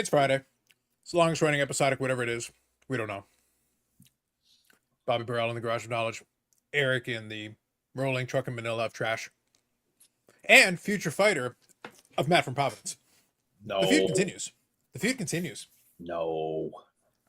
It's Friday. It's the longest running episodic, whatever it is. We don't know. Bobby Burrell in the Garage of Knowledge. Eric in the Rolling Truck and Manila of Trash. And future fighter of Matt from Providence. No. The feud continues. The feud continues. No.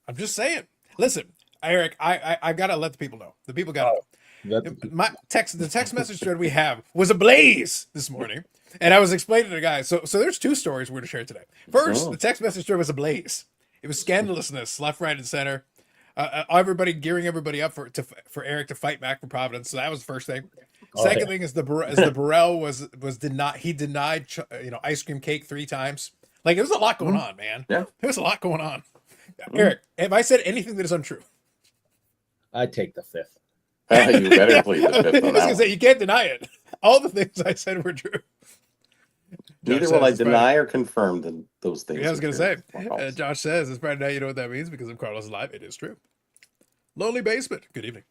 I'm just saying. Listen, Eric, I gotta let the people know. The people gotta know. The text message thread we have was ablaze this morning. And I was explaining to the guys. So there's two stories we're going to share today. First, the text message thread was ablaze. It was scandalousness, left, right, and center. Everybody gearing everybody up for Eric to fight Mac for Providence. So that was the first thing. Second thing is the Burrell was denied. He denied ice cream cake 3 times. Like, there was a lot going on, man. Yeah, there was a lot going on. Eric, have I said anything that is untrue? I'd take the 5th. You better plead the 5th on that. Say, you can't deny it. All the things I said were true. Neither will I deny or confirm those things. Yeah, I was going to say. Josh says, it's Friday night. You know what that means? Because if Carlos is live, it is true. Lonely Basement. Good evening.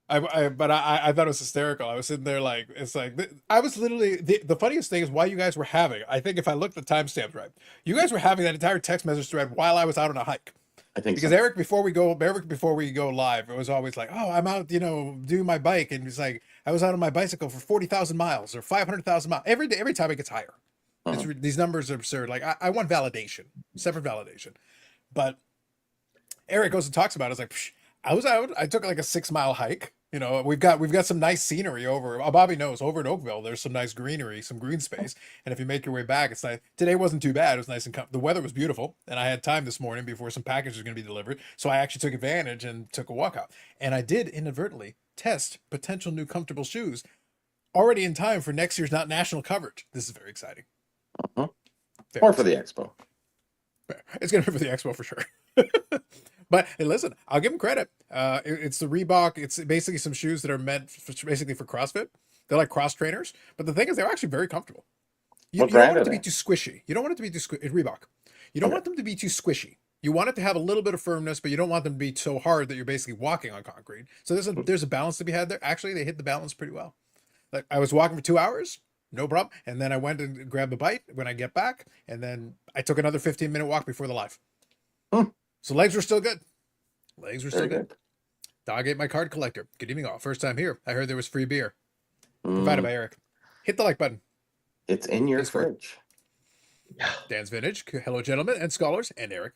I thought it was hysterical. I was sitting there like, it's like, I was literally, the funniest thing is why you guys were having, I think if I looked at the timestamps right, you guys were having that entire text message thread while I was out on a hike. I think because so. Eric, before we go live, it was always like, oh, I'm out, doing my bike. And it's like, I was out on my bicycle for 40,000 miles or 500,000 miles. Every time it gets higher. These numbers are absurd. Like, I want validation, separate validation. But Eric goes and talks about it. It's like, I was out. I took like a 6-mile hike. We've got some nice scenery over. Bobby knows over in Oakville, there's some nice greenery, some green space. And if you make your way back, it's nice. Today wasn't too bad. It was nice and the weather was beautiful. And I had time this morning before some packages were going to be delivered. So I actually took advantage and took a walk out. And I did inadvertently test potential new comfortable shoes already in time for next year's Not National coverage. This is very exciting. Or for the expo. It's going to be for the expo for sure. But hey, listen, I'll give them credit. It's the Reebok. It's basically some shoes that are meant basically for CrossFit. They're like cross trainers. But the thing is, they're actually very comfortable. You don't want it to be too squishy. You don't want it to be too squishy. Reebok. You don't want them to be too squishy. You want it to have a little bit of firmness, but you don't want them to be so hard that you're basically walking on concrete. So there's a balance to be had there. Actually, they hit the balance pretty well. Like, I was walking for 2 hours, no problem. And then I went and grabbed a bite when I get back. And then I took another 15-minute walk before the live. So legs were still good. Good. Dog ate my card collector. Good evening all. First time here. I heard there was free beer. Provided by Eric. Hit the like button. It's in your fridge. Dan's Vintage. Hello, gentlemen and scholars. And Eric.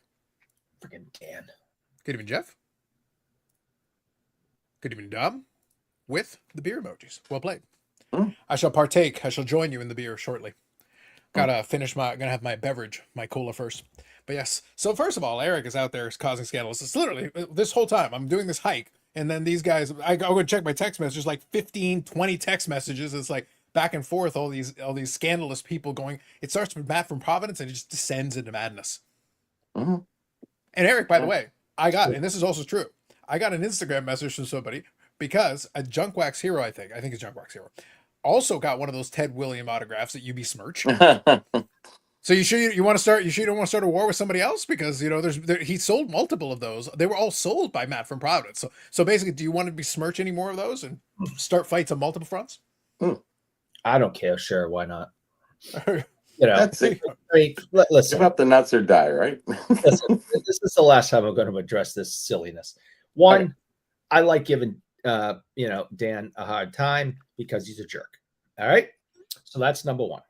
Freaking Dan. Good evening, Jeff. Good evening, Dom. With the beer emojis. Well played. I shall partake. I shall join you in the beer shortly. Gonna have my beverage, my cola first. But yes, so first of all, Eric is out there causing scandals. It's literally this whole time I'm doing this hike, and then these guys, I go and check my text messages, like 15, 20 text messages. It's like back and forth, all these scandalous people going. It starts with Matt from Providence, and it just descends into madness. And Eric, by the way, and this is also true, I got an Instagram message from somebody because a Junk Wax Hero, I think it's Junk Wax Hero, also got one of those Ted William autographs that you besmirch. So you sure you don't want to start a war with somebody else? Because he sold multiple of those. They were all sold by Matt from Providence. So basically, do you want to besmirch any more of those and start fights on multiple fronts? I don't care. Sure, why not? That's it. I mean, listen. Give up the nuts or die, right? Listen, this is the last time I'm going to address this silliness. One, I like giving Dan a hard time because he's a jerk. All right, so that's number one.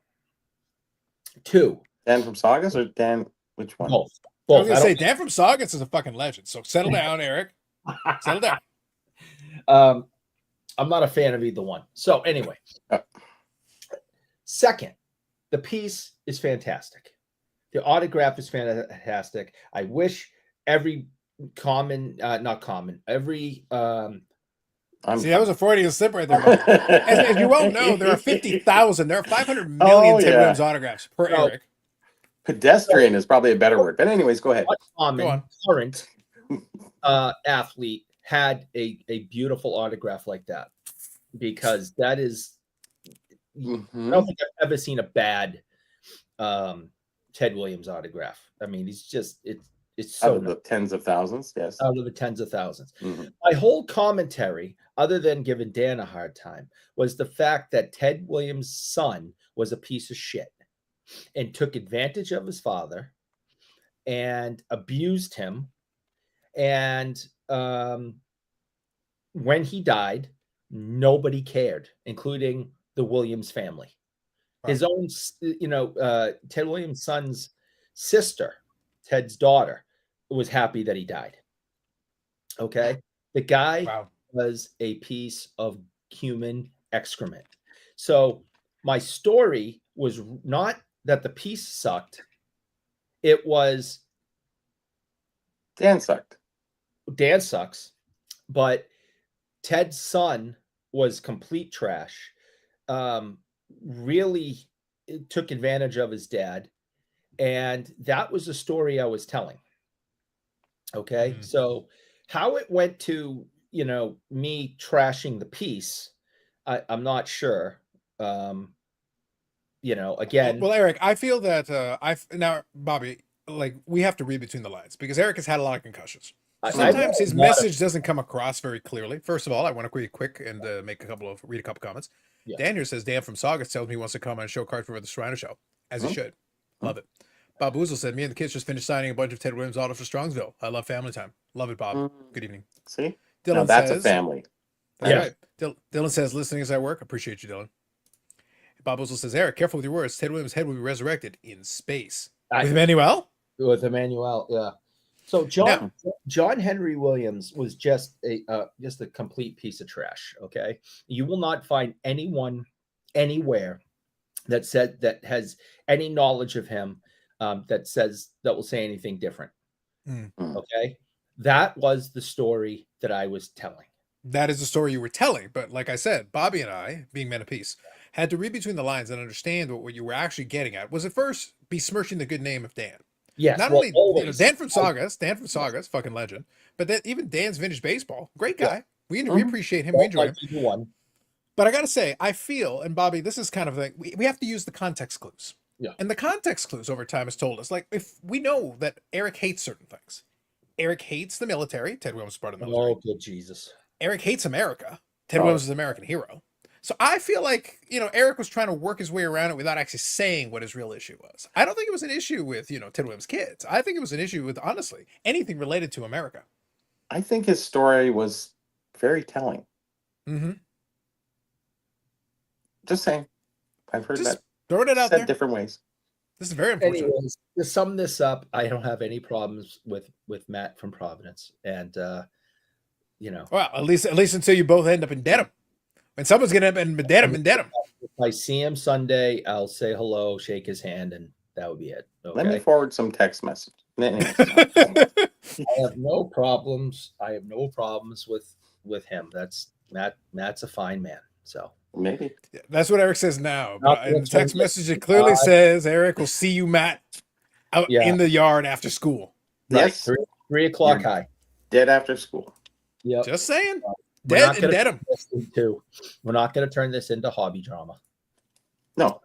2. Dan from Saugus or Dan, which one? Both. I was going to say, Dan from Saugus is a fucking legend. So settle down, Eric. Settle down. I'm not a fan of either one. So anyway. Second, the piece is fantastic. The autograph is fantastic. I wish every every that was a Freudian slip right there. As you well know, there are 50,000. There are 500 million Ted Williams autographs per Eric. Pedestrian is probably a better word. But anyways, go ahead. Current athlete had a beautiful autograph like that? Because that is, I don't think I've ever seen a bad Ted Williams autograph. I mean, he's just, it's so out of the tens of thousands. Yes. Out of the tens of thousands. My whole commentary, other than giving Dan a hard time, was the fact that Ted Williams' son was a piece of shit. and took advantage of his father and abused him. And when he died, nobody cared, including the Williams family. Wow. His own, Ted Williams' son's sister, Ted's daughter, was happy that he died. Okay. The guy was a piece of human excrement. So my story was not that the piece sucked. It was Dan sucked. Dan sucks, but Ted's son was complete trash. Really took advantage of his dad. And that was the story I was telling. Okay. So how it went to, me trashing the piece, I'm not sure. Again. Well, Eric, I feel that now, Bobby, like, we have to read between the lines because Eric has had a lot of concussions. Sometimes his message doesn't come across very clearly. First of all, I want to read quick and read a couple comments. Yeah. Dan here says, Dan from Saugus tells me he wants to come on a show card for the Serrano show, as he should. Love it. Bob Boozle said, me and the kids just finished signing a bunch of Ted Williams autos for Strongsville. I love family time. Love it, Bob. Good evening. See? Dylan now that's says, a family. That's right. Dylan says, listening as I work. Appreciate you, Dylan. Bob Boozle says, Eric, careful with your words. Ted Williams' head will be resurrected in space. With Emmanuel? With Emmanuel, yeah. So John Henry Williams was just a complete piece of trash. Okay, you will not find anyone anywhere that has any knowledge of him that will say anything different. Okay, that was the story that I was telling. That is the story you were telling. But like I said, Bobby and I, being men of peace, had to read between the lines and understand what you were actually getting at. Was at first besmirching the good name of Dan. Yes, not only Dan from Saugus, fucking legend, but that even Dan's Vintage Baseball, great guy. Yeah. We appreciate him. We enjoy him. But I got to say, I feel, and Bobby, this is kind of like, we have to use the context clues. Yeah. And the context clues over time has told us, like, if we know that Eric hates certain things. Eric hates the military. Ted Williams was part of the military. Oh, good Jesus. Eric hates America. Ted Williams is an American hero. So I feel like, Eric was trying to work his way around it without actually saying what his real issue was. I don't think it was an issue with, Ted Williams' kids. I think it was an issue with, honestly, anything related to America. I think his story was very telling. Mm-hmm. Just saying. I've heard that. Throwing it out said there. different ways. This is very unfortunate. Anyways, to sum this up, I don't have any problems with Matt from Providence. And, Well, at least until you both end up in denim. When someone's going to end up in denim. If I see him Sunday, I'll say hello, shake his hand, and that would be it. Okay? Let me forward some text message. I have no problems. with him. That's Matt's a fine man. So maybe that's what Eric says now. But in the text message, it clearly says Eric will see you, Matt, out in the yard after school. Yes, 3 o'clock high. Dead after school. Yeah, just saying. We're not going to turn this into hobby drama. No,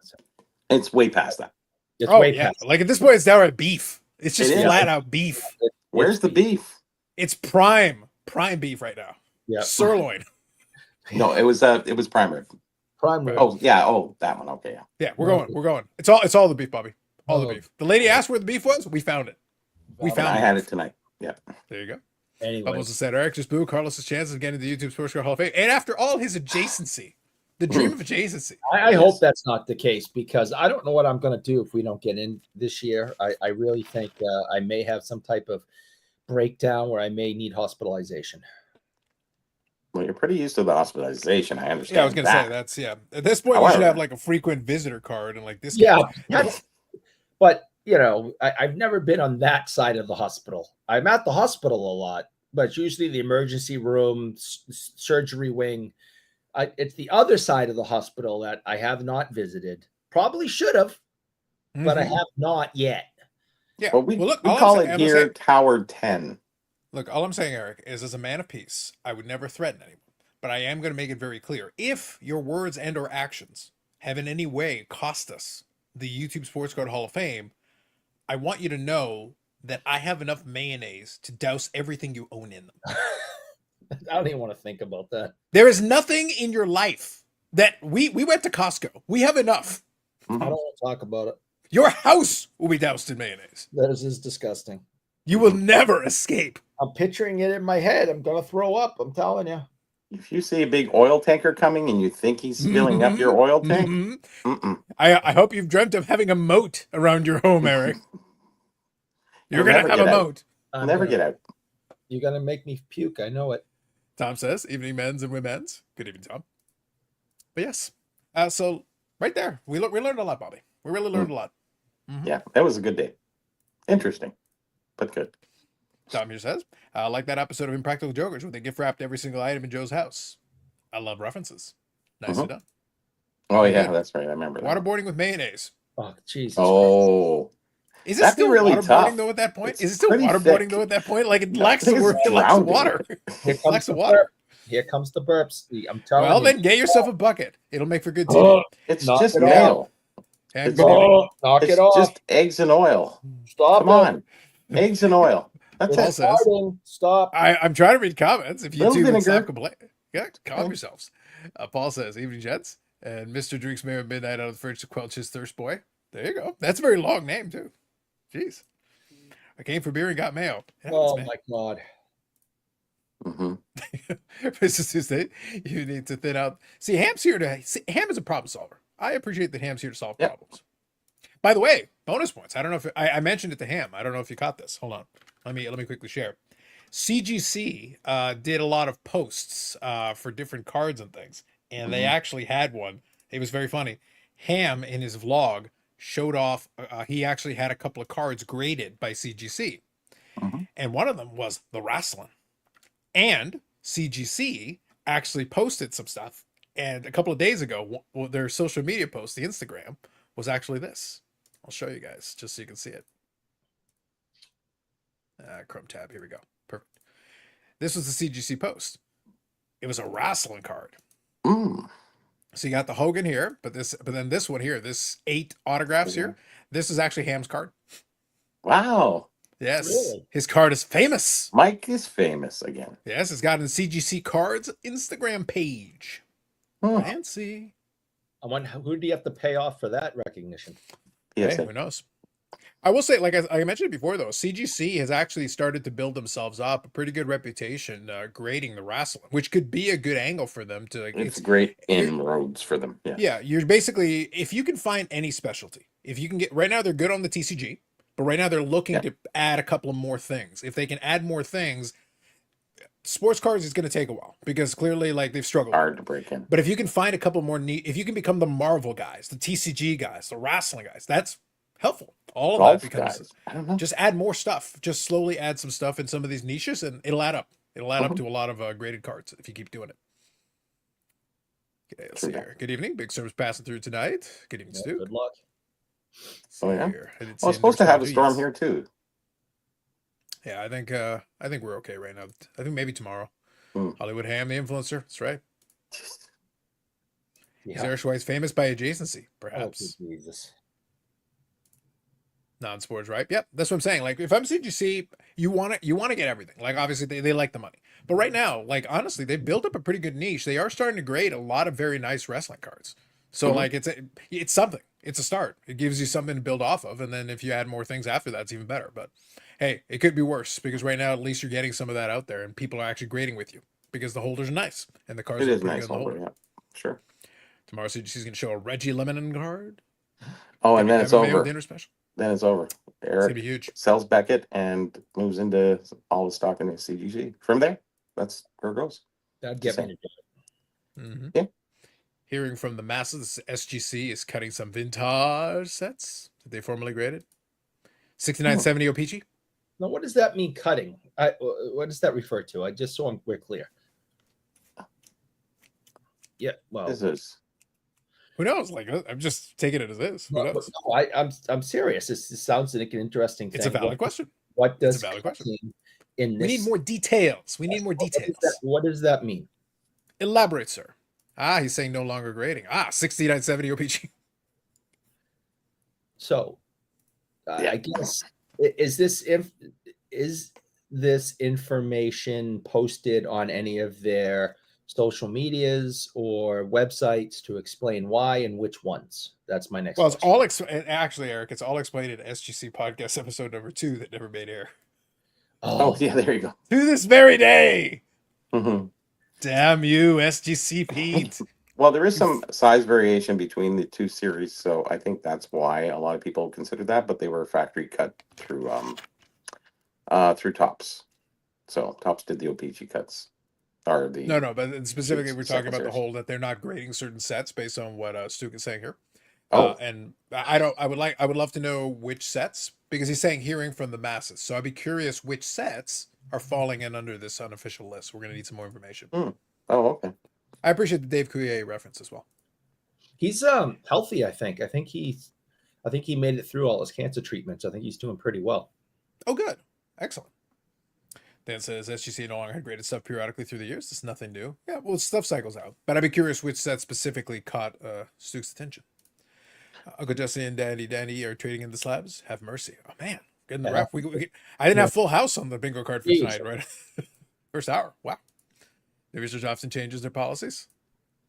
it's way past that. It's way past. Like at this point, it's downright beef. It's just flat out beef. Where's the beef? It's prime beef right now. Yeah, sirloin. No, it was prime rib. Prime rib. Oh yeah, that one. Okay, yeah. Yeah, we're going. It's all the beef, Bobby. All the beef. The lady asked where the beef was. We found it. I had it tonight. Yeah. There you go. Anyway. Bubbles said Eric just blew Carlos's chances of getting the YouTube Sports Car Hall of Fame, and after all his adjacency, the dream of adjacency. I hope that's not the case because I don't know what I'm going to do if we don't get in this year. I really think I may have some type of breakdown where I may need hospitalization. Well, you're pretty used to the hospitalization. I understand. Yeah, I was going to say that's At this point, you should have like a frequent visitor card and like this. Yeah, but I've never been on that side of the hospital. I'm at the hospital a lot, but usually the emergency room, surgery wing. It's the other side of the hospital that I have not visited. Probably should have, but I have not yet. Yeah. Well, we call it here Tower 10. Look, all I'm saying, Eric, is as a man of peace, I would never threaten anyone, but I am going to make it very clear. If your words and or actions have in any way cost us the YouTube Sports Card Hall of Fame, I want you to know that I have enough mayonnaise to douse everything you own in them. I don't even want to think about that. There is nothing in your life that we went to Costco. We have enough. I don't want to talk about it. Your house will be doused in mayonnaise. That is disgusting. You will never escape. I'm picturing it in my head. I'm gonna throw up. I'm telling you. If you see a big oil tanker coming and you think he's filling up your oil tank, I hope you've dreamt of having a moat around your home, Eric. You're going to have a moat. I'll never get out. You're going to make me puke. I know it. Tom says, evening men's and women's. Good evening, Tom. But yes. So right there, we learned a lot, Bobby. We really learned a lot. Yeah, that was a good day. Interesting, but good. Tom here says, like that episode of Impractical Jokers where they gift wrapped every single item in Joe's house. I love references. Nicely done. Oh, yeah, that's right. I remember that. Waterboarding with mayonnaise. Oh, Jesus. Oh. Is it still really waterboarding, tough. though, at that point? It's Is it still pretty waterboarding, thick. though, at that point? Like, it No, lacks I think the it's water. Here It comes lacks the the water. burp. Here comes the burps. I'm telling you. Well, then get yourself a bucket. It'll make for good TV. Oh, It's knock just it mail. And It's- good evening. knock It's it off. just eggs and oil. Stop Come it. on. Eggs and oil. That's Paul it. says, Stop. I'm trying to read comments. If you Little two would vinegar. stop complaining. Yeah, calm Okay. yourselves. Paul says, evening, gents. And Mr. drinks Mayor Midnight out of the fridge to quench his thirst boy. There you go. That's a very long name, too. Jeez. I came for beer and got mayo. Yeah, Oh, that's me. my God. Mrs. Tuesday, you need to thin out. See, Ham's here to. See, Ham is a problem solver. I appreciate that Ham's here to solve problems. By the way, bonus points. I don't know if I mentioned it to Ham. I don't know if you caught this. Hold on. Let me quickly share. CGC did a lot of posts for different cards and things, and they actually had one. It was very funny. Ham in his vlog showed off. He actually had a couple of cards graded by CGC, and one of them was the wrestling. And CGC actually posted some stuff. And a couple of days ago, their social media post, the Instagram, was actually this. I'll show you guys just so you can see it. Chrome tab. Here we go. Perfect. This was the CGC post. It was a wrestling card. So you got the Hogan here, but then this one here, this 8 autographs here, this is actually Ham's card. Wow. Yes. Really? His card is famous. Mike is famous again. Yes, it's got an CGC Cards Instagram page. Fancy. I wonder who do you have to pay off for that recognition? Yes. Hey, who knows? I will say, like I mentioned it before, though, CGC has actually started to build themselves up a pretty good reputation grading the wrestling, which could be a good angle for them to. Like, It's great inroads for them. Yeah. Yeah, you're basically, if you can find any specialty, if you can get, right now they're good on the TCG, but right now they're looking to add a couple of more things. If they can add more things, sports cards is going to take a while because clearly, like, they've struggled. Hard to break in. But if you can find a couple more neat, if you can become the Marvel guys, the TCG guys, the wrestling guys, that's helpful. All of Golf that becomes, guys. I don't know. just add more stuff. Just slowly add some stuff in some of these niches and it'll add up. It'll add up to a lot of graded cards if you keep doing it. Okay, let's see here. Good evening. Big service passing through tonight. Good evening, Stu. Good luck. Oh, yeah? Here. I didn't see Well, him it's supposed to there, have a so storm yes. here too. Yeah, I think we're okay right now. I think maybe tomorrow. Mm. Hollywood Ham, the influencer. That's right. Yeah. Is Eric Schweiss famous by adjacency? Oh, Perhaps. Jesus. Non-sports, right? Yep, that's what I'm saying. Like, if I'm CGC, you want to get everything. Like, obviously, they like the money. But right now, like, honestly, they've built up a pretty good niche. They are starting to grade a lot of very nice wrestling cards. So, like, it's something. It's a start. It gives you something to build off of. And then if you add more things after that, it's even better. But, hey, it could be worse because right now, at least you're getting some of that out there and people are actually grading with you because the holders are nice. And the cards It are is pretty nice good in the holder. holder. Yeah. Sure. Tomorrow, CGC's going to show a Reggie Lemonin card. Oh, and then it's MMA over. Dinner special. Then it's over. It's going to Eric be huge. sells Beckett and moves into all the stock in the CGC. From there, that's where it goes. That'd get me to do it. Mm-hmm. Yeah. Hearing from the masses, SGC is cutting some vintage sets that they formerly graded. 6970 OPG. Now, what does that mean, cutting? What does that refer to? I just so we're clear. Yeah, well, This is Who knows? Like, I'm just taking it as is. Who knows? no, I'm serious. This sounds like an interesting thing. It's a valid question. What does It's a valid question. cutting in this? We need more details. We need more details. What does that mean? Elaborate, sir. He's saying no longer grading. 6970 OPG. So, I guess is this information posted on any of their social medias or websites to explain why and which ones? That's my next Well, it's question. all actually, Eric, it's all explained in SGC podcast episode number 2 that never made air. Oh, yeah, there you go. To this very day. Mm-hmm. Damn you, SGC Pete. Well, there is some size variation between the two series, so I think that's why a lot of people consider that, but they were factory cut through Tops. So Tops did the O-Pee-Chee cuts. Or the No, but specifically we're talking second about the series. whole that they're not grading certain sets based on what Stuke is saying here. Oh, And I would love to know which sets, because he's saying hearing from the masses. So I'd be curious which sets are falling in under this unofficial list. We're going to need some more information. oh, okay. I appreciate the Dave Coulier reference as well. He's healthy, I think. I think he made it through all his cancer treatments. I think he's doing pretty well. Oh, good. Excellent. Dan says SGC no longer had graded stuff periodically through the years. This is nothing new. Yeah, well, stuff cycles out. But I'd be curious which set specifically caught Stuke's attention. Uncle Jesse and Danny are trading in the slabs. Have mercy. Oh, man. Getting the ref. I didn't have full house on the bingo card for tonight, right? First hour. Wow. The research often changes their policies.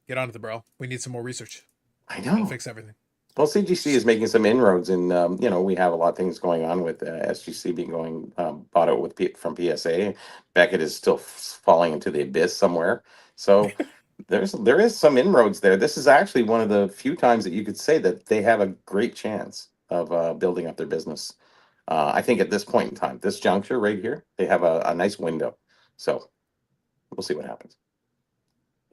Get on it, bro. We need some more research. I know. It'll fix everything. Well, CGC is making some inroads, and we have a lot of things going on with SGC being bought out from PSA. Beckett is still falling into the abyss somewhere. So there is some inroads there. This is actually one of the few times that you could say that they have a great chance of building up their business. I think at this point in time, this juncture right here, they have a nice window. So we'll see what happens.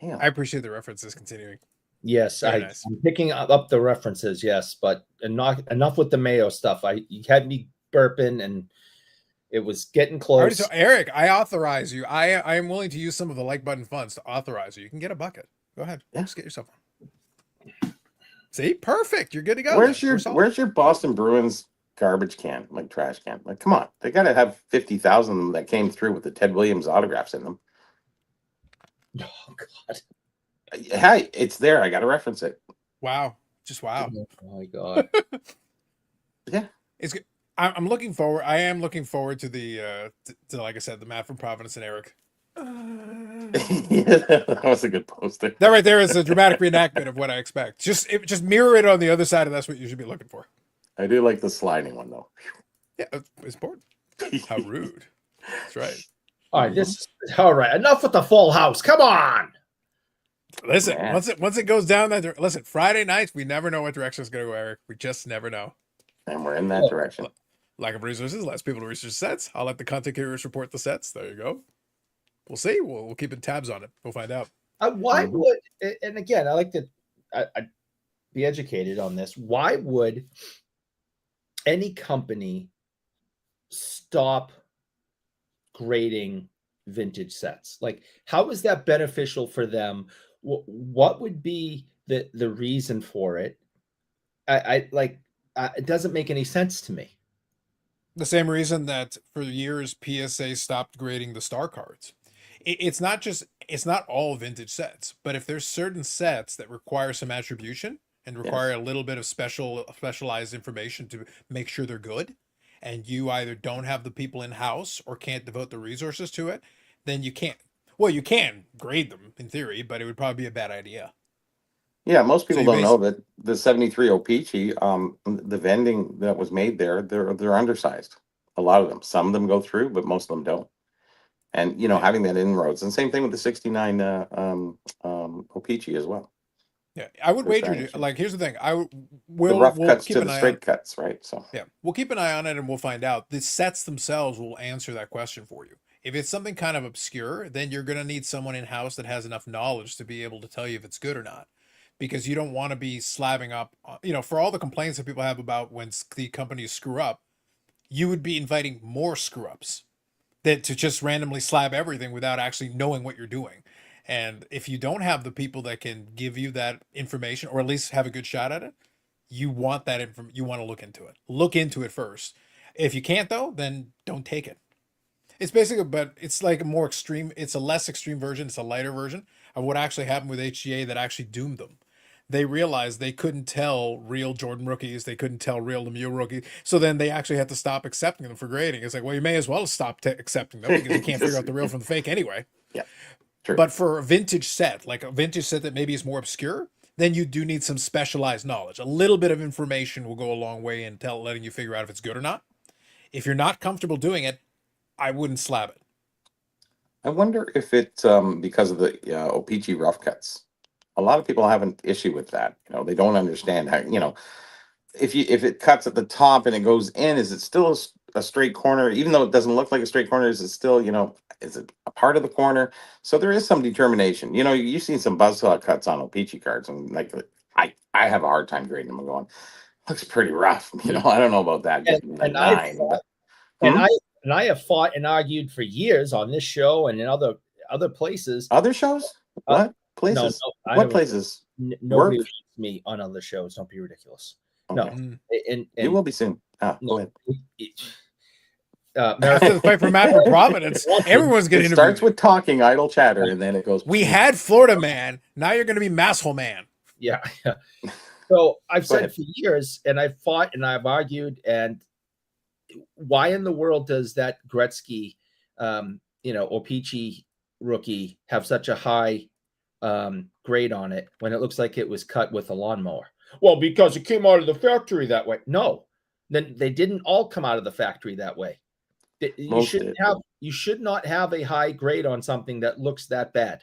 Yeah, I appreciate the references continuing. Yes, Nice. I'm picking up the references. Yes, but enough with the Mayo stuff. You had me burping, and it was getting close. Eric, I authorize you. I am willing to use some of the like button funds to authorize you. You can get a bucket. Go ahead. Yeah. Just get yourself one. See, perfect. You're good to go. Where's your Boston Bruins garbage can, like trash can? Like, come on, they got to have 50,000 of them that came through with the Ted Williams autographs in them. Oh God. Hey, it's there. I got to reference it. Wow. Just wow. Oh my God. Yeah. It's good. I'm looking forward. I am looking forward to the to like I said, the Matt from Providence and Eric. Yeah, that was a good poster. That right there is a dramatic reenactment of what I expect. Just mirror it on the other side, and that's what you should be looking for. I do like the sliding one though. Yeah, it's important. How rude. That's right. All right, all right. Enough with the full house. Come on. Listen, Yeah. once it goes down that listen, Friday nights, we never know what direction it's going to go, Eric. We just never know. And we're in that direction. Lack of resources, less people to research sets. I'll let the content creators report the sets. There you go. We'll see. We'll keep in tabs on it. We'll find out. Why would, and again, I like to I'd be educated on this. Why would any company stop grading vintage sets? Like, how is that beneficial for them? What would be the reason for it? It doesn't make any sense to me. The same reason that for years PSA stopped grading the star cards. It's not all vintage sets, but if there's certain sets that require some attribution and require a little bit of specialized information to make sure they're good, and you either don't have the people in house or can't devote the resources to it, then you can't. Well, you can grade them in theory, but it would probably be a bad idea. Yeah, most people don't know that the 73 O-Pee-Chee, the vending that was made there, they're undersized. A lot of them. Some of them go through, but most of them don't. And having that inroads, and same thing with the 69 O-Pee-Chee as well. Yeah, I would wager. Here's the thing. The rough cuts to the straight cuts, right? So yeah, we'll keep an eye on it, and we'll find out. The sets themselves will answer that question for you. If it's something kind of obscure, then you're going to need someone in house that has enough knowledge to be able to tell you if it's good or not. Because you don't want to be slabbing up, for all the complaints that people have about when the companies screw up, you would be inviting more screw ups that to just randomly slab everything without actually knowing what you're doing. And if you don't have the people that can give you that information, or at least have a good shot at it, you want that you want to look into it. Look into it first. If you can't though, then don't take it. It's basically, but it's like a more extreme, it's a less extreme version, it's a lighter version of what actually happened with HGA that actually doomed them. They realized they couldn't tell real Jordan rookies. They couldn't tell real Lemieux rookies. So then they actually had to stop accepting them for grading. It's like, well, you may as well stop accepting them because you can't figure out the real from the fake anyway. Yeah. True. But for a vintage set, like a vintage set that maybe is more obscure, then you do need some specialized knowledge. A little bit of information will go a long way in letting you figure out if it's good or not. If you're not comfortable doing it, I wouldn't slab it. I wonder if it's because of the O-Pee-Chee rough cuts. A lot of people have an issue with that. They don't understand how, if it cuts at the top and it goes in, is it still a straight corner? Even though it doesn't look like a straight corner, is it still, is it a part of the corner? So there is some determination. You've seen some buzzsaw cuts on O-Pee-Chee cards, and like I have a hard time grading them and going, looks pretty rough. I don't know about that. And I have fought and argued for years on this show and in other places. Other shows? What places? No, what places? Nobody reads me on other shows. Don't be ridiculous. Okay. No, and you will be soon. Go ahead. After the fight for map of Providence, everyone's getting. It starts with talking, idle chatter, and then it goes. We had Florida Man. Now you're going to be Masshole Man. Yeah. So I've said it for years, and I've fought and I've argued. And why in the world does that Gretzky, O-Pee-Chee rookie have such a high grade on it when it looks like it was cut with a lawnmower? Well, because it came out of the factory that way. No, then they didn't all come out of the factory that way. You should not have a high grade on something that looks that bad.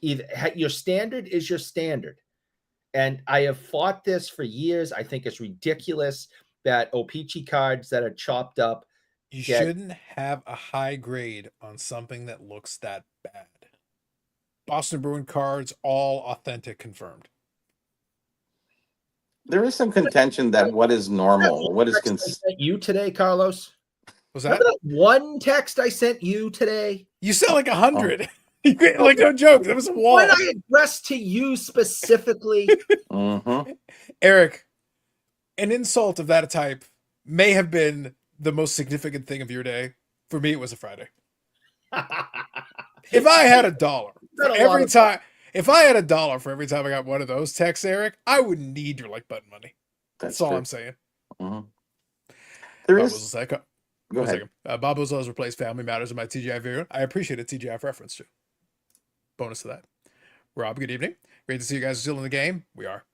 Your standard is your standard. And I have fought this for years. I think it's ridiculous that O-Pee-Chee cards that are chopped up. You shouldn't have a high grade on something that looks that bad. Boston Bruin cards, all authentic, confirmed. There is some contention that what is normal, what is you today, Carlos? Was that one text I sent you today? You sent like 100. Like, no joke. That was a wall. When I addressed to you specifically. Eric, an insult of that type may have been the most significant thing of your day. For me, it was a Friday. If I had $1 for every time, if I had $1 for every time I got one of those texts, Eric, I wouldn't need your like button money. That's all I'm saying. There is. Go ahead. Bob Ozell has replaced Family Matters in my TGI video. I appreciate a TGI reference too. Bonus to that. Rob, good evening. Great to see you guys are still in the game. We are.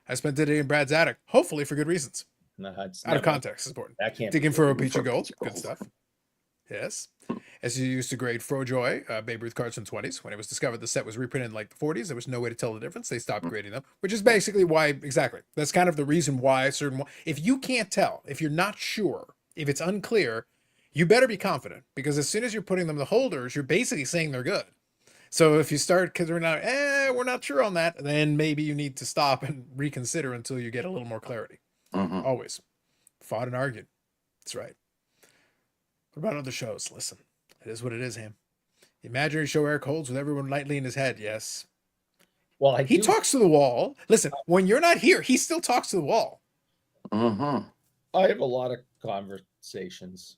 I spent today in Brad's attic, hopefully for good reasons. Out of context is important. Digging for O-Pee-Chee gold. Good stuff. Yes. As you used to grade Frojoy, Babe Ruth cards from 20s. When it was discovered the set was reprinted in like the 40s, there was no way to tell the difference. They stopped grading them, which is basically why, exactly. That's kind of the reason why if you can't tell, if you're not sure, if it's unclear, you better be confident, because as soon as you're putting them in the holders, you're basically saying they're good. So if you start because we're not sure on that, then maybe you need to stop and reconsider until you get a little more clarity. Always. Fought and argued. That's right. What about other shows? Listen, it is what it is, Ham. The imaginary show Eric holds with everyone lightly in his head, yes. Well, he talks to the wall. Listen, when you're not here, he still talks to the wall. I have a lot of conversations.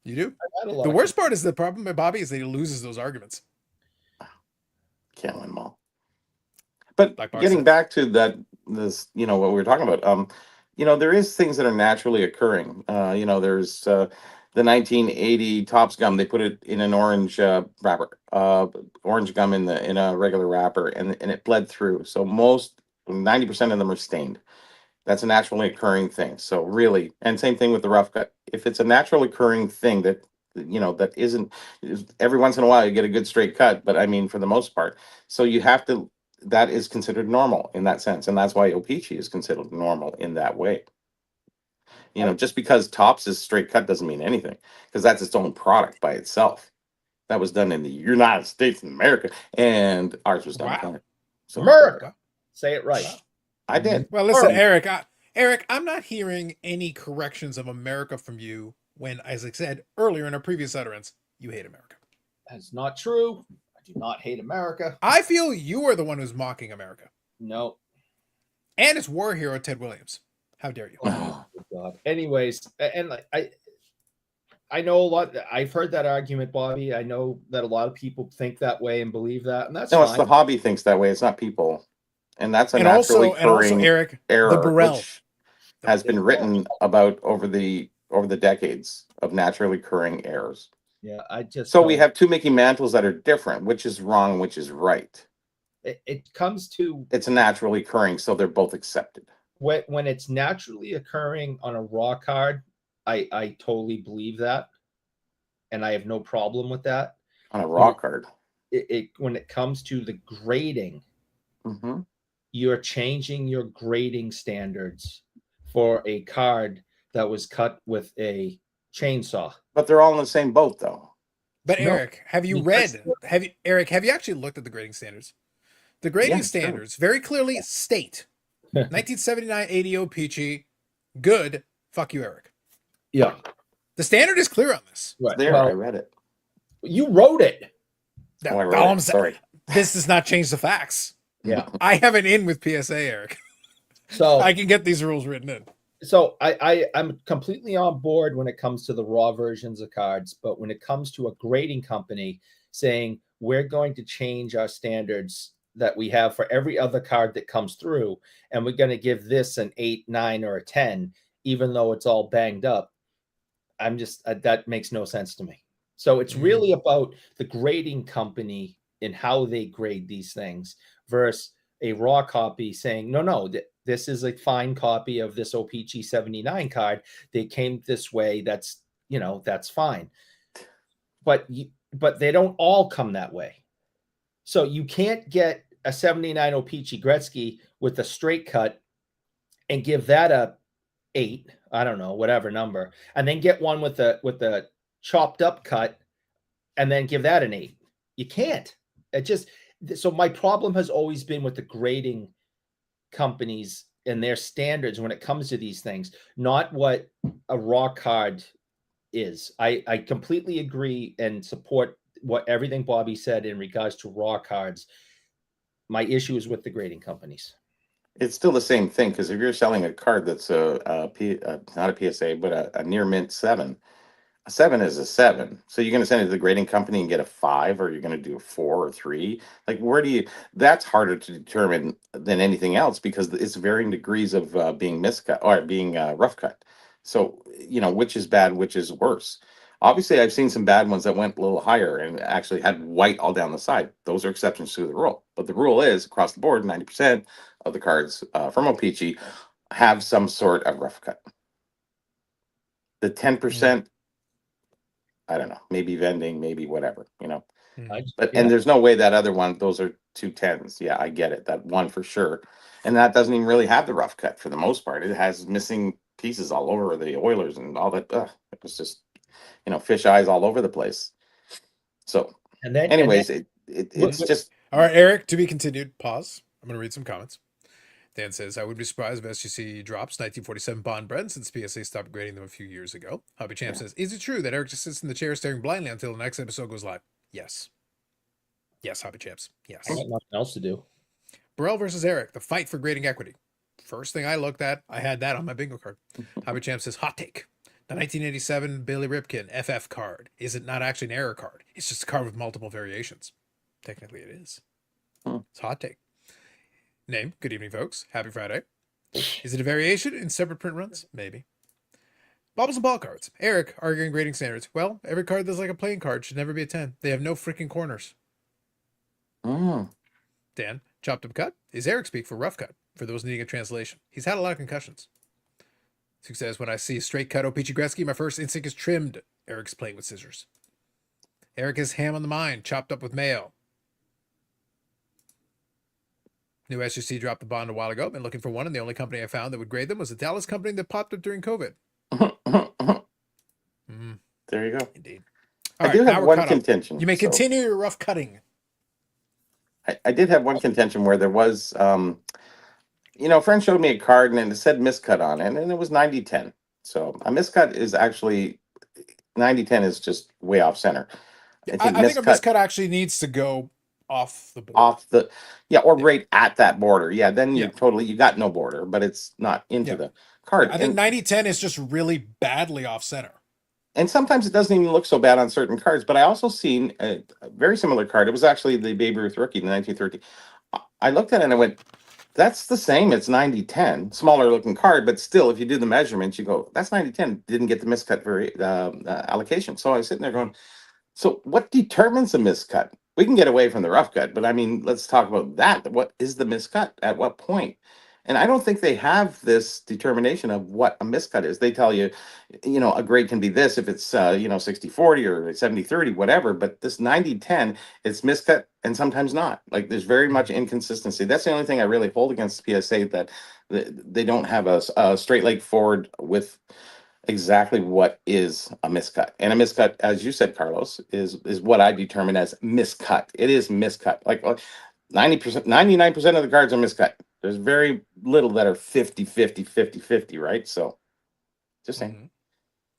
You do? The worst part is the problem with Bobby is that he loses those arguments. Can't win them all. But getting back to what we were talking about, there is things that are naturally occurring. There's the 1980 Topps gum. They put it in an orange wrapper, orange gum in a regular wrapper, and it bled through. So 90% of them are stained. That's a naturally occurring thing. So really, and same thing with the rough cut. If it's a naturally occurring thing that isn't, every once in a while you get a good straight cut, but I mean, for the most part, so you have to, that is considered normal in that sense. And that's why O-Pee-Chee is considered normal in that way. Just because Topps is straight cut doesn't mean anything, because that's its own product by itself. That was done in the United States of America, and ours was done in So America. Say it right. I did. Well, listen, Eric, I'm not hearing any corrections of America from you when, as I said earlier in our previous utterance, you hate America. That's not true. I do not hate America. I feel you are the one who's mocking America. No. And it's war hero Ted Williams. How dare you? Oh, God. Anyways, and I know a lot. I've heard that argument, Bobby. I know that a lot of people think that way and believe that, and that's fine. It's the hobby thinks that way. It's not people. And that's a naturally occurring Eric, error, the Burrell which has been written about over the decades of naturally occurring errors. Yeah, I just So we don't. have two Mickey Mantles that are different. Which is wrong? Which is right? It comes to It's naturally occurring, so they're both accepted. when it's naturally occurring on a raw card. I totally believe that, and I have no problem with that. On a raw card. When it comes to the grading, Mm-hmm. you're changing your grading standards for a card that was cut with a chainsaw. But they're all in the same boat, though. But No, Eric, have you because- read? Have you actually looked at the grading standards? The grading Yeah, sure. standards very clearly state 1979 ADO Peachy, good. Fuck you, Eric. Yeah, The standard is clear on this. right. There, Well, I read it. you wrote it. Oh, I All read I'm it. saying- Sorry. This does not change the facts. Yeah. I have an in with PSA, Eric. So I can get these rules written in. So I'm completely on board when it comes to the raw versions of cards, but when it comes to a grading company saying we're going to change our standards that we have for every other card that comes through, and we're going to give this an 8, 9, or a 10, even though it's all banged up, I'm just that makes no sense to me. So it's really about the grading company and how they grade these things versus a raw copy saying, no, this is a fine copy of this OPG 79 card. They came this way. That's fine. But they don't all come that way. So you can't get a 79 OPG Gretzky with a straight cut and give that a 8, I don't know, whatever number, and then get one with a chopped up cut and then give that an 8. You can't. So my problem has always been with the grading companies and their standards when it comes to these things, not what a raw card is. I completely agree and support everything Bobby said in regards to raw cards. My issue is with the grading companies. It's still the same thing, because if you're selling a card that's not a PSA, but a near mint 7, a 7 is a 7. So you're going to send it to the grading company and get a 5, or you're going to do a 4 or 3. Like, that's harder to determine than anything else, because it's varying degrees of being miscut or being rough cut. So, which is bad, which is worse. Obviously, I've seen some bad ones that went a little higher and actually had white all down the side. Those are exceptions to the rule. But the rule is, across the board, 90% of the cards from OPG have some sort of rough cut. The 10%, I don't know, maybe vending, maybe whatever, and there's no way that other one, those are 2 10s. Yeah, I get it. That one for sure. And that doesn't even really have the rough cut for the most part. It has missing pieces all over the Oilers and all that. It was just, fish eyes all over the place. So, And then, anyways, it's just. All right, Eric, to be continued. Pause. I'm going to read some comments. Dan says, I would be surprised if SGC drops 1947 Bond Brent since PSA stopped grading them a few years ago. Hobby Champ says, is it true that Eric just sits in the chair staring blindly until the next episode goes live? Yes. Yes, Hobby Champs. Yes. I got nothing else to do. Burrell versus Eric, the fight for grading equity. First thing I looked at, I had that on my bingo card. Hobby Champ says, hot take. The 1987 Billy Ripken FF card. Is it not actually an error card? It's just a card with multiple variations. Technically it is. It's a hot take. Name, good evening, folks. Happy Friday. Is it a variation in separate print runs? Maybe. Bobbles and ball cards. Eric, arguing grading standards. Well, every card that's like a playing card should never be a 10. They have no freaking corners. Dan, chopped up cut. Is Eric speak for rough cut, for those needing a translation. He's had a lot of concussions. Sue says, when I see a straight cut O.P.G. Gretzky, my first instinct is trimmed. Eric's playing with scissors. Eric is ham on the mind, chopped up with mayo. New SGC dropped the bond a while ago. Been looking for one, and the only company I found that would grade them was a Dallas company that popped up during COVID. There you go. Indeed. I do have one contention. You may continue your rough cutting. I did have one contention where there was, a friend showed me a card and it said miscut on it, and it was 90-10. So a miscut is actually 90-10 is just way off center. I think a miscut actually needs to go off the border. Right at that border. Yeah, then you got no border, but it's not into the card. I think 90-10 is just really badly off center. And sometimes it doesn't even look so bad on certain cards. But I also seen a very similar card. It was actually the Babe Ruth rookie, the 1930. I looked at it and I went, that's the same. It's 90-10. Smaller looking card, but still, if you do the measurements, you go, that's 90-10. Didn't get the miscut allocation. So I was sitting there going, So what determines a miscut? We can get away from the rough cut, but I mean, let's talk about that. What is the miscut? At what point? And I don't think they have this determination of what a miscut is. They tell you, a grade can be this if it's, 60-40 or 70-30, whatever. But this 90-10, it's miscut and sometimes not. Like there's very much inconsistency. That's the only thing I really hold against PSA, that they don't have a straight leg forward with exactly what is a miscut. And a miscut, as you said, Carlos, is what I determine as miscut. It is miscut. Like 90%, 99% of the cards are miscut. There's very little that are 50-50, 50-50, right? So just saying.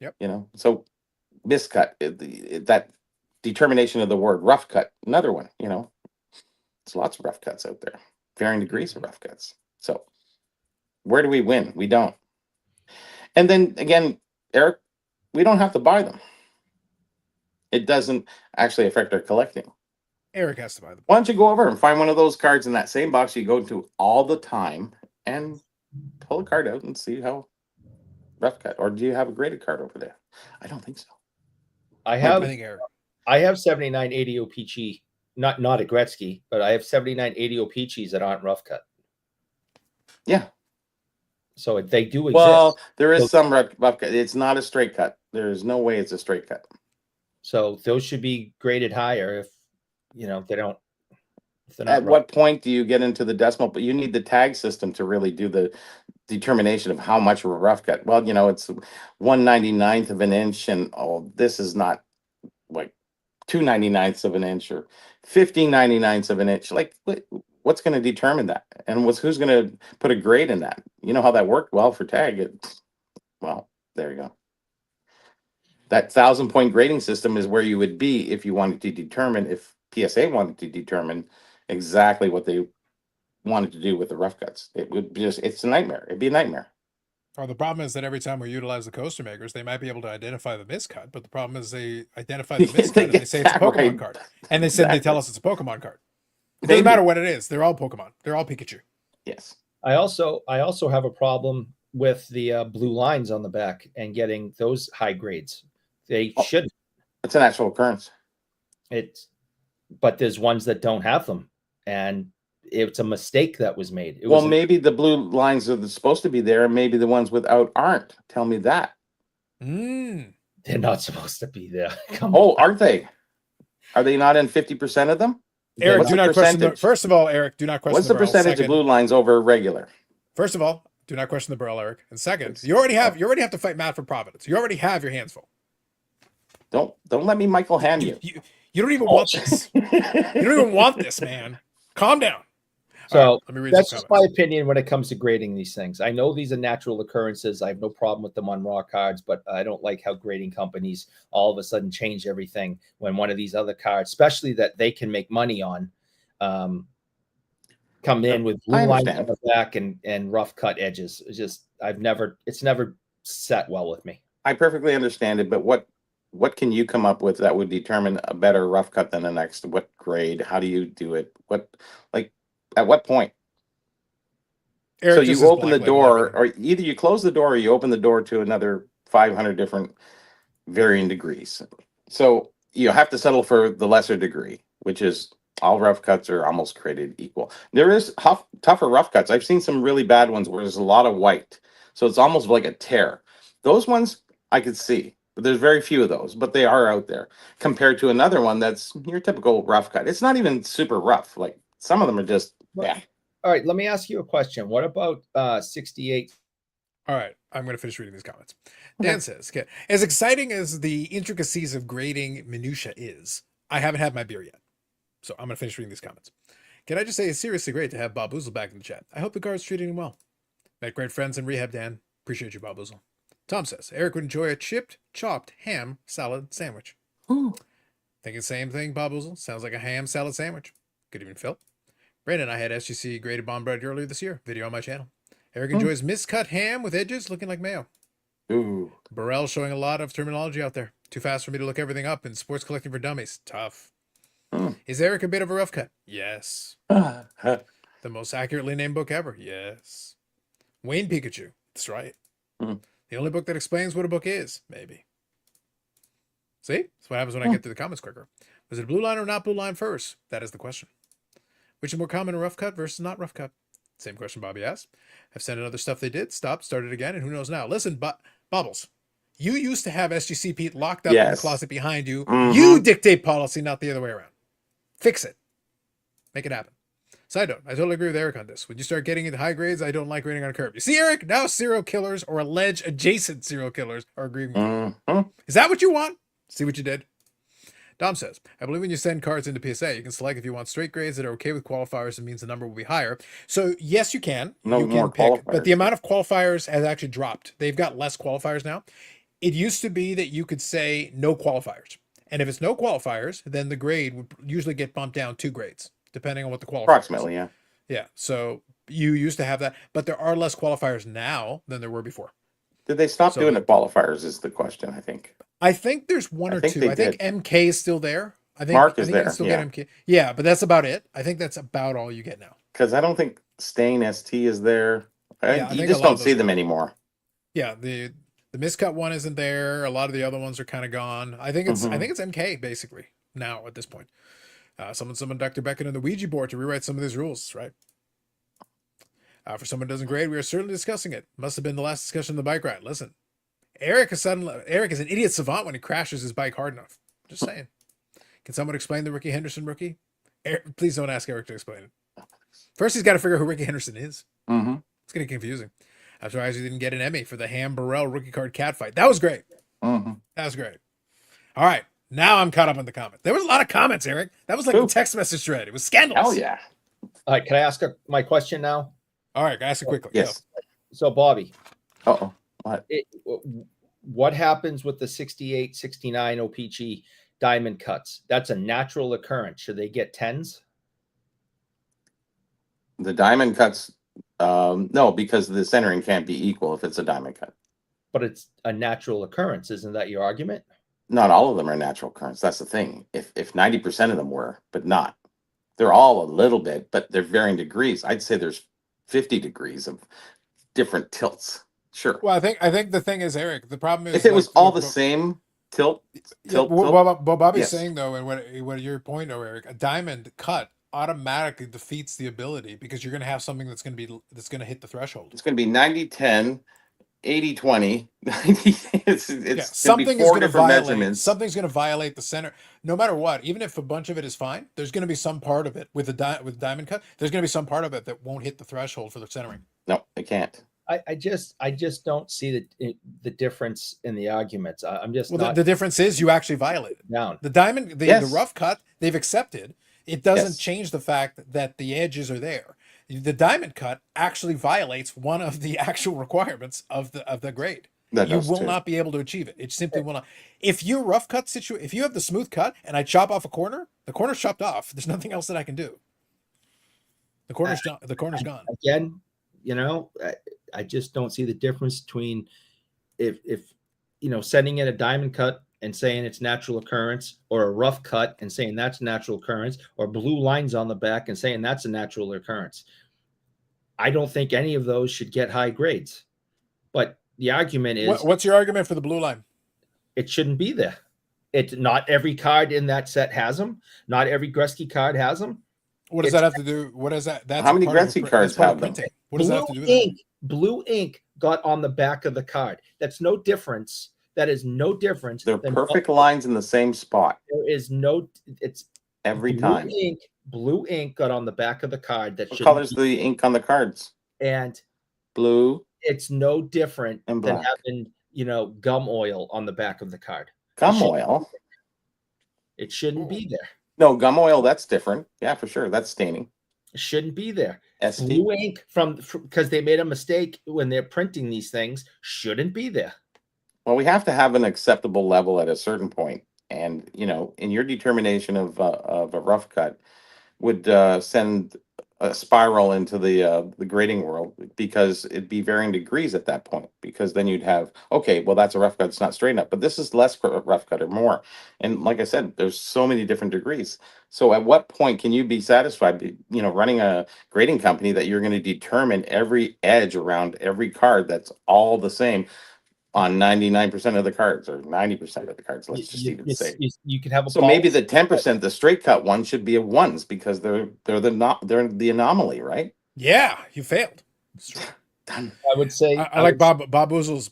Yep. So miscut, that determination of the word rough cut, another one, there's lots of rough cuts out there, varying degrees of rough cuts. So where do we win? We don't. And then again, Eric, we don't have to buy them. It doesn't actually affect our collecting. Eric has to buy them. Why don't you go over and find one of those cards in that same box you go to all the time and pull a card out and see how rough cut, or do you have a graded card over there? I don't think so. I think Eric. I have 79 80 OPG, not a Gretzky, but I have 79 80 OPGs that aren't rough cut. Yeah. So they do exist. Well, there is some rough cut. It's not a straight cut. There's no way it's a straight cut. So those should be graded higher if they don't. At what point do you get into the decimal? But you need the tag system to really do the determination of how much of a rough cut. Well, it's 1/99th of an inch, and this is not like 2/99ths of an inch or 15/99ths of an inch. Like, what's going to determine that? And who's going to put a grade in that? You know how that worked? Well, for tag, well, there you go. That 1,000-point grading system is where you would be if you wanted to determine, if PSA wanted to determine exactly what they wanted to do with the rough cuts. It would it's a nightmare. It'd be a nightmare. Or the problem is that every time we utilize the coaster makers, they might be able to identify the miscut, but the problem is they identify the miscut and they say it's a Pokemon card. And they said they tell us it's a Pokemon card. It doesn't matter what it is. They're all Pokemon. They're all Pikachu. Yes. I also have a problem with the blue lines on the back and getting those high grades. They shouldn't. It's an actual occurrence. But there's ones that don't have them, and it's a mistake that was made. Maybe the blue lines are supposed to be there, and maybe the ones without aren't. Tell me that. They're not supposed to be there. Aren't they? Are they not in 50% of them? Eric, do not question. First of all, Eric, do not question. What's the percentage of blue lines over regular? First of all, do not question the barrel, Eric. And second, you already have to fight Matt for Providence. You already have your hands full. Don't let me Michael hand you. You don't even want this. You don't even want this, man. Calm down. So let me read that's just my opinion when it comes to grading these things. I know these are natural occurrences. I have no problem with them on raw cards, but I don't like how grading companies all of a sudden change everything when one of these other cards, especially that they can make money on, come in with blue lines on the back and rough cut edges. It's never set well with me. I perfectly understand it, but what can you come up with that would determine a better rough cut than the next? What grade? How do you do it? At what point? Eric, so you open the door, or either you close the door or you open the door to another 500 different varying degrees. So you have to settle for the lesser degree, which is all rough cuts are almost created equal. There is tougher rough cuts. I've seen some really bad ones where there's a lot of white. So it's almost like a tear. Those ones I could see. But there's very few of those, but they are out there compared to another one that's your typical rough cut. It's not even super rough. Like some of them are just, yeah. All right, let me ask you a question. What about 68? All right, I'm going to finish reading these comments. Dan says, okay, as exciting as the intricacies of grading minutia is, I haven't had my beer yet. So I'm going to finish reading these comments. Can I just say it's seriously great to have Bob Boozle back in the chat. I hope the guard's treating him well. Met great friends in rehab, Dan. Appreciate you, Bob Boozle. Tom says, Eric would enjoy a chipped, chopped ham salad sandwich. Ooh. Thinking the same thing, Bob Boozle. Sounds like a ham salad sandwich. Good evening, Phil. Brandon, I had SGC graded bond bread earlier this year. Video on my channel. Eric enjoys miscut ham with edges looking like mayo. Ooh. Burrell showing a lot of terminology out there. Too fast for me to look everything up in sports collecting for dummies. Tough. Is Eric a bit of a rough cut? Yes. The most accurately named book ever? Yes. Wayne Pikachu. That's right. The only book that explains what a book is, maybe. See? That's what happens when I get through the comments quicker. Was it a blue line or not blue line first? That is the question. Which is more common, a rough cut versus not rough cut? Same question Bobby asked. Have sent in other stuff they did, stopped, started again, and who knows now. Listen, Bubbles, you used to have SGC Pete locked up in the closet behind you. You dictate policy, not the other way around. Fix it. Make it happen. Side note, I totally agree with Eric on this. When you start getting into high grades, I don't like grading on a curve. You see, Eric, now serial killers or alleged adjacent serial killers are agreeing with you. Is that what you want? See what you did? Dom says, I believe when you send cards into PSA, you can select if you want straight grades that are okay with qualifiers. It means the number will be higher. So yes, you can. You can pick, but the amount of qualifiers has actually dropped. They've got less qualifiers now. It used to be that you could say no qualifiers. And if it's no qualifiers, then the grade would usually get bumped down 2 grades, depending on what the qualifiers approximately, yeah. Yeah. So you used to have that, but there are less qualifiers now than there were before. Did they stop doing the qualifiers is the question, I think. I think there's one or two. I think MK is still there. I think Mark is there. You can still get MK. Yeah, but that's about it. I think that's about all you get now. Because I don't think Stain ST is there. You just don't see them anymore. Yeah, the miscut one isn't there. A lot of the other ones are kind of gone. I think it's MK basically now at this point. Someone Dr. Beckett on the Ouija board to rewrite some of these rules, right? For someone who doesn't grade, we are certainly discussing it. Must have been the last discussion of the bike ride. Listen, Eric is an idiot savant when he crashes his bike hard enough. Just saying. Can someone explain the Ricky Henderson rookie? Please don't ask Eric to explain it. First, he's got to figure out who Ricky Henderson is. It's getting confusing. I'm surprised he didn't get an Emmy for the Ham Burrell rookie card cat fight. That was great. That was great. All right. Now I'm caught up on the comments. There was a lot of comments, Eric. That was like the text message thread. It was scandalous. Hell yeah. All right. Can I ask my question now? All right. Ask it quickly. Yes. So, Bobby. What? What happens with the 68, 69 OPG diamond cuts? That's a natural occurrence. Should they get 10s? The diamond cuts, no, because the centering can't be equal if it's a diamond cut. But it's a natural occurrence. Isn't that your argument? Not all of them are natural occurrence. That's the thing. If 90% of them were, but not. They're all a little bit, but they're varying degrees. I'd say there's 50 degrees of different tilts. Sure. Well, I think the thing is, Eric, the problem is if it was all the same tilt. What Bobby's saying though, and what your point, though, Eric, a diamond cut automatically defeats the ability because you're going to have something that's going to hit the threshold. It's going to be 90-10, 80-20. Something is going to violate. Something's going to violate the center, no matter what. Even if a bunch of it is fine, there's going to be some part of it with diamond cut. There's going to be some part of it that won't hit the threshold for the centering. No, it can't. I just don't see the difference in the arguments. I'm just the difference is you actually violate it. Down the diamond, the rough cut they've accepted. It doesn't change the fact that the edges are there. The diamond cut actually violates one of the actual requirements of the grade. You will not be able to achieve it. It simply will not. If you rough cut if you have the smooth cut and I chop off a corner, the corner's chopped off. There's nothing else that I can do. The corner's gone. Again, I just don't see the difference between if sending in a diamond cut and saying it's natural occurrence, or a rough cut and saying that's natural occurrence, or blue lines on the back and saying that's a natural occurrence. I don't think any of those should get high grades. But the argument is, what's your argument for the blue line? It shouldn't be there. It's not every card in that set has them. Not every Gretzky card has them. What does that have to do? What is that? That's how many Gretzky cards have them? What does that have to do with that? Blue ink got on the back of the card. That's no difference. That is no difference. They're perfect lines in the same spot. There is no. It's every time. Blue ink got on the back of the card. What color's the ink on the cards? And blue. It's no different than having gum oil on the back of the card. Gum oil. It shouldn't be there. No, gum oil. That's different. Yeah, for sure. That's staining. It shouldn't be there. ST. Blue ink because they made a mistake when they're printing these things shouldn't be there. Well, we have to have an acceptable level at a certain point. And, in your determination of a rough cut would send a spiral into the grading world, because it'd be varying degrees at that point, because then you'd have, okay, well, that's a rough cut. It's not straight up, but this is less rough cut or more. And like I said, there's so many different degrees. So at what point can you be satisfied, running a grading company, that you're going to determine every edge around every card that's all the same? on 99% of the cards or 90% of the cards. Let's just even say. You can have a So maybe policy. the 10%, the straight cut one, should be a ones because they're the anomaly, right? Yeah, you failed. It's true. Done. I would say I like Bob Boozle's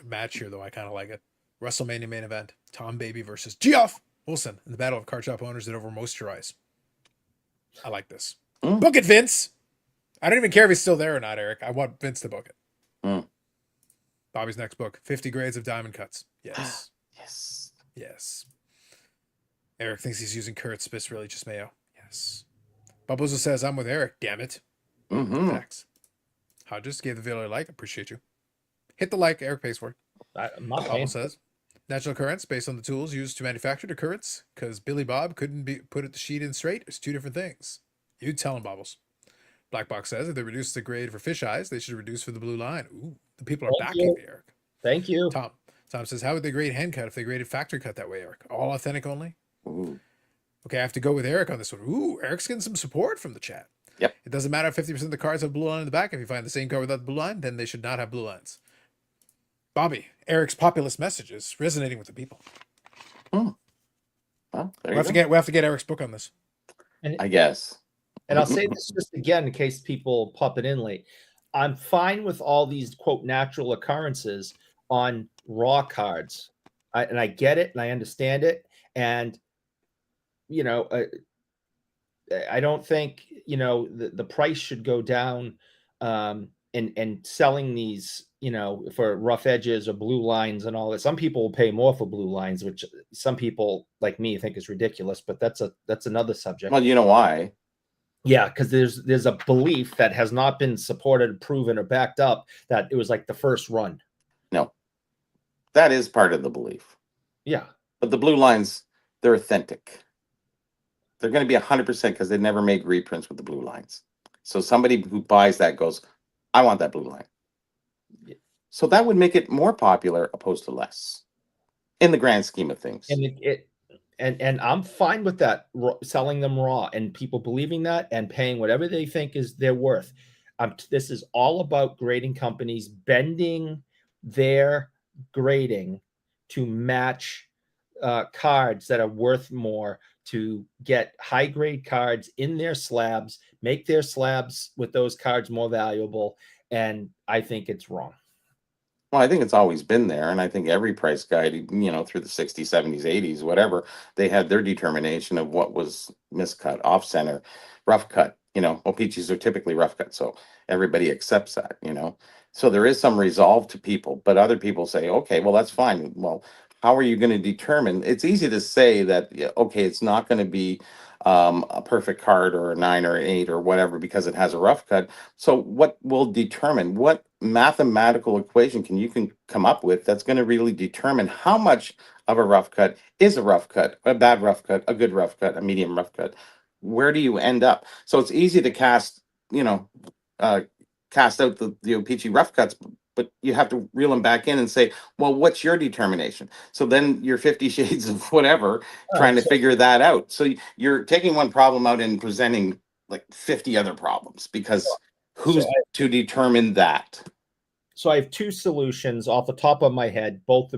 match here though. I kind of like it. WrestleMania main event: Tom Baby versus Geoff Wilson in the battle of card shop owners that over moisturize. I like this. Mm. Book it, Vince. I don't even care if he's still there or not, Eric. I want Vince to book it. Mm. Bobby's next book: 50 Grades of Diamond Cuts. Yes. Yes. Yes. Eric thinks he's using Kurt Spiss, really just Mayo. Yes. Bob Boozle says, I'm with Eric, damn it. Mm-hmm. Facts. Hodges gave the video a like. Appreciate you. Hit the like. Eric pays for it. I'm not Bob paying. says, natural occurrence based on the tools used to manufacture the occurrence because Billy Bob couldn't put the sheet in straight. It's two different things. You tell him, Bobbles. Black Box says if they reduce the grade for fish eyes, they should reduce for the blue line. Ooh, the people are backing me, Eric. Thank you. Tom says, how would they grade hand cut if they graded factory cut that way, Eric? All authentic only? Ooh. Okay, I have to go with Eric on this one. Ooh, Eric's getting some support from the chat. Yep. It doesn't matter if 50% of the cards have blue line in the back. If you find the same card without the blue line, then they should not have blue lines. Bobby, Eric's populist message is resonating with the people. Well, We'll have to get Eric's book on this. I guess. And I'll say this just again in case people pop it in late. I'm fine with all these quote natural occurrences on raw cards. I get it and I understand it. And you know, I don't think the price should go down and selling these for rough edges or blue lines and all that. Some people will pay more for blue lines, which some people like me think is ridiculous, but that's another subject. Well, you know why? Yeah, because there's a belief that has not been supported, proven, or backed up that it was like the first run. No, that is part of the belief. Yeah, but the blue lines, they're authentic. They're going to be 100% because they never made reprints with the blue lines. So somebody who buys that goes, I want that blue line. Yeah. So that would make it more popular opposed to less in the grand scheme of things. And I'm fine with that, selling them raw and people believing that and paying whatever they think is their worth. This is all about grading companies bending their grading to match cards that are worth more, to get high grade cards in their slabs, make their slabs with those cards more valuable. And I think it's wrong. Well, I think it's always been there. And I think every price guide, through the 60s, 70s, 80s, whatever, they had their determination of what was miscut, off center, rough cut. Peaches are typically rough cut. So everybody accepts that, So there is some resolve to people, but other people say, okay, well, that's fine. Well, how are you going to determine? It's easy to say that, okay, it's not going to be a perfect card or a 9 or an 8 or whatever because it has a rough cut. So what will determine, what mathematical equation can you come up with that's going to really determine how much of a rough cut is a rough cut, a bad rough cut, a good rough cut, a medium rough cut? Where do you end up? So it's easy to cast out the peachy rough cuts, but you have to reel them back in and say, well, what's your determination? So then you're 50 shades of whatever, trying to figure that out. So you're taking one problem out and presenting like 50 other problems because who's to determine that? So I have two solutions off the top of my head, both,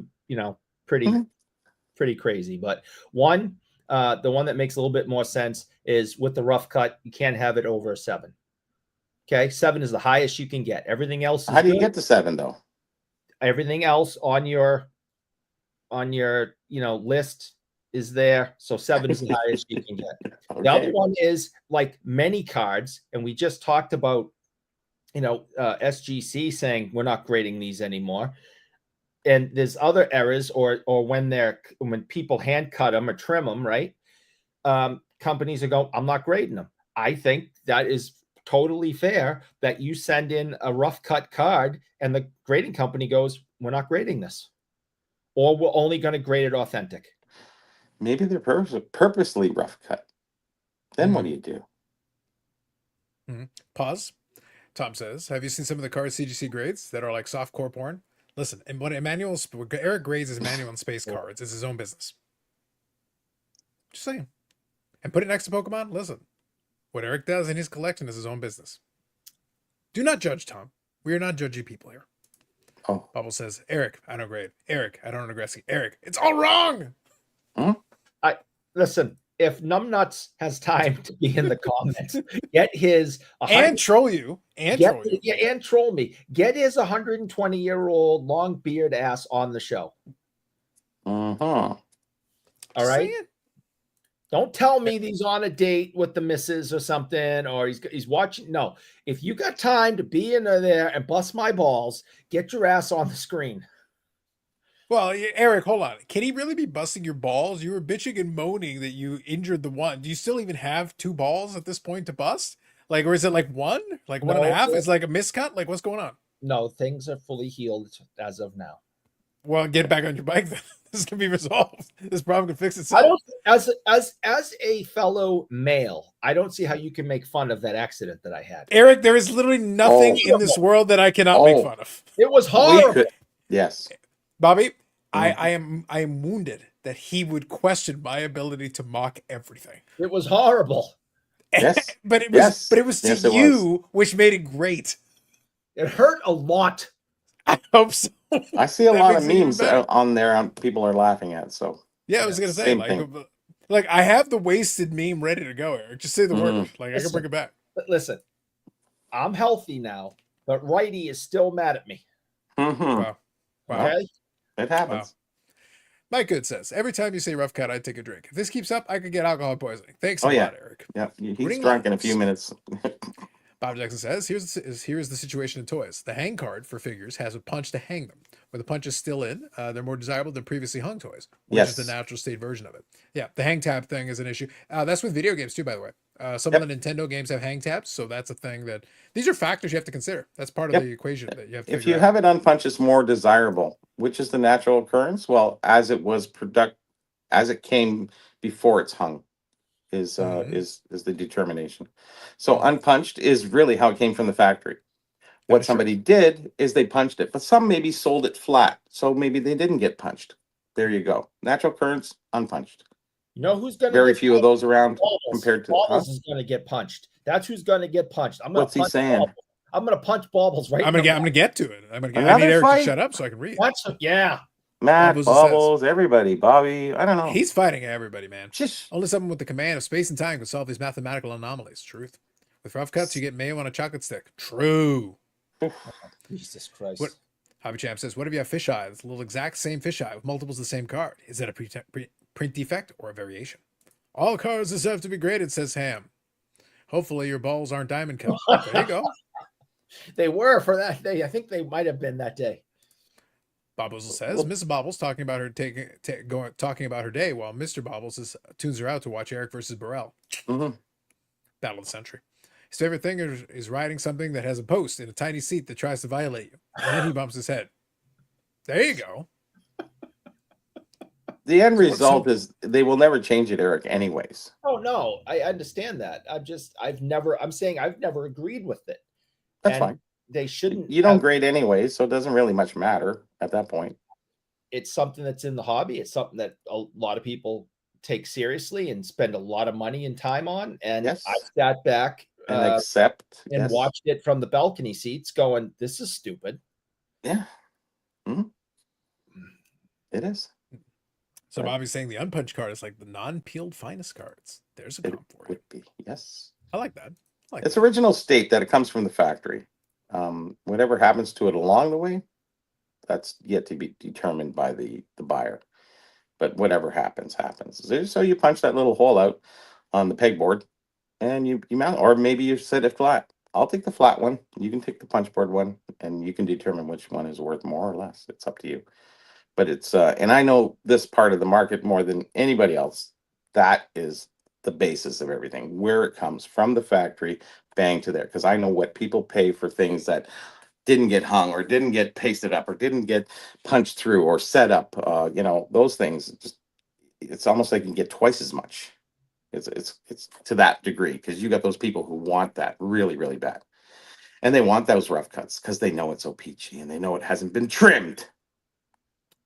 pretty crazy. But one, the one that makes a little bit more sense is with the rough cut, you can't have it over a 7. Okay, 7 is the highest you can get. Everything else is how do you get to 7 though? Everything else on your list is there. So 7 is the highest you can get. Okay. The other one is like many cards, and we just talked about SGC saying we're not grading these anymore. And there's other errors or when people hand cut them or trim them, right? Companies are going, I'm not grading them. I think that is totally fair that you send in a rough cut card and the grading company goes, we're not grading this, or we're only going to grade it authentic. Maybe they're purposely rough cut. Then what do you do? Pause. Tom says, have you seen some of the cards CGC grades that are like soft core porn? Listen, and what Eric grades his manual and space cards is his own business. Just saying. And put it next to Pokemon. Listen, what Eric does in his collection is his own business. Do not judge, Tom. We are not judgy people here. Oh. Bubble says, Eric, I don't grade. Eric, I don't aggressive. Eric, it's all wrong. Listen, if Numbnuts has time to be in the comments, get his And troll you. Yeah, and troll me. Get his 120-year-old long beard ass on the show. Uh-huh. All right. Don't tell me he's on a date with the missus or something, or he's watching. No, if you got time to be in there and bust my balls, get your ass on the screen. Well, Eric, hold on. Can he really be busting your balls? You were bitching and moaning that you injured the one. Do you still even have 2 balls at this point to bust? Like, or is it like 1? Like 1.5? It's like a miscut? Like, what's going on? No, things are fully healed as of now. Well, get back on your bike then. This can be resolved. This problem can fix itself. I don't, as a fellow male, I don't see how you can make fun of that accident that I had. Eric, there is literally nothing in this world that I cannot make fun of. It was horrible. Yes. Bobby, I am wounded that he would question my ability to mock everything. It was horrible. Yes. but it was to you, which made it great. It hurt a lot. I hope so. I see a lot of memes on there people are laughing at. So yeah, I was gonna say like I have the wasted meme ready to go, Eric. Just say the word. Like I can bring it back. Listen, I'm healthy now, but Righty is still mad at me. Wow. Okay? It happens. Wow. Mike Good says, every time you say rough cut, I'd take a drink. If this keeps up, I could get alcohol poisoning. Thanks a lot, Eric. Yeah, he's drunk in a few minutes. Bob Jackson says, here's the situation in toys. The hang card for figures has a punch to hang them. Where the punch is still in, they're more desirable than previously hung toys, which is the natural state version of it. Yeah, the hang tab thing is an issue. That's with video games too, by the way. Some of the Nintendo games have hang tabs, so that's a thing that these are factors you have to consider. That's part of the equation that you have to If you have it unpunched, it's more desirable. Which is the natural occurrence? Well, as it came before it's hung, is the determination. So unpunched is really how it came from the factory. What somebody did is they punched it, but some maybe sold it flat, so maybe they didn't get punched. There you go. Natural occurrence, unpunched. You know who's going to very few of those around compared to Baubles is going to get punched. That's who's going to get punched. What's he saying? I'm going to punch Baubles right. I'm going to get to it. I need Eric to shut up so I can read. Yeah. Matt, Bubbles, everybody, Bobby. I don't know. He's fighting everybody, man. Just only someone with the command of space and time can solve these mathematical anomalies. Truth. With rough cuts, you get mayo on a chocolate stick. True. Jesus Christ. What Hobby Champ says, what if you have fisheye? It's a little exact same fisheye with multiples of the same card. Is that a print defect or a variation? All cards deserve to be graded, says Ham. Hopefully your balls aren't diamond cut. There you go. They were for that day. I think they might have been that day. Bobbles says, Mrs. Bobbles talking about her talking about her day while Mr. Bobbles tunes her out to watch Eric versus Burrell. Battle of the Century. His favorite thing is riding something that has a post in a tiny seat that tries to violate you. And then he bumps his head. There you go. The end result is they will never change it, Eric, anyways. Oh, no. I understand that. I've never agreed with it. That's fine. They shouldn't. You don't grade anyway, so it doesn't really much matter at that point. It's something that's in the hobby. It's something that a lot of people take seriously and spend a lot of money and time on. And I sat back and watched it from the balcony seats going, this is stupid. Yeah. It is. So Bobby's saying the unpunched card is like the non-peeled finest cards. There's a comp for it. Yes. I like that. It's original state that it comes from the factory. Whatever happens to it along the way, that's yet to be determined by the buyer. But whatever happens. So you punch that little hole out on the pegboard and you mount, or maybe you set it flat. I'll take the flat one. You can take the punch board one, and you can determine which one is worth more or less. It's up to you. But it's and I know this part of the market more than anybody else. That is the basis of everything, where it comes from the factory, bang to there. Because I know what people pay for things that didn't get hung or didn't get pasted up or didn't get punched through or set up. Those things. It's almost like you can get twice as much. It's to that degree, because you got those people who want that really, really bad. And they want those rough cuts because they know it's so peachy and they know it hasn't been trimmed.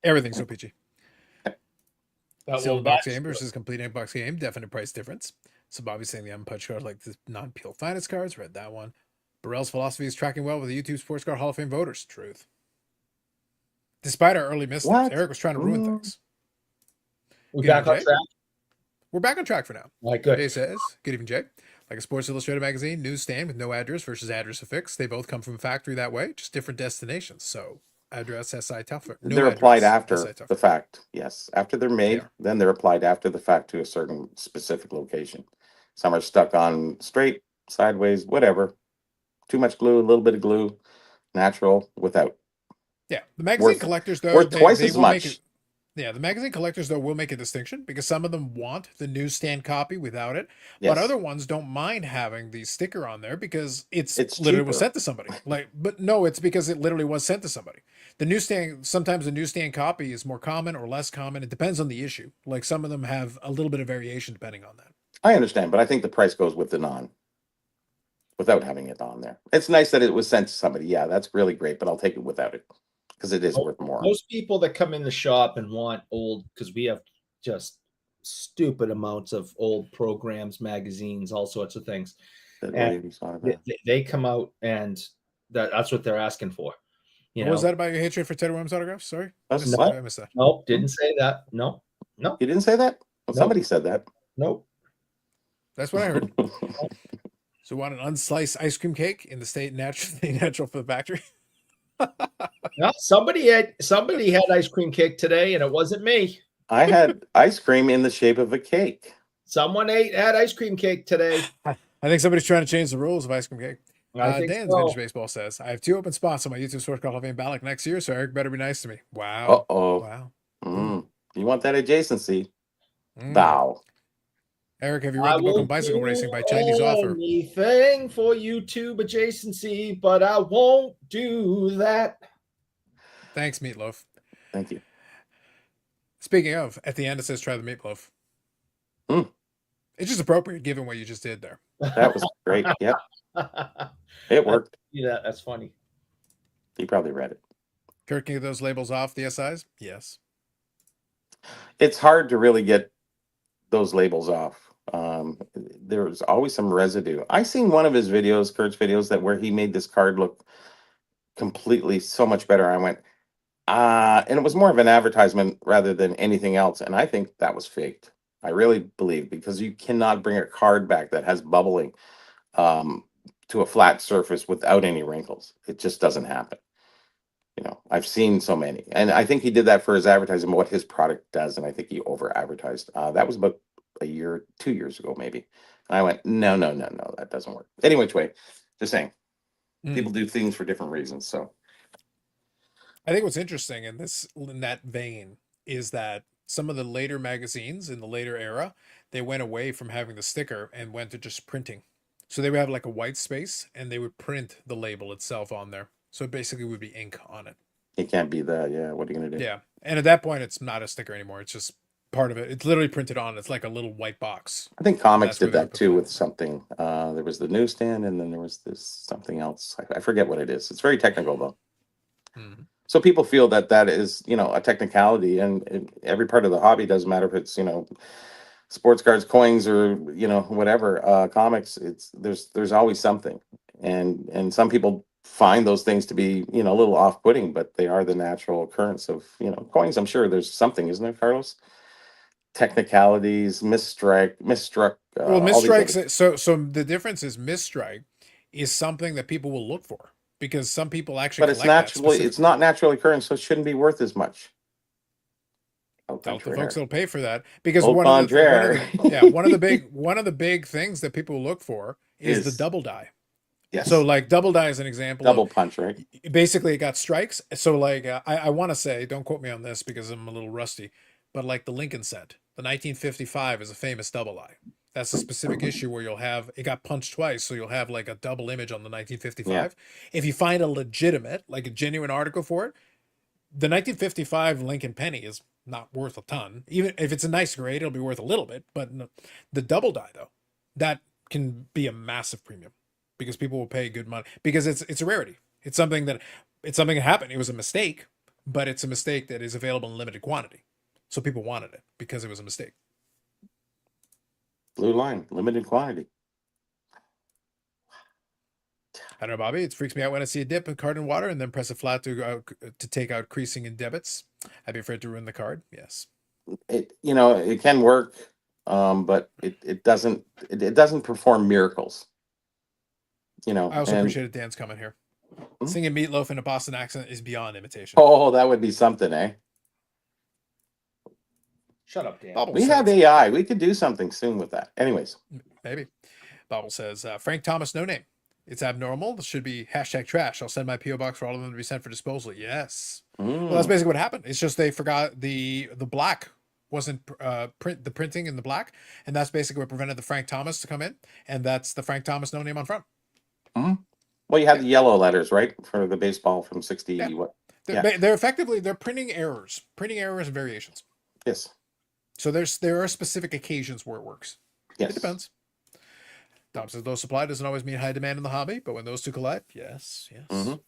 Everything's so peachy. Sealed box game versus complete inbox game. Definite price difference. So Bobby's saying the unpunched card like the non-peeled finest cards. Read that one. Burrell's philosophy is tracking well with the YouTube Sports Card Hall of Fame voters. Truth. Despite our early missteps, What? Eric was trying to ruin things. We Good back evening, on Jay. track. We're back on track for now. All right, good. Jay says, good evening, Jay. Like a Sports Illustrated magazine, newsstand with no address versus address affixed. They both come from a factory that way, just different destinations. So address SI tougher. No They're address, applied SI after tougher. the fact. Yes. After they're made, are. then they're applied after the fact to a certain specific location. Some are stuck on straight, sideways, whatever. Too much glue, a little bit of glue, natural, without. Yeah, the magazine Worth- collectors though worth twice they as will make much. it. Yeah, the magazine collectors though will make a distinction because some of them want the newsstand copy without it, but Yes. other ones don't mind having the sticker on there because it's literally was cheaper. sent to somebody. Like, but no, it's because it literally was sent to somebody. The newsstand sometimes the newsstand copy is more common or less common. It depends on the issue. Like some of them have a little bit of variation depending on that. I understand, but I think the price goes with the non. Without having it on there. It's nice that it was sent to somebody. Yeah, that's really great, but I'll take it without it because it is worth more. Most people that come in the shop and want old, because we have just stupid amounts of old programs, magazines, all sorts of things. And they come out and that's what they're asking for. What was that about your hatred for Ted Williams autographs? Sorry, I missed that. Nope, didn't say that. No. You didn't say that? Well, somebody said that. Nope. That's what I heard. So want an unsliced ice cream cake in the state natural for the factory? No, somebody had ice cream cake today, and it wasn't me. I had ice cream in the shape of a cake. Someone had ice cream cake today. I think somebody's trying to change the rules of ice cream cake. Dan's so. Vintage Baseball says, I have 2 open spots on my YouTube Sports Hall of Fame ballot next year, so Eric better be nice to me. Wow. Wow. You want that adjacency? Bow. Eric, have you read the book on bicycle racing by Chinese author? Anything for YouTube adjacency, but I won't do that. Thanks, Meatloaf. Thank you. Speaking of, at the end it says try the meatloaf. It's just appropriate given what you just did there. That was great. Yep. It worked. Yeah, that's funny. He probably read it. Kurt, can you get those labels off the SIs? Yes. It's hard to really get those labels off. There's always some residue. I seen one of his videos, Kurt's videos, that where he made this card look completely so much better. I went, and it was more of an advertisement rather than anything else. And I think that was faked. I really believe, because you cannot bring a card back that has bubbling to a flat surface without any wrinkles. It just doesn't happen. You know, I've seen so many, and I think he did that for his advertising, what his product does, and I think he over advertised. That was about a year, 2 years ago, maybe. And I went, no, that doesn't work. Any which way, just saying, people do things for different reasons. So I think what's interesting in that vein is that some of the later magazines in the later era, they went away from having the sticker and went to just printing. So they would have like a white space and they would print the label itself on there. So it basically would be ink on it. It can't be that. Yeah. What are you going to do? Yeah. And at that point, it's not a sticker anymore. It's just part of it. It's literally printed on. It's like a little white box. I think comics did that too with something. There was the newsstand, and then there was this something else. I forget what it is. It's very technical though. So people feel that is, a technicality, and every part of the hobby doesn't matter if it's, sports cards, coins, or, whatever, comics. There's always something. And some people find those things to be, a little off-putting, but they are the natural occurrence of, coins. I'm sure there's something, isn't there, Carlos? Technicalities, misstruck. Well, misstrikes. So the difference is misstrike is something that people will look for. Because some people actually, but it's not natural occurrence, so it shouldn't be worth as much. The folks that'll pay for that, because one of the big things that people look for is the double die. Yes. So like double die is an example. Double punch, right? Basically, it got strikes. So like I want to say, don't quote me on this because I'm a little rusty, but like the Lincoln set, the 1955 is a famous double eye. That's a specific issue where you'll have, it got punched twice, so you'll have like a double image on the 1955. Yeah. If you find a legitimate, like a genuine article for it, the 1955 Lincoln penny is not worth a ton. Even if it's a nice grade, it'll be worth a little bit. But the double die, though, that can be a massive premium because people will pay good money because it's a rarity. It's something that happened. It was a mistake, but it's a mistake that is available in limited quantity. So people wanted it because it was a mistake. Blue line, limited quantity. I don't know, Bobby. It freaks me out when I see a dip, a card in water, and then press a flat to take out creasing and debits. I'd be afraid to ruin the card. Yes. It can work, but it doesn't perform miracles. I also and appreciated Dan's comment here. Singing Meatloaf in a Boston accent is beyond imitation. oh, that would be something, eh? Shut up, Dan. Bobble We says, have AI. We could do something soon with that. Anyways, maybe. Bobble says, Frank Thomas, no name. It's abnormal. This should be #trash. I'll send my PO box for all of them to be sent for disposal. Yes. Well, that's basically what happened. It's just they forgot the black wasn't the printing in the black, and that's basically what prevented the Frank Thomas to come in, and that's the Frank Thomas no name on front. Well, you have the yellow letters, right, for the baseball from 60. Yeah. What? They're effectively printing errors and variations. Yes. So there are specific occasions where it works. Yes. It depends. Tom says low supply doesn't always mean high demand in the hobby, but when those two collide, yes. True.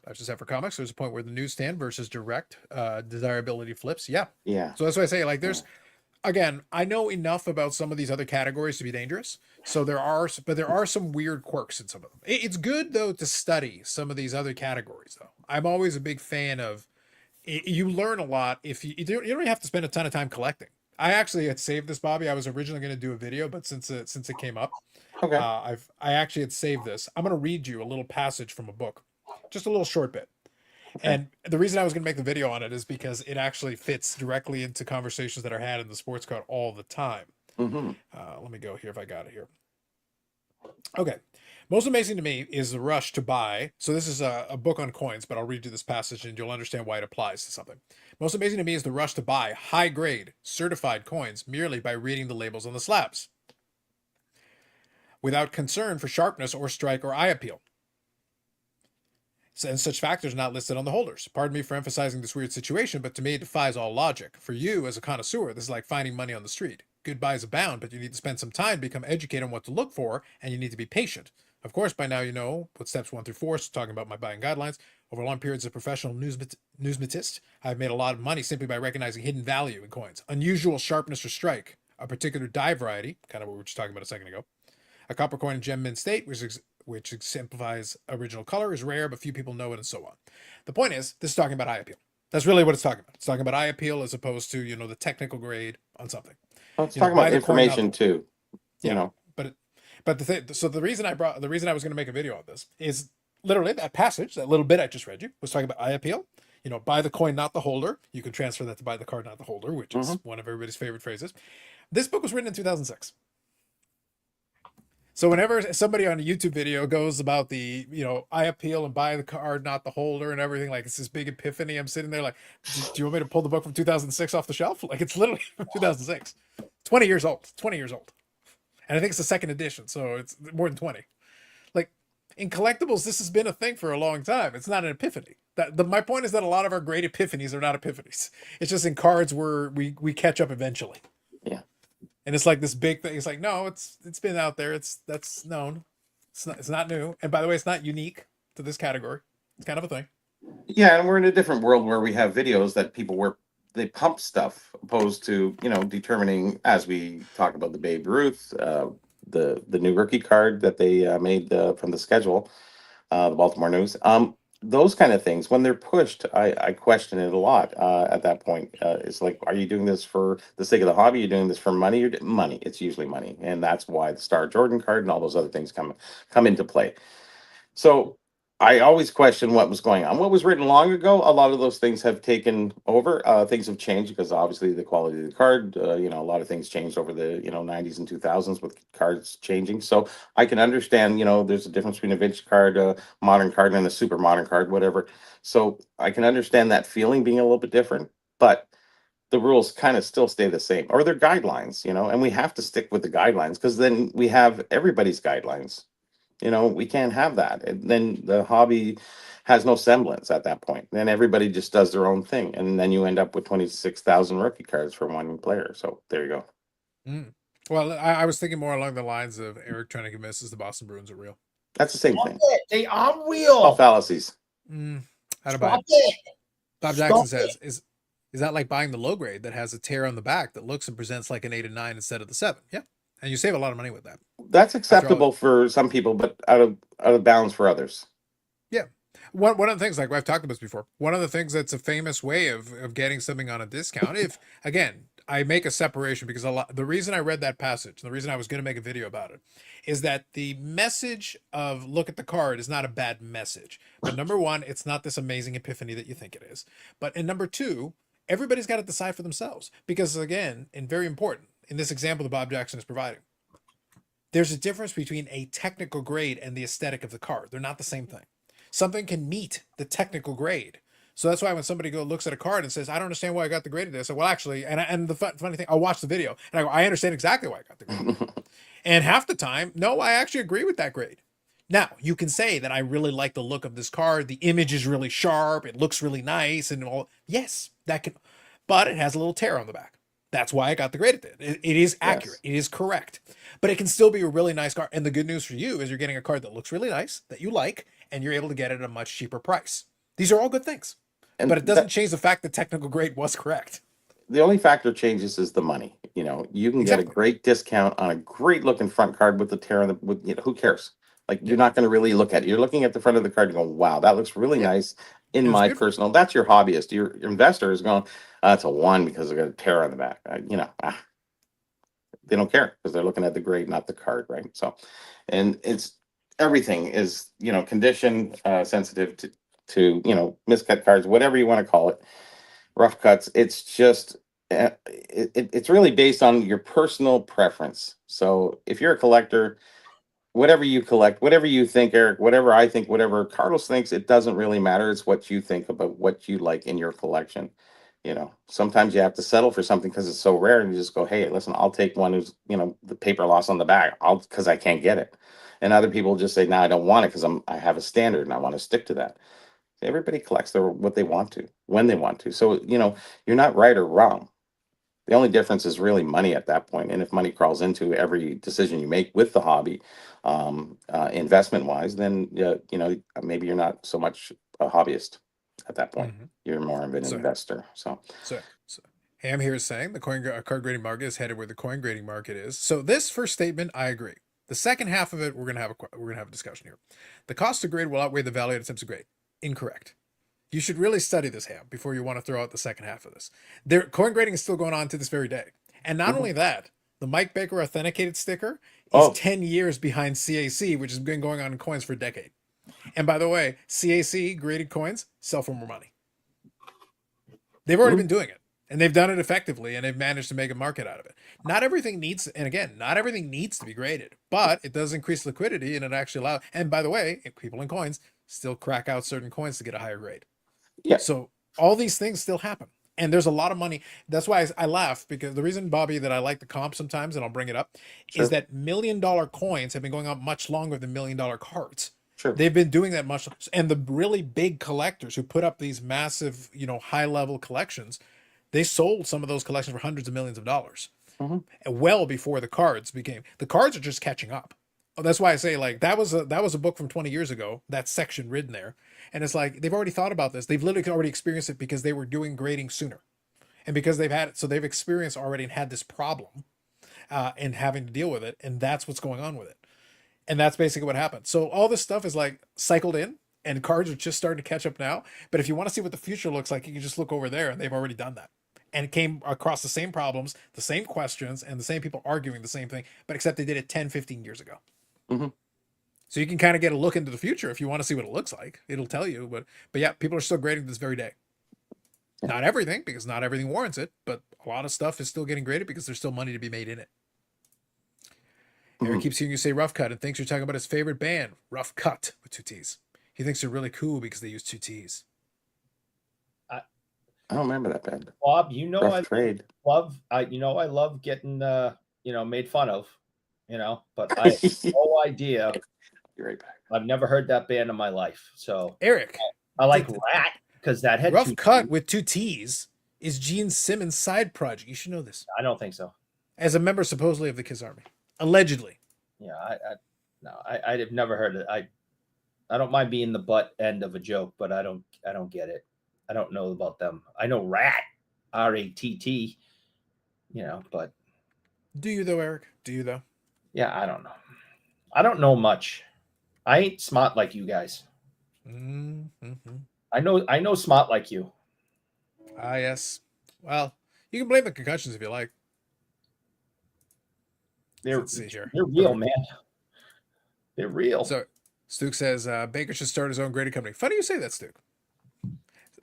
I just have for comics, there's a point where the newsstand versus direct desirability flips. Yeah. So that's why I say, like, there's again, I know enough about some of these other categories to be dangerous. So there are some weird quirks in some of them. It's good though to study some of these other categories though. I'm always a big fan of. You learn a lot if you don't even have to spend a ton of time collecting. I actually had saved this, Bobby. I was originally going to do a video, but since it came up, Okay. I actually had saved this. I'm going to read you a little passage from a book, just a little short bit. Okay. And the reason I was going to make the video on it is because it actually fits directly into conversations that are had in the sports card all the time. Let me go here if I got it here. Okay. Most amazing to me is the rush to buy. So this is a book on coins, but I'll read you this passage and you'll understand why it applies to something. Most amazing to me is the rush to buy high-grade, certified coins merely by reading the labels on the slabs, without concern for sharpness or strike or eye appeal. And such factors not listed on the holders. Pardon me for emphasizing this weird situation, but to me it defies all logic. For you, as a connoisseur, this is like finding money on the street. Good buys abound, but you need to spend some time to become educated on what to look for, and you need to be patient. Of course, by now you know what steps 1 through 4, so talking about my buying guidelines. Over long periods as a professional numismatist, I've made a lot of money simply by recognizing hidden value in coins. Unusual sharpness or strike, a particular die variety, kind of what we were just talking about a second ago. A copper coin in gem mint state, which exemplifies original color, is rare, but few people know it, and so on. The point is, this is talking about eye appeal. That's really what it's talking about. It's talking about eye appeal as opposed to, the technical grade on something. Well, it's talking about information too. But the reason I was going to make a video on this is literally that passage, that little bit I just read you, was talking about eye appeal. Buy the coin, not the holder. You can transfer that to buy the card, not the holder, which is one of everybody's favorite phrases. This book was written in 2006. So whenever somebody on a YouTube video goes about the, eye appeal and buy the card, not the holder and everything, like it's this big epiphany, I'm sitting there like, do you want me to pull the book from 2006 off the shelf? Like it's literally from 2006. 20 years old. And I think it's the second edition, so it's more than 20. Like in collectibles, this has been a thing for a long time. It's not an epiphany. My point is that a lot of our great epiphanies are not epiphanies. It's just in cards where we catch up eventually. Yeah. And it's like this big thing. It's like, no, it's been out there. That's known. It's not new. And by the way, it's not unique to this category. It's kind of a thing. Yeah, and we're in a different world where we have videos that people they pump stuff opposed to determining, as we talk about the Babe Ruth, the new rookie card that they made from the schedule, the Baltimore News. Those kind of things, when they're pushed, I question it a lot at that point. It's like, are you doing this for the sake of the hobby? Are you doing this for money? Money. It's usually money. And that's why the Star Jordan card and all those other things come into play. So I always question what was going on. What was written long ago, a lot of those things have taken over. Things have changed because obviously the quality of the card, a lot of things changed over the 90s and 2000s with cards changing. So I can understand, there's a difference between a vintage card, a modern card, and a super modern card, whatever. So I can understand that feeling being a little bit different, but the rules kind of still stay the same, or they're guidelines, and we have to stick with the guidelines because then we have everybody's guidelines. We can't have that. And then the hobby has no semblance at that point. Then everybody just does their own thing. And then you end up with 26,000 rookie cards for one player. So there you go. Well, I was thinking more along the lines of Eric trying to convince us the Boston Bruins are real. That's the same thing. They are real. All fallacies. How to buy it. Bob Jackson says, is that like buying the low grade that has a tear on the back that looks and presents like an 8 and 9 instead of the 7? Yeah. and you save a lot of money with that. That's After all, acceptable for some people, but out of bounds for others. yeah. One of the things, like I've talked about this before, one of the things that's a famous way of getting something on a discount, if again I make a separation, because the reason I read that passage, the reason I was going to make a video about it, is that the message of look at the card is not a bad message. But number one, it's not this amazing epiphany that you think it is. And number two, everybody's got to decide for themselves, because again, and very important in this example that Bob Jackson is providing, there's a difference between a technical grade and the aesthetic of the card. They're not the same thing. Something can meet the technical grade. So that's why when somebody looks at a card and says, I don't understand why I got the grade of this. I say, well, actually, and the funny thing, I'll watch the video and I go, I understand exactly why I got the grade. And half the time, no, I actually agree with that grade. Now, you can say that I really like the look of this card. The image is really sharp. It looks really nice and all. Yes, that can, but it has a little tear on the back. That's why I got the grade at it. It is accurate. Yes. It is correct. But it can still be a really nice card. And the good news for you is you're getting a card that looks really nice, that you like, and you're able to get it at a much cheaper price. These are all good things. And but it doesn't change the fact that technical grade was correct. The only factor changes is the money. You know, you can get a great discount on a great looking front card with the tear on the, who cares? Like, you're not going to really look at it. You're looking at the front of the card and going, wow, that looks really nice in my personal. That's your hobbyist. Your investor is going, that's a 1 because they got a tear on the back. They don't care because they're looking at the grade, not the card, right? So, and it's everything is, condition sensitive to miscut cards, whatever you want to call it, rough cuts. It's just it's really based on your personal preference. So if you're a collector, whatever you collect, whatever you think, Eric, whatever I think, whatever Carlos thinks, it doesn't really matter. It's what you think about what you like in your collection. Sometimes you have to settle for something because it's so rare, and you just go, hey, listen, I'll take one who's, the paper loss on the back, because I can't get it. And other people just say, no, I don't want it because I have a standard and I want to stick to that. Everybody collects what they want to, when they want to. So, you're not right or wrong. The only difference is really money at that point. And if money crawls into every decision you make with the hobby, investment wise, then, maybe you're not so much a hobbyist at that point. Mm-hmm. You're more of an investor. So Ham here is saying the card grading market is headed where the coin grading market is. So this first statement, I agree. The second half of it, we're gonna have a discussion here. The cost to grade will outweigh the value of attempts to grade. Incorrect. You should really study this, Ham, before you want to throw out the second half of this. Coin grading is still going on to this very day. And not only that, the Mike Baker authenticated sticker is 10 years behind CAC, which has been going on in coins for a decade. And by the way, CAC graded coins sell for more money. They've already been doing it, and they've done it effectively, and they've managed to make a market out of it. Not everything needs to be graded, but it does increase liquidity, and it actually allows. And by the way, people in coins still crack out certain coins to get a higher grade. Yeah. So all these things still happen. And there's a lot of money. That's why I laugh, because the reason, Bobby, that I like the comp sometimes, and I'll bring it up, is that $1 million coins have been going up much longer than $1 million cards. Sure. They've been doing that much. And the really big collectors who put up these massive, high level collections, they sold some of those collections for hundreds of millions of dollars. Mm-hmm. Well before the cards are just catching up. That's why I say, like, that was a book from 20 years ago, that section written there. And it's like, they've already thought about this. They've literally already experienced it because they were doing grading sooner. And because they've had it, so they've experienced already and had this problem and having to deal with it. And that's what's going on with it. And that's basically what happened. So all this stuff is like cycled in, and cards are just starting to catch up now. But if you want to see what the future looks like, you can just look over there, and they've already done that. And it came across the same problems, the same questions, and the same people arguing the same thing, but except they did it 10, 15 years ago. Mm-hmm. So you can kind of get a look into the future if you want to see what it looks like. It'll tell you. But yeah, people are still grading this very day. Yeah. Not everything, because not everything warrants it, but a lot of stuff is still getting graded because there's still money to be made in it. Eric keeps hearing you say rough cut and thinks you're talking about his favorite band, Rough Cut, with 2 T's. He thinks they're really cool because they use 2 T's. I don't remember that band. Bob, I love getting made fun of, but I have no idea. You're right back. I've never heard that band in my life. So Eric, I like Rat because that had Rough Cut with 2 T's is Gene Simmons' side project. You should know this. I don't think so. As a member supposedly of the Kiss Army. Allegedly. Yeah, I've never heard it. I don't mind being the butt end of a joke, but I don't get it. I don't know about them. I know Rat, R-A-T-T, but. Do you though, Eric? Do you though? Yeah, I don't know. I don't know much. I ain't smart like you guys. Mm-hmm. I know smart like you. Ah, yes. Well, you can blame the concussions if you like. Let's see here. They're real, man. They're real. So, Stuke says Baker should start his own grading company. Funny you say that, Stuke.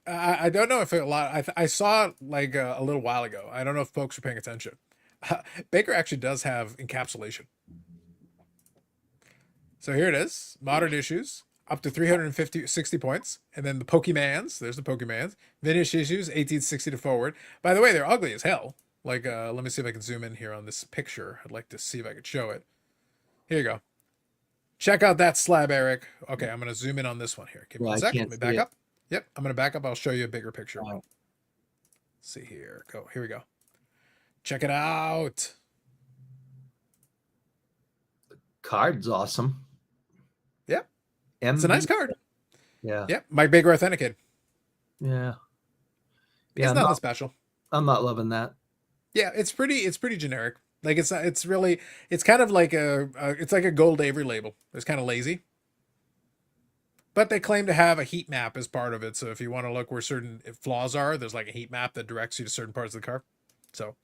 I don't know if a lot. I saw it like a little while ago. I don't know if folks are paying attention. Baker actually does have encapsulation. So here it is. Modern issues up to 360 points, and then the Pokemans. There's the Pokemans. Vintage issues 1860 to forward. By the way, they're ugly as hell. Like, let me see if I can zoom in here on this picture. I'd like to see if I could show it. Here you go. Check out that slab, Eric. Okay, I'm gonna zoom in on this one here. Give me Yeah, a I sec. can't Let me back see it. up. Yep, I'm gonna back up. I'll show you a bigger picture. Wow. See here. Go. Here we go. Check it out. Card's awesome. Yep. It's a nice card. Yeah. Yep. Mike Baker authenticated. Yeah. It's Yeah. nothing special. I'm not loving that. Yeah, it's pretty generic. Like it's kind of like it's like a gold Avery label. It's kind of lazy. But they claim to have a heat map as part of it. So if you want to look where certain flaws are, there's like a heat map that directs you to certain parts of the car. So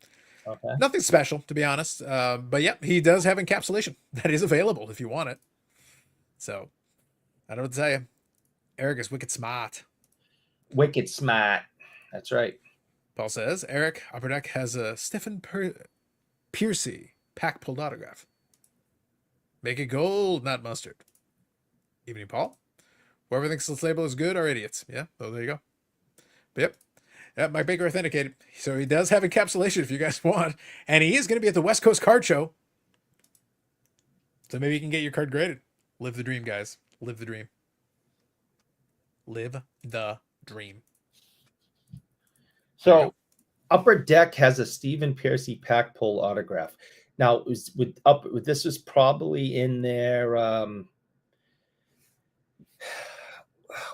Okay. nothing special, to be honest. But yeah, he does have encapsulation that is available if you want it. So I don't know what to tell you. Eric is wicked smart. Wicked smart. That's right. Paul says Eric Upper Deck has a Stephen Piercy pack pulled autograph. Make it gold, not mustard. Evening, Paul. Whoever thinks this label is good are idiots. Yeah, oh, there you go. But yep, Mike Baker authenticated. So he does have encapsulation if you guys want. And he is going to be at the West Coast Card Show. So maybe you can get your card graded. Live the dream, guys. Live the dream. Live the dream. So Upper Deck has a Stephen Piercy pack pull autograph. Now, this was probably in their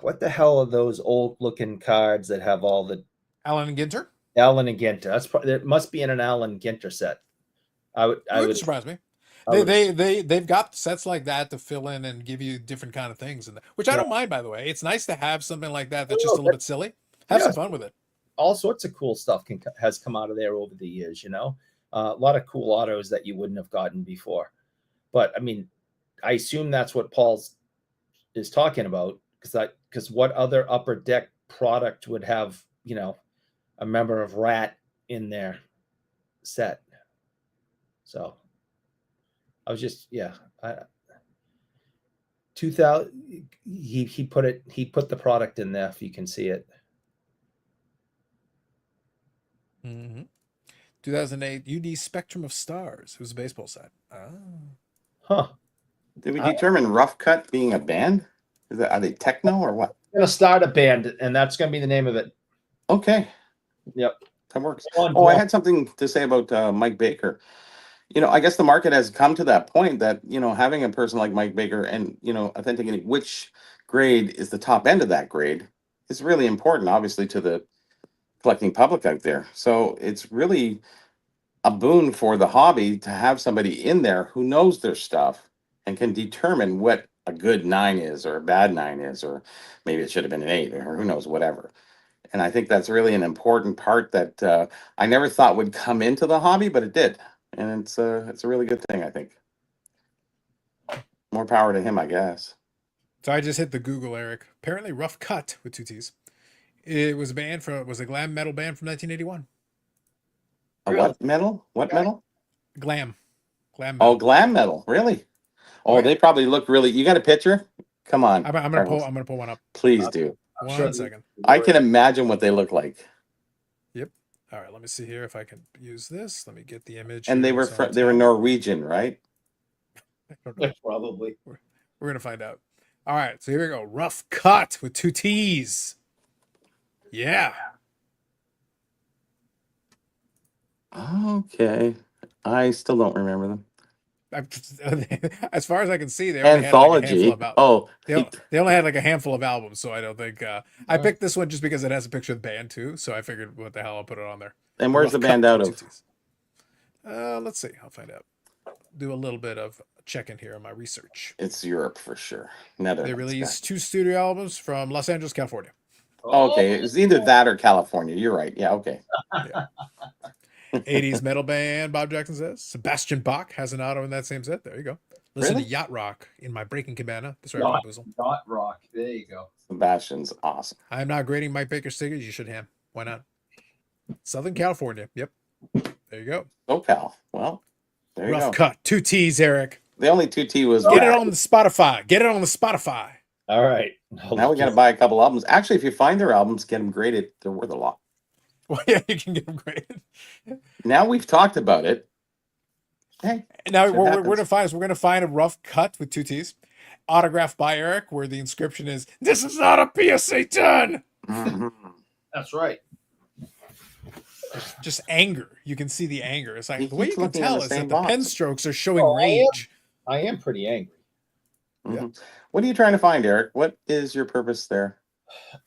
what the hell are those old looking cards that have all the Allen and Ginter? Allen and Ginter? It must be in an Allen Ginter set. I would surprise me. I They've got sets like that to fill in and give you different kind of things, which I don't mind, by the way. It's nice to have something like that that's just a little bit silly. Have some fun with it. All sorts of cool stuff has come out of there over the years. A lot of cool autos that you wouldn't have gotten before. But I mean, I assume that's what Paul's is talking about, because what other Upper Deck product would have a member of Rat in their set? So I was just 2000. He put the product in there if you can see it. 2008 UD Spectrum of Stars. It was a baseball set. Huh. Did we determine Rough Cut being a band? Are they techno or what? I'm gonna start a band, and that's gonna be the name of it. Okay. Yep. That works. I had something to say about Mike Baker. I guess the market has come to that point that, having a person like Mike Baker and, authenticating which grade is the top end of that grade is really important, obviously, to the collecting public out there. So it's really a boon for the hobby to have somebody in there who knows their stuff and can determine what a good 9 is or a bad 9 is, or maybe it should have been an 8 or who knows, whatever. And I think that's really an important part that I never thought would come into the hobby, but it did. And it's a really good thing, I think. More power to him, I guess. So I just hit the Google, Eric. Apparently Rough Cut with 2 T's. It was a glam metal band from 1981. A what metal? What metal? Glam metal. Oh, glam metal. Really? Oh, they probably look really. You got a picture? Come on. I'm gonna pull one up. Please do. One second. I can imagine what they look like. Yep. All right. Let me see here if I can use this. Let me get the image. And they were Norwegian, right? Probably. We're gonna find out. All right. So here we go. Rough Cut with 2 T's. Yeah. Okay. I still don't remember them. As far as I can see, they Anthology. They only had like a handful of albums, so I don't think I picked this one just because it has a picture of the band too. So I figured, what the hell, I'll put it on there. And where's the band out of? Let's see. I'll find out. do a little bit of checking here on my research. It's Europe for sure. They Netherlands. released 2 studio albums from Los Angeles, California. Okay, it's either that or California. You're right. Yeah, okay. 80s metal band, Bob Jackson says. Sebastian Bach has an auto in that same set. There you go. Listen Really? to Yacht Rock in my breaking cabana. That's right, Yacht, Boozle. Yacht Rock. There you go. Sebastian's awesome. I am not grading Mike Baker's stickers. You should ham. Why not? Southern California. Yep. There you go. SoCal. Well, there you Rough go. cut. 2 T's, Eric. The only 2T was Get it that. on the Spotify. Get it on the Spotify. All right. Now we got to buy a couple albums. Actually, if you find their albums, get them graded. They're worth a lot. Well, yeah, you can get them graded. Now we've talked about it. Hey, Now shit we're happens. going to find a rough cut with 2 T's, autographed by Eric, where the inscription is, "This is not a PSA 10." Mhm. That's right. Just anger. You can see the anger. It's like He the way you keeps can looking in tell the is that same the box. pen strokes are showing Oh, I am. rage. I am pretty angry. Mhm. What are you trying to find, Eric? What is your purpose there?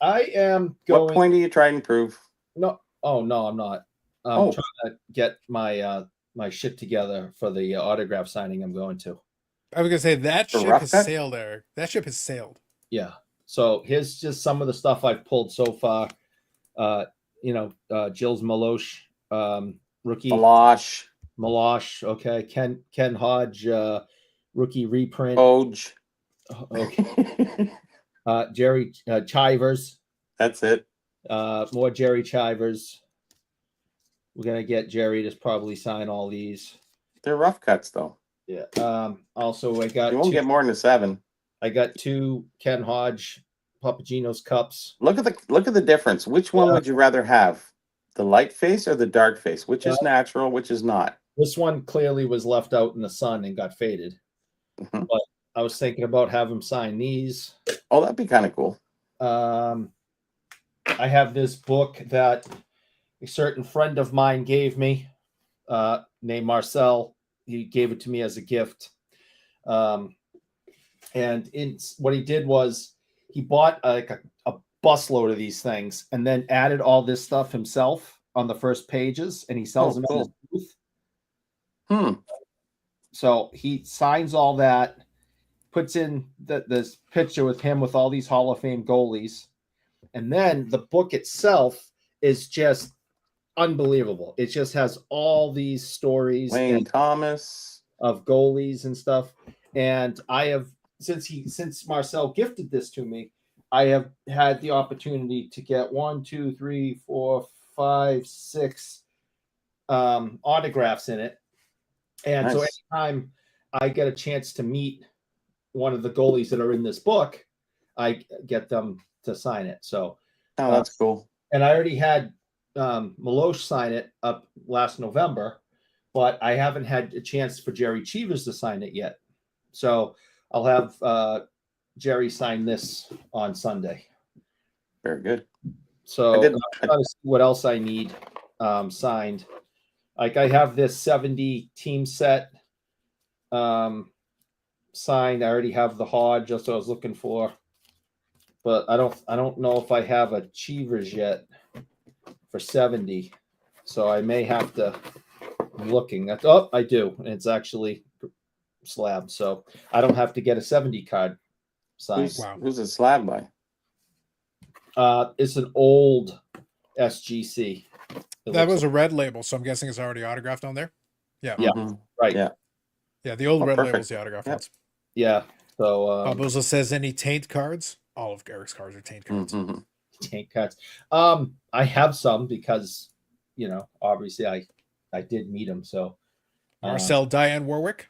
I am What going. point are you trying to prove? No. Oh no, I'm not. I'm Oh. trying to get my my shit together for the autograph signing I'm going to. I was gonna say that The ship rough has cut? sailed, Eric. That ship has sailed. Yeah. So here's just some of the stuff I've pulled so far. Jill's Malosh, rookie Malosh, Malosh. Okay. Ken Hodge, rookie reprint. Oj. Okay. Jerry Chivers. That's it. More Jerry Chivers. We're gonna get Jerry to probably sign all these. They're rough cuts, though. Yeah. Also, I got You won't get more than 7. I got 2 Ken Hodge Papagino's cups. Look at the difference. Which one would you rather have? The light face or the dark face? Which is natural, which is not? This one clearly was left out in the sun and got faded. Mhm. But I was thinking about having him sign these. Oh, that'd be kind of cool. I have this book that a certain friend of mine gave me, named Marcel. He gave it to me as a gift. And what he did was he bought a busload of these things and then added all this stuff himself on the first pages, and he sells them in his booth. So he signs all that, puts in this picture with him with all these Hall of Fame goalies, and then the book itself is just unbelievable. It just has all these stories Wayne Thomas of goalies and stuff. And I have, since Marcel gifted this to me, I have had the opportunity to get 1, 2, 3, 4, 5, 6 autographs in it. And so Nice. anytime I get a chance to meet one of the goalies that are in this book, I get them to sign it. So, Oh, that's cool. and I already had Malosh sign it up last November, but I haven't had a chance for Jerry Cheevers to sign it yet. So I'll have Jerry sign this on Sunday. Very good. So I did- I'm trying to see what else I need signed. Like I have this 70 team set signed. I already have the Hodge, just what I was looking for. But I don't know if I have a Cheevers yet for 70. So I may have to, I'm looking at, oh, I do. And it's actually slab. So I don't have to get a 70 card signed. Who's it slab by? It's an old SGC. That was a red label, so I'm guessing it's already autographed on there. Yeah. Yeah. Mhm. right. Yeah. Yeah, the old red perfect. label's the autograph Yep. ones. Yeah. So Bob Boozle says any taint cards? All of Eric's cards are taint cards. Mhm. tank cuts. I have some because obviously I did meet him. So Marcel Diane Warwick.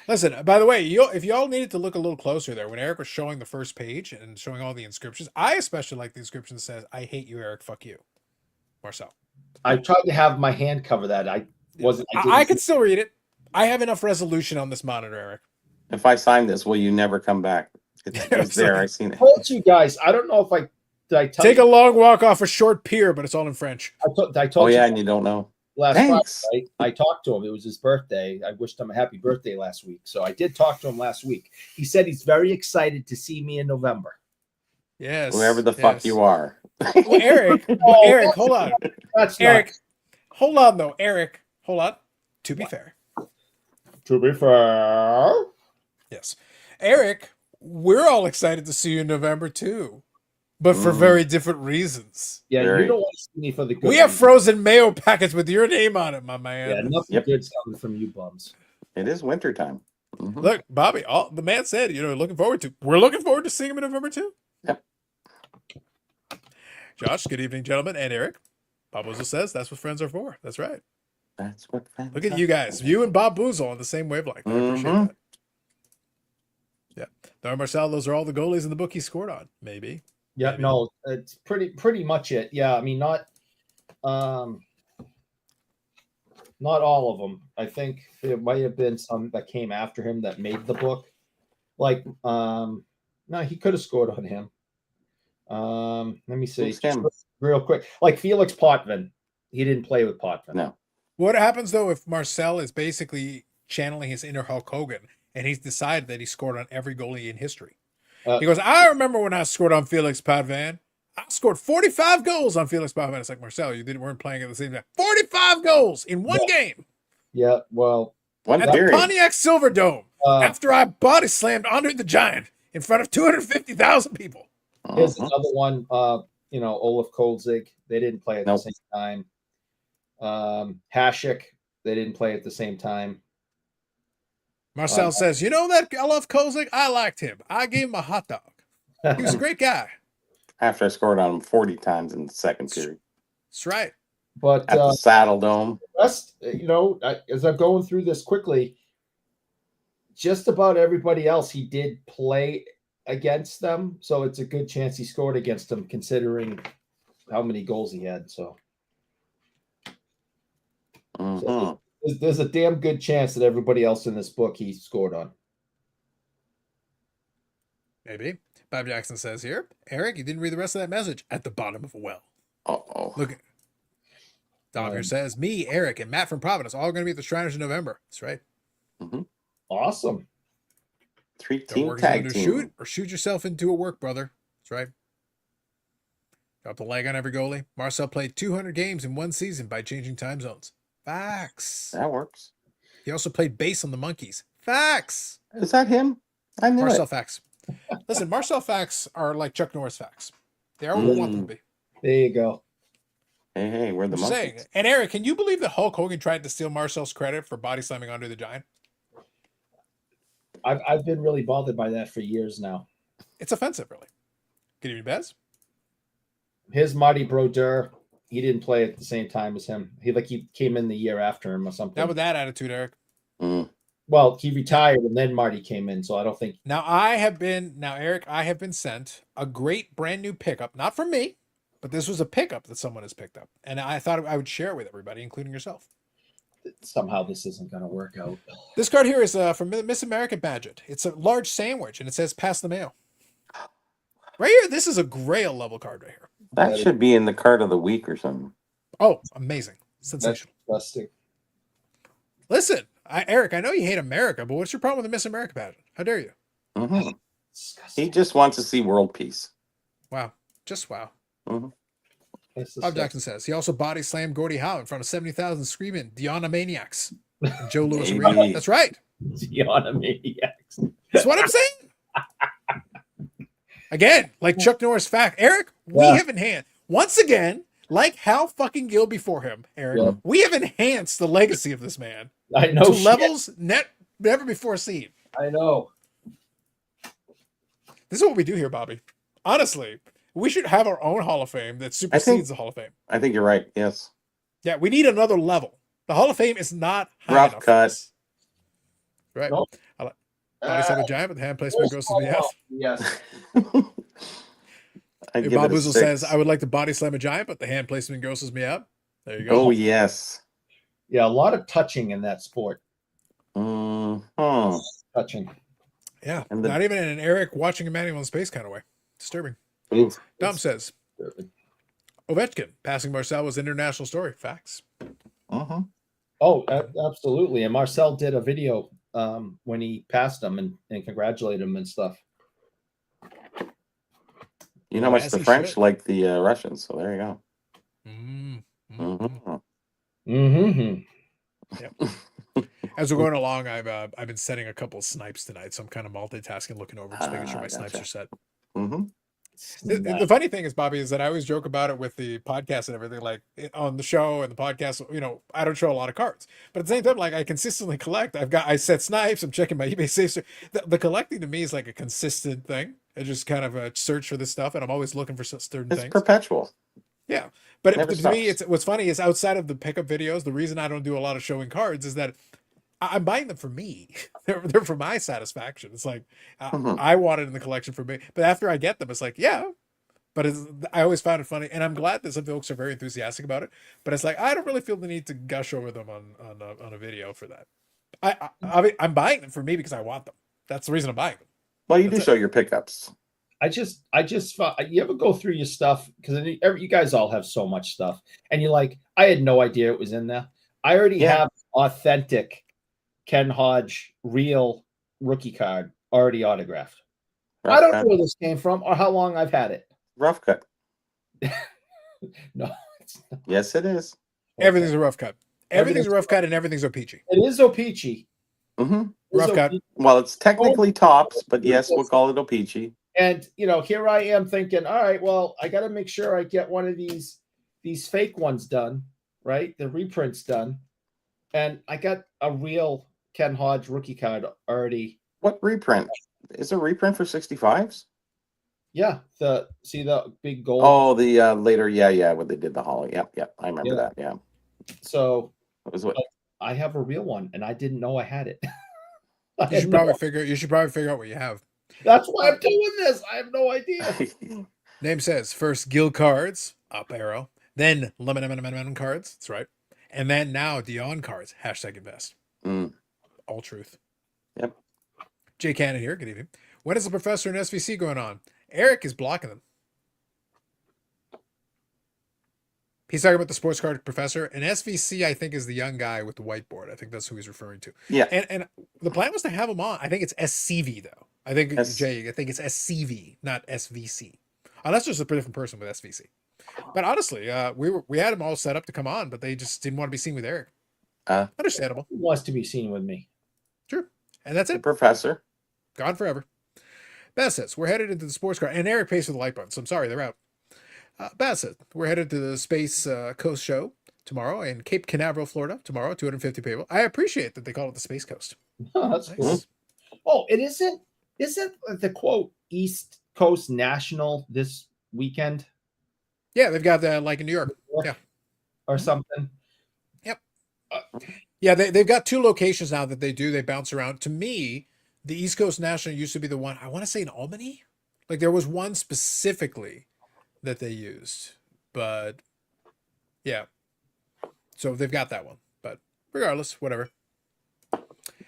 Listen, by the way, if y'all needed to look a little closer there, when Eric was showing the first page and showing all the inscriptions, I especially like the inscription that says, "I hate you, Eric. Fuck you, Marcel." I tried to have my hand cover that. I I can still read it. I have enough resolution on this monitor, Eric. If I sign this, will you never come back? It's there. I seen it. told you guys. I don't know if I tell Take you. a long walk off a short pier, but it's all in French. I told Oh you yeah, and you don't know. last Thanks. Friday. Right? I talked to him. It was his birthday. I wished him a happy birthday last week. So I did talk to him last week. He said he's very excited to see me in November. Yes. Whoever the fuck you are. Well, Eric, Oh, Eric, hold on. That's Eric, not, hold on though. Eric, hold on. To be fair. To be fair. Yes. Eric, we're all excited to see you in November too, but for very different reasons. Yeah, Very. you don't want to see me for the good. We have reason. frozen mayo packets with your name on it, my man. Yeah, nothing good's coming from you bums. It is wintertime. Mm-hmm. Look, Bobby, the man said, we're looking forward to seeing him in November too. Yep. Josh, good evening, gentlemen, and Eric. Bob Boozle says that's what friends are for. That's right. That's what friends Look at are you guys. for. You and Bob Boozle on the same wavelength. I appreciate that. Yeah. Now, Marcel, those are all the goalies in the book he scored on. Maybe. Yeah, Maybe. no, it's pretty much it. Yeah, I mean, not all of them. I think there might have been some that came after him that made the book. Like, no, he could have scored on him. Let me see. Who's him? Real quick. Like Felix Potvin. He didn't play with Potvin. No. What happens, though, if Marcel is basically channeling his inner Hulk Hogan and he's decided that he scored on every goalie in history? He goes, I remember when I scored on Felix Potvin. I scored 45 goals on Felix Potvin. It's like, Marcel, weren't playing at the same time. 45 goals in one game. Yeah, well. One at period. the Pontiac Silverdome after I body slammed Andre the Giant in front of 250,000 people. Here's another one. Olaf Kolzig. They didn't play at the same time. Hasek. They didn't play at the same time. Marcel says, that Olaf Kolzig? I liked him. I gave him a hot dog. He was a great guy. After I scored on him 40 times in the second period. That's right. But at the Saddle Dome. Rest, as I'm going through this quickly, just about everybody else he did play against them, so it's a good chance he scored against them, considering how many goals he had. So, so there's a damn good chance that everybody else in this book he scored on. Maybe. Bob Jackson says here, Eric, you didn't read the rest of that message at the bottom of a well. Uh-oh. Look. Dom here says, me, Eric, and Matt from Providence all going to be at the Shriners in November. That's right. Mm-hmm. Awesome. 3-team tag team. Shoot yourself into a work, brother. That's right. Drop the leg on every goalie. Marcel played 200 games in one season by changing time zones. Facts. That works. He also played bass on the Monkees. Facts. Is that him? I knew Marcel it. facts. Listen, Marcel facts are like Chuck Norris facts. They are what we want them to be. There you go. Hey, we're the Monkees. And Eric, can you believe that Hulk Hogan tried to steal Marcel's credit for body slamming Andre the Giant? I've been really bothered by that for years now. It's offensive, really. Good evening, Bez. His Marty Brodeur, he didn't play at the same time as him. He came in the year after him or something. Not with that attitude, Eric. Well, he retired and then Marty came in, so I don't think. Eric, I have been sent a great brand new pickup, not from me, but this was a pickup that someone has picked up, and I thought I would share it with everybody, including yourself. Somehow this isn't going to work out. This card here is from Miss America Pageant. It's a large sandwich, and it says "Pass the mail." Right here, this is a Grail level card right here. That should be in the card of the week or something. Oh, amazing. Sensational. That's disgusting. Listen, Eric, I know you hate America, but what's your problem with the Miss America Pageant? How dare you? Mm-hmm. He just wants to see world peace. Wow. Just wow. Mm-hmm. Bob Jackson says he also body slammed Gordie Howe in front of 70,000 screaming Diana Maniacs and Joe Louis Arena. That's right. Diana Maniacs. That's what I'm saying. Again, like Chuck Norris fact, Eric, we have enhanced once again, like Hal fucking Gill before him, Eric. We have enhanced the legacy of this man. I know to levels never before seen. I know. This is what we do here, Bobby. Honestly. We should have our own Hall of Fame that supersedes the Hall of Fame. I think you're right. Yes. Yeah, we need another level. The Hall of Fame is not high rough enough. Cut. Right. Nope. Body slam a giant, but the hand placement grosses me out. Yes. Bob Boozle says, I would like to body slam a giant, but the hand placement grosses me out. There you go. Oh, yes. Yeah, a lot of touching in that sport. Touching. Yeah. Not even in an Eric watching a manual in space kind of way. Disturbing. Dom says, Ovechkin passing Marcel was an international story. Facts. Oh, absolutely. And Marcel did a video when he passed him and congratulated him and stuff. You know how much the French like the Russians, so there you go. Yep. As we're going along, I've been setting a couple snipes tonight, so I'm kind of multitasking, looking over, just making sure my snipes Gotcha. are set. Mm-hmm. The funny thing is, Bobby, is that I always joke about it with the podcast and everything. Like on the show and the podcast, I don't show a lot of cards, but at the same time, like I consistently collect. I set snipes. I'm checking my eBay saves. The collecting to me is like a consistent thing. I just kind of search for this stuff, and I'm always looking for certain It's things. perpetual. Yeah, but Never to me, stops. it's what's funny is outside of the pickup videos, the reason I don't do a lot of showing cards is that I'm buying them for me. They're for my satisfaction. It's like Mhm. I want it in the collection for me, but after I get them, it's like yeah. But I always found it funny, and I'm glad that some folks are very enthusiastic about it. But it's like I don't really feel the need to gush over them on a video for that. I'm buying them for me because I want them. That's the reason I'm buying them. Well, you do That's show your pickups. I just you ever go through your stuff because you guys all have so much stuff, and you're like, I had no idea it was in there. I already have authentic Ken Hodge real rookie card already autographed. Rough I don't cut. know where this came from or how long I've had it. Rough cut. No, it's not. Yes, it is. Everything's a rough cut. Everything's a rough cut, and everything's O-Peachy. It is O-Peachy. Mm-hmm. Rough cut. Well, it's technically tops, but yes, we'll call it O-Peachy. And here I am thinking, all right, well, I got to make sure I get one of these fake ones done, right? The reprints done, and I got a real Ken Hodge rookie card already. What reprint? Is a reprint for 65s? Yeah, see the big gold. Oh, the later, yeah, when they did the Holly. Yep, I remember that. Yeah. So It was what? I have a real one, and I didn't know I had it. You should probably figure out what you have. That's why I'm doing this. I have no idea. Name says first Guild cards, up arrow, then lemon cards. That's right, and then now Dion cards. #invest. All truth. Yep. Jay Cannon here. Good evening. When is the professor and SVC going on? Eric is blocking them. He's talking about the sports card professor, and SVC I think is the young guy with the whiteboard. I think that's who he's referring to. Yeah. And the plan was to have him on. I think it's SCV though. I think Jay. I think it's SCV, not SVC. Unless there's a different person with SVC. But honestly, we had him all set up to come on, but they just didn't want to be seen with Eric. Understandable. Who wants to be seen with me? Sure. And that's The it. professor. Gone forever. Baz says, we're headed into the sports car. And Eric pays for the light buttons, so I'm sorry, they're out. Baz says, we're headed to the Space Coast show tomorrow in Cape Canaveral, Florida, tomorrow, 250 people. I appreciate that they call it the Space Coast. Oh, that's Nice. cool. Oh, it isn't the quote East Coast National this weekend? Yeah, they've got that like in New York. Yeah. Or something. Yep. Yeah, they've got 2 locations now that they do. They bounce around. To me, the East Coast National used to be the one, I want to say in Albany. Like there was one specifically that they used. But yeah. So they've got that one. But regardless, whatever.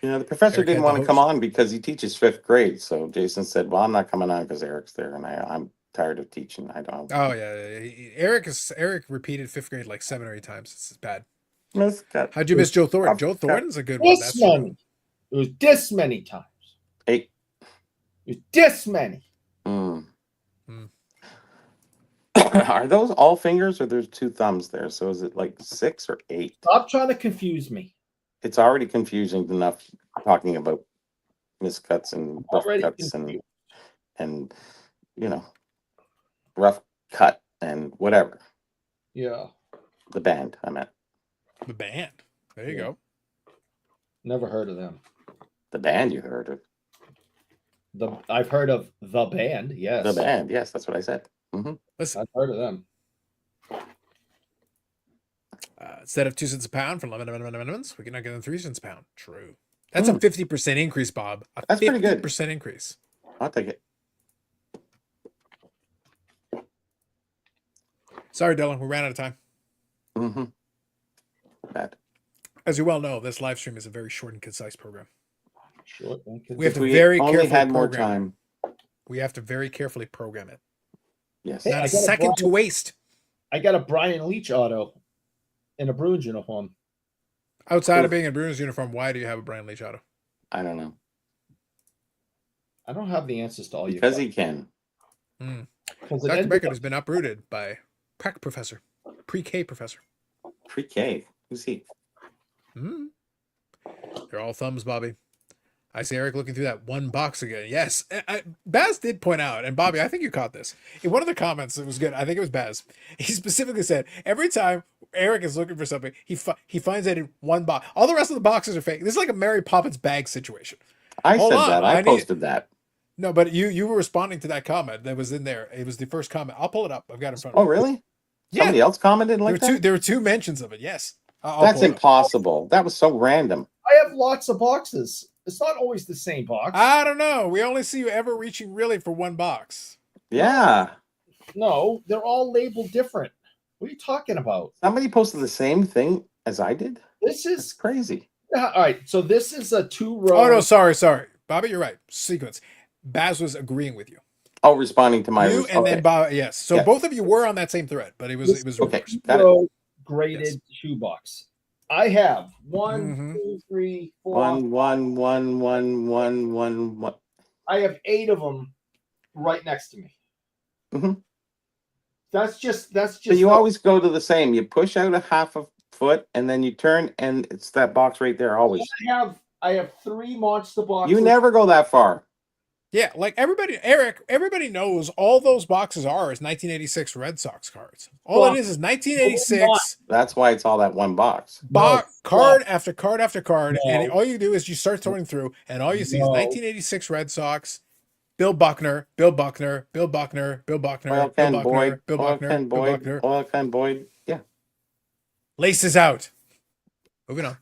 The professor Eric didn't had the want to come host. on because he teaches 5th grade. So Jason said, well, I'm not coming on because Eric's there. And I'm tired of teaching. I don't. Oh, yeah. Eric repeated 5th grade like 7 or 8 times. It's bad. Miscut. How'd you miss Joe Thornton? Joe Thornton's a good one. That's true. It was this many times. 8. It was this many. Are those all fingers or there's 2 thumbs there? So is it like 6 or 8? Stop trying to confuse me. It's already confusing enough talking about miscuts and rough Already cuts confused. and rough cut and whatever. Yeah. The band, I meant. The band. There you go. Never heard of them. The band you heard of. I've heard of the band. Yes. The band, yes, that's what I said. Listen, I've heard of them. instead of 2 cents a pound for lemons, we can now get them 3 cents a pound. True. That's a 50% increase, Bob. That's pretty good. 50% increase. I'll take it. Sorry, Dylan, we ran out of time. Bad. As you well know, this live stream is a very short and concise program. Sure. We have If to we very only carefully had more program it. time. We have to very carefully program it. Yes. Hey, Not I a got a second to Brian- waste. I got a Brian Leach auto in a Bruins uniform. Outside of being in Bruins uniform, why do you have a Brian Leach auto? I don't know. I don't have the answers to all your Because he can. Because it Dr. ended Beckett up- has been uprooted by Prac professor, pre-K professor. Pre-K. Who's he? They're all thumbs, Bobby. I see Eric looking through that one box again. Yes, Baz did point out, and Bobby, I think you caught this in one of the comments. It was good. I think it was Baz. He specifically said every time Eric is looking for something, he finds it in one box. All the rest of the boxes are fake. This is like a Mary Poppins bag situation. I Hold said on, that. I posted that. No, but you were responding to that comment that was in there. It was the first comment. I'll pull it up. I've got it in front of me. Oh, really? Yeah. Somebody else commented like that? There were two mentions of it. Yes. That's impossible. That was so random. I have lots of boxes. It's not always the same box. I don't know. We only see you ever reaching really for one box. Yeah. No, they're all labeled different. What are you talking about? Somebody posted the same thing as I did. This It's is crazy. all right. So this is a 2-row. Oh no, sorry, Bobby, you're right. Sequence. Baz was agreeing with you. Oh, responding to my You and then Bob. Yes. So Yeah. both of you were on that same thread, but it was Okay. reversed. Got it. Graded shoebox. I have 1, 2, 3, 4. One. I have 8 of them right next to me. Mhm. That's just. So you always go to the same. You push out a half a foot and then you turn, and it's that box right there always. I have 3 monster boxes. You never go that far. Yeah, like everybody knows all those boxes are is 1986 Red Sox cards. All it is 1986. That's why it's all that one box. Card after card after card, No. and all you do is you start sorting through, and all you see is 1986 Red Sox, Bill Buckner, Bill Buckner, Bill Buckner, Bill Buckner, Oil Bill Ken Buckner, Boyd, Bill Oil Buckner, Ken Bill Boyd, Buckner. Oil Ken Boyd. Yeah. Laces out. Moving on.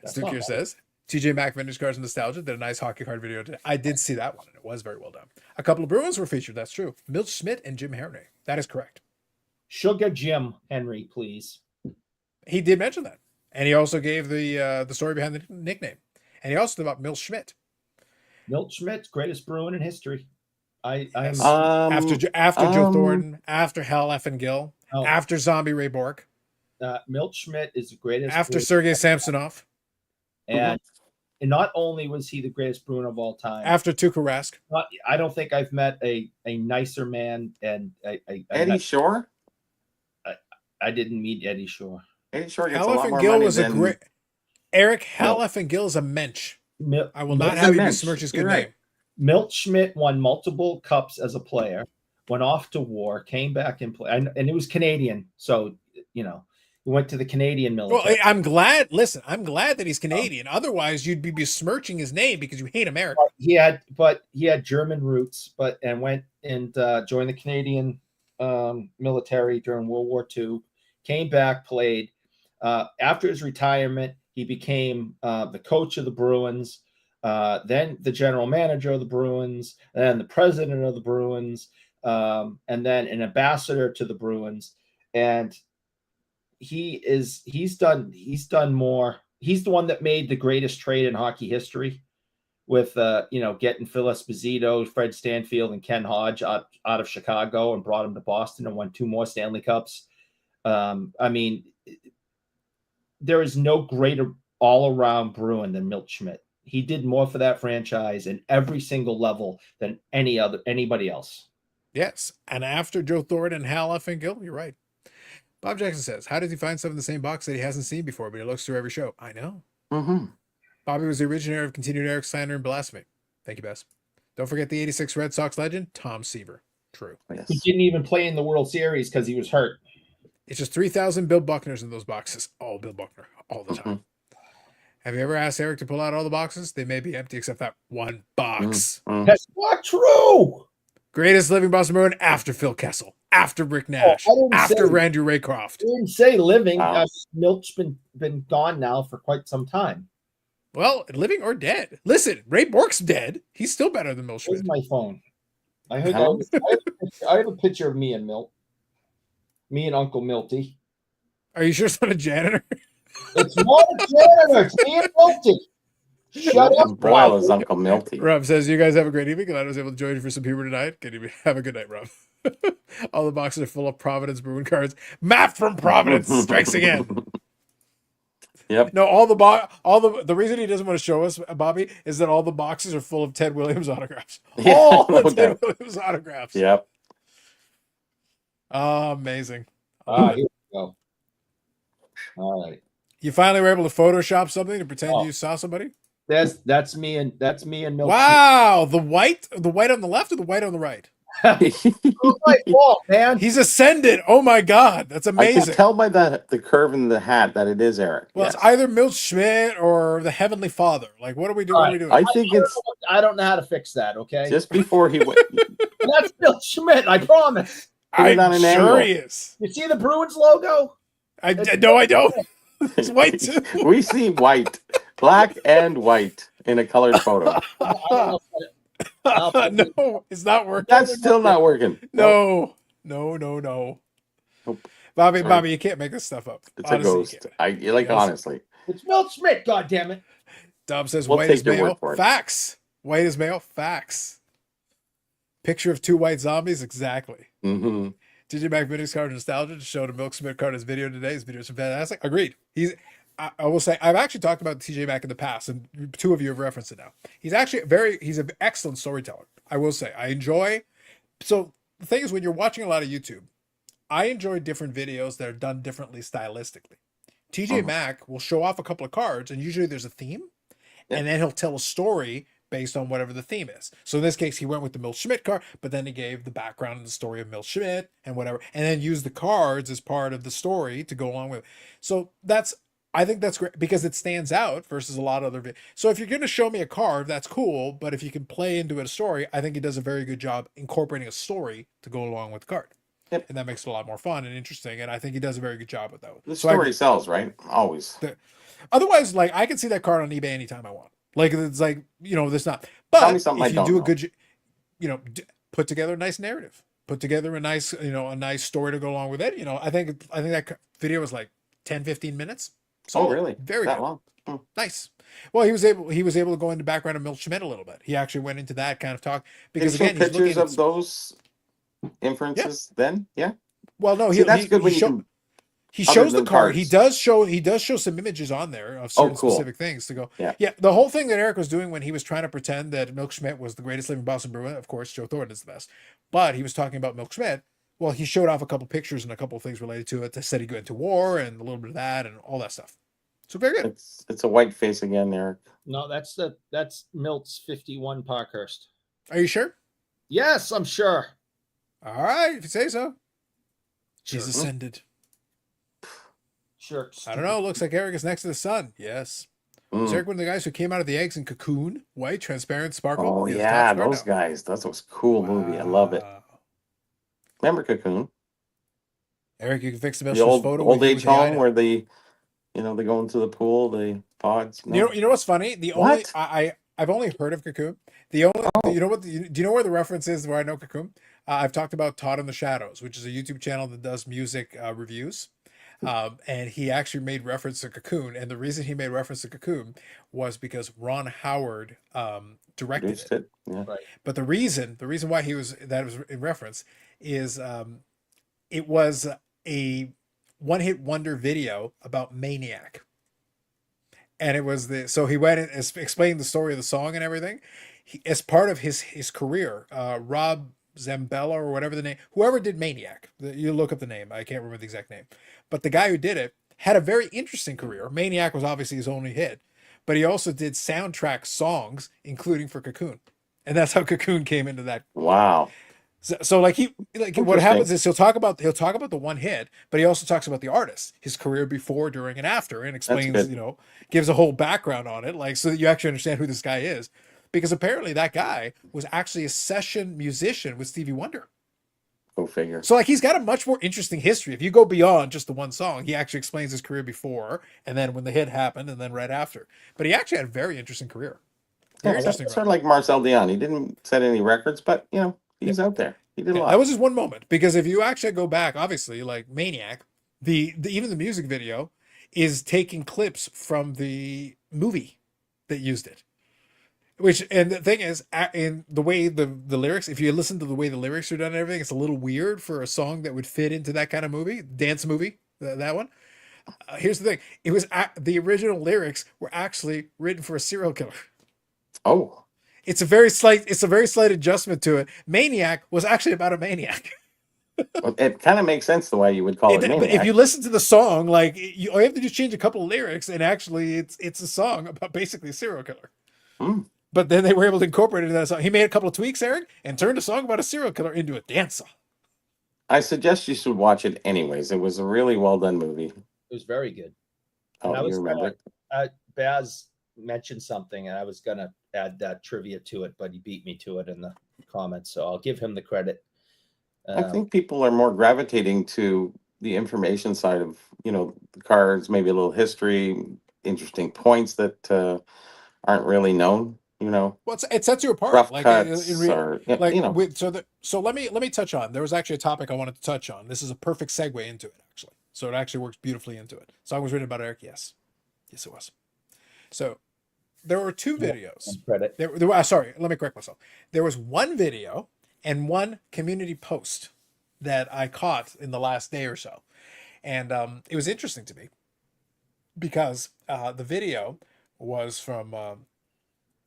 That's Stu not Kier bad. says, TJMAC Vintage Cards and Nostalgia did a nice hockey card video today. I did see that one, and it was very well done. A couple of Bruins were featured, that's true. Milt Schmidt and Jim Hernay. That is correct. Sugar Jim Henry, please. He did mention that. And he also gave the story behind the nickname. And he also talked about Milt Schmidt. Milt Schmidt, greatest Bruin in history. I'm after Joe Thornton, after Hal F. Gill, after Zombie Ray Bork, Milt Schmidt is the greatest. After Sergei Samsonov. And not only was he the greatest Bruin of all time. After Tuukka Rask. I don't think I've met a nicer man. And Eddie Shore? I didn't meet Eddie Shore. Eddie Shore gets Hal a lot F. more Gill money was than... a great... Eric, Hal F. Gill is a mensch. I will not have you besmirch his good name. Milt Schmidt won multiple cups as a player, went off to war, came back and played, and it was Canadian. So, he went to the Canadian military. Well, I'm glad that he's Canadian. Otherwise, you'd be besmirching his name because you hate America. But he had German roots, and went and joined the Canadian military during World War II, came back, played. After his retirement, he became the coach of the Bruins, then the general manager of the Bruins, and then the president of the Bruins, and then an ambassador to the Bruins. And he's done more. He's the one that made the greatest trade in hockey history with getting Phil Esposito, Fred Stanfield, and Ken Hodge out of Chicago and brought him to Boston and won 2 more Stanley Cups. There is no greater all-around Bruin than Milt Schmidt. He did more for that franchise in every single level than anybody else. Yes, and after Joe Thornton and Hal F. Gill, you're right. Bob Jackson says, how does he find stuff in the same box that he hasn't seen before, but he looks through every show? I know. Mm-hmm. Bobby was the originator of continued Eric slander and blasphemy. Thank you, Bess. Don't forget the 86 Red Sox legend, Tom Seaver. True. Yes. He didn't even play in the World Series because he was hurt. It's just 3,000 Bill Buckners in those boxes. All Bill Buckner, all the time. Have you ever asked Eric to pull out all the boxes? They may be empty except that one box. That's not true. Greatest living Boston Bruin after Phil Kessel, after Rick Nash, after Randy Raycroft. I didn't say living. Wow. Milt's been gone now for quite some time. Well, living or dead. Listen, Ray Bork's dead. He's still better than Milt Schmidt. Where's my phone? I have a picture of me and Milt. Me and Uncle Milty. Are you sure it's not a janitor? It's not a janitor. It's me and Milty. Shut up, Boyle is Uncle Milty. Rob says, you guys have a great evening. Glad I was able to join you for some humor tonight. Can you have a good night, Rob? All the boxes are full of Providence Bruin cards. Matt from Providence strikes again. Yep. No, the reason he doesn't want to show us, Bobby, is that all the boxes are full of Ted Williams autographs. Yeah, All no the Ted doubt. Williams autographs. Yep. Oh, amazing. Here we go. All right. You finally were able to Photoshop something to pretend you saw somebody? That's me and Milk. Wow, the white on the left or the white on the right? Oh, my fault, man. He's ascended. Oh my god, that's I can amazing. tell by the curve in the hat that it is Eric. Well, yes. it's either Milt Schmidt or the Heavenly Father. Like, what are we doing? What are we doing? I think it's I don't know how to fix that. Okay, just before he went. that's Bill Schmidt. I promise. Put it on I'm an sure angle. he is. You see the Bruins logo? No, I don't. It's white too. We see white, black and white in a colored photo. No, it's not working. That's still not working. No. Nope. Bobby, you can't make this stuff up. It's Honestly, a ghost. Yes. Honestly. It's Milt Schmidt. God damn it! Dub says We'll white take is your male. word for it. Facts. White is male. Facts. Picture of 2 white zombies. Exactly. Mm-hmm. TJMAC Vintage Card Nostalgia just showed a Milk Smith card in his video today. His videos are fantastic. Agreed. I will say, I've actually talked about TJMAC in the past, and 2 of you have referenced it now. He's an excellent storyteller. I will say, I enjoy. So the thing is, when you're watching a lot of YouTube, I enjoy different videos that are done differently stylistically. TJMAC will show off a couple of cards, and usually there's a theme, and then he'll tell a story based on whatever the theme is. So in this case, he went with the Milt Schmidt card, but then he gave the background and the story of Milt Schmidt and whatever, and then used the cards as part of the story to go along with it. So I think that's great because it stands out versus a lot of other videos. So if you're going to show me a card, that's cool, but if you can play into it a story, I think he does a very good job incorporating a story to go along with the card. Yep. And that makes it a lot more fun and interesting, and I think he does a very good job with that. The story sells, right? Always. Otherwise, like, I can see that card on eBay anytime I want. Like, it's like, there's not. Tell me But something if you I do don't a good, put together a nice narrative, put together a nice, a nice story to go along with it. I think that video was like 10, 15 minutes. So Oh, really? Very that good. long? Nice. Well, he was able to go into background of Milt Schmidt a little bit. He actually went into that kind of talk because Did you again, show he's looking pictures of those inferences then? Yeah. Well, no, that's good when you can. He Other shows the than card. cards. He does show some images on there of certain cool. specific things to go. Yeah. The whole thing that Eric was doing when he was trying to pretend that Milk Schmidt was the greatest living Boston Bruin, of course, Joe Thornton is the best, but he was talking about Milk Schmidt. Well, he showed off a couple pictures and a couple of things related to it. That said he went to war and a little bit of that and all that stuff. So very good. It's a white face again, Eric. No, that's Milt's 51 Parkhurst. Are you sure? Yes, I'm sure. All right, if you say so. Sure. He's ascended. Sure. I don't know. Looks like Eric is next to the sun. Yes. Is Eric one of the guys who came out of the eggs in Cocoon? White, transparent, sparkle? Oh, He has yeah, top star those now. guys. That was a cool movie. I love it. Remember Cocoon? Eric, you can fix the The best photo. old with age the eye home now. where they go into the pool, the pods. No? You know what's funny? What? I've only heard of Cocoon. Do you know where the reference is where I know Cocoon? I've talked about Todd in the Shadows, which is a YouTube channel that does music reviews. And he actually made reference to Cocoon, and the reason he made reference to Cocoon was because Ron Howard directed it. Yeah. Right. But the reason why it was in reference is it was a one-hit wonder video about Maniac, and it was so he went and explained the story of the song and everything. As part of his career, Rob Zambella or whatever the name, whoever did Maniac, you look up the name, I can't remember the exact name, but the guy who did it had a very interesting career. Maniac was obviously his only hit, but he also did soundtrack songs, including for Cocoon, and that's how Cocoon came into that. Wow. So what happens is he'll talk about the one hit, but he also talks about the artist, his career before, during, and after, and explains, gives a whole background on it, like so that you actually understand who this guy is. Because apparently that guy was actually a session musician with Stevie Wonder. Go figure. So he's got a much more interesting history. If you go beyond just the one song, he actually explains his career before, and then when the hit happened, and then right after. But he actually had a very interesting career. Sort of like Marcel Dion. He didn't set any records, but he's out there. He did a lot. That was just one moment. Because if you actually go back, obviously, like Maniac, even the music video is taking clips from the movie that used it. And the thing is, in the way the lyrics, if you listen to the way the lyrics are done and everything, it's a little weird for a song that would fit into that kind of movie, dance movie, that one. Here's the thing. It was the original lyrics were actually written for a serial killer. Oh. It's a very slight adjustment to it. Maniac was actually about a maniac. Well, it kind of makes sense the way you would call it But if Maniac. you listen to the song, like all you have to do is change a couple of lyrics, and actually, it's a song about basically a serial killer. Hmm. But then they were able to incorporate it in that song. He made a couple of tweaks, Eric, and turned a song about a serial killer into a dance song. I suggest you should watch it anyways. It was a really well done movie. It was very good. Oh, And I you was remember it? Baz mentioned something, and I was gonna add that trivia to it, but he beat me to it in the comments, so I'll give him the credit. I think people are more gravitating to the information side of, the cards, maybe a little history, interesting points that aren't really known, Well, it sets you apart. rough Like cuts in or, so let me touch on. There was actually a topic I wanted to touch on. This is a perfect segue into it, actually. So it actually works beautifully into it. Song was written about Eric. Yes, it was. So there were two videos. Credit. Sorry, let me correct myself. There was one video and one community post that I caught in the last day or so, and it was interesting to me because the video was from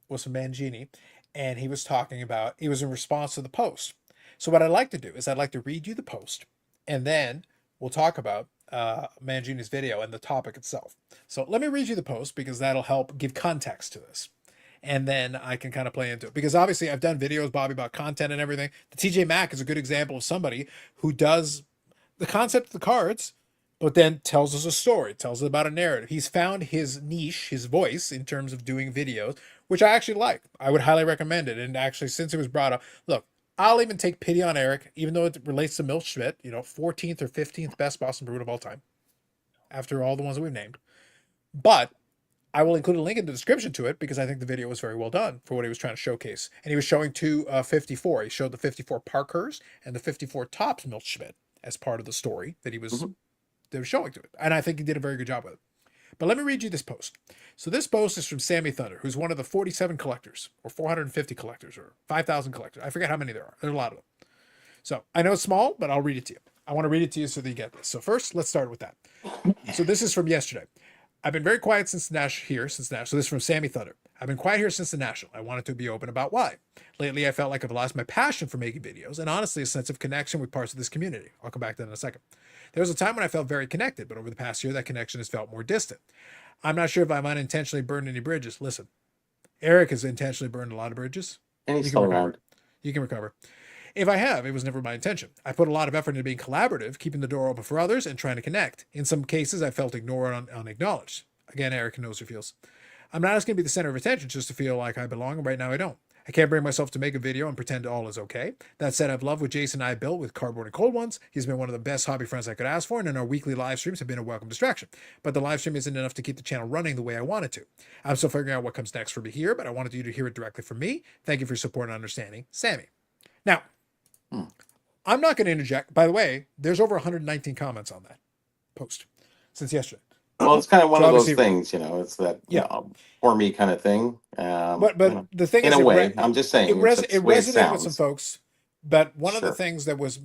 Mangini, and he was talking about, it was in response to the post. So what I'd like to do is I'd like to read you the post, and then we'll talk about Mangini's video and the topic itself. So let me read you the post because that'll help give context to this. And then I can kind of play into it. Because obviously I've done videos, Bobby, about content and everything. The TJMAC is a good example of somebody who does the concept of the cards, but then tells us a story, tells us about a narrative. He's found his niche, his voice in terms of doing videos, which I actually like. I would highly recommend it. And actually, since it was brought up, look, I'll even take pity on Eric, even though it relates to Milt Schmidt, 14th or 15th best Boston Bruin of all time, after all the ones that we've named. But I will include a link in the description to it because I think the video was very well done for what he was trying to showcase. And he was showing two 54. He showed the 54 Parkhurst and the 54 Topps Milt Schmidt as part of the story that he was they were showing to it. And I think he did a very good job with it. But let me read you this post. So this post is from Sammy Thunder, who's one of the 47 collectors, or 450 collectors, or 5,000 collectors. I forget how many there are. There's a lot of them. So I know it's small, but I'll read it to you. I want to read it to you so that you get this. So first, let's start with that. So this is from yesterday. I've been very quiet since the National. So this is from Sammy Thunder. I've been quiet here since the National. I wanted to be open about why. Lately, I felt like I've lost my passion for making videos and honestly a sense of connection with parts of this community. I'll come back to that in a second. There was a time when I felt very connected, but over the past year, that connection has felt more distant. I'm not sure if I've unintentionally burned any bridges. Listen, Eric has intentionally burned a lot of bridges. And he's still around. You can recover. If I have, it was never my intention. I put a lot of effort into being collaborative, keeping the door open for others, and trying to connect. In some cases, I felt ignored and unacknowledged. Again, Eric knows who feels. I'm not asking to be the center of attention just to feel like I belong, and right now I don't. I can't bring myself to make a video and pretend all is okay. That said, I've loved what Jason and I built with Cardboard and Cold Ones. He's been one of the best hobby friends I could ask for, and our weekly live streams have been a welcome distraction. But the live stream isn't enough to keep the channel running the way I want it to. I'm still figuring out what comes next for me here, but I wanted you to hear it directly from me. Thank you for your support and understanding, Sammy. Now, I'm not going to interject. By the way, there's over 119 comments on that post since yesterday. Well, it's kind of one of those things, it's that for me kind of thing. But the thing in is, a way, I'm just saying it resonated with some folks. But one of the things that was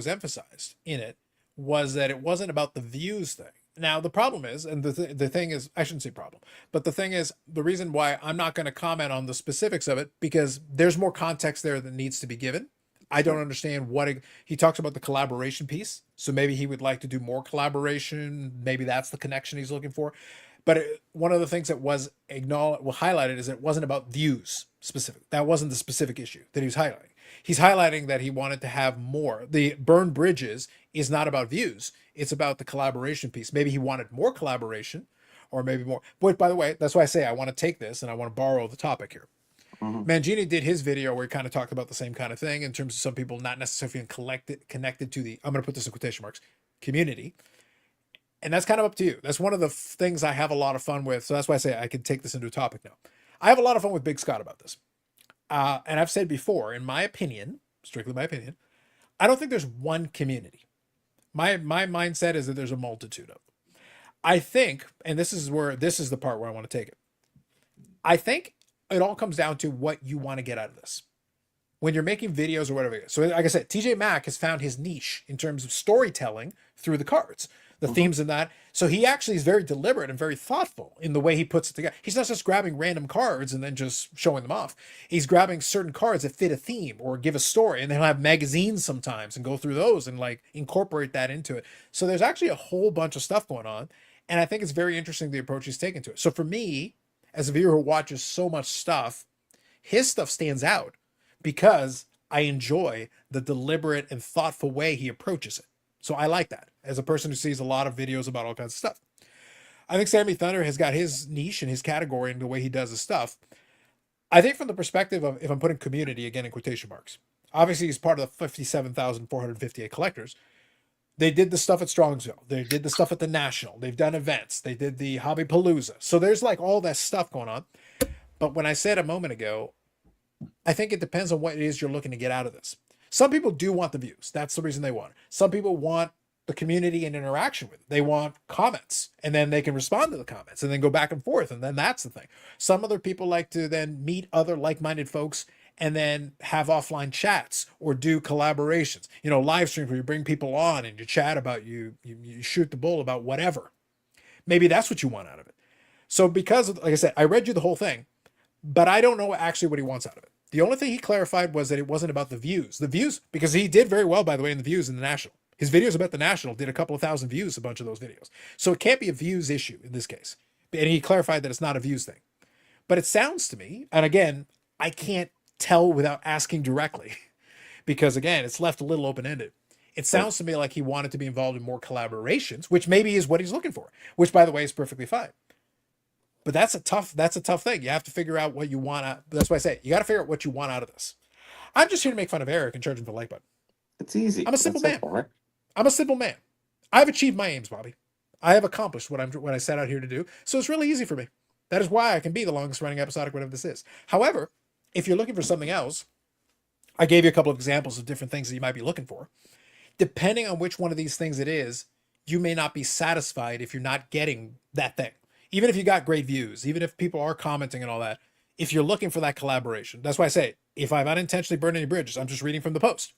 emphasized in it was that it wasn't about the views thing. Now the problem is, and the thing is, I shouldn't say problem, but the thing is, the reason why I'm not going to comment on the specifics of it because there's more context there that needs to be given. I don't understand he talks about the collaboration piece. So maybe he would like to do more collaboration. Maybe that's the connection he's looking for. But one of the things that was highlighted is it wasn't about views specific. That wasn't the specific issue that he was highlighting. He's highlighting that he wanted to have more. The burn bridges is not about views. It's about the collaboration piece. Maybe he wanted more collaboration or maybe more. But by the way, that's why I say I want to take this and I want to borrow the topic here. Mangini did his video where he kind of talked about the same kind of thing in terms of some people not necessarily feeling connected to the, I'm going to put this in quotation marks, community. And that's kind of up to you. That's one of the things I have a lot of fun with. So that's why I say I could take this into a topic now. I have a lot of fun with Big Scott about this. And I've said before, in my opinion, strictly my opinion, I don't think there's one community. My mindset is that there's a multitude of them. I think, and this is the part where I want to take it. I think it all comes down to what you want to get out of this. When you're making videos or whatever it is. So like I said, TJMAC has found his niche in terms of storytelling through the cards. the themes in that. So he actually is very deliberate and very thoughtful in the way he puts it together. He's not just grabbing random cards and then just showing them off. He's grabbing certain cards that fit a theme or give a story, and then he'll have magazines sometimes and go through those and like incorporate that into it. So there's actually a whole bunch of stuff going on, and I think it's very interesting the approach he's taken to it. So for me, as a viewer who watches so much stuff, his stuff stands out because I enjoy the deliberate and thoughtful way he approaches it. So I like that as a person who sees a lot of videos about all kinds of stuff. I think Sammy Thunder has got his niche and his category and the way he does his stuff. I think from the perspective of, if I'm putting community again in quotation marks, obviously he's part of the 57,458 collectors. They did the stuff at Strongsville. They did the stuff at the National. They've done events. They did the Hobby Palooza. So there's like all that stuff going on. But when I said a moment ago, I think it depends on what it is you're looking to get out of this. Some people do want the views. That's the reason they want it. Some people want the community and interaction with it. They want comments, and then they can respond to the comments and then go back and forth. And then that's the thing. Some other people like to then meet other like-minded folks and then have offline chats or do collaborations, live streams where you bring people on and you chat about you shoot the bull about whatever. Maybe that's what you want out of it. So because, like I said, I read you the whole thing, but I don't know actually what he wants out of it. The only thing he clarified was that it wasn't about the views. The views, because he did very well, by the way, in the views in the National. His videos about the National did a couple of thousand views, a bunch of those videos. So it can't be a views issue in this case. And he clarified that it's not a views thing. But it sounds to me, and again, I can't tell without asking directly, because again, it's left a little open-ended. It sounds to me like he wanted to be involved in more collaborations, which maybe is what he's looking for, which, by the way, is perfectly fine. But that's a tough thing. You have to figure out what you want. That's why I say you got to figure out what you want out of this. I'm just here to make fun of Eric and charge him for the like button. It's easy. I'm a simple man. Right? I'm a simple man. I've achieved my aims, Bobby. I have accomplished what I set out here to do. So it's really easy for me. That is why I can be the longest running episodic, whatever this is. However, if you're looking for something else, I gave you a couple of examples of different things that you might be looking for. Depending on which one of these things it is, you may not be satisfied if you're not getting that thing. Even if you got great views, even if people are commenting and all that, if you're looking for that collaboration, that's why I say, if I've unintentionally burned any bridges, I'm just reading from the post.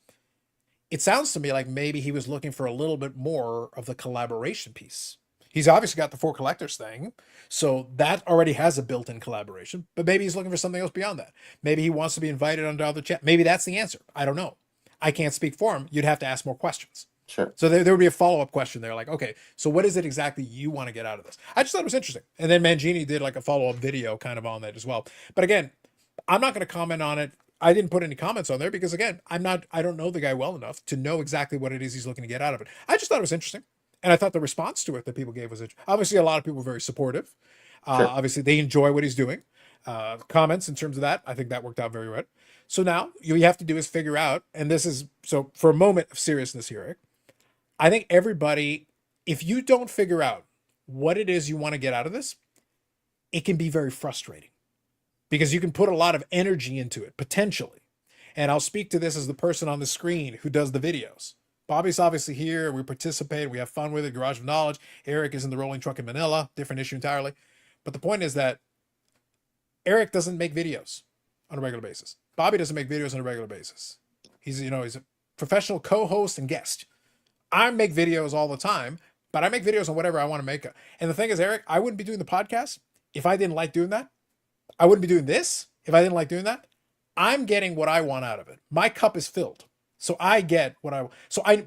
It sounds to me like maybe he was looking for a little bit more of the collaboration piece. He's obviously got the 4 collectors thing, so that already has a built-in collaboration, but maybe he's looking for something else beyond that. Maybe he wants to be invited onto other chat. Maybe that's the answer. I don't know. I can't speak for him. You'd have to ask more questions. Sure. So there would be a follow-up question there, like, okay, so what is it exactly you want to get out of this? I just thought it was interesting. And then Mangini did like a follow-up video kind of on that as well. But again, I'm not going to comment on it. I didn't put any comments on there because again, I don't know the guy well enough to know exactly what it is he's looking to get out of it. I just thought it was interesting. And I thought the response to it that people gave was obviously a lot of people were very supportive. Sure. Obviously they enjoy what he's doing. Comments in terms of that, I think that worked out very well. So now you have to do is figure out, and this is, so for a moment of seriousness here, Eric, I think everybody, if you don't figure out what it is you want to get out of this, it can be very frustrating because you can put a lot of energy into it, potentially. And I'll speak to this as the person on the screen who does the videos. Bobby's obviously here. We participate. We have fun with it. Garage of Knowledge. Eric is in the rolling truck in Manila. Different issue entirely. But the point is that Eric doesn't make videos on a regular basis. Bobby doesn't make videos on a regular basis. He's a professional co-host and guest. I make videos all the time, but I make videos on whatever I want to make. And the thing is, Eric, I wouldn't be doing the podcast if I didn't like doing that. I wouldn't be doing this if I didn't like doing that. I'm getting what I want out of it. My cup is filled. So I get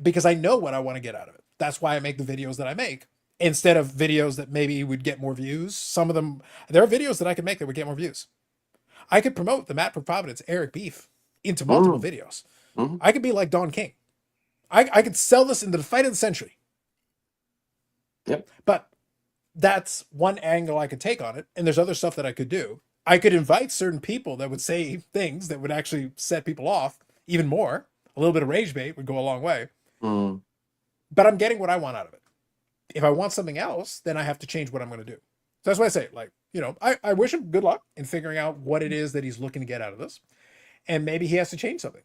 because I know what I want to get out of it. That's why I make the videos that I make instead of videos that maybe would get more views. Some of them, there are videos that I could make that would get more views. I could promote the Matt from Providence, Eric Beef into multiple videos. Mm-hmm. I could be like Don King. I could sell this into the fight of the century. Yep. But that's one angle I could take on it. And there's other stuff that I could do. I could invite certain people that would say things that would actually set people off even more. A little bit of rage bait would go a long way. Mm. But I'm getting what I want out of it. If I want something else, then I have to change what I'm going to do. So that's why I say, like, I wish him good luck in figuring out what it is that he's looking to get out of this. And maybe he has to change something.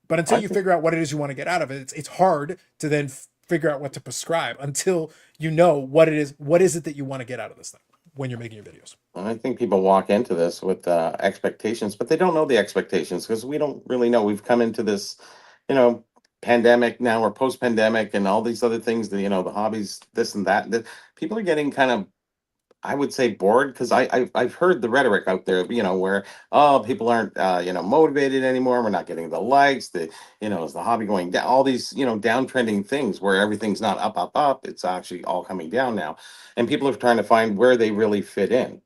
But until you figure out what it is you want to get out of it, it's hard to then figure out what to prescribe until you know what it is. What is it that you want to get out of this thing when you're making your videos? I think people walk into this with expectations, but they don't know the expectations because we don't really know. We've come into this, pandemic now, or post-pandemic, and all these other things, that, the hobbies, this and that, people are getting kind of, I would say, bored, because I've heard the rhetoric out there, where, oh, people aren't motivated anymore. We're not getting the likes. Is the hobby going down? All these downtrending things where everything's not up, up, up. It's actually all coming down now, and people are trying to find where they really fit in.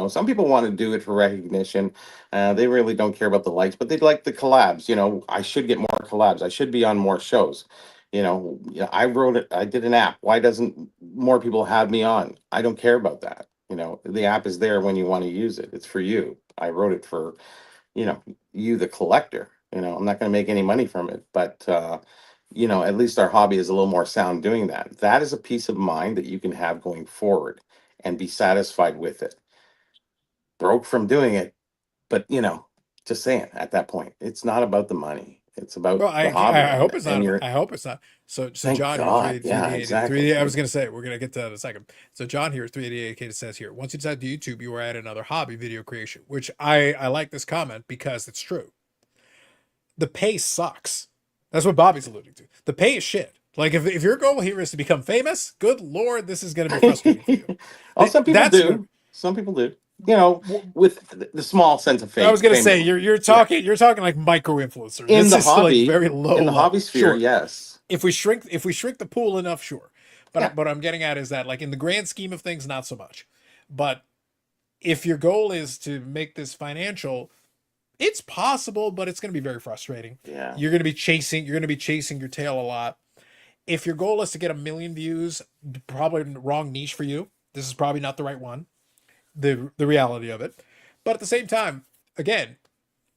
Some people want to do it for recognition. They really don't care about the likes, but they'd like the collabs. I should get more collabs. I should be on more shows. I wrote it. I did an app. Why doesn't more people have me on? I don't care about that. The app is there when you want to use it. It's for you. I wrote it for, you, the collector. I'm not going to make any money from it, but at least our hobby is a little more sound doing that. That is a peace of mind that you can have going forward and be satisfied with it. Broke from doing it, but just saying, at that point, it's not about the money. It's about Well, the hobby. I hope it's and not. you're, I hope it's not. So thank John here, God. Yeah, exactly. I was going to say, we're going to get to that in a second. So John here, 388K, it says here, once you decide to YouTube, you are at another hobby, video creation, which I like this comment because it's true. The pay sucks. That's what Bobby's alluding to. The pay is shit. Like if your goal here is to become famous, good Lord, this is going to be frustrating for you. Well, some people do. Some people do. With the small sense of fame. I was going to say you're talking like micro influencers in the hobby, like very low in the hobby sphere. Sure. Yes. If we shrink the pool enough, sure. But what I'm getting at is that, like, in the grand scheme of things, not so much. But if your goal is to make this financial, it's possible, but it's going to be very frustrating. Yeah. You're going to be chasing your tail a lot. If your goal is to get 1 million views, probably the wrong niche for you. This is probably not the right one. The reality of it. But at the same time, again,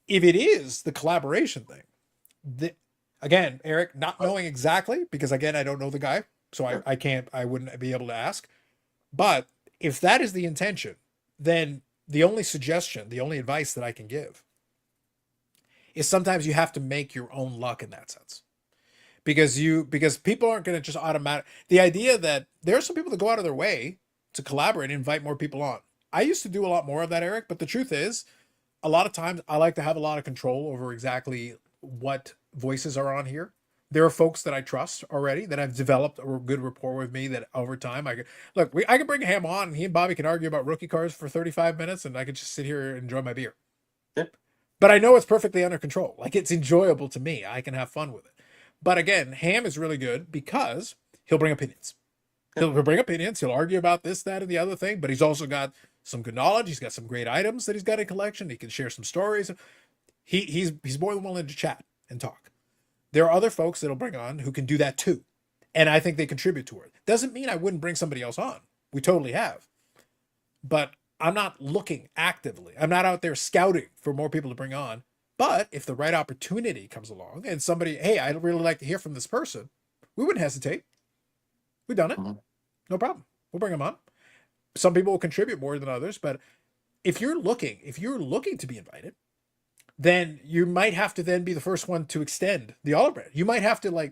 if it is the collaboration thing, again, Eric, not knowing exactly, because again, I don't know the guy, so I wouldn't be able to ask. But if that is the intention, then the only advice that I can give is sometimes you have to make your own luck in that sense. Because people aren't going to just the idea that there are some people that go out of their way to collaborate and invite more people on. I used to do a lot more of that, Eric, but the truth is, a lot of times I like to have a lot of control over exactly what voices are on here. There are folks that I trust already that have developed a good rapport with me that over time I can bring Ham on and he and Bobby can argue about rookie cards for 35 minutes and I could just sit here and enjoy my beer. Yep. But I know it's perfectly under control. Like, it's enjoyable to me. I can have fun with it. But again, Ham is really good because he'll bring opinions. He'll bring opinions. He'll argue about this, that, and the other thing. But he's also got some good knowledge. He's got some great items that he's got in collection. He can share some stories. He's more than willing to chat and talk. There are other folks that'll bring on who can do that too. And I think they contribute to it. Doesn't mean I wouldn't bring somebody else on. We totally have. But I'm not looking actively. I'm not out there scouting for more people to bring on. But if the right opportunity comes along and somebody, hey, I'd really like to hear from this person, we wouldn't hesitate. We've done it. Mm-hmm. No problem. We'll bring them on. Some people will contribute more than others, but if you're looking to be invited, then you might have to then be the first one to extend the olive branch. You might have to,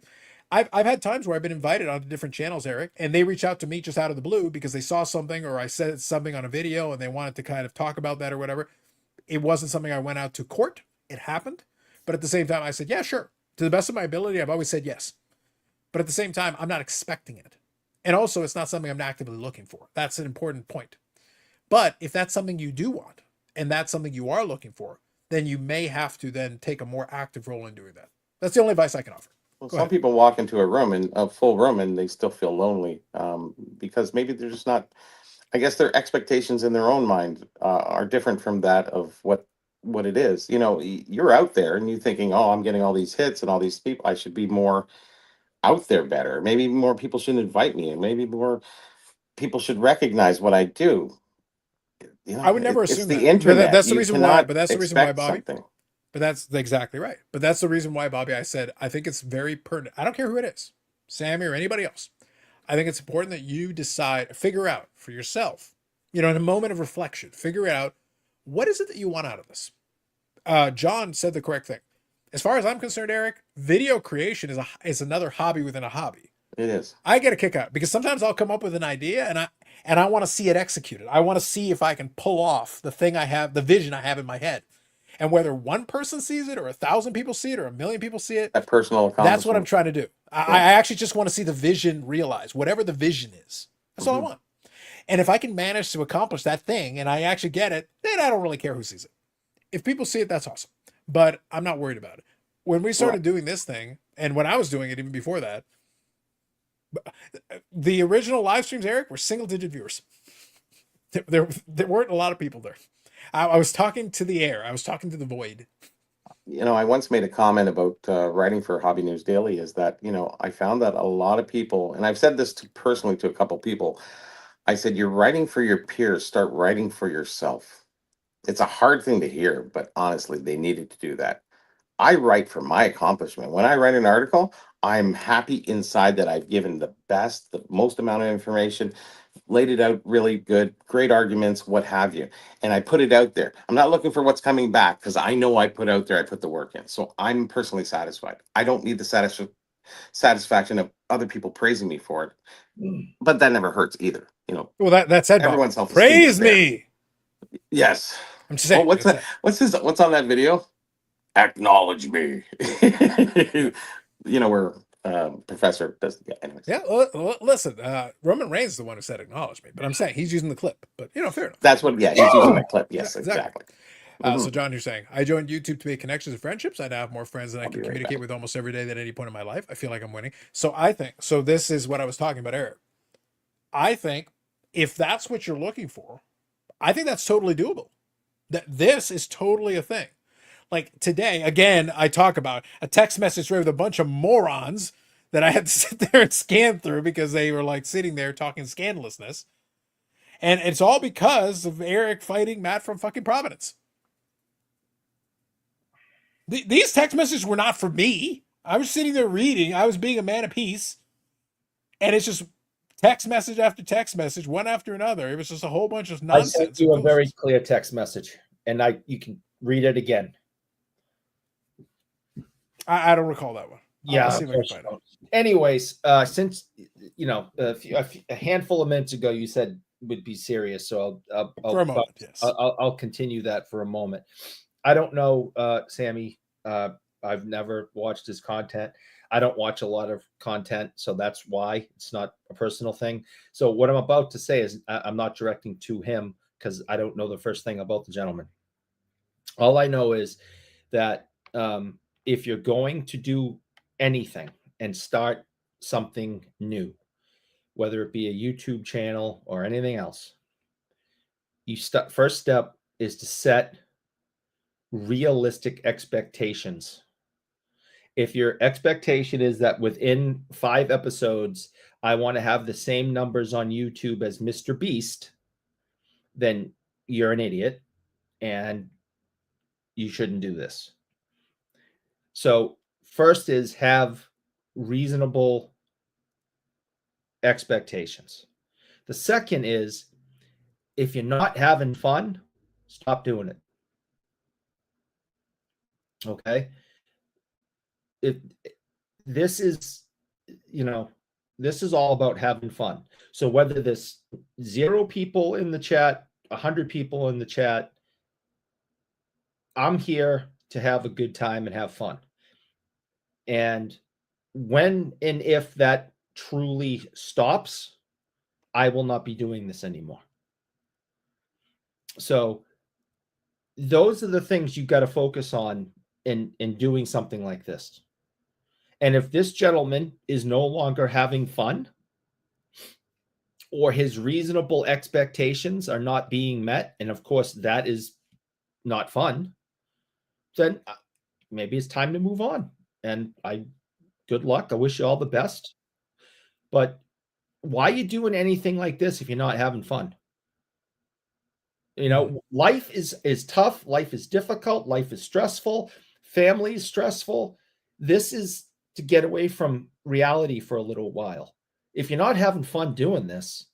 I've had times where I've been invited onto different channels, Eric, and they reach out to me just out of the blue because they saw something or I said something on a video and they wanted to kind of talk about that or whatever. It wasn't something I went out to court. It happened. But at the same time, I said, yeah, sure. To the best of my ability, I've always said yes. But at the same time, I'm not expecting it. And also, it's not something I'm actively looking for. That's an important point. But if that's something you do want, and that's something you are looking for, then you may have to then take a more active role in doing that. That's the only advice I can offer. Well, some people walk into a full room and they still feel lonely because maybe they're just not, I guess their expectations in their own mind are different from that of what it is. You're out there and you're thinking, oh, I'm getting all these hits and all these people. I should be more out there better. Maybe more people should invite me and maybe more people should recognize what I do. I would never assume the internet. That's the reason why. But that's the reason why, Bobby. Something. But that's exactly right. But that's the reason why, Bobby, I said I think it's very pertinent. I don't care who it is, Sammy or anybody else. I think it's important that you figure out for yourself, in a moment of reflection, figure out what is it that you want out of this. John said the correct thing. As far as I'm concerned, Eric, video creation is another hobby within a hobby. It is. I get a kick out because sometimes I'll come up with an idea and I want to see it executed. I want to see if I can pull off the vision I have in my head. And whether one person sees it or 1,000 people see it or 1,000,000 people see it, That personal accomplishment. that's what I'm trying to do. I actually just want to see the vision realized, whatever the vision is. That's all I want. And if I can manage to accomplish that thing and I actually get it, then I don't really care who sees it. If people see it, that's awesome. But I'm not worried about it. When we started doing this thing, and when I was doing it even before that, the original live streams, Eric, were single-digit viewers. There weren't a lot of people there. I was talking to the air. I was talking to the void. I once made a comment about writing for Hobby News Daily is that, I found that a lot of people, and I've said this personally to a couple people, I said, you're writing for your peers, start writing for yourself. It's a hard thing to hear, but honestly, they needed to do that. I write for my accomplishment. When I write an article, I'm happy inside that I've given the most amount of information, laid it out really good, great arguments, what have you. And I put it out there. I'm not looking for what's coming back because I know I put out there, I put the work in. So I'm personally satisfied. I don't need the satisfaction of other people praising me for it. But that never hurts either. Well, that said, everyone's Bob, praise me. Yes. I'm just saying. What's that? What's on that video? Acknowledge me. Where Professor does. Yeah. Anyways. Yeah. Listen, Roman Reigns is the one who said acknowledge me, but I'm saying he's using the clip. But fair enough. That's what. Yeah, he's using the clip. Yes, exactly. So John, you're saying I joined YouTube to make connections and friendships. I'd have more friends than I can communicate with almost every day at any point in my life. I feel like I'm winning. So this is what I was talking about, Eric. I think if that's what you're looking for, I think that's totally doable. That this is totally a thing. Like today, again, I talk about a text message with a bunch of morons that I had to sit there and scan through because they were like sitting there talking scandalousness. And it's all because of Eric fighting Matt from fucking Providence. These text messages were not for me. I was sitting there reading. I was being a man of peace. And it's just text message after text message, one after another. It was just a whole bunch of nonsense. I sent you a very clear text message, and you can read it again. I don't recall that one. Yeah. Anyways, since a handful of minutes ago you said would be serious, so I'll continue that for a moment. I don't know, Sammy. I've never watched his content. I don't watch a lot of content, so that's why it's not a personal thing. So what I'm about to say is I'm not directing to him because I don't know the first thing about the gentleman. All I know is that if you're going to do anything and start something new, whether it be a YouTube channel or anything else, first step is to set realistic expectations. If your expectation is that within 5 episodes, I want to have the same numbers on YouTube as Mr. Beast, then you're an idiot and you shouldn't do this. So first is have reasonable expectations. The second is if you're not having fun, stop doing it. Okay. This is all about having fun. So whether there's 0 people in the chat, 100 people in the chat, I'm here to have a good time and have fun. And when and if that truly stops, I will not be doing this anymore. So those are the things you've got to focus on in doing something like this. And if this gentleman is no longer having fun, or his reasonable expectations are not being met, and of course that is not fun, then maybe it's time to move on. And good luck. I wish you all the best. But why are you doing anything like this if you're not having fun? Life is tough. Life is difficult. Life is stressful. Family is stressful. This is to get away from reality for a little while. If you're not having fun doing this,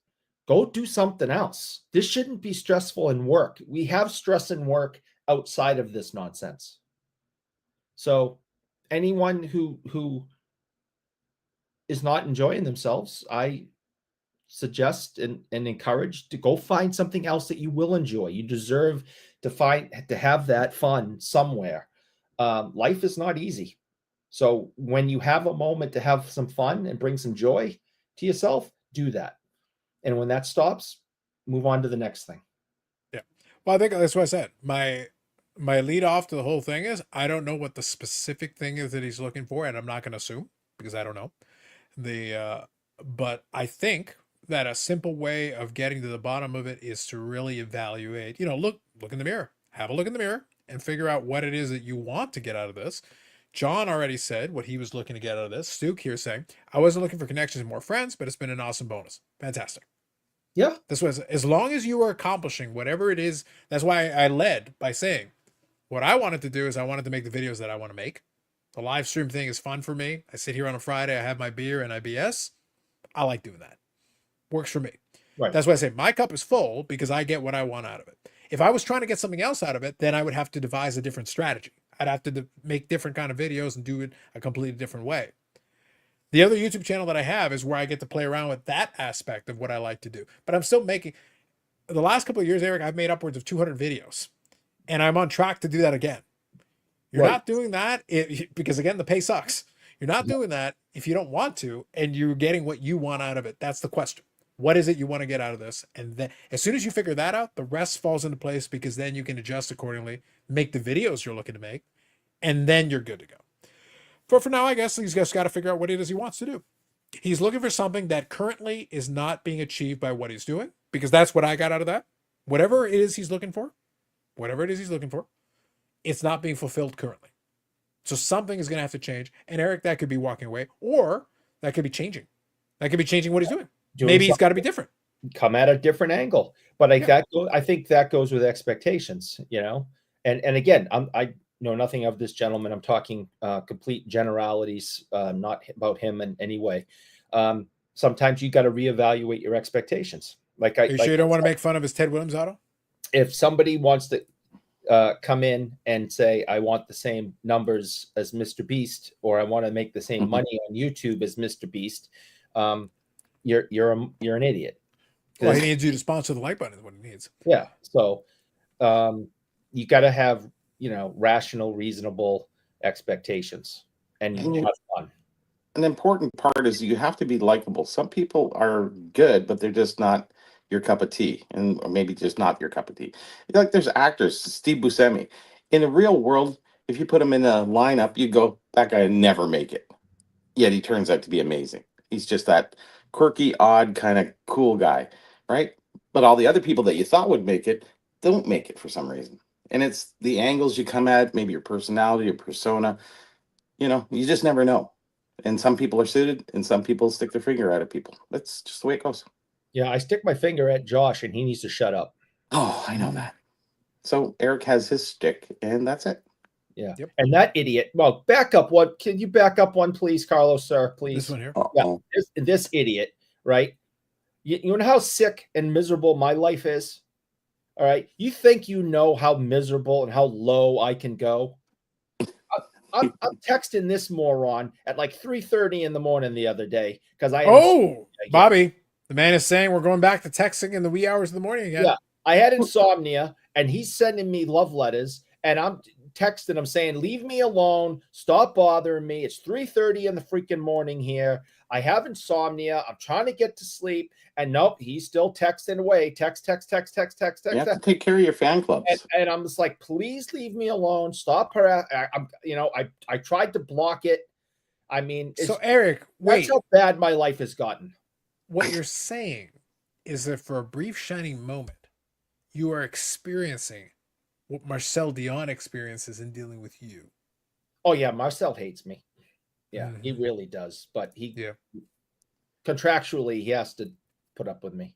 go do something else. This shouldn't be stressful in work. We have stress in work outside of this nonsense. So anyone who is not enjoying themselves, I suggest and encourage to go find something else that you will enjoy. You deserve to have that fun somewhere. Life is not easy. So when you have a moment to have some fun and bring some joy to yourself, do that. And when that stops, move on to the next thing. Yeah. Well, I think that's what I said. My lead off to the whole thing is I don't know what the specific thing is that he's looking for, and I'm not going to assume because I don't know. But I think that a simple way of getting to the bottom of it is to really evaluate, look in the mirror, have a look in the mirror and figure out what it is that you want to get out of this. John already said what he was looking to get out of this. Stuke here saying, I wasn't looking for connections and more friends, but it's been an awesome bonus. Fantastic. Yeah. This was, as long as you are accomplishing whatever it is, that's why I led by saying what I wanted to do is I wanted to make the videos that I want to make. The live stream thing is fun for me. I sit here on a Friday, I have my beer and I BS. I like doing that. Works for me. Right. That's why I say my cup is full because I get what I want out of it. If I was trying to get something else out of it, then I would have to devise a different strategy. I'd have to make different kind of videos and do it a completely different way. The other YouTube channel that I have is where I get to play around with that aspect of what I like to do. But I'm still making, the last couple of years, Eric, I've made upwards of 200 videos. And I'm on track to do that again. You're not doing that because, again, the pay sucks. You're not doing that if you don't want to, and you're getting what you want out of it. That's the question. What is it you want to get out of this? And then as soon as you figure that out, the rest falls into place because then you can adjust accordingly, make the videos you're looking to make, and then you're good to go. But for now, I guess he's just got to figure out what it is he wants to do. He's looking for something that currently is not being achieved by what he's doing, because that's what I got out of that. Whatever it is he's looking for, it's not being fulfilled currently. So something is going to have to change. And Eric, that could be walking away, or that could be changing. That could be changing what he's doing. Maybe he's got to be different. Come at a different angle. But I think that goes with expectations, And again, I know nothing of this gentleman. I'm talking complete generalities, not about him in any way. Sometimes you got to reevaluate your expectations. Are you sure you don't want to make fun of his Ted Williams auto? If somebody wants to come in and say, I want the same numbers as Mr. Beast, or I want to make the same money on YouTube as Mr. Beast, you're an idiot. Well, he needs you to sponsor the like button is what he needs. Yeah. So you got to have, rational, reasonable expectations and have fun. An important part is you have to be likable. Some people are good, but they're just not your cup of tea, or maybe just not your cup of tea. Like there's actors, Steve Buscemi. In the real world, if you put him in a lineup, you go, that guy would never make it. Yet he turns out to be amazing. He's just that quirky, odd, kind of cool guy, right? But all the other people that you thought would make it don't make it for some reason. And it's the angles you come at, maybe your personality, your persona. You just never know. And some people are suited, and some people stick their finger at people. That's just the way it goes. Yeah, I stick my finger at Josh, and he needs to shut up. Oh, I know that. So Eric has his stick, and that's it. Yeah. Yep. And that idiot. Well, back up one. Can you back up one, please, Carlos, sir? Please. This one here. Yeah. This idiot, right? You know how sick and miserable my life is? All right. You think you know how miserable and how low I can go? I'm texting this moron at like 3:30 in the morning the other day because Bobby, the man is saying we're going back to texting in the wee hours of the morning again. Yeah, I had insomnia, and he's sending me love letters, and I'm texting him saying, "Leave me alone, stop bothering me. It's 3:30 in the freaking morning here. I have insomnia. I'm trying to get to sleep." And nope, he's still texting away. Text. You have to take care of your fan clubs. And I'm just like, please leave me alone. Stop her. I tried to block it. I mean, so Eric, wait. That's how bad my life has gotten. What you're saying is that for a brief shining moment, you are experiencing what Marcel Dion experiences in dealing with you. Oh yeah, Marcel hates me. Yeah, he really does. But contractually, he has to put up with me.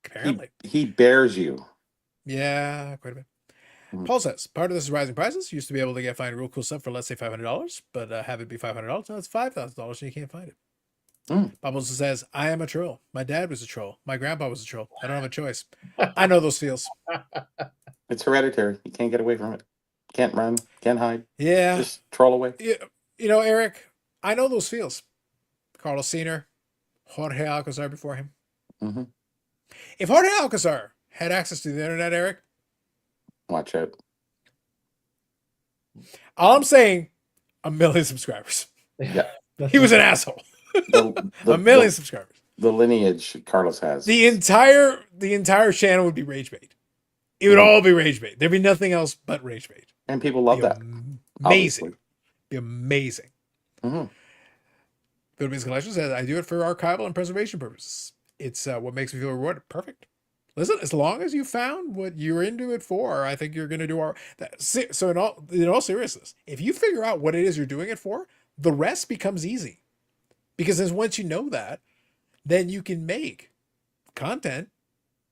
Apparently. He bears you. Yeah, quite a bit. Paul says, part of this is rising prices. Used to be able to find real cool stuff for, let's say, $500, but have it be $500. Now it's $5,000 and you can't find it. Bubbles says, I am a troll. My dad was a troll. My grandpa was a troll. I don't have a choice. I know those feels. It's hereditary. You can't get away from it. Can't run. Can't hide. Yeah. Just troll away. Eric, I know those feels. Carlos Senior, Jorge Alcazar before him. Mm-hmm. If Jorge Alcazar had access to the internet, Eric, Watch out. all I'm saying, 1 million subscribers. Yeah. He was an asshole. The, 1 million the, subscribers. the lineage Carlos has. The entire channel would be rage bait. It would all be rage bait. There'd be nothing else but rage bait. And people love that. Amazing. Obviously. Be amazing. Mm-hmm. Philippines Collection says, I do it for archival and preservation purposes. It's what makes me feel rewarded. Perfect. Listen, as long as you found what you're into it for, I think you're going to do so in all seriousness, if you figure out what it is you're doing it for, the rest becomes easy. Because once you know that, then you can make content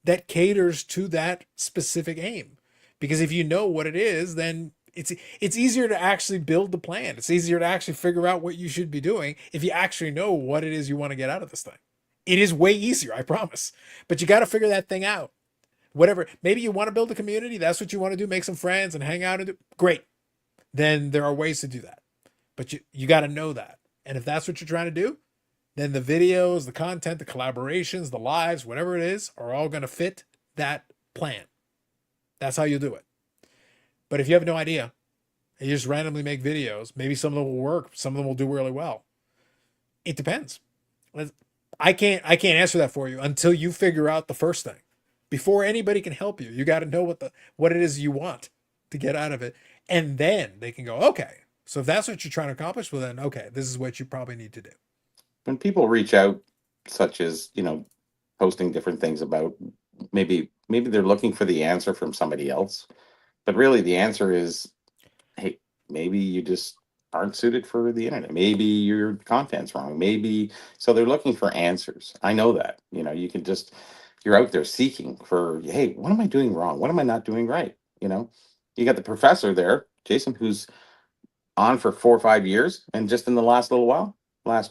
that caters to that specific aim. Because if you know what it is, then it's easier to actually build the plan. It's easier to actually figure out what you should be doing if you actually know what it is you want to get out of this thing. It is way easier, I promise. But you got to figure that thing out. Whatever, maybe you want to build a community. That's what you want to do. Make some friends and hang out and do. Great. Then there are ways to do that. But you got to know that. And if that's what you're trying to do, then the videos, the content, the collaborations, the lives, whatever it is, are all going to fit that plan. That's how you do it. But if you have no idea, and you just randomly make videos, maybe some of them will work, some of them will do really well. It depends. I can't answer that for you until you figure out the first thing. Before anybody can help you, you got to know what it is you want to get out of it. And then they can go, okay, so if that's what you're trying to accomplish, well then, okay, this is what you probably need to do. When people reach out, such as, posting different things about, maybe they're looking for the answer from somebody else, but really the answer is, hey, maybe you just aren't suited for the internet. Maybe your content's wrong. So they're looking for answers. I know that, you're out there seeking for, hey, what am I doing wrong? What am I not doing right? You got the professor there, Jason, who's on for 4 or 5 years, and just in the last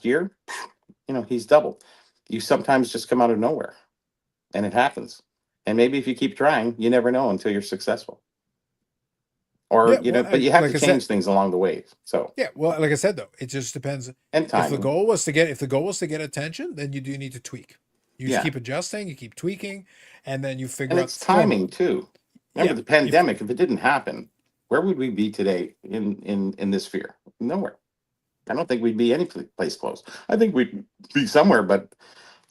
year, he's doubled. You sometimes just come out of nowhere, and it happens. And maybe if you keep trying, you never know until you're successful. Or, but you have to change things along the way. So yeah, well, like I said, though, it just depends. And time. If the goal was to get attention, then you do need to tweak. You just keep adjusting, you keep tweaking, and then you figure out. And it's timing too. Remember the pandemic, if it didn't happen, where would we be today in this sphere? Nowhere. I don't think we'd be any place close. I think we'd be somewhere, but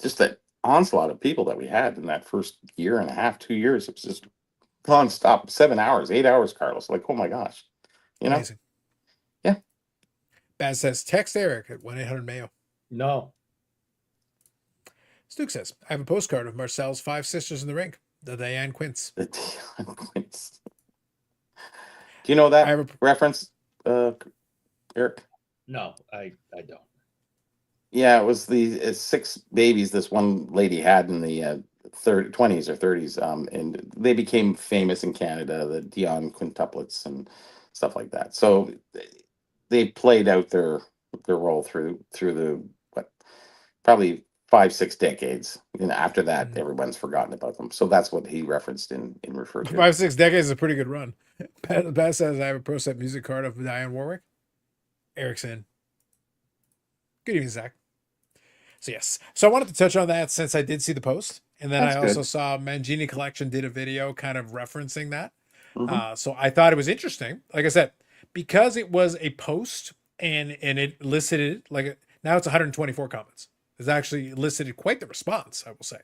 just that onslaught of people that we had in that first year and a half, 2 years, it was just non-stop, 7 hours, 8 hours, Carlos. Like, oh my gosh. Amazing. Yeah. Baz says, text Eric at 1-800-MAYO. No. Stuke says, I have a postcard of Marcel's 5 sisters in the rink, the Diane Quince. The Diane Quince. Do you know that reference, Eric? No, I don't. Yeah, it was the 6 babies this one lady had in the 20s or 30s, and they became famous in Canada, the Dion quintuplets and stuff like that. So they played out their role through the probably 5-6 decades, and after that, everyone's forgotten about them. So that's what he referenced in referred to. 5-6 decades is a pretty good run. Pat says, I have a pro set music card of Diane Warwick. Eric's in. Good evening, Zach. So yes, so I wanted to touch on that since I did see the post, and then I also saw AMG Collection did a video kind of referencing that. So I thought it was interesting. Like I said, because it was a post and it elicited now it's 124 comments. It's actually elicited quite the response, I will say.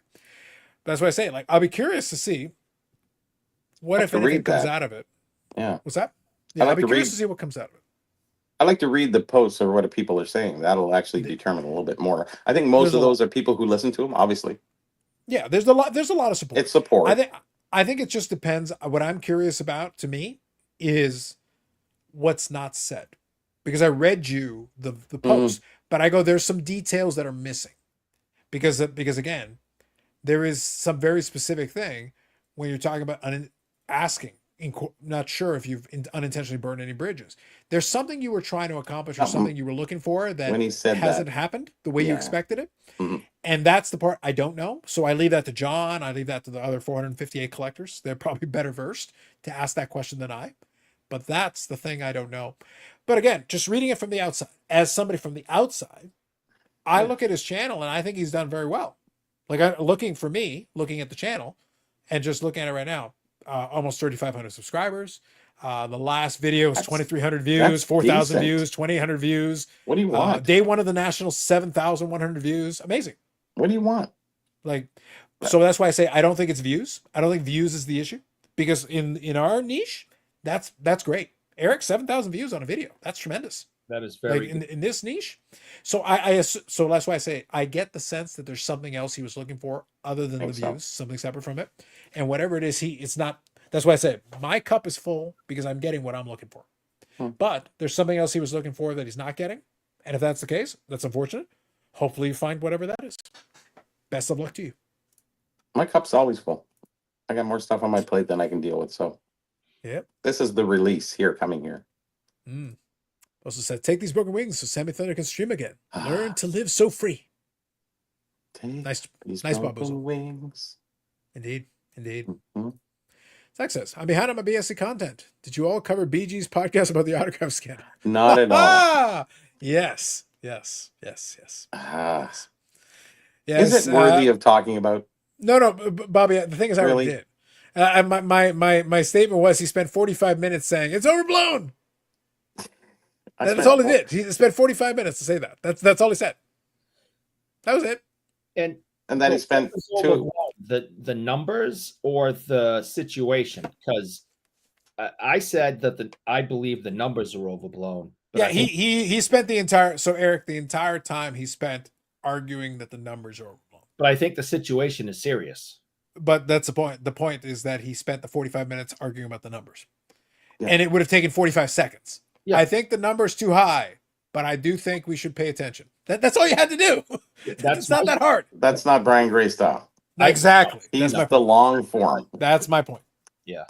That's why I say, I'll be curious to see what if anything comes out of it. Yeah. What's that? Yeah, I'll be curious to see what comes out of it. I like to read the posts or what people are saying. That'll actually determine a little bit more. I think most of those are people who listen to them, obviously. Yeah, there's a lot of support. It's support. I think it just depends. What I'm curious about, to me, is what's not said. Because I read you the post, but I go, there's some details that are missing. Because again, there is some very specific thing when you're talking about asking, not sure if you've unintentionally burned any bridges. There's something you were trying to accomplish or something you were looking for that hasn't happened the way you expected it. And that's the part I don't know. So I leave that to John. I leave that to the other 458 collectors. They're probably better versed to ask that question than I. But that's the thing I don't know. But again, just reading it from the outside, as somebody from the outside, I look at his channel and I think he's done very well. Like looking at the channel and just looking at it right now, almost 3,500 subscribers. The last video was That's 2,300 views, that's 4,000 decent. views, 2,800 views. What do you want? Day one of the national, 7,100 views. Amazing. What do you want? Like, so that's why I say I don't think it's views. I don't think views is the issue, because in our niche, that's great. Eric, 7,000 views on a video. That's tremendous. That is very Like in this niche. So so that's why I say I get the sense that there's something else he was looking for other than the Think so. views, something separate from it. And whatever it is, it's not. That's why I say my cup is full because I'm getting what I'm looking for. But there's something else he was looking for that he's not getting. And if that's the case, that's unfortunate. Hopefully you find whatever that is. Best of luck to you. My cup's always full. I got more stuff on my plate than I can deal with. So Yep. this is the release here, coming here. Also said, take these broken wings so Sammy Thunder can stream again. Learn to live so free. Take Nice these Bob broken Boozle. wings. Indeed. Mhm. Zach says, I'm behind on my BSC content. Did you all cover BG's podcast about the autograph scandal? Not at all. Yes. Ah. Yes. Is it worthy of talking about? No, Bobby, the thing is I already Really? did. My statement was he spent 45 minutes saying it's overblown. I That's spent all he more- did. He spent 45 minutes to say that. That's all he said. That was it. and And then he spent two. the numbers or the situation, because I said that I believe the numbers are overblown. But Yeah, I think he spent the entire time he spent arguing that the numbers are overblown. but I think the situation is serious. But that's the point. The point is that he spent the 45 minutes arguing about the numbers. Yeah. And it would have taken 45 seconds. Yeah. I think the number's too high, but I do think we should pay attention. That's all you had to do. It's not that hard. That's not Brian Gray style. Exactly. He's That's my the point. long form. That's my point.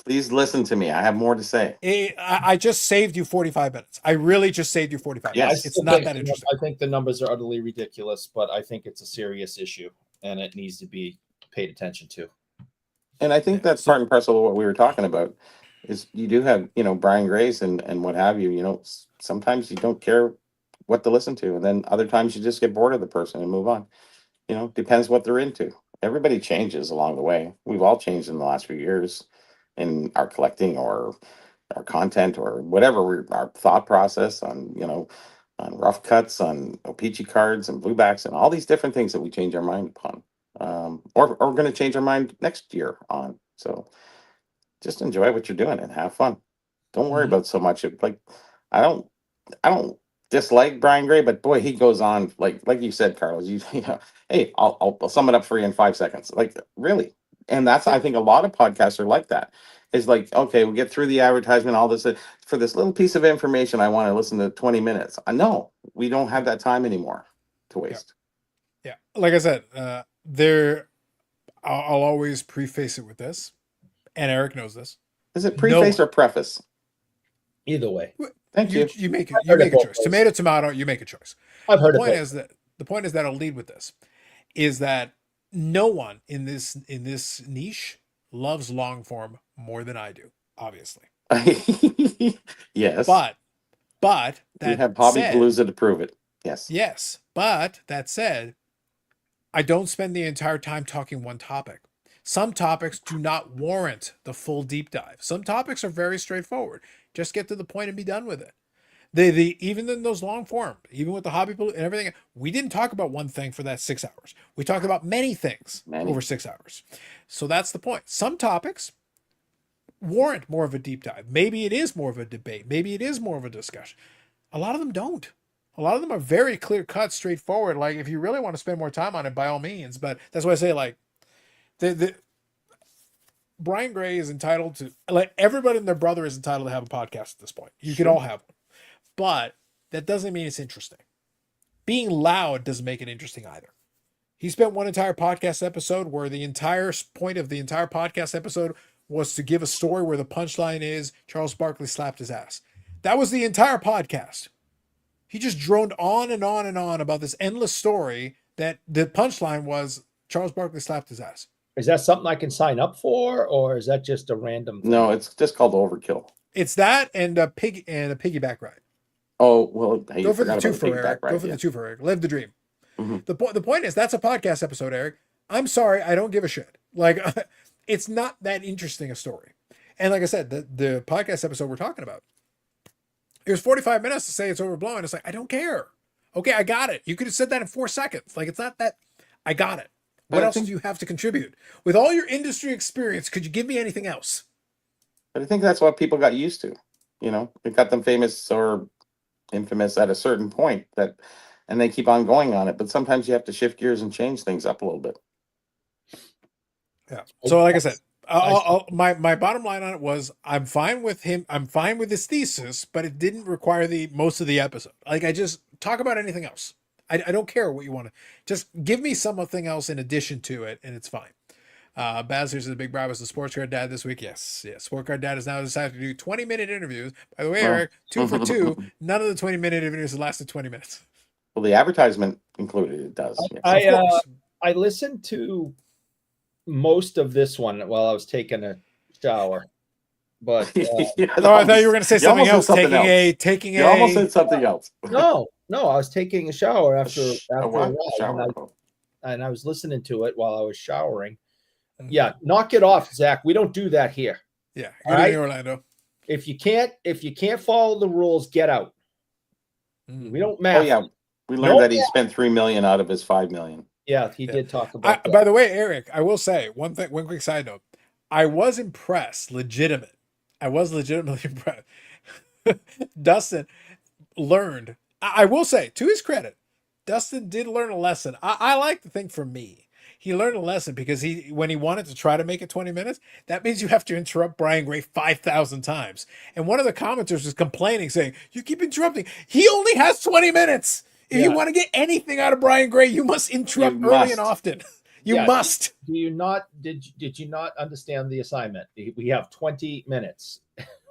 Please listen to me. I have more to say. I just saved you 45 minutes. I really just saved you 45 Yes. minutes. It's not that interesting. I think the numbers are utterly ridiculous, but I think it's a serious issue and it needs to be paid attention to. And I think that's part and parcel of what we were talking about. Is you do have, Brian Grace and what have you. Sometimes you don't care what to listen to, and then other times you just get bored of the person and move on. Depends what they're into. Everybody changes along the way. We've all changed in the last few years in our collecting or our content or whatever our thought process on on rough cuts, on OPG cards and bluebacks and all these different things that we change our mind upon, or we're going to change our mind next year on. So just enjoy what you're doing and have fun. Don't worry about so much. Like I don't dislike Brian Gray, but boy, he goes on like you said, Carlos. Hey, I'll sum it up for you in 5 seconds. Like really, and that's I think a lot of podcasts are like that. It's like, okay, we get through the advertisement, all this for this little piece of information. I want to listen to 20 minutes. I know we don't have that time anymore to waste. Yeah, like I said, I'll always preface it with this, and Eric knows this. Is it preface or preface? Either way, Thank you. You make it. I've You heard make it a both choice. ways. Tomato, tomato. You make a choice. I've heard The of point it. is that I'll lead with this, is that no one in this niche loves long form more than I do, obviously. Yes. But we that have Hobby said, Palooza to prove it. Yes. yes. But that said, I don't spend the entire time talking one topic. Some topics do not warrant the full deep dive. Some topics are very straightforward. Just get to the point and be done with it. Even in those long form, even with the hobby and everything, we didn't talk about one thing for that 6 hours. We talked about many things over 6 hours. So that's the point. Some topics warrant more of a deep dive. Maybe it is more of a debate. Maybe it is more of a discussion. A lot of them don't. A lot of them are very clear cut, straightforward. Like if you really want to spend more time on it, by all means. But that's why I say like Brian Gray is entitled to, like everybody and their brother is entitled to have a podcast at this point. You can all have one. But that doesn't mean it's interesting. Being loud doesn't make it interesting either. He spent one entire podcast episode where the entire point of the entire podcast episode was to give a story where the punchline is Charles Barkley slapped his ass. That was the entire podcast. He just droned on and on and on about this endless story that the punchline was Charles Barkley slapped his ass. Is that something I can sign up for, or is that just a random thing? No, it's just called overkill. It's that and a piggyback ride. Oh, well, hey, Go for the forgot two about for Eric. piggyback ride, Go for yeah. the two for Eric. Live the dream. Mhm. The point is that's a podcast episode, Eric. I'm sorry, I don't give a shit. Like, it's not that interesting a story. And like I said, the podcast episode we're talking about, it was 45 minutes to say it's overblown. It's like, I don't care. Okay, I got it. You could have said that in 4 seconds. Like, it's not that. I got it. What else do you have to contribute? With all your industry experience, could you give me anything else? But I think that's what people got used to. You know, it got them famous or infamous at a certain point, that, and they keep on going on it. But sometimes you have to shift gears and change things up a little bit. Yeah. So like I said, my bottom line on it was I'm fine with him. I'm fine with his thesis, but it didn't require the most of the episode. Like, I just talk about anything else. I don't care what you want to. Just give me something else in addition to it, and it's fine. Baz here's the big Brad was the sports card dad this week. Yes. Sport card dad has now decided to do 20-minute interviews. By the way, Eric, 2 for 2. None of the 20-minute interviews have lasted 20 minutes. Well, the advertisement included, it does. Yes. I listened to most of this one while I was taking a shower, but I thought you were going to say something else. You almost said something else. No, I was taking a shower after a while, and I was listening to it while I was showering. Yeah, knock it off, Zach. We don't do that here. Yeah, good evening, Orlando. If you can't follow the rules, get out. We don't matter. Oh yeah, we learned that he spent $3 million out of his $5 million. Yeah, he did talk about that. By the way, Eric, I will say one quick side note. I was impressed, I was legitimately impressed. Dustin learned, I will say, to his credit, Dustin did learn a lesson. I like to think for me, he learned a lesson because when he wanted to try to make it 20 minutes, that means you have to interrupt Brian Gray 5,000 times. And one of the commenters was complaining, saying, you keep interrupting. He only has 20 minutes. If you want to get anything out of Brian Gray, you must interrupt early and often. You must. Do you not? Did you not understand the assignment? We have 20 minutes.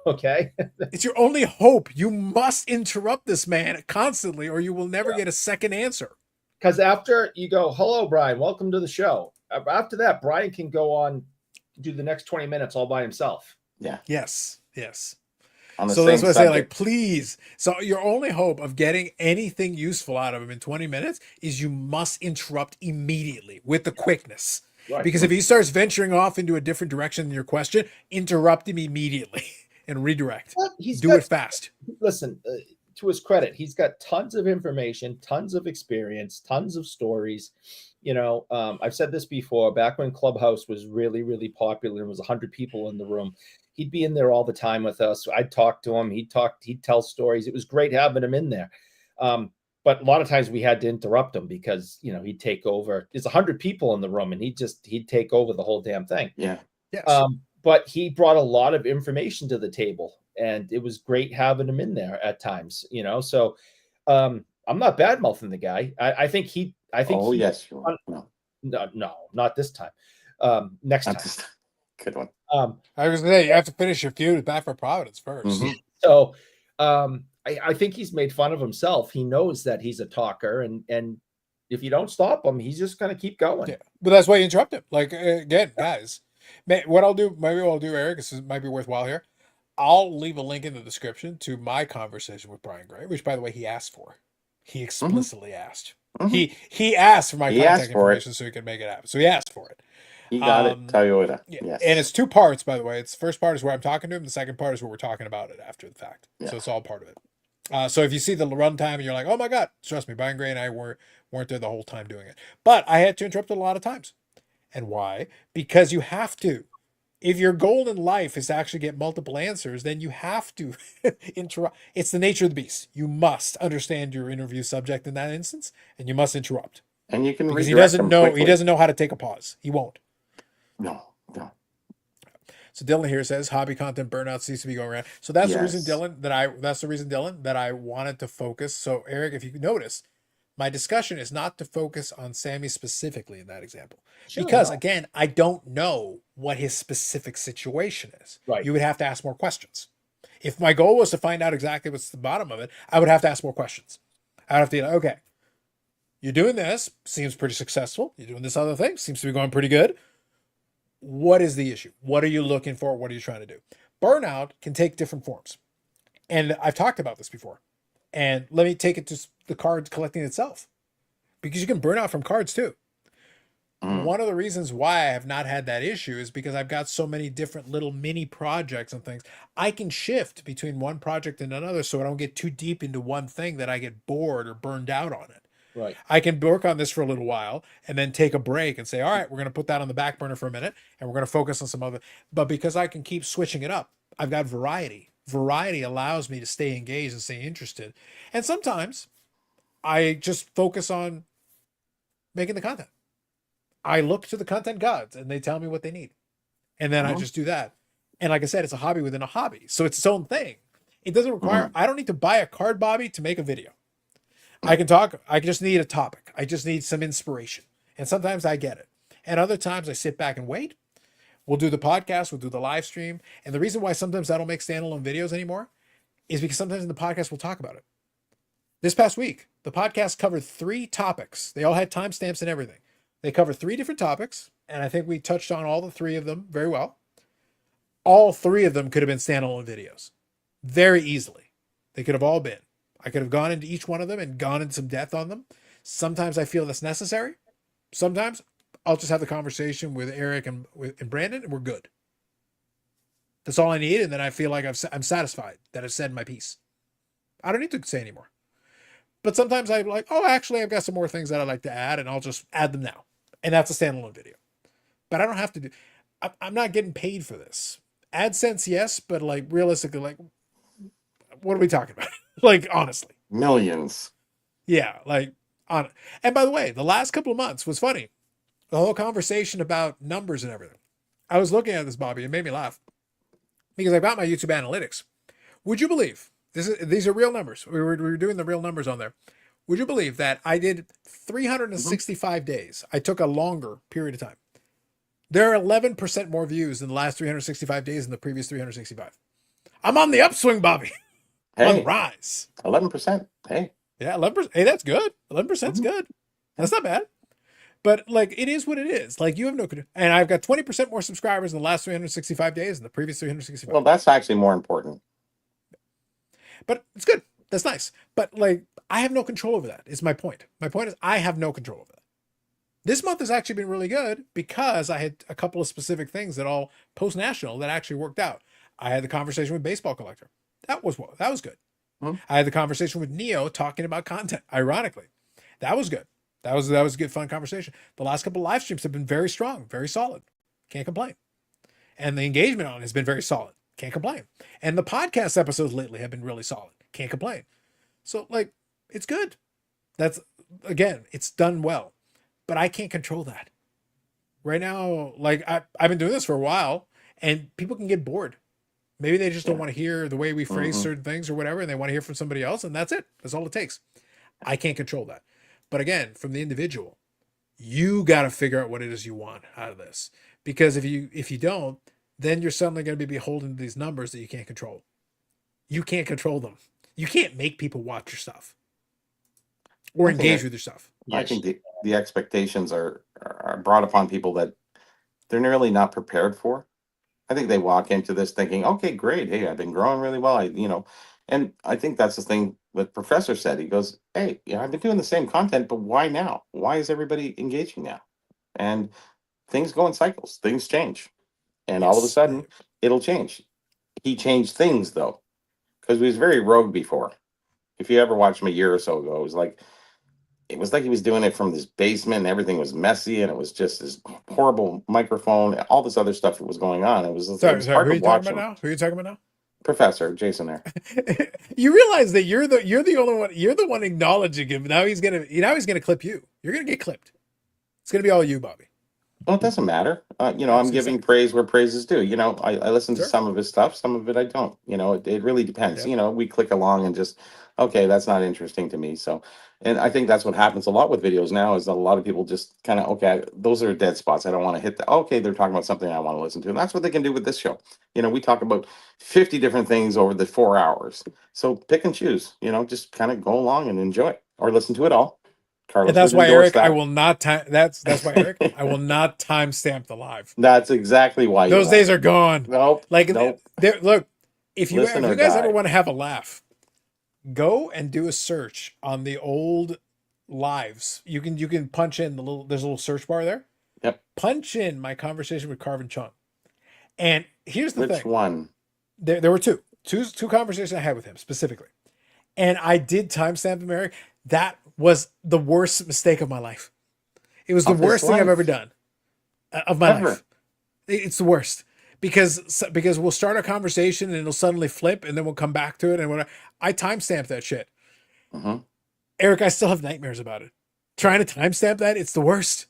Okay. It's your only hope. You must interrupt this man constantly, or you will never get a second answer. Because after you go, hello, Brian, welcome to the show. After that, Brian can go on, do the next 20 minutes all by himself. Yeah. Yes. So that's why I say, like, please. So your only hope of getting anything useful out of him in 20 minutes is you must interrupt immediately with the quickness. Right. Because if he starts venturing off into a different direction than your question, interrupt him immediately and redirect. Do it fast. Listen, to his credit, he's got tons of information, tons of experience, tons of stories. You know, I've said this before, back when Clubhouse was really, really popular and was 100 people in the room, he'd be in there all the time with us. I'd talk to him. He'd tell stories. It was great having him in there. But a lot of times we had to interrupt him because, you know, he'd take over. There's 100 people in the room and he'd take over the whole damn thing. Yeah. Yes. But he brought a lot of information to the table and it was great having him in there at times, you know? So I'm not bad mouthing the guy. I think yes, you are. No, not this time. Next time. Good one. I was going to say, you have to finish your feud with Back for Providence first. Mm-hmm. So I think he's made fun of himself. He knows that he's a talker, and if you don't stop him, he's just going to keep going. Yeah, but that's why you interrupt him. Like, again, guys, maybe what I'll do, Eric, this might be worthwhile here. I'll leave a link in the description to my conversation with Brian Gray, which, by the way, he asked for. He explicitly asked. Mm-hmm. He asked for my contact information so he could make it happen. So he asked for it. He got it, Toyota. Yes. And it's 2 parts, by the way. It's the first part is where I'm talking to him. The second part is where we're talking about it after the fact. Yeah. So it's all part of it. So if you see the runtime and you're like, oh my God, trust me, Brian Gray and I weren't there the whole time doing it. But I had to interrupt it a lot of times. And why? Because you have to. If your goal in life is to actually get multiple answers, then you have to interrupt. It's the nature of the beast. You must understand your interview subject in that instance, and you must interrupt. And you can because he doesn't know how to take a pause. He won't. No. So Dylan here says hobby content burnout seems to be going around. So that's the reason, Dylan, that I wanted to focus. So Eric, if you notice, my discussion is not to focus on Sammy specifically in that example. Because again, I don't know what his specific situation is. Right. You would have to ask more questions. If my goal was to find out exactly what's the bottom of it, I would have to ask more questions. I'd have to be like, okay, you're doing this, seems pretty successful. You're doing this other thing, seems to be going pretty good. What is the issue? What are you looking for? What are you trying to do? Burnout can take different forms. And I've talked about this before. And let me take it to the card collecting itself. Because you can burn out from cards too. one of the reasons why I have not had that issue is because I've got so many different little mini projects and things. I can shift between one project and another so I don't get too deep into one thing that I get bored or burned out on it. Right. I can work on this for a little while and then take a break and say, all right, we're going to put that on the back burner for a minute and we're going to focus on some other. But because I can keep switching it up, I've got variety. Variety allows me to stay engaged and stay interested. And sometimes I just focus on making the content. I look to the content gods and they tell me what they need. And then I just do that. And like I said, it's a hobby within a hobby. So it's its own thing. It doesn't require, I don't need to buy a card Bobby to make a video. I can talk. I just need a topic. I just need some inspiration. And sometimes I get it. And other times I sit back and wait. We'll do the podcast. We'll do the live stream. And the reason why sometimes I don't make standalone videos anymore is because sometimes in the podcast we'll talk about it. This past week, the podcast covered 3 topics. They all had timestamps and everything. They covered 3 different topics. And I think we touched on all the 3 of them very well. All 3 of them could have been standalone videos. Very easily. They could have all been. I could have gone into each one of them and gone into some depth on them. Sometimes I feel that's necessary. Sometimes I'll just have the conversation with Eric and Brandon and we're good. That's all I need. And then I feel like I'm satisfied that I've said my piece. I don't need to say anymore. But sometimes I'm like, oh, actually, I've got some more things that I'd like to add and I'll just add them now. And that's a standalone video. But I don't have to do, I'm not getting paid for this. AdSense, yes, but like realistically, like, what are we talking about? Like, honestly. Millions. Yeah, like, on. And by the way, the last couple of months was funny. The whole conversation about numbers and everything. I was looking at this, Bobby, it made me laugh. Because I got my YouTube analytics. Would you believe, these are real numbers. We were doing the real numbers on there. Would you believe that I did 365 days? I took a longer period of time. There are 11% more views in the last 365 days than the previous 365. I'm on the upswing, Bobby. Hey, On the rise. 11%. Hey. Yeah, 11%. Hey, that's good. 11% is good. That's not bad. But like, it is what it is. Like, you have no control. And I've got 20% more subscribers in the last 365 days than the previous 365. Well, that's actually more important. But it's good. That's nice. But like, I have no control over that. Is my point. My point is I have no control over that. This month has actually been really good because I had a couple of specific things that all post-national that actually worked out. I had the conversation with Baseball Collector. That was good. I had the conversation with Neo talking about content. Ironically, that was good. That was a good, fun conversation. The last couple of live streams have been very strong, very solid. Can't complain. And the engagement on it has been very solid. Can't complain. And the podcast episodes lately have been really solid. Can't complain. So like, it's good. That's, again, it's done well. But I can't control that. Right now, like I've been doing this for a while and people can get bored. Maybe they just don't want to hear the way we phrase certain things or whatever, and they want to hear from somebody else, and that's it. That's all it takes. I can't control that. But again, from the individual, you got to figure out what it is you want out of this. Because if you don't, then you're suddenly going to be beholden to these numbers that you can't control. You can't control them. You can't make people watch your stuff or engage with your stuff. I think the expectations are brought upon people that they're really not prepared for. I think they walk into this thinking, okay, great. Hey, I've been growing really well. And I think that's the thing that Professor said. He goes, hey, I've been doing the same content, but why now? Why is everybody engaging now? And things go in cycles. Things change. And all of a sudden, it'll change. He changed things, though, because he was very rogue before. If you ever watched him a year or so ago, it was like he was doing it from this basement and everything was messy and it was just this horrible microphone, all this other stuff that was going on. It was hard Who are to you watch talking about now? Who are you talking about now? Professor Jason there. You realize that you're the only one, you're the one acknowledging him. Now he's gonna clip you. You're gonna get clipped. It's gonna be all you, Bobby. Well, it doesn't matter. I'm giving praise where praise is due. I listen to some of his stuff, some of it I don't. It really depends. Yep. We click along and just, okay, that's not interesting to me. So, and I think that's what happens a lot with videos now is that a lot of people just kind of, okay, those are dead spots. I don't want to hit that. Okay, they're talking about something I want to listen to. And that's what they can do with this show. We talk about 50 different things over the 4 hours. So pick and choose, just kind of go along and enjoy it or listen to it all. Carlos And that's would why endorse Eric, that. I will not time. That's why Eric, I will not timestamp the live. That's exactly why. Those days are gone. Nope. Like, nope. Look, if you Listen or guys die. ever want to have a laugh, go and do a search on the old lives. You can punch in there's a little search bar there. Yep. Punch in my conversation with Carvin Chung. And here's the Which thing. one? There were two conversations I had with him specifically. And I did timestamp them, Eric. That was the worst mistake of my life. It was the Of his worst thing I've life. ever done of my Ever. life. It's the worst because we'll start a conversation and it'll suddenly flip and then we'll come back to it. And when I timestamp that shit, Eric, I still have nightmares about it. Trying to timestamp that, it's the worst.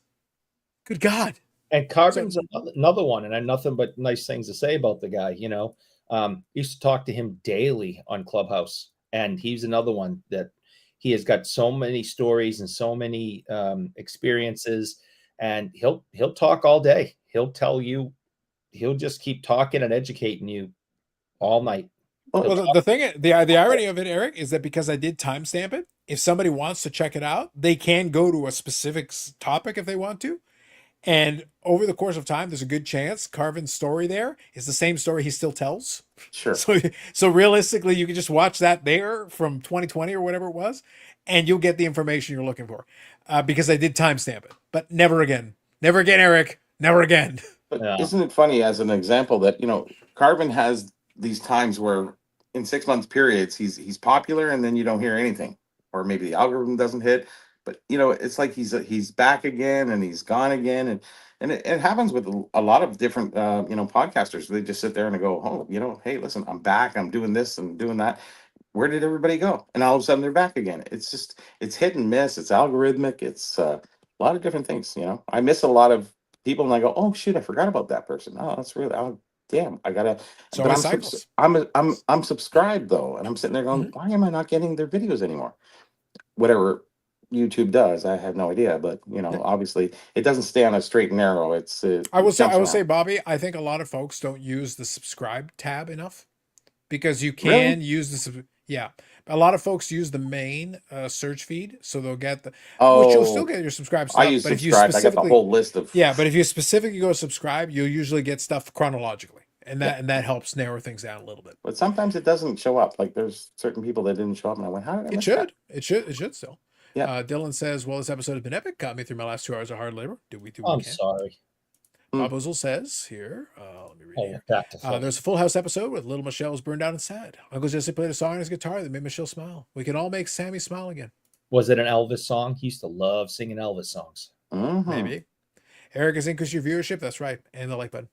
Good God. And Carvin's another one, and I have nothing but nice things to say about the guy. You know, used to talk to him daily on Clubhouse, and he's another one that he has got so many stories and so many experiences, and he'll talk all day. He'll tell you, he'll just keep talking and educating you all night. Well, the irony of it, Eric, is that because I did timestamp it, if somebody wants to check it out, they can go to a specific topic if they want to. And over the course of time, there's a good chance Carvin's story there is the same story he still tells. Sure. So realistically, you can just watch that there from 2020 or whatever it was, and you'll get the information you're looking for. Because I did timestamp it, but never again. Never again, Eric. Never again. But isn't it funny as an example that, you know, Carvin has these times where in 6 month periods he's popular and then you don't hear anything, or maybe the algorithm doesn't hit. But you know, it's like he's back again and he's gone again, and it happens with a lot of different you know, podcasters. They just sit there and they go, oh, you know, hey, listen, I'm back, I'm doing this and doing that. Where did everybody go? And all of a sudden they're back again. It's just, it's hit and miss. It's algorithmic. It's a lot of different things. You know, I miss a lot of people and I go, oh shoot, I forgot about that person. Oh, that's really, oh damn, I gotta. So but I'm subscribed though, and I'm sitting there going, why am I not getting their videos anymore? Whatever YouTube does, I have no idea, but you know, obviously it doesn't stay on a straight and narrow. I will say, Bobby, I think a lot of folks don't use the subscribe tab enough, because you can use the a lot of folks use the main search feed, so they'll get the which you'll still get your subscribe stuff. I use but subscribe. If you I got the whole list of but if you specifically go subscribe, you'll usually get stuff chronologically, and that helps narrow things down a little bit. But sometimes it doesn't show up. Like there's certain people that didn't show up, and I went, how did I miss that? It should still. Yeah. Dylan says, well, this episode has been epic. Got me through my last 2 hours of hard labor. I'm sorry. Bob Ozel says here, let me read here. There's a Full House episode with little Michelle was burned out and sad. Uncle Jesse played a song on his guitar that made Michelle smile. We can all make Sammy smile again. Was it an Elvis song? He used to love singing Elvis songs. Maybe. Eric has increased your viewership. That's right. And the like button.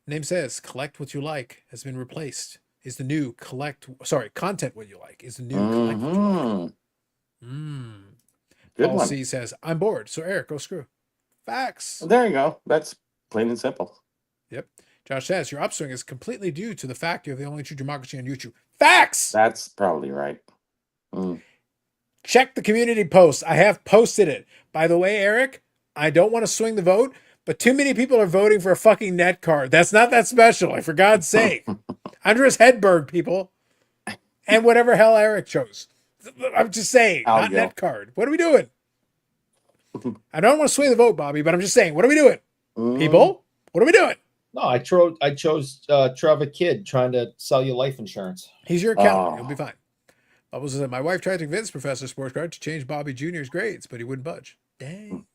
Name says, collect what you like has been replaced. Is the new content what you like is the new collect what you like. Good Paul one. C says, I'm bored. So Eric, go screw. Facts. Well, there you go. That's plain and simple. Yep. Josh says, your upswing is completely due to the fact you're the only true democracy on YouTube. Facts. That's probably right. Check the community post. I have posted it. By the way, Eric, I don't want to swing the vote, but too many people are voting for a fucking net card. That's not that special. For God's sake. Andres Hedberg, people. And whatever hell Eric chose. I'm just saying, not net card. What are we doing? I don't want to sway the vote, Bobby, but I'm just saying, what are we doing? People, what are we doing? No, I chose Trevor Kidd trying to sell you life insurance. He's your accountant. He'll be fine. Bubbles said, my wife tried to convince Professor Sportscard to change Bobby Jr.'s grades, but he wouldn't budge. Dang.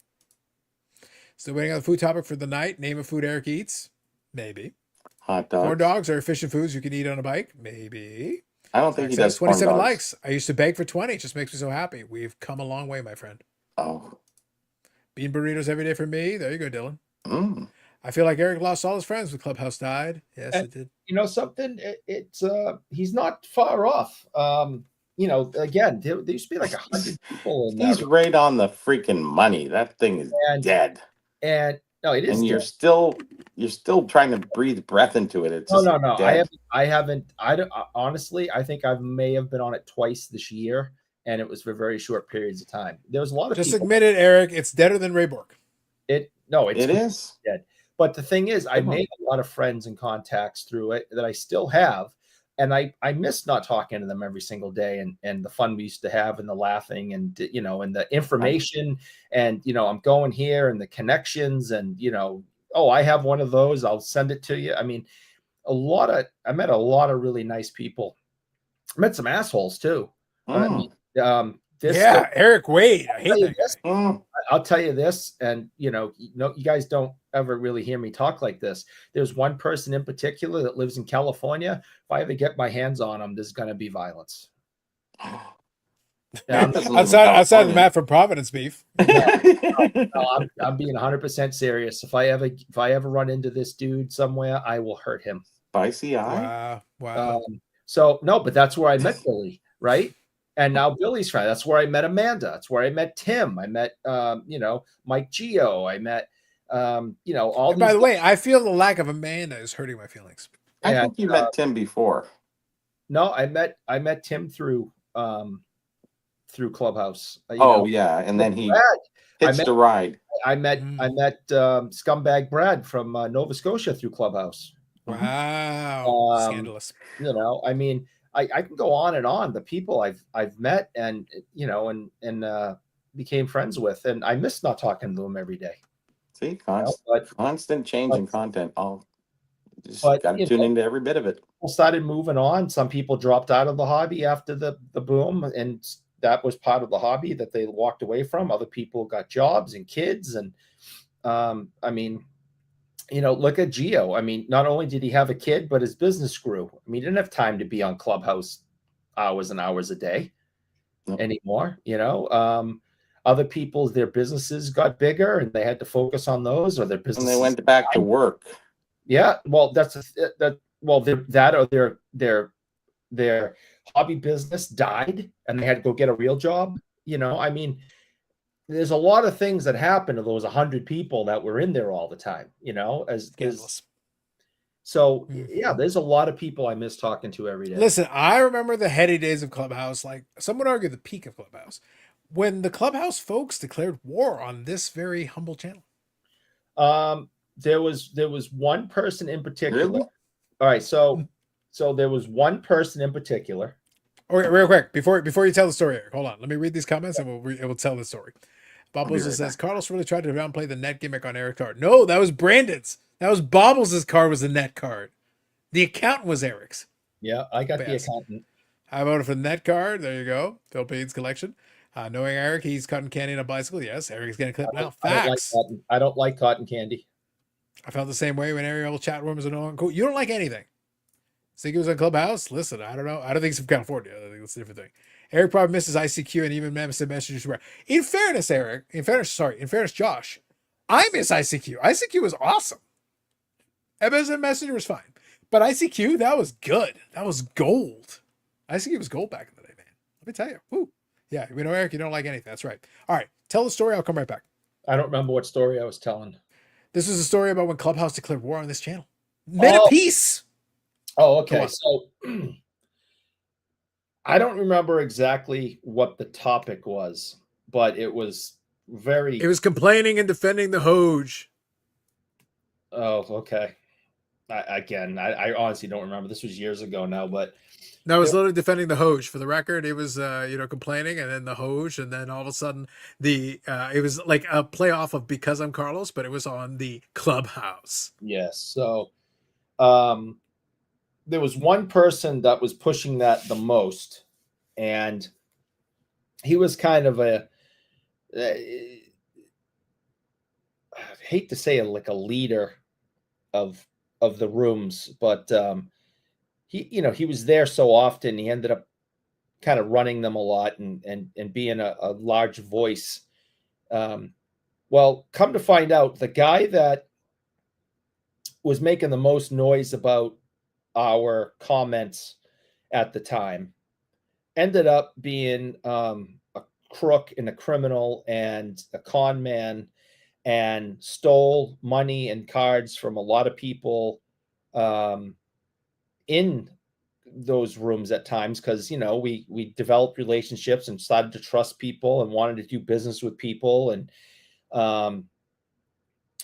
Still waiting on the food topic for the night. Name a food Eric eats. Maybe. Hot dogs. Corn dogs are efficient foods you can eat on a bike. Maybe. I don't think he does. 27 likes. I used to beg for 20. It just makes me so happy. We've come a long way, my friend. Oh. Bean burritos every day for me. There you go, Dylan. I feel like Eric lost all his friends when Clubhouse died. Yes, it did. You know something? It's he's not far off. You know, again, there used to be like 100 people in He's right on the freaking money. That thing is dead. And no, it is. And you're still trying to breathe breath into it. It's no. dead. I haven't. I don't honestly. I think I may have been on it twice this year, and it was for very short periods of time. There was a lot of just people. Admit it, Eric. It's deader than Ray Bork. It is dead. But the thing is, I made a lot of friends and contacts through it that I still have. And I miss not talking to them every single day and the fun we used to have and the laughing and, you know, and the information and, you know, I'm going here and the connections and, you know, oh, I have one of those. I'll send it to you. I mean, I met a lot of really nice people. I met some assholes too. I mean, Yeah, Eric Wade. I hate that guy. I'll tell you this, and you guys don't ever really hear me talk like this. There's one person in particular that lives in California. If I ever get my hands on him, there's going to be violence. Yeah, outside of the map from Providence beef. No, I'm being 100% serious. If I ever run into this dude somewhere, I will hurt him. Spicy eye. Wow. So no, but that's where I met Billy, right? And now Billy's friend. That's where I met Amanda. That's where I met Tim. I met Mike Gio. I met all. And by the way, I feel the lack of Amanda is hurting my feelings. I think you met Tim before. No, I met Tim through Clubhouse. And then he hitched a ride. I met Scumbag Brad from Nova Scotia through Clubhouse. Wow, scandalous. I mean, I can go on and on. The people I've met and became friends with, and I miss not talking to them every day. See, constant change in content. Got to tune into every bit of it. People started moving on. Some people dropped out of the hobby after the boom, and that was part of the hobby that they walked away from. Other people got jobs and kids, and I mean, look at Gio. I mean, not only did he have a kid, but his business grew. I mean, he didn't have time to be on Clubhouse hours and hours a day anymore. Other people's, their businesses got bigger and they had to focus on those, or their business. And they went back to work. Yeah. Well, their hobby business died and they had to go get a real job. I mean, there's a lot of things that happened to those 100 people that were in there all the time, so there's a lot of people I miss talking to every day. Listen, I remember the heady days of Clubhouse, like some would argue the peak of Clubhouse, when the Clubhouse folks declared war on this very humble channel. There was one person in particular. Really? All right. So there was one person in particular. Okay, real quick, before you tell the story, Eric, hold on. Let me read these comments and we'll tell the story. Bobbles says, Carlos really tried to downplay the net gimmick on Eric's card. No, that was Brandon's. That was Bobbles' card was the net card. The account was Eric's. Yeah, I got the accountant. I voted for the net card. There you go. Philippines collection. Knowing Eric, he's cotton candy on a bicycle. Yes, Eric's getting a clip now. Facts. I don't like cotton candy. I felt the same way when Ariel chat rooms and all. Cool. You don't like anything. Think he was on Clubhouse? Listen, I don't know. I don't think he's from California. I think it's a different thing. Eric probably misses ICQ and even messages. In fairness, Eric. In fairness, Josh. I miss ICQ. ICQ was awesome. MSN Messenger was fine, but ICQ, that was good. That was gold. ICQ was gold back in the day, man. Let me tell you. Woo. Yeah, Eric, you don't like anything. That's right. All right, tell the story. I'll come right back. I don't remember what story I was telling. This is a story about when Clubhouse declared war on this channel. Men of peace. Oh, okay. So I don't remember exactly what the topic was, but it was very. It was complaining and defending the Hoge. Oh, okay. I honestly don't remember. This was years ago now, but. No, it was literally defending the Hoge. For the record, it was complaining, and then the Hoge, and then all of a sudden it was like a playoff of Because I'm Carlos, but it was on the Clubhouse. Yes. So there was one person that was pushing that the most, and he was kind of I hate to say like a leader of the rooms, but he was there so often. He ended up kind of running them a lot and being a large voice. Well, come to find out, the guy that was making the most noise about our comments at the time ended up being a crook and a criminal and a con man, and stole money and cards from a lot of people in those rooms at times, because we developed relationships and started to trust people and wanted to do business with people, and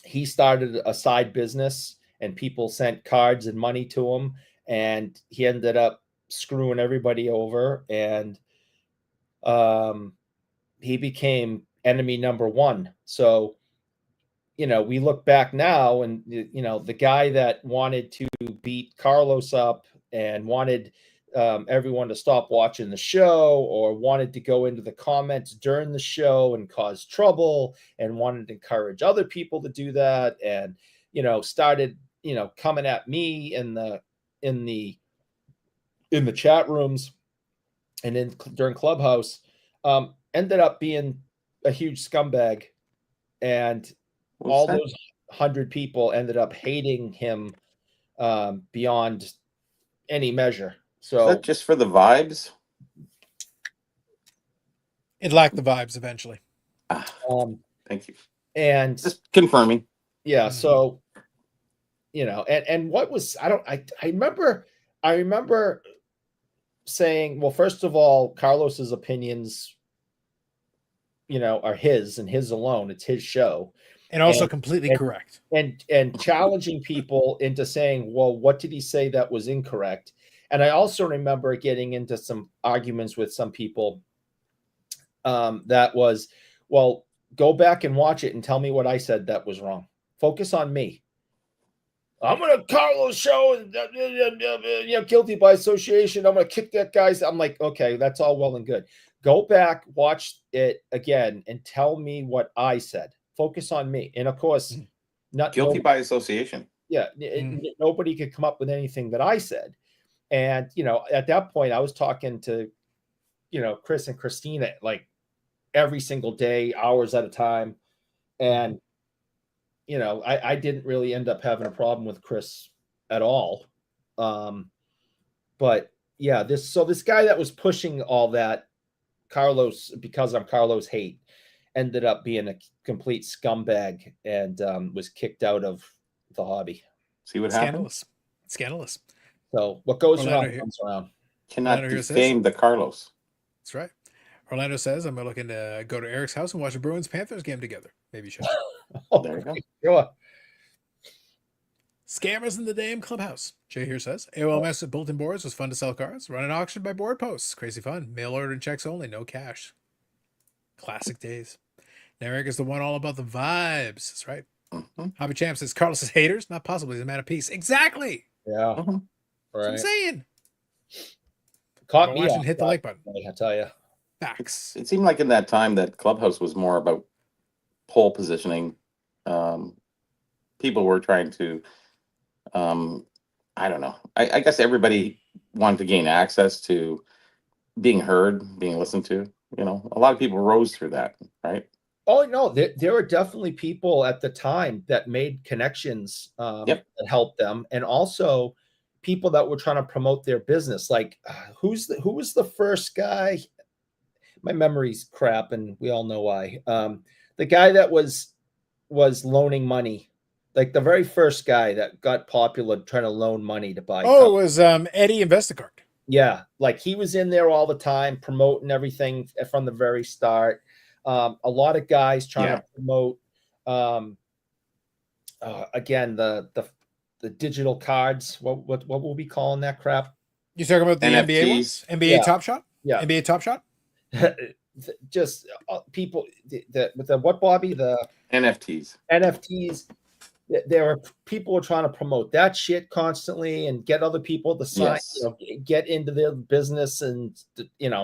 he started a side business and people sent cards and money to him, and he ended up screwing everybody over, and he became enemy number one. So we look back now and, the guy that wanted to beat Carlos up and wanted everyone to stop watching the show, or wanted to go into the comments during the show and cause trouble, and wanted to encourage other people to do that, and started coming at me in the chat rooms and during Clubhouse, ended up being a huge scumbag, and all those 100 people ended up hating him beyond any measure. So is that just for the vibes? It lacked the vibes eventually. Thank you. And Just confirming. Yeah. So, and what was, I remember saying, well, first of all, Carlos's opinions, are his and his alone. It's his show. And also completely correct. And challenging people into saying, well, what did he say that was incorrect? And I also remember getting into some arguments with some people that was, well, go back and watch it and tell me what I said that was wrong. Focus on me. I'm going to Carlos show and guilty by association. I'm going to kick that guy's. I'm like, okay, that's all well and good. Go back, watch it again, and tell me what I said. Focus on me. And of course, not guilty by association. Yeah, nobody could come up with anything that I said. And at that point, I was talking to Chris and Christina like every single day, hours at a time, and I didn't really end up having a problem with Chris at all. But yeah, this guy that was pushing all that, Carlos, because I'm Carlos hate, ended up being a complete scumbag and was kicked out of the hobby. See what happens? Scandalous. So what goes around comes around. Cannot defame the Carlos. That's right. Orlando says, I'm looking to go to Eric's house and watch a Bruins-Panthers game together. Maybe you should. Oh, there you go. Sure. Scammers in the damn clubhouse. Jay here says, AOMS at bulletin boards was fun to sell cards. Run an auction by board posts. Crazy fun. Mail order and checks only. No cash. Classic days. Now Eric is the one all about the vibes. That's right. Hobby Champ says, Carlos is haters. Not possible. He's a man of peace. Exactly. Yeah. Right. That's what I'm saying. Caught me and hit the like button. I tell you. Facts. It seemed like in that time that Clubhouse was more about pole positioning. People were trying to, I don't know. I guess everybody wanted to gain access to being heard, being listened to. A lot of people rose through that, right? Oh, no, there were definitely people at the time that made connections that helped them. And also people that were trying to promote their business. Like who was the first guy? My memory's crap, and we all know why. The guy that was loaning money, like the very first guy that got popular trying to loan money to buy. Oh, it was Eddie Investacard. Yeah, like he was in there all the time promoting everything from the very start. A lot of guys trying to promote again the digital cards. What will we calling that crap? You talking about the NFTs. NBA ones? NBA Top Shot? Yeah. NBA Top Shot? Just people with the what, Bobby? The NFTs. There are people who are trying to promote that shit constantly and get other people to sign, get into their business and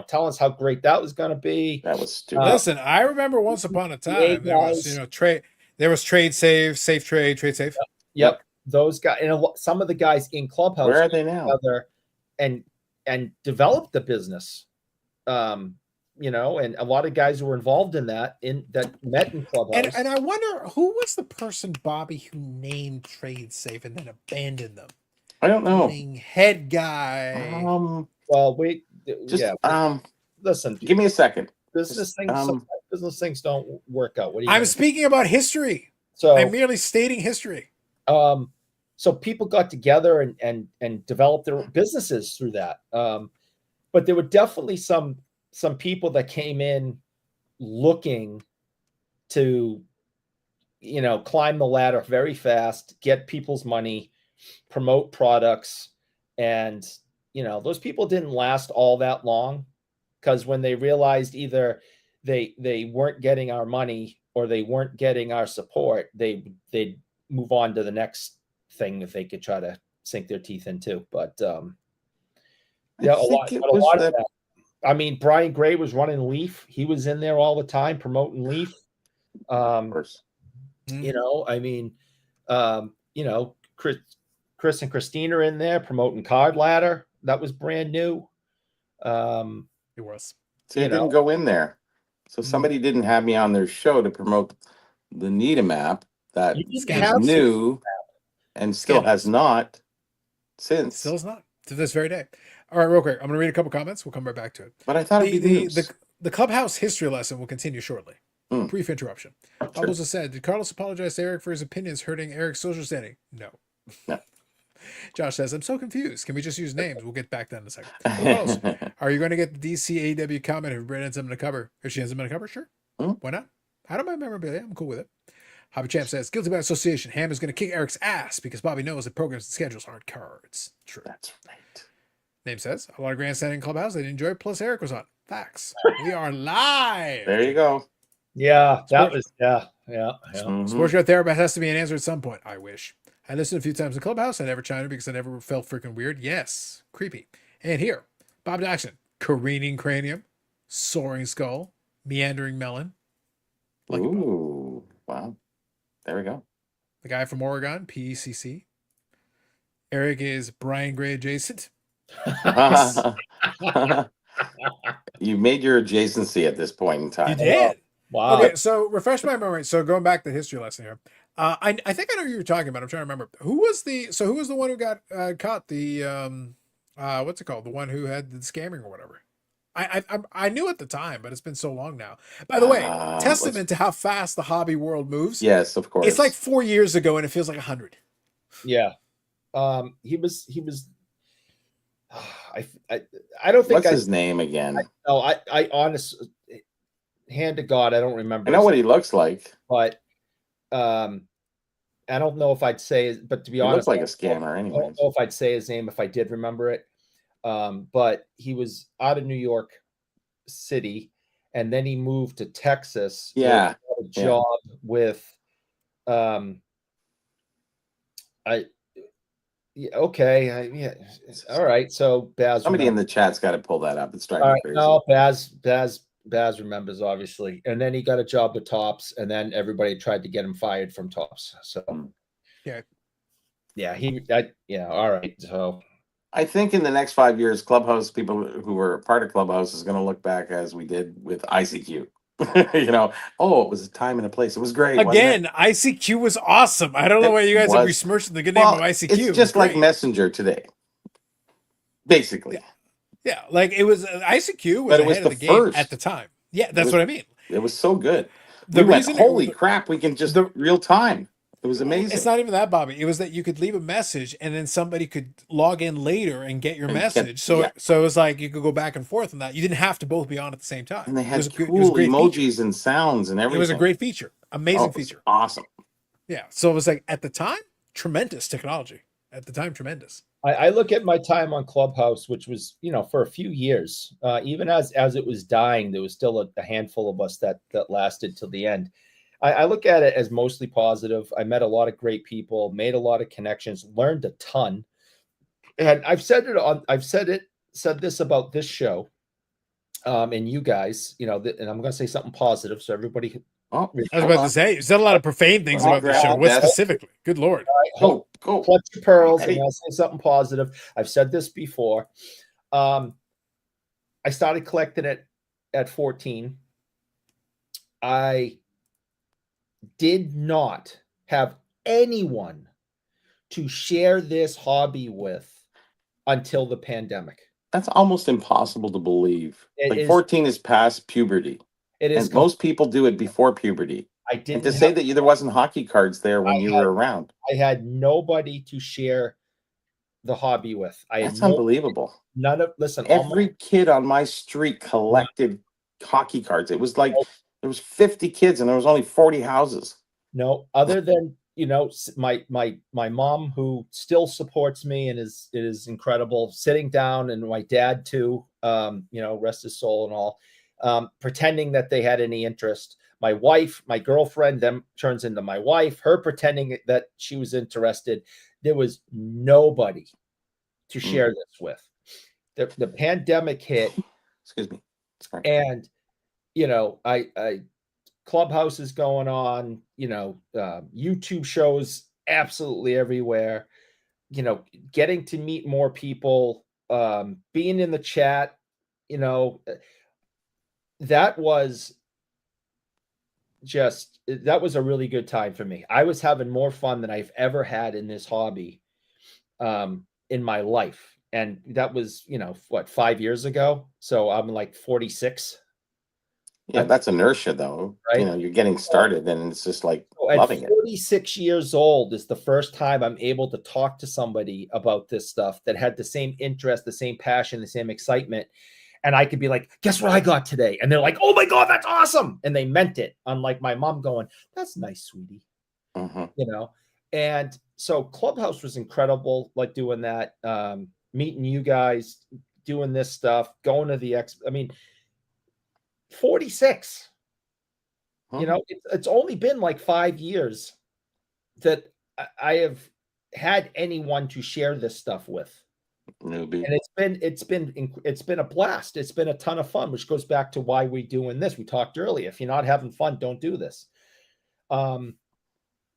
tell us how great that was going to be. That was stupid. Listen, I remember once upon a time there was trade. There was trade save, safe trade safe. Yep. Those guys, and some of the guys in Clubhouse, where are they now? And developed the business. And a lot of guys who were involved in that met in Clubhouse. And I wonder who was the person, Bobby, who named Trade Safe and then abandoned them. I don't know. Head guy. Well, listen. Give me a second. Business things don't work out. What do you? I'm speaking about history. So I'm merely stating history. So people got together and developed their businesses through that. But there were definitely some people that came in looking to, climb the ladder very fast, get people's money, promote products. And, those people didn't last all that long, because when they realized either they weren't getting our money or they weren't getting our support, they'd move on to the next thing if they could try to sink their teeth into. But Yeah, I a lot, think it but a was lot of that. that. I mean, Brian Gray was running Leaf. He was in there all the time promoting Leaf. Of course. You know, I mean, you know, Chris and Christina are in there promoting Card Ladder. That was brand new. It was. See, I You know. didn't go in there. So somebody didn't have me on their show to promote the Needham app that You didn't Scandals. is have new and still has Scandals. not since. Still is not to this very day. All right, real quick. I'm going to read a couple comments. We'll come right back to it. But I thought it'd be news. The Clubhouse history lesson will continue shortly. Brief interruption. Bubbles has said, did Carlos apologize to Eric for his opinions hurting Eric's social standing? No. No. Josh says, I'm so confused. Can we just use names? We'll get back to that in a second. Carlos, are you going to get the DCAW comment if Brett ends up in a cover? If she ends up in a cover? Sure. Why not? I don't mind memorabilia. I'm cool with it. Hobby Champ says, guilty by association. Ham is going to kick Eric's ass because Bobby knows that programs and schedules aren't cards. True. That's right. Name says, a lot of grandstanding Clubhouse. I didn't enjoy it. Plus, Eric was on. Facts. We are live. There you go. Yeah, that was yeah. Sports Card Therapist has to be an answer at some point. I wish. I listened a few times in Clubhouse. I never chimed in because I never felt freaking weird. Yes, creepy. And here, Bob Jackson, careening cranium, soaring skull, meandering melon. Ooh, wow. There we go. The guy from Oregon, PECC. Eric is Brian Gray adjacent. You made your adjacency at this point in time. You did. Wow. Okay, so refresh my memory. So going back to the history lesson here, I think I know who you're talking about. I'm trying to remember who was the one who got caught, the what's it called, the one who had the scamming or whatever. I knew at the time, but it's been so long now. By the way, testament to how fast the hobby world moves. Yes, of course. It's like 4 years ago, and it feels like 100. Yeah. He was. I don't think. What's his name again? I honestly, hand to God, I don't remember. I know what he looks like, but I don't know if I'd say. But to be honest, looks like a scammer. Anyway, I don't know if I'd say his name if I did remember it. But he was out of New York City, and then he moved to Texas. Yeah, a job with. Okay. All right. So Baz. Somebody in the chat's got to pull that up. It's driving me crazy. No, Baz remembers, obviously. And then he got a job with Tops, and then everybody tried to get him fired from Tops. So yeah, all right. So I think in the next 5 years, Clubhouse people who were part of Clubhouse is going to look back as we did with ICQ. It was a time and a place. It was great. Again, ICQ was awesome. I don't know why you guys are besmirching the good name of ICQ. It's just like Messenger today, basically. Yeah, like it was ICQ was ahead of the game at the time. Yeah, that's what I mean. It was so good. Holy crap, we can just real time. It was amazing. It's not even that, Bobby. It was that you could leave a message and then somebody could log in later and get your message. So it was like you could go back and forth on that. You didn't have to both be on at the same time. And they had cool emojis and sounds and everything. It was a great feature. Amazing feature. Awesome. Yeah. So it was like at the time, tremendous technology. At the time, tremendous. I look at my time on Clubhouse, which was, for a few years, even as it was dying, there was still a handful of us that lasted till the end. I look at it as mostly positive. I met a lot of great people, made a lot of connections, learned a ton. And I've said this about this show, and you guys, and I'm going to say something positive. So everybody. I was about to say, you said a lot of profane things about the show. What specifically? Good Lord. Go. Clutch your pearls, and I'll say something positive. I've said this before. I started collecting it at 14. I did not have anyone to share this hobby with until the pandemic. That's almost impossible to believe. 14 is past puberty. It is. And most people do it before puberty. I didn't. And to say that there wasn't hockey cards there when you were around. I had nobody to share the hobby with. That's unbelievable. Every kid on my street collected hockey cards. It was like there was 50 kids and there was only 40 houses. No, other than my mom, who still supports me and is incredible, sitting down, and my dad too, rest his soul and all, pretending that they had any interest. My wife, my girlfriend, then turns into my wife, her pretending that she was interested. There was nobody to share this with. the pandemic hit. Excuse me. Sorry. And, you know, I Clubhouse is going on, you know, YouTube shows absolutely everywhere, you know, getting to meet more people, being in the chat, you know, that was a really good time for me. I was having more fun than I've ever had in this hobby in my life. And that was, you know, what, 5 years ago? So I'm like 46. Yeah, that's inertia, though. Right? You know, you're getting started, and it's just like At loving it. 46 years old is the first time I'm able to talk to somebody about this stuff that had the same interest, the same passion, the same excitement. And I could be like, guess what I got today? And they're like, oh my God, that's awesome. And they meant it. Unlike my mom going, that's nice, sweetie. You know? And so Clubhouse was incredible, like doing that, meeting you guys, doing this stuff, going to the I mean, 46. You know, it's only been like 5 years that I have had anyone to share this stuff with. Newbie. And it's been a blast. It's been a ton of fun, which goes back to why we're doing this. We talked earlier. If you're not having fun, don't do this. You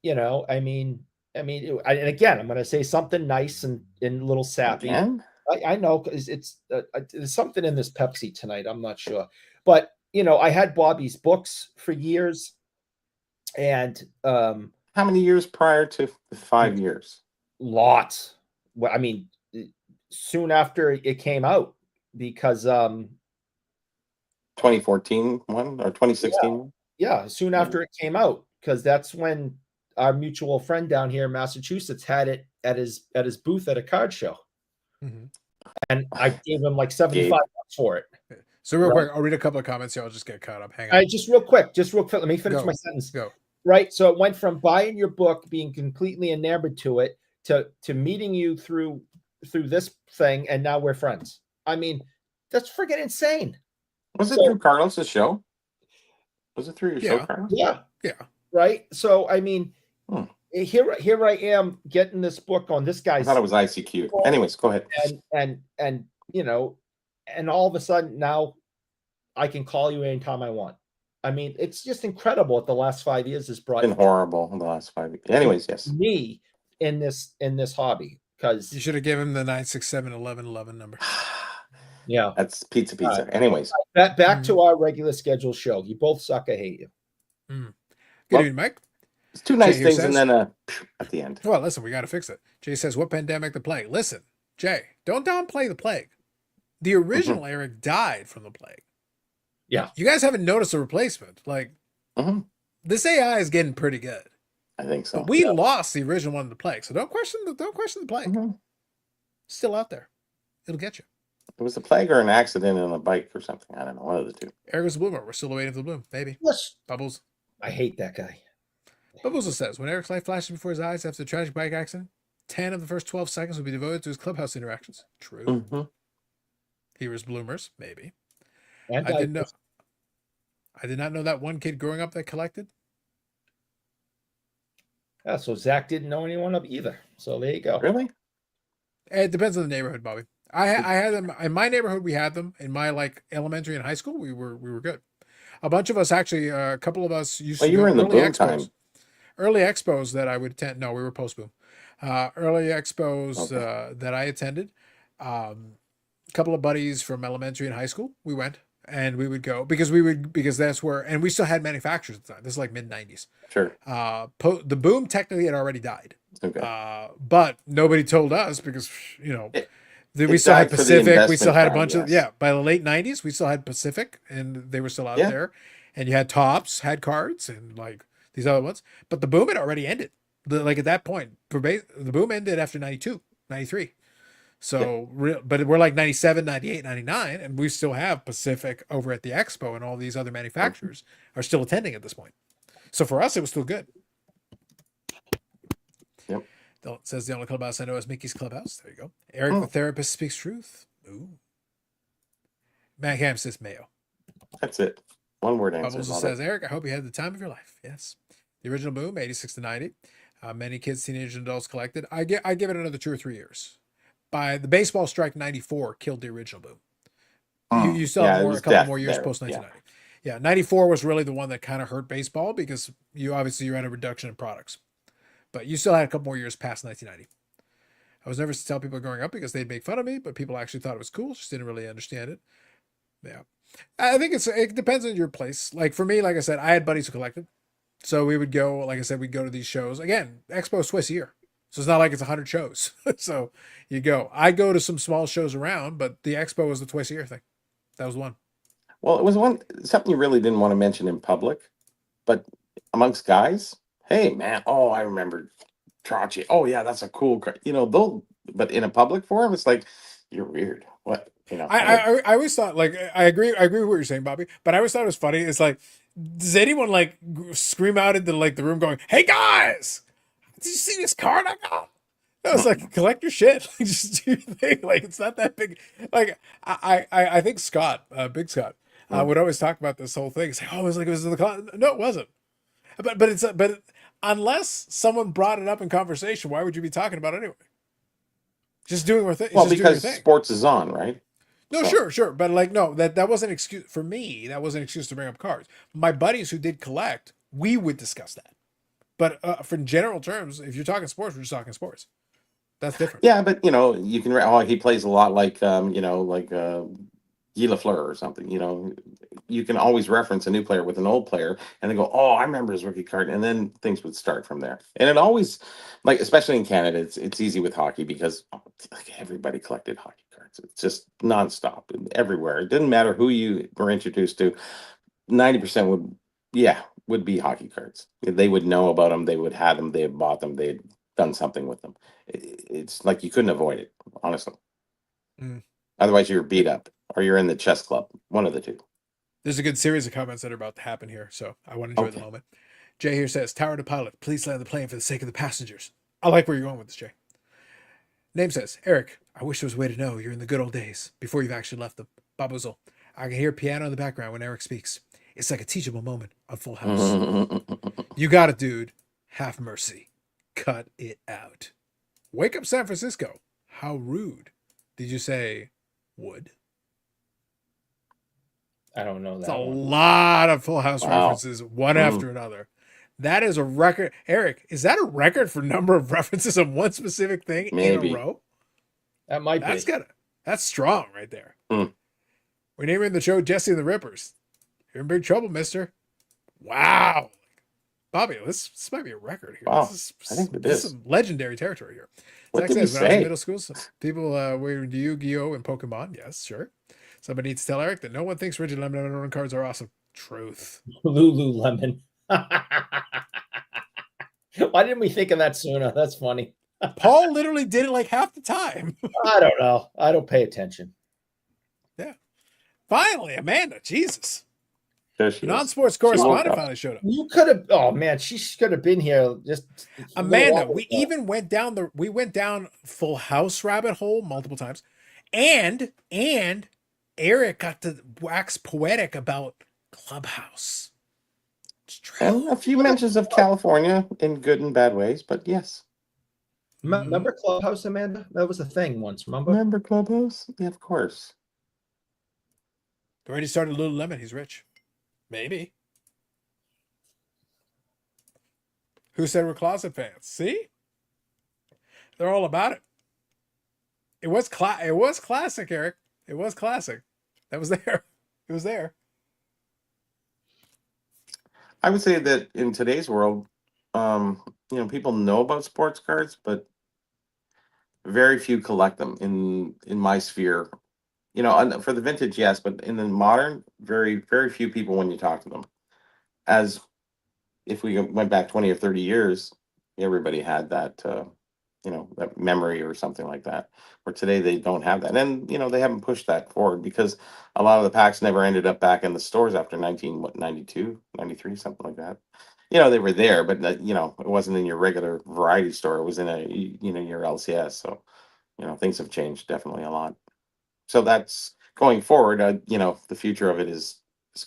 know, I mean, and again, I'm going to say something nice and a little sappy. I know because there's something in this Pepsi tonight. I'm not sure, but you know, I had Bobby's books for years, and how many years prior to 5 years? Lots. Well, I mean, soon after it came out, because 2014 one or 2016? Yeah, soon after it came out, because that's when our mutual friend down here in Massachusetts had it at his booth at a card show. And I gave him like $75 for it. So real quick, I'll read a couple of comments here. I'll just get caught up. Hang on. Just real quick. Let me finish my sentence. Go. Right. So it went from buying your book, being completely enamored to it, to meeting you through this thing, and now we're friends. I mean, that's freaking insane. Was it through Carlos's show? Was it through your show, Carlos? Yeah. Right. So I mean, here I am getting this book on this guy's. I thought it was ICQ. Anyways, go ahead. And you know, and all of a sudden now I can call you anytime I want. I mean, it's just incredible what the last 5 years has brought. It's been horrible in the last 5 years. Anyways, yes. Me in this hobby, because you should have given him the 967-1111 number. Yeah, that's pizza. Anyways, back to our regular schedule show. You both suck. I hate you. Good evening, Mike. It's two nice things, and then at the end. Well, listen, we got to fix it. Jay says, "What pandemic? The plague." Listen, Jay, don't downplay the plague. The original Eric died from the plague. Yeah, you guys haven't noticed a replacement. Like this AI is getting pretty good. I think so. But we lost the original one of the plague, so don't question the plague. Still out there. It'll get you. It was a plague or an accident on a bike or something. I don't know. One of the two. Eric was a bloomer. We're still waiting for the bloom, baby. Yes. Bubbles. I hate that guy. Bubbles says, when Eric's life flashes before his eyes after the tragic bike accident, 10 of the first 12 seconds will be devoted to his Clubhouse interactions. True. He was bloomers, maybe. And I didn't know. I did not know that one kid growing up that collected. Yeah, so Zach didn't know anyone of either. So there you go. Really? It depends on the neighborhood, Bobby. I had them in my neighborhood. We had them in my elementary and high school. We were good. A bunch of us actually. A couple of us used to. You were in the early boom expos, time. Early expos that I would attend. No, we were post boom. Early expos that I attended. A couple of buddies from elementary and high school. We went. And we would go because that's where, and we still had manufacturers at the time. This is like mid-90s. Sure. The boom technically had already died. Okay. But nobody told us because, you know, we still had Pacific. We still had a bunch of, by the late 90s, we still had Pacific and they were still out there. And you had Tops, had cards and like these other ones. But the boom had already ended. Like at that point, the boom ended after 92, 93. So, but we're like 97, 98, 99, and we still have Pacific over at the expo, and all these other manufacturers are still attending at this point. So for us, it was still good. Yep. It says the only clubhouse I know is Mickey's Clubhouse. There you go. Eric the therapist speaks truth. Ooh. Matt Ham says Mayo. That's it. One word answer. Bubbles says, Eric, I hope you had the time of your life. Yes. The original boom, 86 to 90. Many kids, teenagers, and adults collected. I give it another 2 or 3 years. by the baseball strike 94 killed the original boom. You still Yeah, have it a was couple death more years there. post Yeah. 1990. Yeah, 94 was really the one that kind of hurt baseball because you had a reduction in products. But you still had a couple more years past 1990. I was nervous to tell people growing up because they'd make fun of me, but people actually thought it was cool. Just didn't really understand it. Yeah. I think it depends on your place. Like for me, like I said, I had buddies who collected. So we would go, like I said, we'd go to these shows. Again, Expo is twice a year. So it's not like it's 100 shows. So you go. I go to some small shows around, but the Expo was the twice a year thing. That was one. Well, it was something you really didn't want to mention in public, but amongst guys, hey man, oh I remember Trotchy. Oh yeah, that's a cool card. They'll, but in a public forum, it's like you're weird. What I always thought, like, I agree with what you're saying, Bobby, but I always thought it was funny. It's like, does anyone like scream out into like the room going, "Hey guys, did you see this card I got?" I was like, collect your shit. Just do your thing. Like, it's not that big. Like, I think Scott, Big Scott, would always talk about this whole thing. Say, oh, it was in the no, it wasn't. But unless someone brought it up in conversation, why would you be talking about it anyway? Just doing your thing. Well, Just doing your because thing. sports is on, right? No, So- sure, but like, no, that wasn't an excuse for me. That wasn't an excuse to bring up cards. My buddies who did collect, we would discuss that. But for general terms, if you're talking sports, we're just talking sports. That's different. Yeah, but you can. Oh, he plays a lot like Guy Lafleur or something. You can always reference a new player with an old player, and they go, "Oh, I remember his rookie card," and then things would start from there. And it always, like, especially in Canada, it's easy with hockey because like, everybody collected hockey cards. It's just nonstop everywhere. It didn't matter who you were introduced to. 90% would be hockey cards. They would know about them. They would have them. They had bought them. They had done something with them. It's like you couldn't avoid it, honestly. Mm. Otherwise, you're beat up or you're in the chess club. One of the two. There's a good series of comments that are about to happen here, so I want to enjoy the moment. Jay here says, "Tower to pilot, please land the plane for the sake of the passengers." I like where you're going with this, Jay. Name says, "Eric, I wish there was a way to know you're in the good old days before you've actually left them. Babuzzle, I can hear piano in the background when Eric speaks. It's like a teachable moment on Full House. You got it, dude. Have mercy. Cut it out. Wake up San Francisco. How rude. Did you say would?" I don't know that. It's a one. lot of Full House Wow. references, one after another. That is a record. Eric, is that a record for number of references on one specific thing Maybe. in a row? That might be. That's strong right there. Hmm. We're naming the show Jesse and the Rippers. You're in big trouble, mister. Wow. Bobby, this might be a record here. Wow. This I think it is is. some legendary territory here. What Zach did he says, when I was in say? middle school, some people were into Yu-Gi-Oh! And Pokemon. Yes, sure. Somebody needs to tell Eric that no one thinks Rigid Lemon cards are awesome. Truth. Lululemon. Why didn't we think of that sooner? That's funny. Paul literally did it like half the time. I don't know. I don't pay attention. Yeah. Finally, Amanda. Jesus. There she is. Non-sports correspondent finally showed up. You could have. Oh man, she could have been here. Just Amanda, we went down Full House rabbit hole multiple times, and Eric got to wax poetic about Clubhouse. It's true. And a few mentions of California in good and bad ways, but yes. Remember Clubhouse, Amanda? That was a thing once. Remember Clubhouse? Yeah, of course. Already started Lululemon. He's rich. Maybe. Who said we're closet fans? See? They're all about it. It was classic, Eric. It was classic. That was there. It was there. I would say that in today's world, people know about sports cards, but very few collect them in my sphere. For the vintage, yes, but in the modern, very, very few people when you talk to them. As if we went back 20 or 30 years, everybody had that, that memory or something like that. Where today they don't have that. And, they haven't pushed that forward because a lot of the packs never ended up back in the stores after 92, 93, something like that. They were there, but, it wasn't in your regular variety store. It was in your LCS. So, things have changed definitely a lot. So that's going forward, the future of it is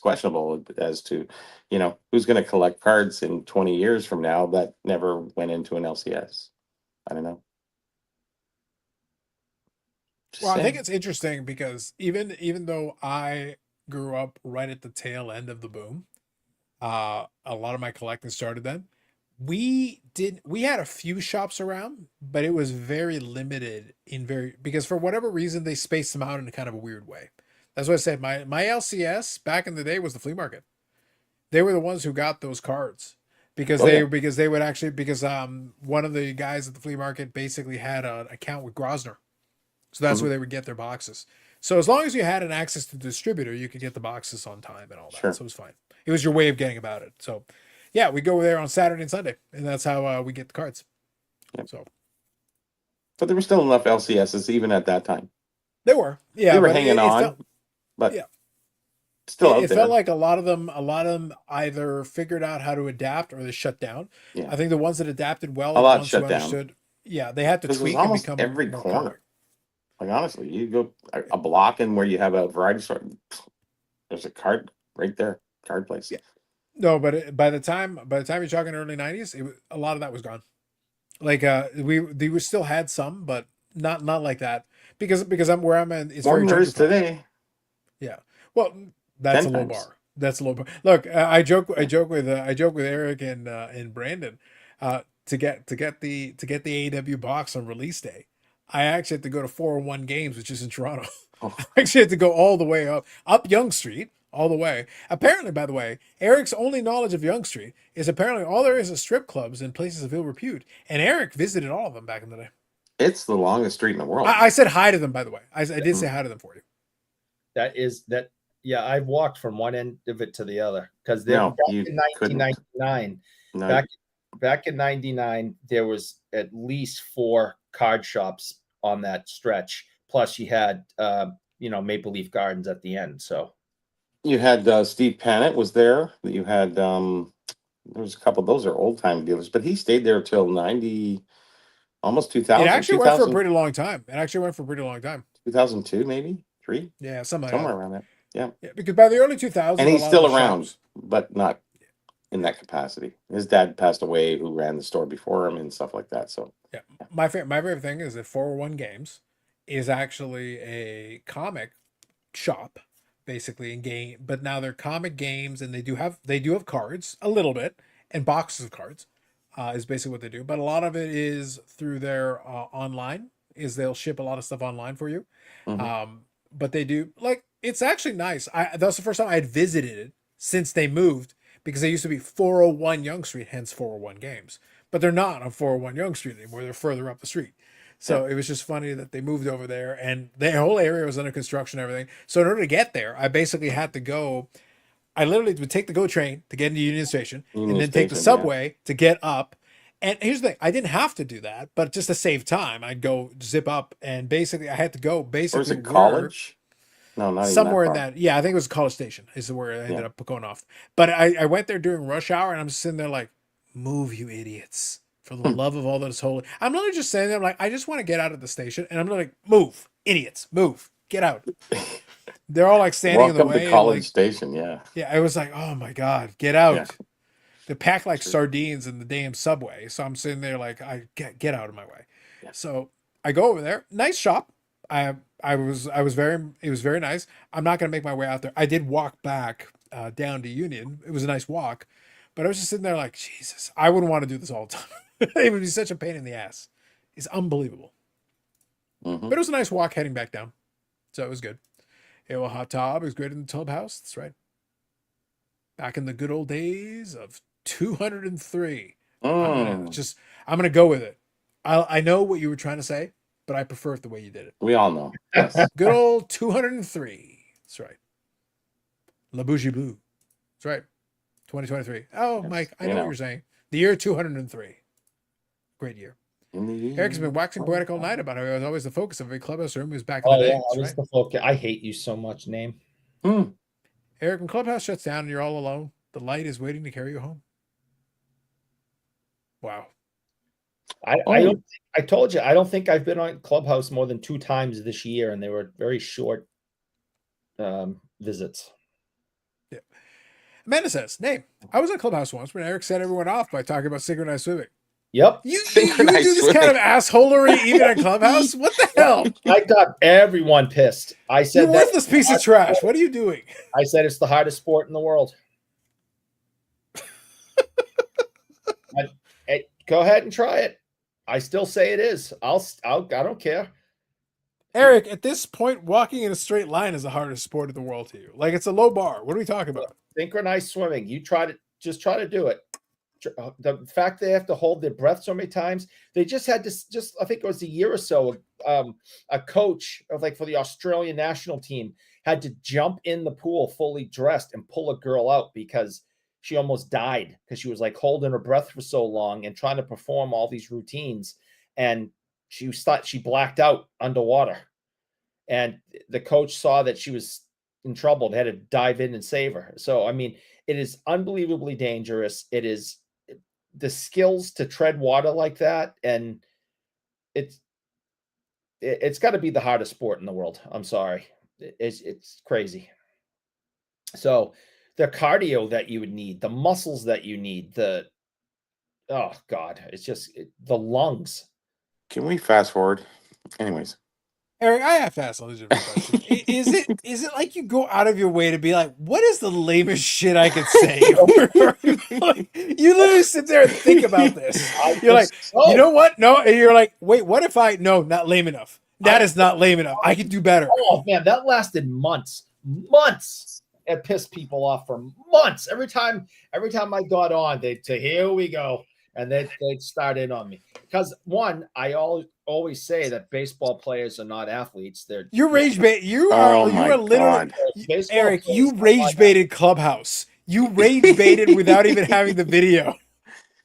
questionable as to, who's going to collect cards in 20 years from now that never went into an LCS. I don't know. Just Well, I think saying. it's interesting because even though I grew up right at the tail end of the boom, a lot of my collecting started then. We had a few shops around, but it was very limited in very because for whatever reason they spaced them out in a kind of a weird way. That's what I said. My LCS back in the day was the flea market. They were the ones who got those cards Oh yeah. because they would actually because one of the guys at the flea market basically had an account with Grosner. So that's Mhm. where they would get their boxes. So as long as you had an access to the distributor, you could get the boxes on time and all that. Sure. So it was fine. It was your way of getting about it. So yeah, we go there on Saturday and Sunday, and that's how we get the cards. Yep. So But there were still enough LCSs even at that time. they were, yeah, They were but hanging it on, felt, but yeah, still out it felt there. like a lot of them either figured out how to adapt or they shut down. Yeah. I think the ones that adapted well A are the lot ones who shut down. understood. Yeah, they had to Because it was tweak and almost become every more corner. comic. Like honestly, you go a block in where you have a variety store. There's a card right there, card place. Yeah. No, but by the time you're talking early '90s, a lot of that was gone. Like we still had some, but not like that because I'm where I'm in. It's More very than there is gentrified. today. Yeah. Well, that's 10 a low times. bar. That's a low bar. Look, I joke Yeah. I joke with Eric and Brandon to get the AW box on release day. I actually had to go to 401 Games, which is in Toronto. Oh, I actually had to go all the way up Yonge Street, all the way. Apparently, by the way, Eric's only knowledge of Yonge Street is apparently all there is strip clubs and places of ill repute. And Eric visited all of them back in the day. it's the longest street in the world. I said hi to them, by the way. I did say hi to them for you. That is that. Yeah, I've walked from one end of it to the other because No, back you in couldn't. 1999, No, back in 99, there was at least 4 card shops on that stretch. Plus, you had Maple Leaf Gardens at the end. So you had Steve Panet was there. You had there was a couple. Those are old time dealers, but he stayed there till 90, almost It 2000, actually went for a pretty long time. 2002, maybe 3, Yeah, somewhere around that. Yeah, because by the early 2000s, and he's a lot still of the around, shops. but not in that capacity. His dad passed away, who ran the store before him, and stuff like that. So Yeah, my favorite thing is that 401 Games is actually a comic shop, basically in game. But now they're comic games, and they do have cards a little bit and boxes of cards. Is basically what they do. But a lot of it is through their online. Is they'll ship a lot of stuff online for you. mhm. But they do like it's actually nice. That's the first time I had visited it since they moved because they used to be 401 Yonge Street, hence 401 Games. But they're not on 401 Yonge Street anymore. They're further up the street. So Yeah. it was just funny that they moved over there and the whole area was under construction and everything. So in order to get there, I basically had to go. I literally would take the GO train to get into Union Station and Union then take the Station, yeah. subway to get up. And here's the thing, I didn't have to do that, but just to save time, I'd go zip up and basically I had to go Or is basically it college? No, not somewhere in even that far. that. Yeah, I think it was College Station is where I ended Yeah. up going off. But I went there during rush hour and I'm just sitting there like, move, you idiots. For the love of all that is holy. I'm literally just saying there, I'm like, I just want to get out of the station. And I'm like, move, idiots, move, get out. They're all like standing in the Welcome to way. College Like, Station, yeah. yeah, I was like, oh my God, get out. Yeah. They're packed like True. sardines in the damn subway. So I'm sitting there like, I get out of my way. Yeah. So I go over there. Nice shop. I was it was very nice. I'm not gonna make my way out there. I did walk back down to Union. It was a nice walk, but I was just sitting there like, Jesus, I wouldn't want to do this all the time. It would be such a pain in the ass. It's unbelievable. Mhm. But it was a nice walk heading back down. So it was good. It was a hot tub. It was great in the Clubhouse. That's right. Back in the good old days of 203. Mm. I'm gonna go with it. I know what you were trying to say, but I prefer it the way you did it. We all know. Yes. Good old 203. That's right. La Bougie Blue. That's right. 2023. Oh, Yes, Mike, I you know what know. you're saying. The year 203. Great year. In the year. Eric's been waxing poetic all night about how he was always the focus of a Clubhouse room. He was back in oh the day. yeah, That's I was right. the focus. I hate you so much, name. Eric, when Clubhouse shuts down and you're all alone, the light is waiting to carry you home. Wow. I told you I don't think I've been on Clubhouse more than 2 times this year, and they were very short visits. Yeah. Amanda says, name. I was on Clubhouse once when Eric set everyone off by talking about synchronized swimming. Yep. You Synchronized do this kind of swimming. assholery even on Clubhouse? What the hell? I got everyone pissed. I You said that worthless piece of trash. What are you doing? I said it's the hardest sport in the world. Go ahead and try it. I still say it is. I don't care. Eric, at this point, walking in a straight line is the hardest sport in the world to you. Like, it's a low bar. What are we talking about? Synchronized swimming. You try to just try to do it. The fact they have to hold their breath so many times. They just had to I think it was a year or so. A coach of like for the Australian national team had to jump in the pool fully dressed and pull a girl out because she almost died because she was like holding her breath for so long and trying to perform all these routines, and she blacked out underwater, and the coach saw that she was in trouble and had to dive in and save her. So I mean, it is unbelievably dangerous. It is the skills to tread water like that, and it's got to be the hardest sport in the world. I'm sorry, it's crazy. So the cardio that you would need, the muscles that you need, oh god, it's just the lungs. Can we fast forward? Anyways, Eric, I have to ask all these different questions. Is it like you go out of your way to be like, what is the lamest shit I could say? Like, you literally sit there and think about this. You're like, you know what? No, and you're like, wait, what if not lame enough? That is not lame enough. I could do better. Oh man, that lasted months. It pissed people off for months. Every time I got on, they'd say, "Here we go," and they'd start in on me because one, I always say that baseball players are not athletes. You're rage bait. You are literally Eric. You rage baited Clubhouse. You rage baited without even having the video.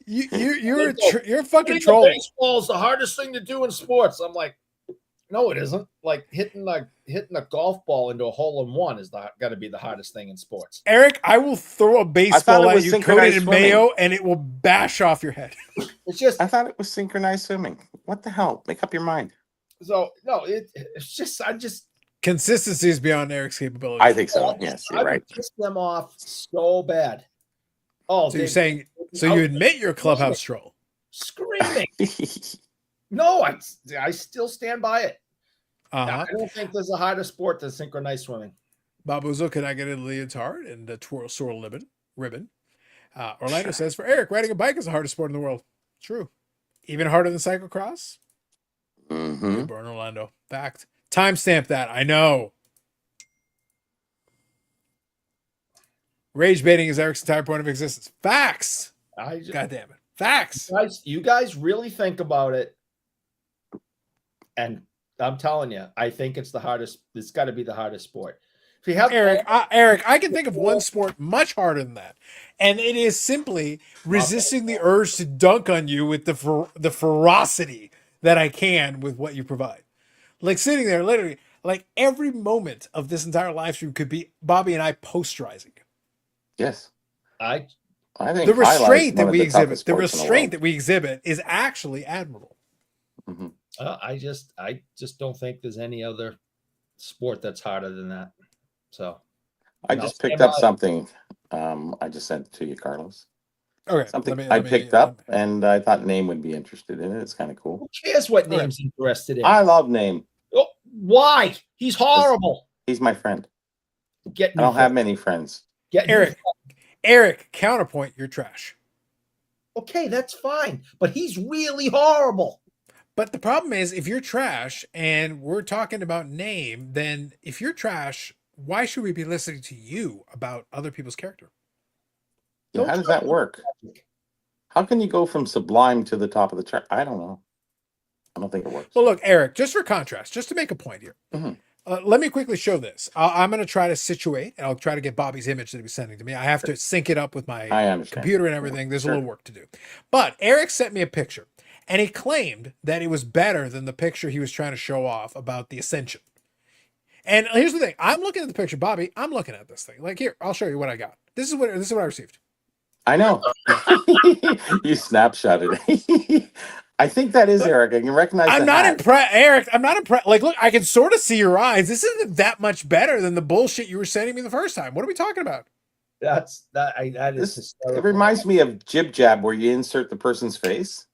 You're a fucking troll. Baseball is the hardest thing to do in sports. I'm like, no, it isn't. Like hitting a golf ball into a hole in one is got to be the hardest thing in sports. Eric, I will throw a baseball at you coated in mayo, and it will bash off your head. It's just I thought it was synchronized swimming. What the hell? Make up your mind. So no, it's just consistency is beyond Eric's capability. I think so. Yes, you're right. Piss them off so bad. Oh, so you're saying? So you admit you're a Clubhouse troll? Screaming. No, I still stand by it. I don't think there's a harder sport than synchronized swimming. Babuzo, can I get a leotard and a swirl ribbon? Orlando says, for Eric, riding a bike is the hardest sport in the world. True. Even harder than cyclocross? Mm-hmm. Burn Orlando. Fact. Timestamp that. I know. Rage baiting is Eric's entire point of existence. Facts. God damn it. Facts. You guys really think about it. And I'm telling you, I think it's the hardest. It's got to be the hardest sport. If you have Eric, I can think of one sport much harder than that, and it is simply resisting the urge to dunk on you with the ferocity that I can with what you provide. Like sitting there, literally, like every moment of this entire live stream could be Bobby and I posterizing you. Yes, I think the restraint that we exhibit, is actually admirable. Mm-hmm. I just don't think there's any other sport that's harder than that. So I just picked up something. I just sent it to you, Carlos. Okay. Something I picked up, and I thought Name would be interested in it. It's kind of cool. Who cares what Name's interested in? I love Name. Oh, why? He's horrible. He's my friend. I don't have many friends. Eric, counterpoint, you're trash. Okay, that's fine. But he's really horrible. But the problem is, if you're trash and we're talking about Name, then if you're trash, why should we be listening to you about other people's character? Yeah, how does that work? How can you go from sublime to the top of the chart? I don't know. I don't think it works. Well, look, Eric, just for contrast, just to make a point here, let me quickly show this. I'm going to try to situate, and I'll try to get Bobby's image that he was sending to me. I have to sync it up with my computer and everything. There's a little work to do. But Eric sent me a picture, and he claimed that it was better than the picture he was trying to show off about the Ascension. And here's the thing. I'm looking at the picture, Bobby. I'm looking at this thing. Like, here, I'll show you what I got. This is what I received. I know. You snapshotted it. I think that is Eric. I can recognize. I'm not impressed, Eric. I'm not impressed. Like, look, I can sort of see your eyes. This isn't that much better than the bullshit you were sending me the first time. What are we talking about? That is hysterical. It reminds me of Jib Jab, where you insert the person's face.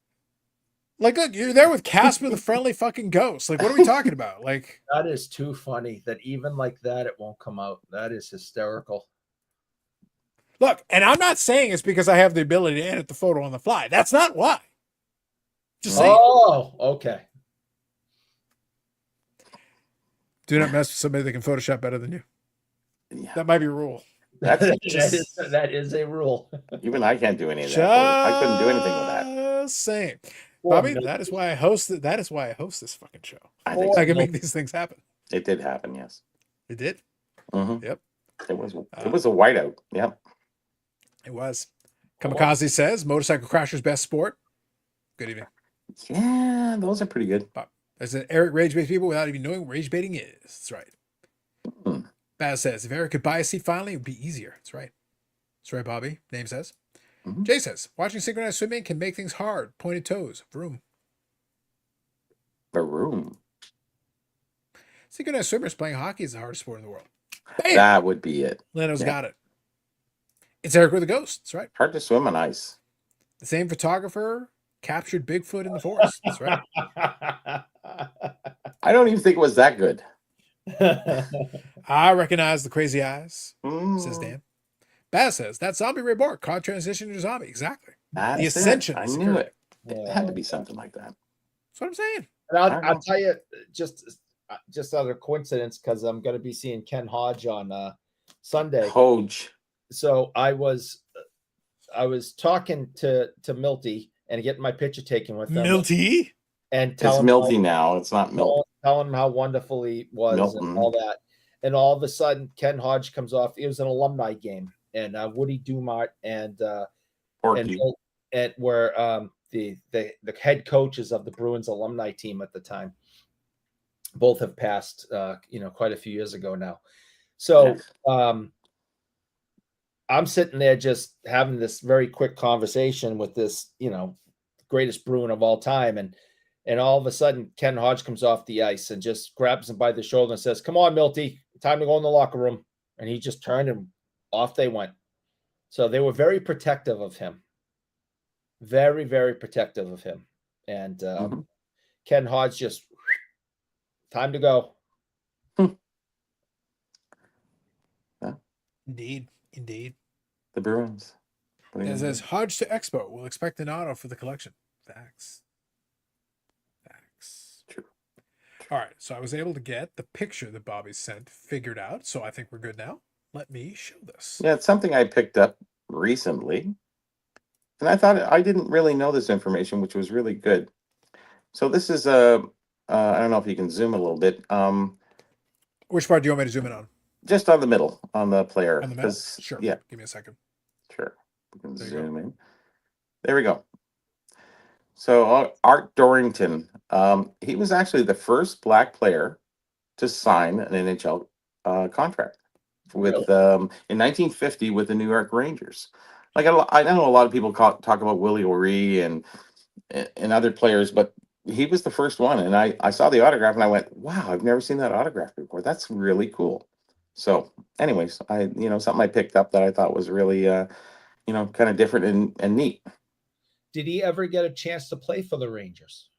Like, look, you're there with Casper the Friendly Fucking Ghost. Like, what are we talking about? Like, That is too funny that even like that it won't come out. That is hysterical. look, and I'm not saying it's because I have the ability to edit the photo on the fly. That's not why. Just saying. Oh, okay. Do not mess with somebody that can Photoshop better than you. Yeah. That might be a rule. That's that is a rule. even I can't do any of that. I couldn't do anything with that. Just saying. Poor Bobby, Milty. that is why I host it. That is why I host this fucking show. I think I can make these things happen. it did happen. Yes. It did. Mm-hmm. Yep. It was a whiteout. Yep. It was. Kamikaze says motorcycle crasher's best sport. Good evening. Yeah, those are pretty good. As an Eric rage bait people without even knowing what rage baiting is. That's right. Hmm. Baz says if Eric could buy a seat finally, it would be easier. That's right. That's right, Bobby. Name says. Mhm. Jay says watching synchronized swimming can make things hard. Pointed toes. Vroom. A room. Synchronized swimmers playing hockey is the hardest sport in the world. Bam! That would be it. Leno's Yeah. got it. It's Eric with the ghost. That's right. Hard to swim on ice. The same photographer captured Bigfoot in the forest. That's right. I don't even think it was that good. I recognize the crazy eyes, says Mm, Dan. Baz says that zombie reborn card transition to zombie. Exactly. that's The it. ascension I is knew occurring. it. It had to be something like that. That's what I'm saying. And I don't I'll know. tell you just out of coincidence because I'm going to be seeing Ken Hodge on Sunday. Hodge. So I was talking to Milty and getting my picture taken with them Milty? and It's telling Milty now. It's not Milton. telling him how wonderful he was Milton. and all that. And all of a sudden, Ken Hodge comes off. It was an alumni game, and Woody Dumart and Porky. and were the head coaches of the Bruins alumni team at the time. Both have passed, quite a few years ago now. So I'm sitting there just having this very quick conversation with this, greatest Bruin of all time, and all of a sudden Ken Hodge comes off the ice and just grabs him by the shoulder and says, "Come on, Milty, time to go in the locker room." And he just turned and off they went. So they were very protective of him. Very, very protective of him. And Ken Hodge just, time to go. Indeed. Indeed. The Bruins. It says Hodge to Expo. We'll expect an auto for the collection. Facts. True. All right. So I was able to get the picture that Bobby sent figured out. So I think we're good now. Let me show this. Yeah, it's something I picked up recently. And I thought I didn't really know this information, which was really good. So this is I don't know if you can zoom a little bit. Which part do you want me to zoom in on? Just on the middle, on the player. On the middle? 'cause- Sure. Yeah, Give me a second. sure. We can There you zoom in. There we go. So Art Dorrington, he was actually the first black player to sign an NHL contract with in 1950 with the New York Rangers. Like I know a lot of people talk about Willie O'Ree and other players, but he was the first one. And I saw the autograph and I went, wow, I've never seen that autograph before. That's really cool. So, anyways, something I picked up that I thought was really kind of different and neat. Did he ever get a chance to play for the Rangers?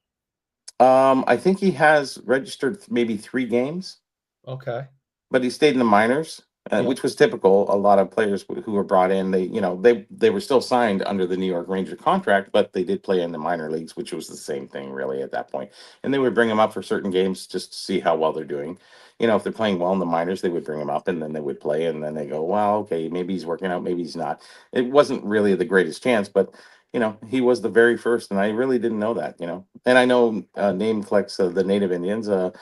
I think he has registered maybe 3 games, Okay. but he stayed in the minors, which was typical. A lot of players who were brought in, they were still signed under the New York Ranger contract, but they did play in the minor leagues, which was the same thing really at that point. And they would bring them up for certain games just to see how well they're doing. If they're playing well in the minors, they would bring him up and then they would play, and then they go, well, okay, maybe he's working out, maybe he's not. It wasn't really the greatest chance, but he was the very first, and I really didn't know that. And I know name collects the Native Indians who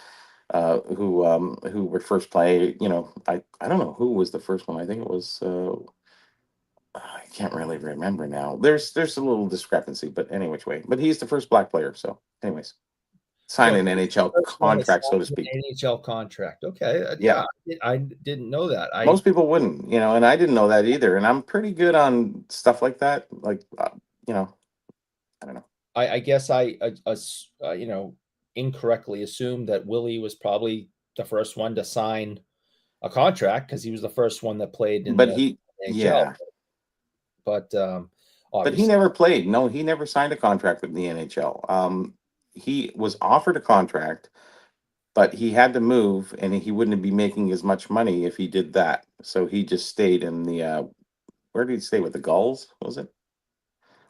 were first play. I don't know who was the first one. I think it was I can't really remember now. There's a little discrepancy, but any which way. But he's the first black player. So, anyways, sign an NHL contract, so to speak. NHL contract. Okay. Yeah. I didn't know that. Most people wouldn't, and I didn't know that either. And I'm pretty good on stuff like that. Like, I don't know. I guess I incorrectly assumed that Willie was probably the first one to sign a contract because he was the first one that played in But the NHL. yeah. But But he obviously. never played. No, he never signed a contract with the NHL. He was offered a contract, but he had to move, and he wouldn't be making as much money if he did that. So he just stayed in the. Where did he stay with the Gulls? Was it?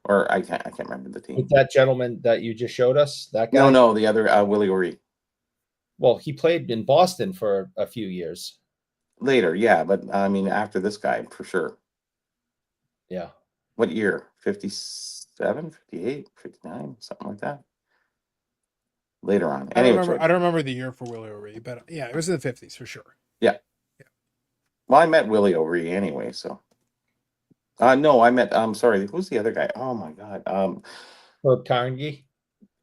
Or I can't remember the team. With that gentleman that you just showed us, that guy? No, the other Willie O'Ree. Well, he played in Boston for a few years. Later, yeah, but I mean after this guy for sure. Yeah. What year? 57, 58, 59, something like that. Later on. I Anyway, don't remember the year for Willie O'Ree, but yeah, it was in the 50s for sure. yeah. Well, I met Willie O'Ree anyway, so. No, I'm sorry, who's the other guy? Oh my God. Herb Carnegie.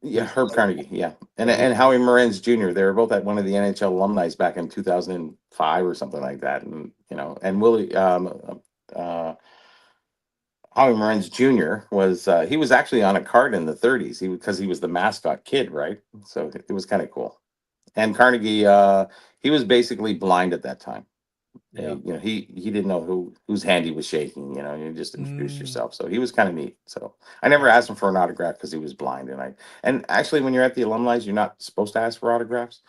Yeah, Herb Carnegie, yeah. And Howie Morenz Jr. They were both at one of the NHL alumni back in 2005 or something like that. And and Willie Howie Morenz Jr. was he was actually on a card in the 30s. Because he was the mascot kid, right? So it was kind of cool. And Carnegie, he was basically blind at that time. Yeah. He didn't know whose hand he was shaking. You just introduced yourself. So he was kind of neat. So I never asked him for an autograph because he was blind. And actually, when you're at the alumni, you're not supposed to ask for autographs.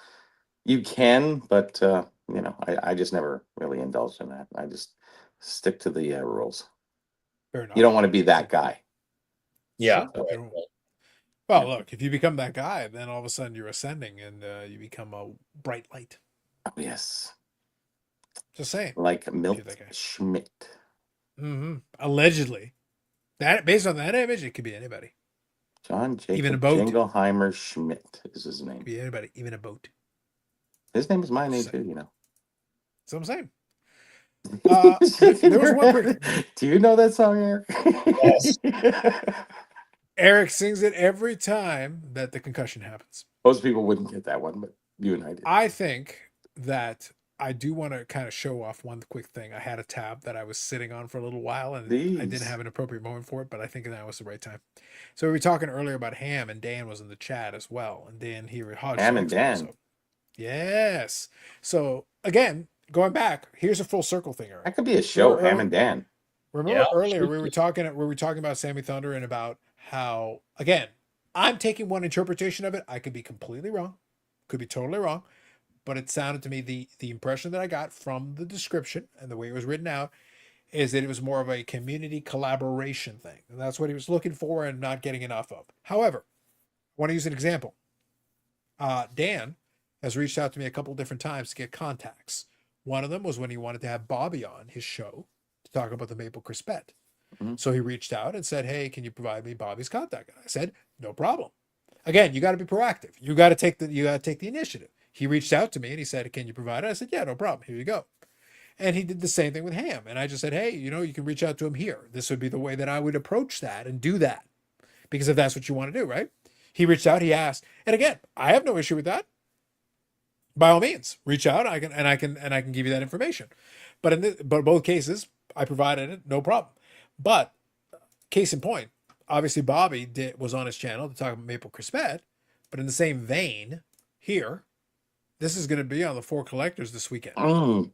You can, but I just never really indulged in that. I just stick to the rules. Fair enough. You don't want to be that guy. Yeah. Sure. Right. Well, look, if you become that guy, then all of a sudden you're ascending and you become a bright light. Oh, yes. Just saying. Like Milt Schmidt. Mm-hmm. Allegedly. Based on that image, it could be anybody. John Jacob even a boat. Jingleheimer Schmidt is his name. Could be anybody, even a boat. His name is my name too, That's what I'm saying. There was one quick... Do you know that song, Eric? Yes. Eric sings it every time that the concussion happens. Most people wouldn't get that one, but you and I did. I think that I do want to kind of show off one quick thing. I had a tab that I was sitting on for a little while, and I didn't have an appropriate moment for it, but I think that was the right time. So we were talking earlier about Ham, and Dan was in the chat as well. And Dan here at Hodge. Ham and Dan. So. Yes. So again, going back, here's a full circle thing, Eric. That could be a show, Ham and Dan. Remember earlier we were talking about Sammy Thunder and about how, again, I'm taking one interpretation of it. I could be completely wrong, could be totally wrong, but it sounded to me, the impression that I got from the description and the way it was written out is that it was more of a community collaboration thing, and that's what he was looking for and not getting enough of. However, I want to use an example. Dan has reached out to me a couple different times to get contacts. One of them was when he wanted to have Bobby on his show to talk about the Maple Crispet. Mm-hmm. So he reached out and said, hey, can you provide me Bobby's contact? And I said, no problem. Again, you got to be proactive. You got to take the initiative. He reached out to me and he said, can you provide it? I said, yeah, no problem. Here you go. And he did the same thing with Ham. And I just said, hey, you can reach out to him here. This would be the way that I would approach that and do that. Because if that's what you want to do, right? He reached out, he asked. And again, I have no issue with that. By all means, reach out. I can give you that information. But in both cases, I provided it, no problem. But case in point, obviously Bobby was on his channel to talk about Maple Crispet, but in the same vein, here, this is going to be on the Four Collectors this weekend.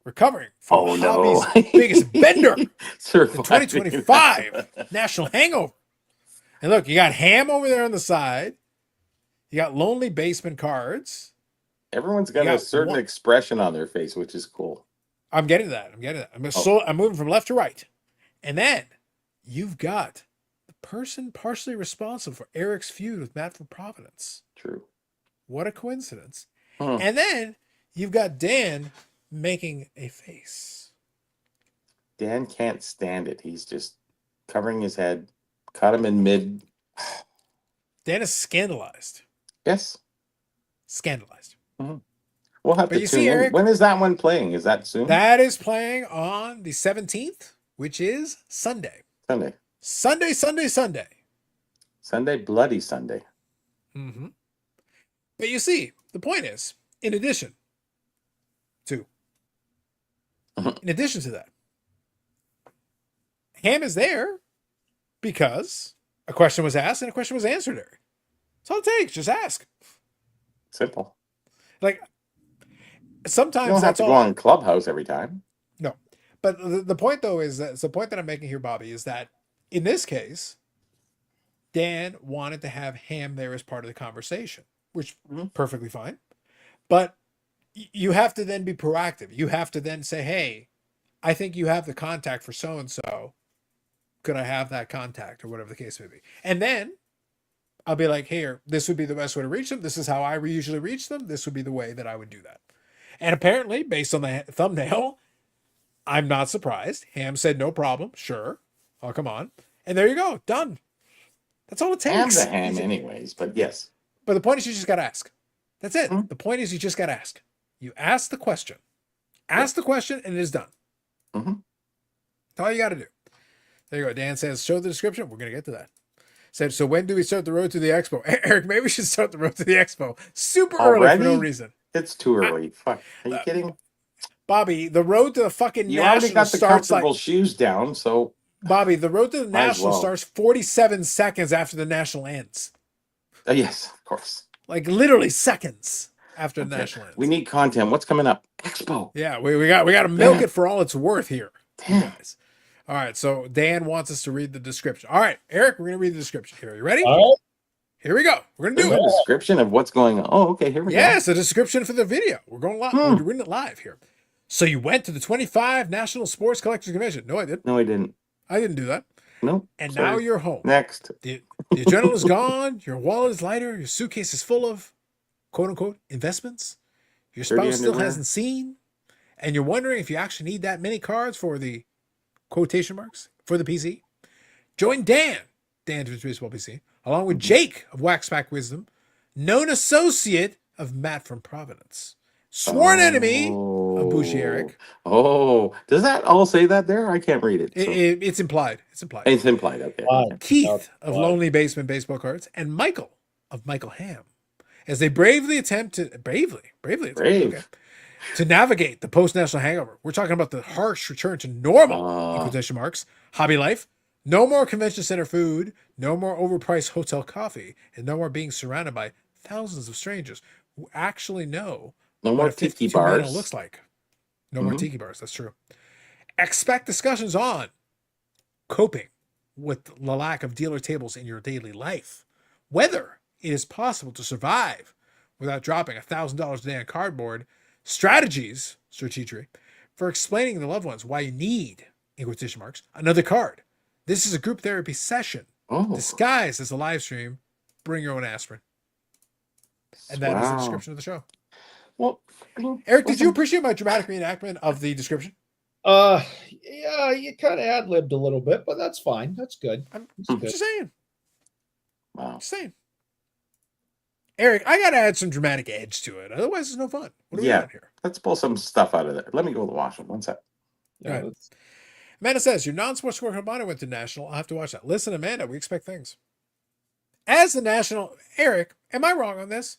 Recovering from Hobby's biggest bender in 2025 National Hangover. And look, you got Ham over there on the side. You got Lonely Basement cards. Everyone's got a certain expression on their face, which is cool. I'm getting that. I'm moving from left to right. And then you've got the person partially responsible for Eric's feud with Matt from Providence. True. What a coincidence. And then you've got Dan making a face. Dan can't stand it. He's just covering his head. Caught him in mid. Dan is scandalized. Yes. Scandalized. Mm-hmm. We'll have to tune in. Eric, when is that one playing? Is that soon? That is playing on the 17th, which is Sunday. Sunday. Sunday, bloody Sunday. Mm-hmm. But you see, the point is, in addition to that, Ham is there because a question was asked and a question was answered, Eric. That's all it takes. Just ask. Simple. Like, sometimes you don't have to go on Clubhouse every time. No. But the point, though, is that the point that I'm making here, Bobby, is that in this case, Dan wanted to have Ham there as part of the conversation, which perfectly fine. But you have to then be proactive. You have to then say, hey, I think you have the contact for so-and-so. Could I have that contact or whatever the case may be? And then I'll be like, here, this would be the best way to reach them. This is how I usually reach them. This would be the way that I would do that. And apparently, based on the thumbnail, I'm not surprised. Ham said, no problem. Sure. Oh, come on. And there you go. Done. That's all it takes. And the ham anyways, but yes. But the point is you just got to ask. That's it. The point is you just got to ask. You ask the question. Ask the question and it is done. That's all you got to do. There you go. Dan says, show the description. We're going to get to that. Said, so when do we start the road to the expo? Eric, maybe we should start the road to the expo super early for no reason. It's too early. Fuck. Are you kidding? Bobby, the road to the fucking you national already got the starts comfortable shoes down, so Bobby, the road to the national starts 47 seconds after the national ends. Yes, of course. Like literally seconds after the national ends. We need content. What's coming up? Expo. Yeah, we got to milk it for all it's worth here. Guys. All right, so Dan wants us to read the description. All right, Eric, we're going to read the description here. Are you ready? All right. Here we go. We're going to do it. A description of what's going on. Oh, okay, here we go. Yes, a description for the video. We're going live. We're reading it live here. So you went to the 25 National Sports Collectors Convention. No, I didn't. No, I didn't. I didn't do that. No. And now you're home. Next. The adrenaline is gone. Your wallet is lighter. Your suitcase is full of, quote unquote, investments. Your spouse still hasn't seen. And you're wondering if you actually need that many cards for the quotation marks for the PC. Join Dan Vintage Baseball PC, along with Jake of Wax Pack Wisdom, known associate of Matt from Providence, sworn enemy of Bushy Eric. Oh, does that all say that there? I can't read it. So. It's implied. It's implied. It's implied. Okay. Keith of Lonely Basement Baseball Cards and Michael of Michael Ham, as they bravely attempt to to navigate the post-national hangover. We're talking about the harsh return to normal, in quotation marks, hobby life. No more convention center food, no more overpriced hotel coffee, and no more being surrounded by thousands of strangers who actually know what a tiki bars looks like. No more tiki bars. That's true. Expect discussions on coping with the lack of dealer tables in your daily life, whether it is possible to survive without dropping $1,000 a day on cardboard, strategies for explaining to loved ones why you need, in quotation marks, another card. This is a group therapy session disguised as a live stream. Bring your own asprin. And that is the description of the show. Well, Eric, did you appreciate my dramatic reenactment of the description? Yeah, you kind of ad-libbed a little bit, but that's fine. That's good. I'm just saying. Wow. Just saying. Eric, I got to add some dramatic edge to it. Otherwise, it's no fun. What are we doing here? Let's pull some stuff out of there. Let me go to the washroom. One sec. Yeah, right. Amanda says, your non-sports correspondent went to national. I'll have to watch that. Listen, Amanda, we expect things. As the national, Eric, am I wrong on this?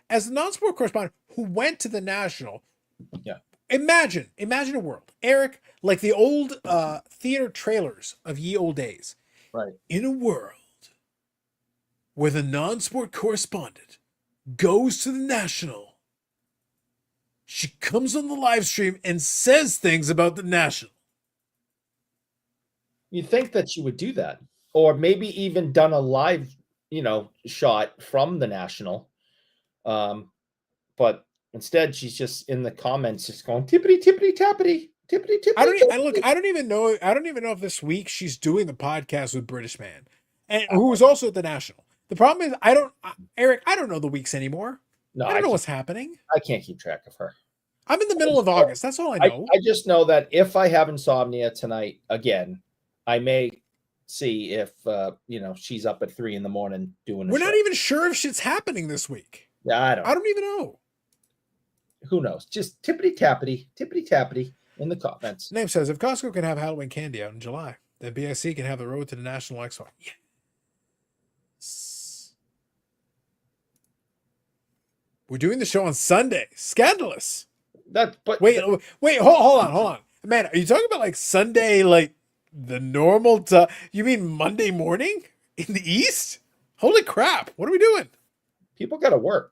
As the non-sport correspondent who went to the national, imagine a world, Eric, like the old theater trailers of ye old days. Right. In a world where the non-sport correspondent goes to the national, she comes on the live stream and says things about the national. You think that she would do that, or maybe even done a live, shot from the national. But instead, she's just in the comments, just going tippity tippity tappity tippity tippity. I don't even know if this week she's doing the podcast with British Man, and who was also at the national. The problem is, Eric, I don't know the weeks anymore. No, I don't know what's happening. I can't keep track of her. I'm in the middle of August. That's all I know. I just know that if I have insomnia tonight again, I may see if she's up at 3 a.m. doing. We're not even sure if shit's happening this week. Yeah, I don't even know. Who knows? Just tippity tappity in the comments. Name says, if Costco can have Halloween candy out in July, then BIC can have the road to the National Expo. Yes. We're doing the show on Sunday. Scandalous. Wait, hold on. Man, are you talking about like Sunday, like the normal you mean Monday morning in the East? Holy crap. What are we doing? People got to work.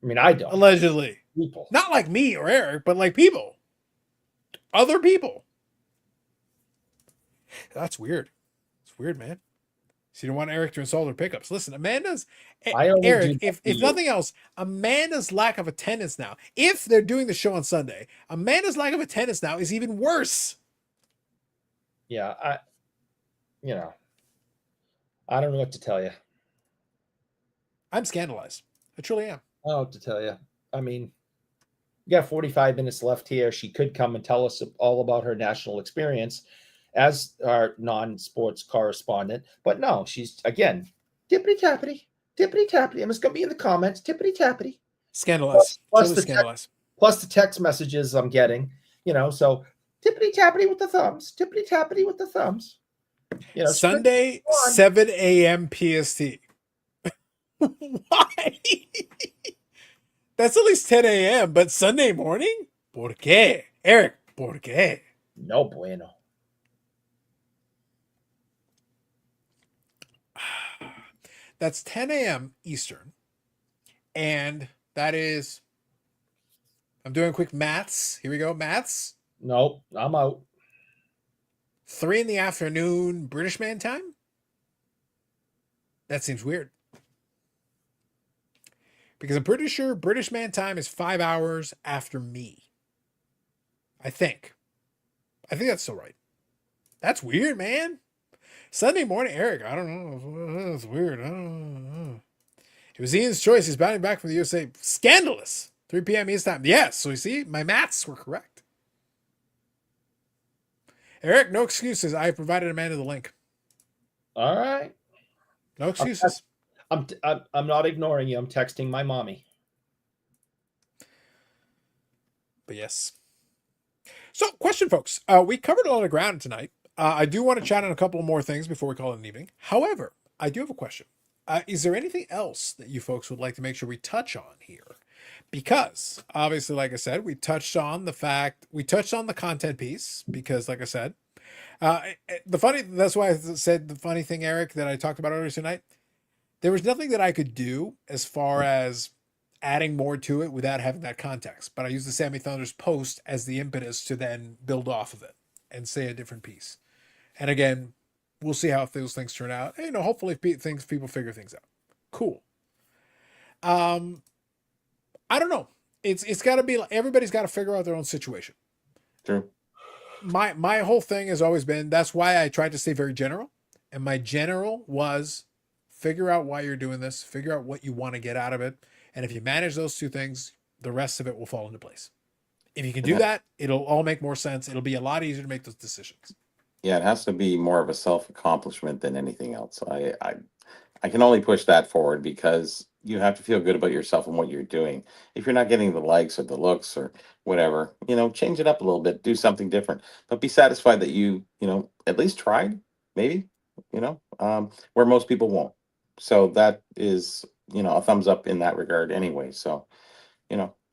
I mean, I don't. Allegedly. People. Not like me or Eric, but like people. Other people. That's weird. weird, man. So you don't want Eric to install her pickups. Listen, Amanda's I only do Eric. that If for you. nothing else, Amanda's lack of attendance now. If they're doing the show on Sunday, Amanda's lack of attendance now is even worse. Yeah, I don't know what to tell you. I'm scandalized. I truly am. I don't know what to tell you. I mean, we got 45 minutes left here. She could come and tell us all about her national experience as our non-sports correspondent. But no, she's, again, tippity-tappity. And it's going to be in the comments, tippity-tappity. Scandalized. Plus Truly the scandalized. Plus the text messages I'm getting, so tippity-tappity with the thumbs. Tippity-tappity with the thumbs. Sunday, 7 a.m. PST. Why? That's at least 10 a.m., but Sunday morning? ¿Por qué? Eric, ¿por qué? No bueno. That's 10 a.m. Eastern. And that is, I'm doing quick maths. Here we go. Maths. Nope, I'm out. 3 in the afternoon, British man time? That seems weird. Because I'm pretty sure British man time is 5 hours after me. I think that's still right. That's weird, man. Sunday morning, Eric, I don't know. That's weird. I don't know. It was Ian's choice. He's bounding back from the USA. Scandalous. 3 p.m. East time. Yes. So you see, my maths were correct. Eric, no excuses. I provided Amanda the link. All right. No excuses. I'm not ignoring you. I'm texting my mommy. But yes. So, question, folks. We covered a lot of ground tonight. I do want to chat on a couple more things before we call it an evening. However, I do have a question. Is there anything else that you folks would like to make sure we touch on here? Because obviously, like I said, we touched on the content piece because, like I said, that's why I said the funny thing, Eric, that I talked about earlier tonight. There was nothing that I could do as far as adding more to it without having that context. But I used the Sammy Thunder's post as the impetus to then build off of it and say a different piece. And again, we'll see how those things turn out. And, hopefully people figure things out. Cool. I don't know. It's got to be like everybody's got to figure out their own situation. True. My whole thing has always been, that's why I tried to stay very general. And my general was figure out why you're doing this, figure out what you want to get out of it. And if you manage those two things, the rest of it will fall into place. If you can do that, it'll all make more sense. It'll be a lot easier to make those decisions. Yeah, it has to be more of a self-accomplishment than anything else. I can only push that forward because you have to feel good about yourself and what you're doing. If you're not getting the likes or the looks or whatever, change it up a little bit, do something different, but be satisfied that you at least tried, maybe, where most people won't. So that is, a thumbs up in that regard anyway. So,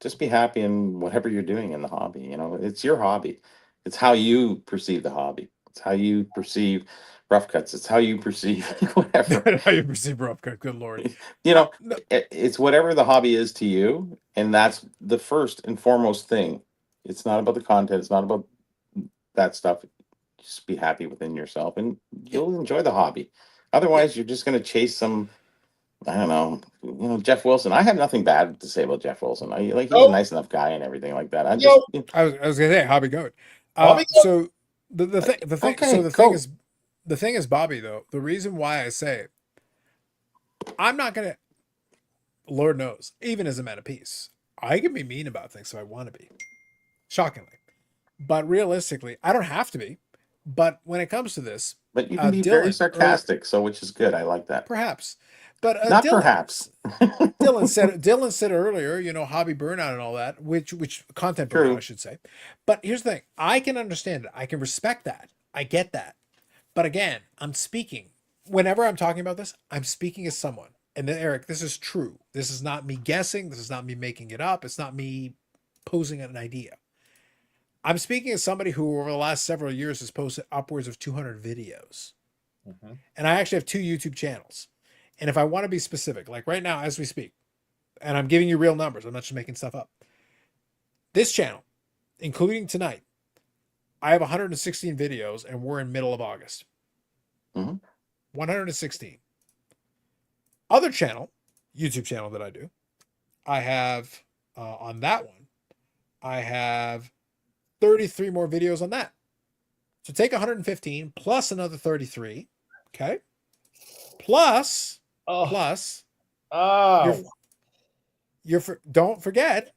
just be happy in whatever you're doing in the hobby. It's your hobby. It's how you perceive the hobby. It's how you perceive rough cuts. It's how you perceive whatever. How you perceive rough cut. Good Lord. It's whatever the hobby is to you. And that's the first and foremost thing. It's not about the content. It's not about that stuff. Just be happy within yourself and you'll enjoy the hobby. Otherwise, you're just going to chase some, I don't know, Jeff Wilson. I have nothing bad to say about Jeff Wilson. He's a nice enough guy and everything like that. I was gonna say hobby goat. So the thing is, Bobby, though, the reason why I say I'm not gonna, Lord knows, even as a man of peace, I can be mean about things if I want to be, shockingly, but realistically, I don't have to be. But when it comes to this, but you can be very sarcastic, which is good. I like that. Perhaps. But not perhaps. Dylan said earlier, hobby burnout and all that, which content burnout, I should say. But here's the thing: I can understand it. I can respect that. I get that. But again, I'm speaking. Whenever I'm talking about this, I'm speaking as someone. And then, Eric, this is true. This is not me guessing. This is not me making it up. It's not me posing an idea. I'm speaking as somebody who, over the last several years, has posted upwards of 200 videos. Mm-hmm. And I actually have 2 YouTube channels. And if I want to be specific, like right now, as we speak, and I'm giving you real numbers, I'm not just making stuff up. This channel, including tonight, I have 116 videos and we're in middle of August. Mm-hmm. 116. Other channel, YouTube channel that I do, I have on that one, I have 33 more videos on that. So take 115 plus another 33. Okay. Plus, don't forget,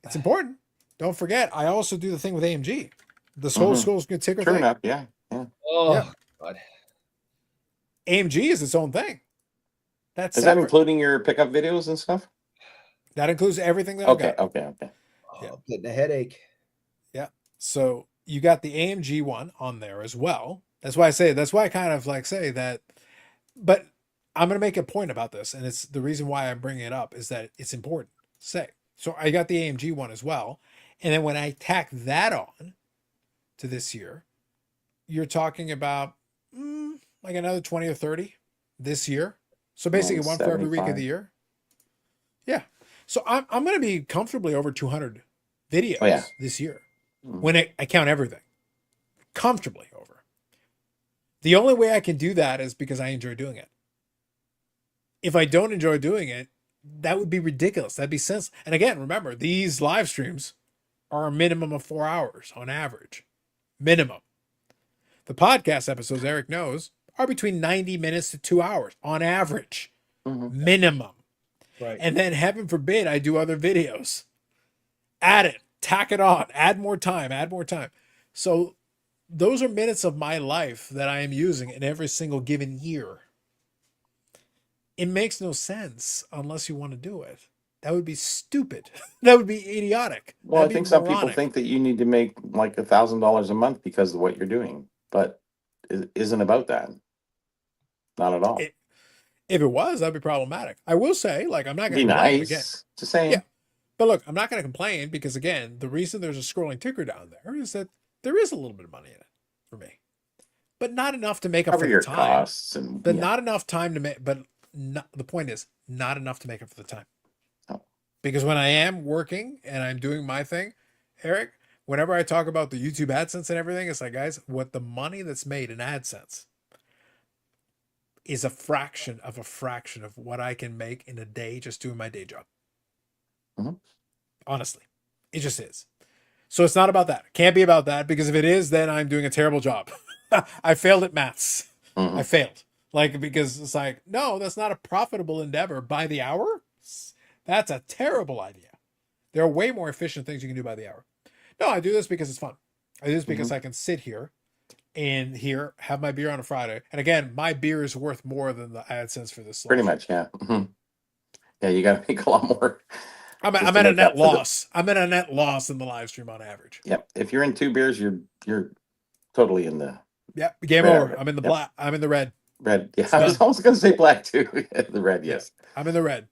it's important. Don't forget, I also do the thing with AMG. The school's good ticker Turn thing. up, yeah. Oh, God. AMG is its own thing. That's Is separate. that including your pickup videos and stuff? That includes everything that I've got. Okay. Yeah. I'm getting a headache. Yeah. So you got the AMG one on there as well. That's why I kind of like say that, but I'm going to make a point about this. And it's the reason why I'm bringing it up is that it's important to say. So I got the AMG one as well. And then when I tack that on to this year, you're talking about like another 20 or 30 this year. So basically one for every week of the year. Yeah. So I'm going to be comfortably over 200 videos this year when I count everything. Comfortably over. The only way I can do that is because I enjoy doing it. If I don't enjoy doing it, that would be ridiculous. That'd be senseless. And again, remember, these live streams are a minimum of 4 hours on average. Minimum. The podcast episodes, Eric knows, are between 90 minutes to 2 hours on average. Minimum. Right. And then heaven forbid I do other videos. Add it, tack it on, add more time. So those are minutes of my life that I am using in every single given year. It makes no sense unless you want to do it. That would be stupid. That would be idiotic. Well, I think some people think that you need to make like $1,000 a month because of what you're doing, but it isn't about that. Not at all. If it was, that'd be problematic. I will say, like, I'm not going to be nice. Again. Just saying. Yeah. But look, I'm not going to complain because, again, the reason there's a scrolling ticker down there is that there is a little bit of money in it for me, but not enough to make up for your the time. Costs and but not enough time to make. But the point is, not enough to make up for the time. Oh. Because when I am working and I'm doing my thing, Eric, whenever I talk about the YouTube AdSense and everything, it's like, guys, what the money that's made in AdSense is a fraction of what I can make in a day just doing my day job. Honestly, it just is. So it's not about that. It can't be about that, because if it is, then I'm doing a terrible job. I failed at maths. I failed. Like, because it's like, no, that's not a profitable endeavor by the hour. That's a terrible idea. There are way more efficient things you can do by the hour. No, I do this because it's fun. I do this because I can sit here and have my beer on a Friday. And again, my beer is worth more than the AdSense for this. Pretty much, yeah. Yeah, you got to make a lot more. I'm at a net loss. I'm at a net loss in the live stream on average. Yep. If you're in 2 beers, you're totally in the. Yep. Game over. I'm in the black. I'm in the red. Red. Yeah. I was almost going to say black too. The red. Yes. I'm in the red.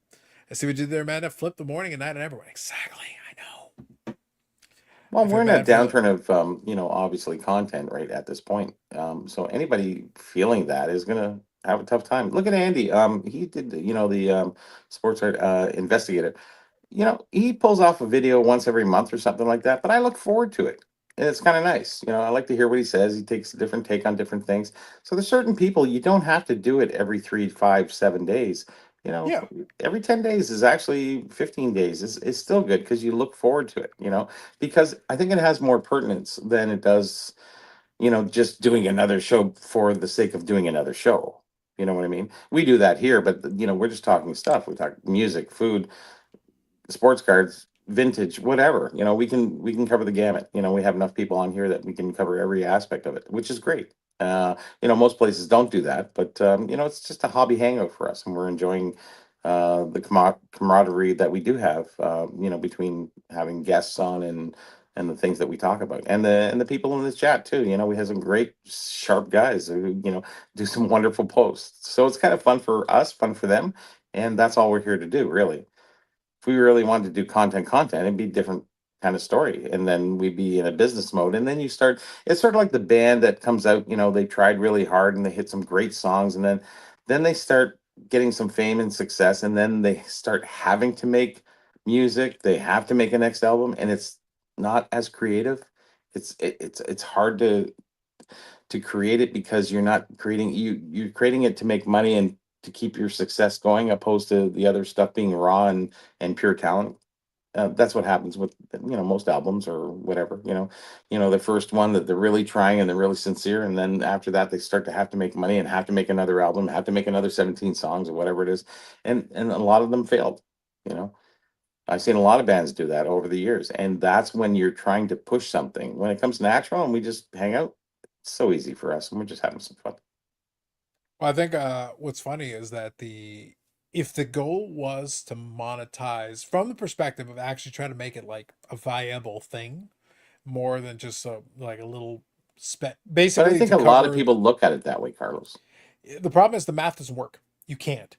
I see what you did there, Amanda. Flip the morning and night and everyone. Exactly. I know. Well, we're in a downturn of, obviously content right at this point. So anybody feeling that is going to have a tough time. Look at Andy. He did, the sports art investigator. He pulls off a video once every month or something like that, but I look forward to it. And it's kind of nice. I like to hear what he says. He takes a different take on different things. So there's certain people, you don't have to do it every 3, 5, 7 days. Every 10 days is actually 15 days is still good, because you look forward to it, because I think it has more pertinence than it does, just doing another show for the sake of doing another show. You know what I mean? We do that here, but we're just talking stuff. We talk music, food, sports cards, vintage, whatever. We can cover the gamut. We have enough people on here that we can cover every aspect of it, which is great. Most places don't do that, but it's just a hobby hangout for us, and we're enjoying the camaraderie that we do have, between having guests on and the things that we talk about, and the people in this chat too. We have some great sharp guys who do some wonderful posts. So it's kind of fun for us, fun for them, and that's all we're here to do, really. If we really wanted to do content, it'd be a different kind of story, and then we'd be in a business mode. And then it's sort of like the band that comes out, they tried really hard and they hit some great songs, and then they start getting some fame and success, and then they start having to make music. They have to make a next album, and it's not as creative. It's hard to to create it because you're not creating you're creating it to make money and to keep your success going, opposed to the other stuff being raw and pure talent. That's what happens with most albums or whatever. The first one that they're really trying and they're really sincere, and then after that they start to have to make money and have to make another album, have to make another 17 songs or whatever it is, and a lot of them failed. You know, I've seen a lot of bands do that over the years, and that's when you're trying to push something. When it comes natural and we just hang out, it's so easy for us, and we're just having some fun. Well, I think what's funny is that if the goal was to monetize from the perspective of actually trying to make it like a viable thing, more than just like a little But I basically think to a lot of cover people look at it that way, Carlos. the problem is the math doesn't work. You can't.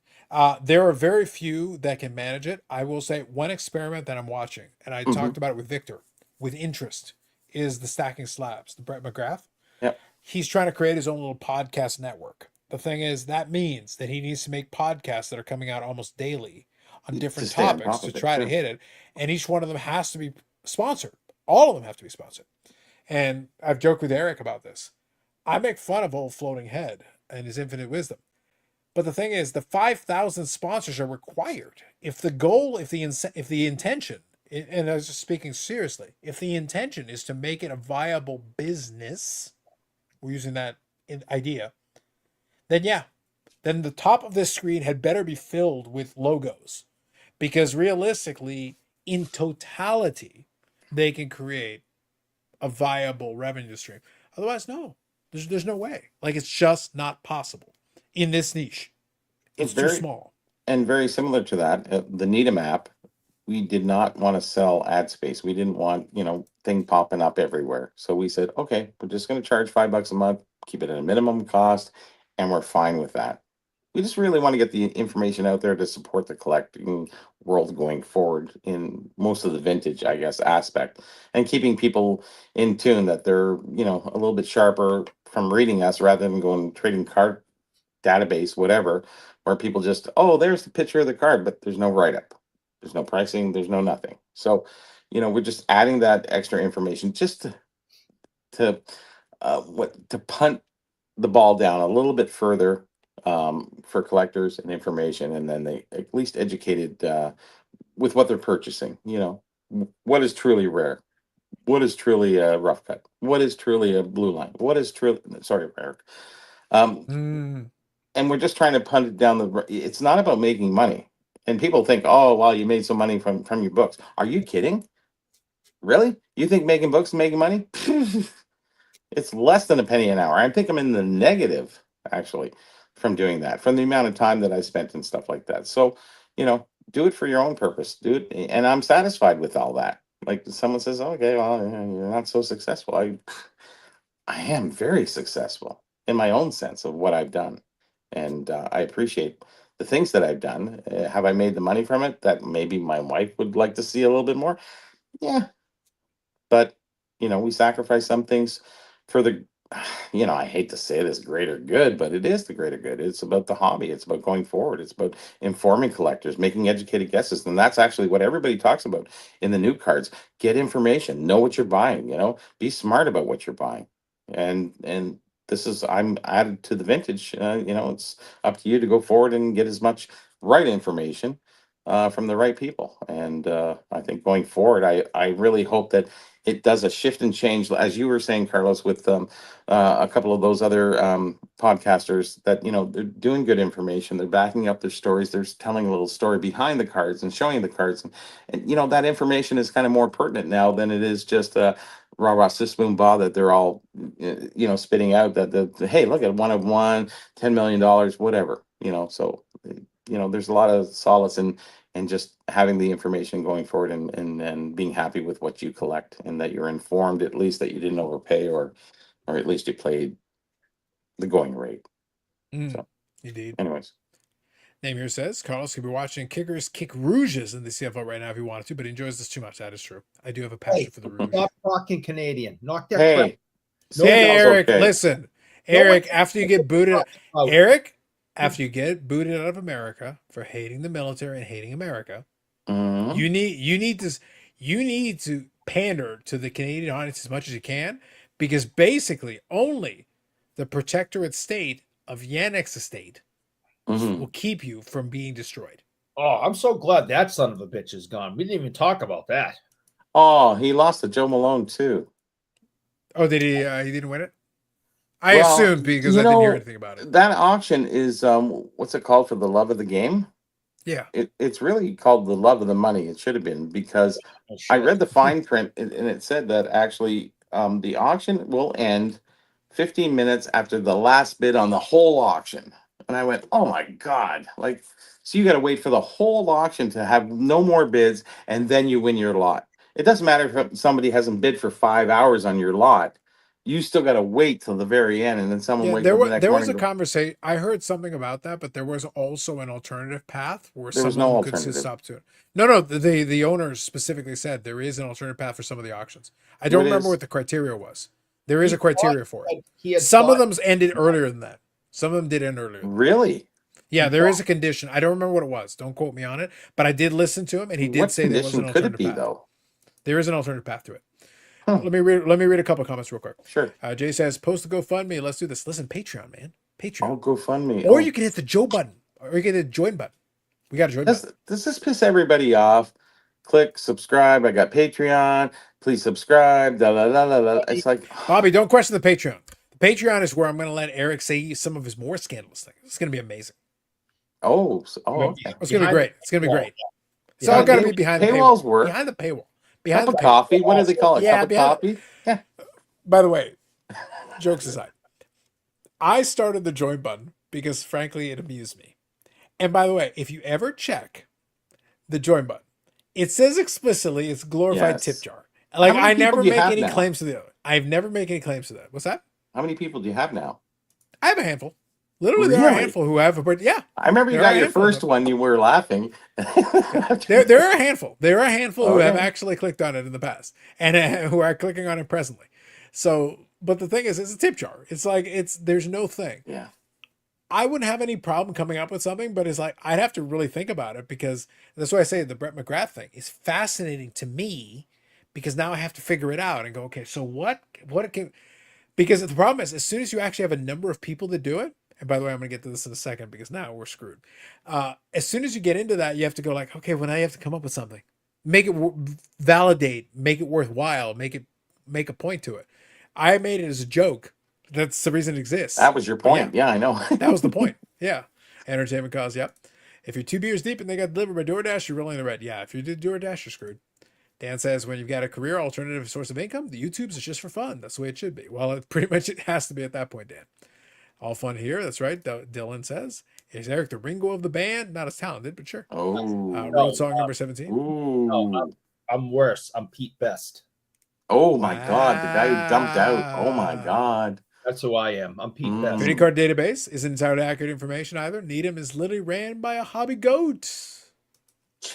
There are very few that can manage it. I will say one experiment that I'm watching, and I Hmm. talked about it with Victor with interest, is the stacking slabs, the Brett McGrath. Yep. He's trying to create his own little podcast network. The thing is, that means that he needs to make podcasts that are coming out almost daily on To different stay on topics top to of it, try to sure. hit it. And each one of them has to be sponsored. All of them have to be sponsored. And I've joked with Eric about this. I make fun of old Floating Head and his infinite wisdom. But the thing is, the 5,000 sponsors are required. If the goal, if the intention, and I was just speaking seriously, if the intention is to make it a viable business, we're using that idea, then yeah, then the top of this screen had better be filled with logos, because realistically, in totality, they can create a viable revenue stream. Otherwise, no, there's no way. Like, it's just not possible in this niche. So It's too very small. and very similar to that, the Needham app. We did not want to sell ad space. We didn't want thing popping up everywhere. So we said, okay, we're just going to charge $5 a month, keep it at a minimum cost, and we're fine with that. We just really want to get the information out there to support the collecting world going forward in most of the vintage, I guess, aspect, and keeping people in tune that they're a little bit sharper from reading us rather than going trading card database, whatever, where people just, oh, there's the picture of the card, but there's no write up, there's no pricing, there's no nothing. So, we're just adding that extra information just to to punt the ball down a little bit further, for collectors and information, and then they at least educated with what they're purchasing. What is truly rare, what is truly a rough cut, what is truly a blue line, what is truly, sorry, Eric. Um, Mm. and we're just trying to punt it down it's not about making money. And people think, oh well, you made some money from your books. Are you kidding? Really? You think making books and making money? It's less than a penny an hour. I think I'm in the negative, actually, from doing that, from the amount of time that I spent and stuff like that. So, do it for your own purpose, do it. And I'm satisfied with all that. Like someone says, okay, well, you're not so successful. I am very successful in my own sense of what I've done. And I appreciate the things that I've done. Have I made the money from it that maybe my wife would like to see a little bit more? Yeah, but we sacrifice some things for the I hate to say this, greater good, but it is the greater good. It's about the hobby, it's about going forward, it's about informing collectors, making educated guesses. And that's actually what everybody talks about in the new cards. Get information, know what you're buying, be smart about what you're buying. And this is, I'm added to the vintage. It's up to you to go forward and get as much right information from the right people. And I think going forward, I really hope that it does a shift and change, as you were saying, Carlos, with a couple of those other podcasters that they're doing good information, they're backing up their stories, they're telling a little story behind the cards and showing the cards, and that information is kind of more pertinent now than it is just rah rah sis boom ba that they're all spitting out that the hey, look at 1 of 1, $10 million, whatever, so there's a lot of solace in just having the information going forward, and being happy with what you collect, and that you're informed, at least that you didn't overpay, or at least you played the going rate. So Indeed. anyways, Name here says Carlos could be watching Kickers kick Rouges in the CFL right now if he wanted to, but he enjoys this too much. That is true. I do have a passion Hey, for the Rouge. stop talking Canadian. Knock that crap. hey, Hey, Eric, okay. listen. No Eric, one- after you get booted, Oh, Eric, after you get booted out of America for hating the military and hating America, Mhm. you need to pander to the Canadian audience as much as you can, because basically only the Protectorate state of Yannick's estate will keep you from being destroyed. Oh, I'm so glad that son of a bitch is gone. We didn't even talk about that. Oh, he lost to Joe Malone too. Oh, did he? He didn't win it. I assumed because I didn't hear anything about it. That auction is what's it called for the love of the game? Yeah, it's really called the love of the money. It should have been, because I read the fine print and it said that actually the auction will end 15 minutes after the last bid on the whole auction. And I went, oh my God. Like, so you got to wait for the whole auction to have no more bids, and then you win your lot. It doesn't matter if somebody hasn't bid for 5 hours on your lot. You still got to wait till the very end, and then someone wakes up the next there was morning a conversation. I heard something about that, but there was also an alternative path where There was someone no could alternative. stop to it. No, the owners specifically said there is an alternative path for some of the auctions. I don't remember what the criteria was. There is a criteria for it. Some of them ended earlier than that. Some of them did end earlier. Really? Yeah, there is a condition. I don't remember what it was. Don't quote me on it. But I did listen to him, and he did say there was an alternative path. Though? There is an alternative path to it. Let me read a couple of comments real quick. Sure. Jay says, "Post the GoFundMe. Let's do this. Listen, Patreon, man. Patreon. Oh, GoFundMe. Or you can hit the Joe button, or you can hit the join button. We got a join button. Does this piss everybody off? Click subscribe. I got Patreon. Please subscribe. Da, da, da, da, da. It's like, Bobby, don't question the Patreon. The Patreon is where I'm going to let Eric say some of his more scandalous things. It's going to be amazing. okay. It's going to be great. It's going to be great. It's all got to be behind the paywall. Work. Behind the paywall. Cup of coffee. What do they call it? Cup of coffee? Yeah. By the way, jokes aside, I started the join button because, frankly, it amused me. And by the way, if you ever check the join button, it says explicitly it's glorified tip jar. Like, I never make any claims to the other. I've never made any claims to that. What's that? How many people do you have now? I have a handful. Literally, there are a handful who have, but yeah. I remember you got your first one. You were laughing. There are a handful. There are a handful who have actually clicked on it in the past, and who are clicking on it presently. So, but the thing is, it's a tip jar. It's like there's no thing. Yeah. I wouldn't have any problem coming up with something, but it's like I'd have to really think about it, because that's why I say the Brett McGrath thing is fascinating to me, because now I have to figure it out and go, okay, so what it can, because the problem is, as soon as you actually have a number of people that do it. And by the way, I'm going to get to this in a second, because now we're screwed. As soon as you get into that, you have to go like, okay, well, now you have to come up with something, make it validate, make it worthwhile, make a point to it. I made it as a joke. That's the reason it exists. That was your point. Yeah, I know. That was the point. Yeah. Entertainment cause. Yep. If you're 2 beers deep and they got delivered by DoorDash, you're rolling the red. Yeah. If you did DoorDash, you're screwed. Dan says, when you've got a career alternative source of income, the YouTubes is just for fun. That's the way it should be. Well, pretty much it has to be at that point, Dan. All fun here. That's right. Dylan says, is Eric the Ringo of the band? Not as talented, but sure. Oh. Road song number 17. Ooh. No, I'm worse. I'm Pete Best. Oh my God. The guy who dumped out. Oh my God. That's who I am. I'm Pete Best. Trading card database isn't entirely accurate information either. Needham is literally ran by a hobby goat.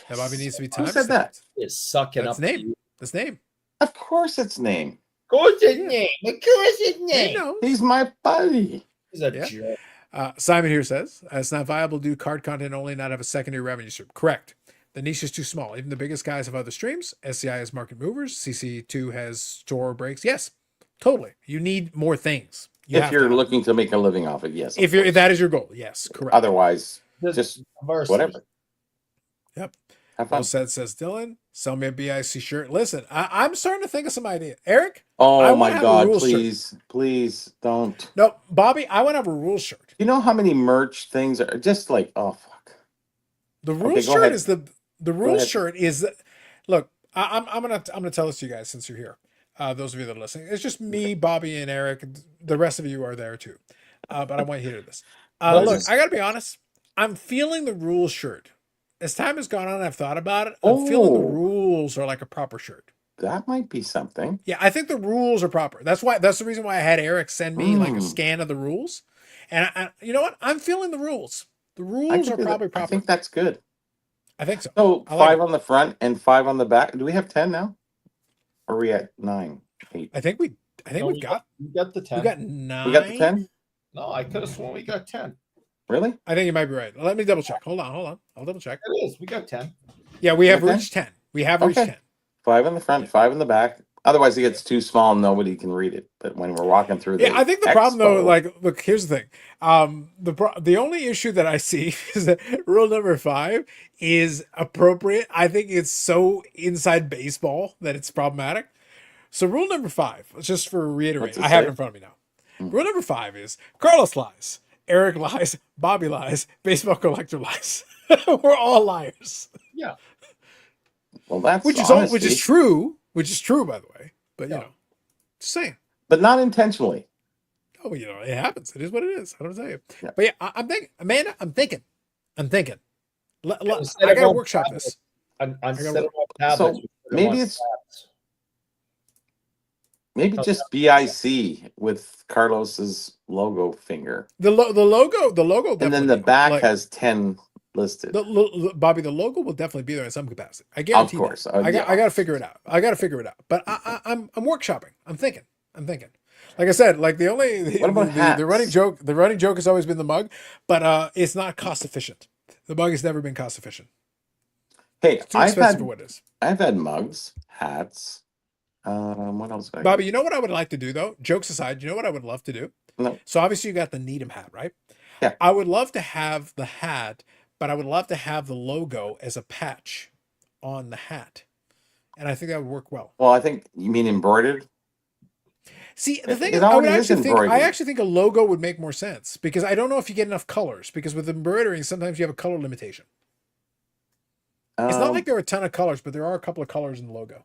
That Bobby needs to be time. Who said that? Is sucking That's up. name. That's name. Of course it's name. Of course it's name. Of course it's name. He knows. He's my buddy. He's a jerk. Simon here says, it's not viable to do card content only, not have a secondary revenue stream. Correct. The niche is too small. Even the biggest guys have other streams. SCI has market movers. CC2 has store breaks. Yes, totally. You need more things. If you're looking to make a living off it, yes. If that is your goal, yes, correct. Otherwise, just whatever. Yep. Have fun. Says Dylan, sell me a BIC shirt. Listen, I'm starting to think of some idea. Eric? Oh my God, please don't. No, Bobby, I want to have a rules shirt. You know how many merch things are just like, oh fuck. The rules shirt is the rules shirt is look, I'm gonna tell this to you guys since you're here. Those of you that are listening, it's just me, Bobby, and Eric. The rest of you are there too, but I want you to hear this. Look, I gotta be honest. I'm feeling the rules shirt. As time has gone on, and I've thought about it. I'm feeling the rules are like a proper shirt. That might be something. Yeah, I think the rules are proper. That's the reason why I had Eric send me like a scan of the rules. And I, you know what? I'm feeling the rules. The rules are probably proper. I think that's good. I think so. So 5 on the front and 5 on the back. Do we have 10 now? Or are we at 9, 8? I think we've got the 10. We got 9. We got the 10? No, I could have sworn we got 10. Really? I think you might be right. Let me double check. Hold on. I'll double check. It is. We got 10. Yeah, we have reached 10. We have reached 10. 5 in the front, 5 in the back. Otherwise, it gets too small and nobody can read it. But when we're walking through Yeah, the I think the problem though, expo- like, look, here's the thing. The only issue that I see is that rule number 5 is appropriate. I think it's so inside baseball that it's problematic. So rule number 5, just for reiterate, What's it I have it say? in front of me now. Hmm. Rule number 5 is Carlos lies, Eric lies, Bobby lies, baseball collector lies. We're all liars. Yeah. Well, that's Which is honesty, true, by the way. But you Yeah. know, just saying. but not intentionally. Oh, you know, it happens. It is what it is. I don't tell you. Yeah. But yeah, I'm thinking, Amanda, I'm thinking. Instead I of gotta on workshop tablets- this. Instead work. of on tablets, So, we put them maybe on it's- tabs. Maybe Oh, just BIC with Carlos's logo finger, The logo, and then definitely the be- back like, has 10 listed. Bobby, the logo will definitely be there in some capacity. I Of guarantee course, that. I yeah. got to figure it out. But I'm workshopping. I'm thinking. Like I said, like What about the hats? running joke has always been the mug, but it's not cost efficient. The mug has never been cost efficient. Hey, It's too expensive for what it is. I've had mugs, hats. What else? Did I Bobby, get? you know what I would like to do though? Jokes aside, you know what I would love to do? No. So obviously you got the Needham hat, right? Yeah. I would love to have the hat, but I would love to have the logo as a patch on the hat. And I think that would work well. Well, I think you mean embroidered. See, the thing It is, I would already is actually think embroidered. a logo would make more sense because I don't know if you get enough colors because with embroidering sometimes you have a color limitation. It's not like there are a ton of colors, but there are a couple of colors in the logo.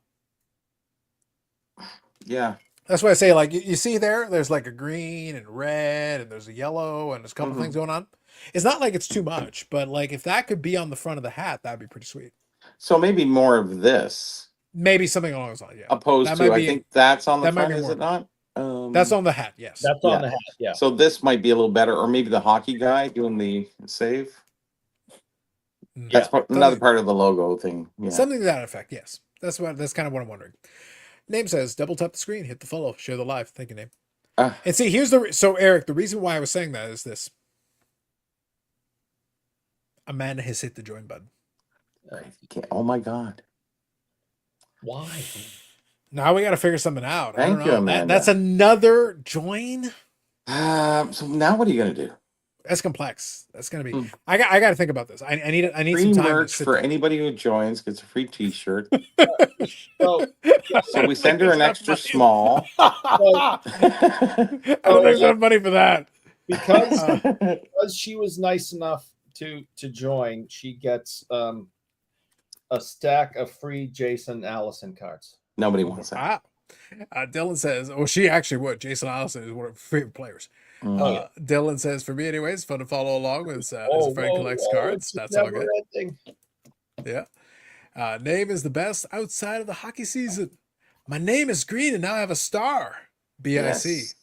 Yeah. That's why I say, like, you see there's like a green and red and there's a yellow and there's a couple Mhm. things going on. It's not like it's too much, but like if that could be on the front of the hat, that'd be pretty sweet. So maybe more of this Maybe something along those lines. Yeah. opposed That to, might I be- think that's on the that might front, be is more it not? That's on the hat, yes. That's on Yeah. the hat. Yeah. So this might be a little better, or maybe the hockey guy doing the save. Mm. That's Yeah. another part of the logo thing. Yeah. Something to that effect, yes. That's kind of what I'm wondering. Name says, double tap the screen, hit the follow, share the live. Thank you, Name. Ah. And see, so Eric, the reason why I was saying that is this. Amanda has hit the join button. Oh my God. Why? Now we got to figure something out. I Thank don't you, know. Amanda. That's another join. So now what are you gonna do? That's complex. That's gonna be. Hmm. I got to think about this. I need Free some time merch to sit for down. anybody who joins gets a free T-shirt. So, So we send her an extra small. I don't think there's enough money for that. because she was nice enough to join, she gets a stack of free Jason Allison cards. Nobody wants that. Wow. Dylan says, "Oh, she actually would." Jason Allison is one of her favorite players. Mm. Dylan says, "For me, anyways, fun to follow along with as a friend collects cards. That's all good." Ending. Yeah. Name is the best outside of the hockey season. My name is green and now I have a star. BIC. Yes.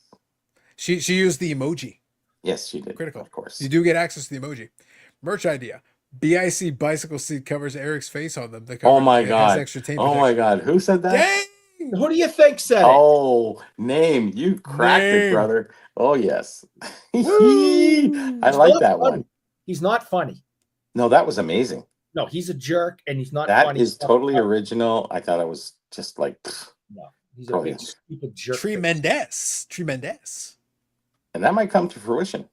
She used the emoji. Yes, you did. Critical. Of course. You do get access to the emoji. Merch idea. BIC bicycle seat covers Eric's face on them. Oh my It has God. extra tape Oh my God. Who said that? Dang! Who do you think said it? Oh, Name. You cracked it, Name. brother. Oh, yes. Woo! I like not that funny. one. He's not funny. No, that was amazing. No, he's a jerk, and he's not That funny. is totally original. I thought it was just like, No, he's a Brilliant. big stupid jerk. Tremendous. and that might come to fruition.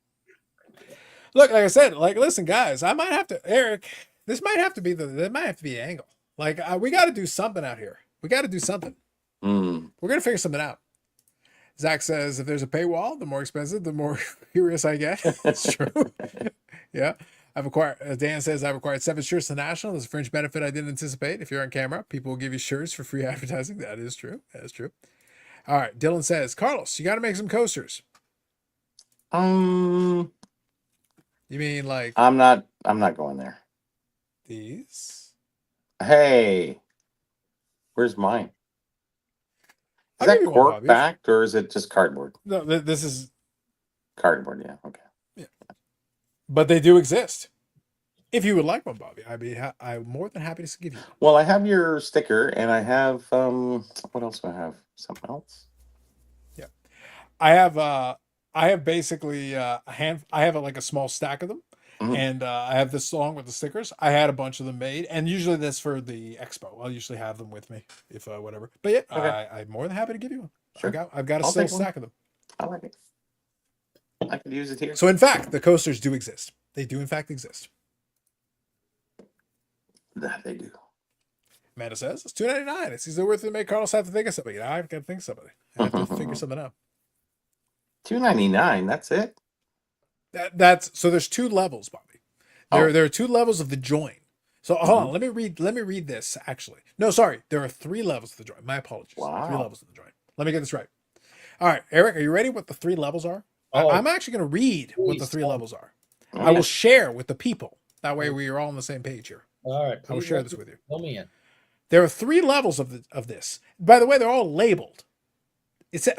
Look, like I said, like, listen, guys, I might have to, Eric, this might have to be the angle. Like, we got to do something out here. We got to do something. Mm. We're going to figure something out. Zach says, if there's a paywall, the more expensive, the more curious I get. It's true. Yeah. Dan says, I've acquired 7 shirts to National. There's a fringe benefit I didn't anticipate. If you're on camera, people will give you shirts for free advertising. That is true. All right. Dylan says, Carlos, you got to make some coasters. Um, You mean like I'm not going there. these? Hey, where's mine? Is I'll that give you one, cork Bobby. backed or is it just cardboard? No, this is, Cardboard, yeah. Okay. but they do exist. If you would like one, Bobby, I'm more than happy to give you one. Well, I have your sticker and I have what else do I have? Something else? I have basically I have like a small stack of them, And I have this along with the stickers. I had a bunch of them made, and usually that's for the expo. I'll usually have them with me if whatever. But yeah, Okay. I'm more than happy to give you one. Sure. I've got a I'll still take one. stack of them. I like it. I could use it here. So in fact, the coasters do exist. They do in fact exist. That they do. Amanda says it's $2.99. It's easily worth it to make Carlos have to think of something. You know, I've got to think of something. I have to figure something out. $2.99. That's it. That's so. There's two levels, Bobby. There are two levels of the join. So hold on. Let me read this. Actually, no, sorry. There are three levels of the join. My apologies. Wow. 3 levels of the join. Let me get this right. All right, Eric, are you ready? What the 3 levels are? I'm actually going to read what the 3 levels are. Oh, I will share with the people. That way, we are all on the same page here. All right. I will share this with you. Fill me in. There are 3 levels of this. By the way, they're all labeled.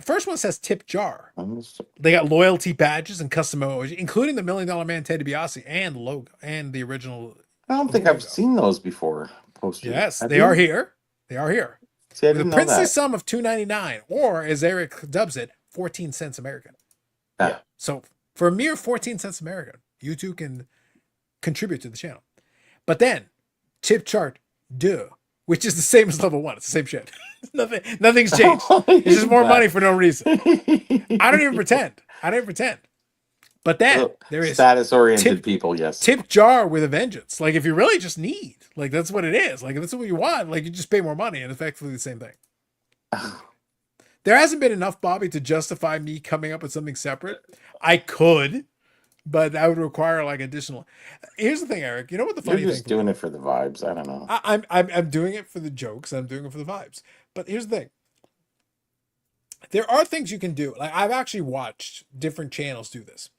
First one says tip jar. They got loyalty badges and custom emoji, including the $1 Million Man Ted DiBiase and the logo and the original. I don't think I've seen those before posted. Yes, they are here. They are here. See, I With a didn't know princely that. sum of $2.99, or as Eric dubs it, 14 cents American. Yeah. So for a mere 14 cents American, you too can contribute to the channel. But then, tip chart 2, which is the same as level 1. It's the same shit. Nothing's changed. It's just more money for no reason. I don't even pretend. But then there is status-oriented people. Yes. Tip jar with a vengeance. Like if you really just need, like that's what it is. Like if that's what you want, like you just pay more money and effectively the same thing. There hasn't been enough, Bobby, to justify me coming up with something separate. I could, but that would require like additional. Here's the thing, Eric. You know what the funny You're just thing? doing it for the vibes. I don't know. I'm doing it for the jokes. I'm doing it for the vibes. But here's the thing. There are things you can do. Like I've actually watched different channels do this.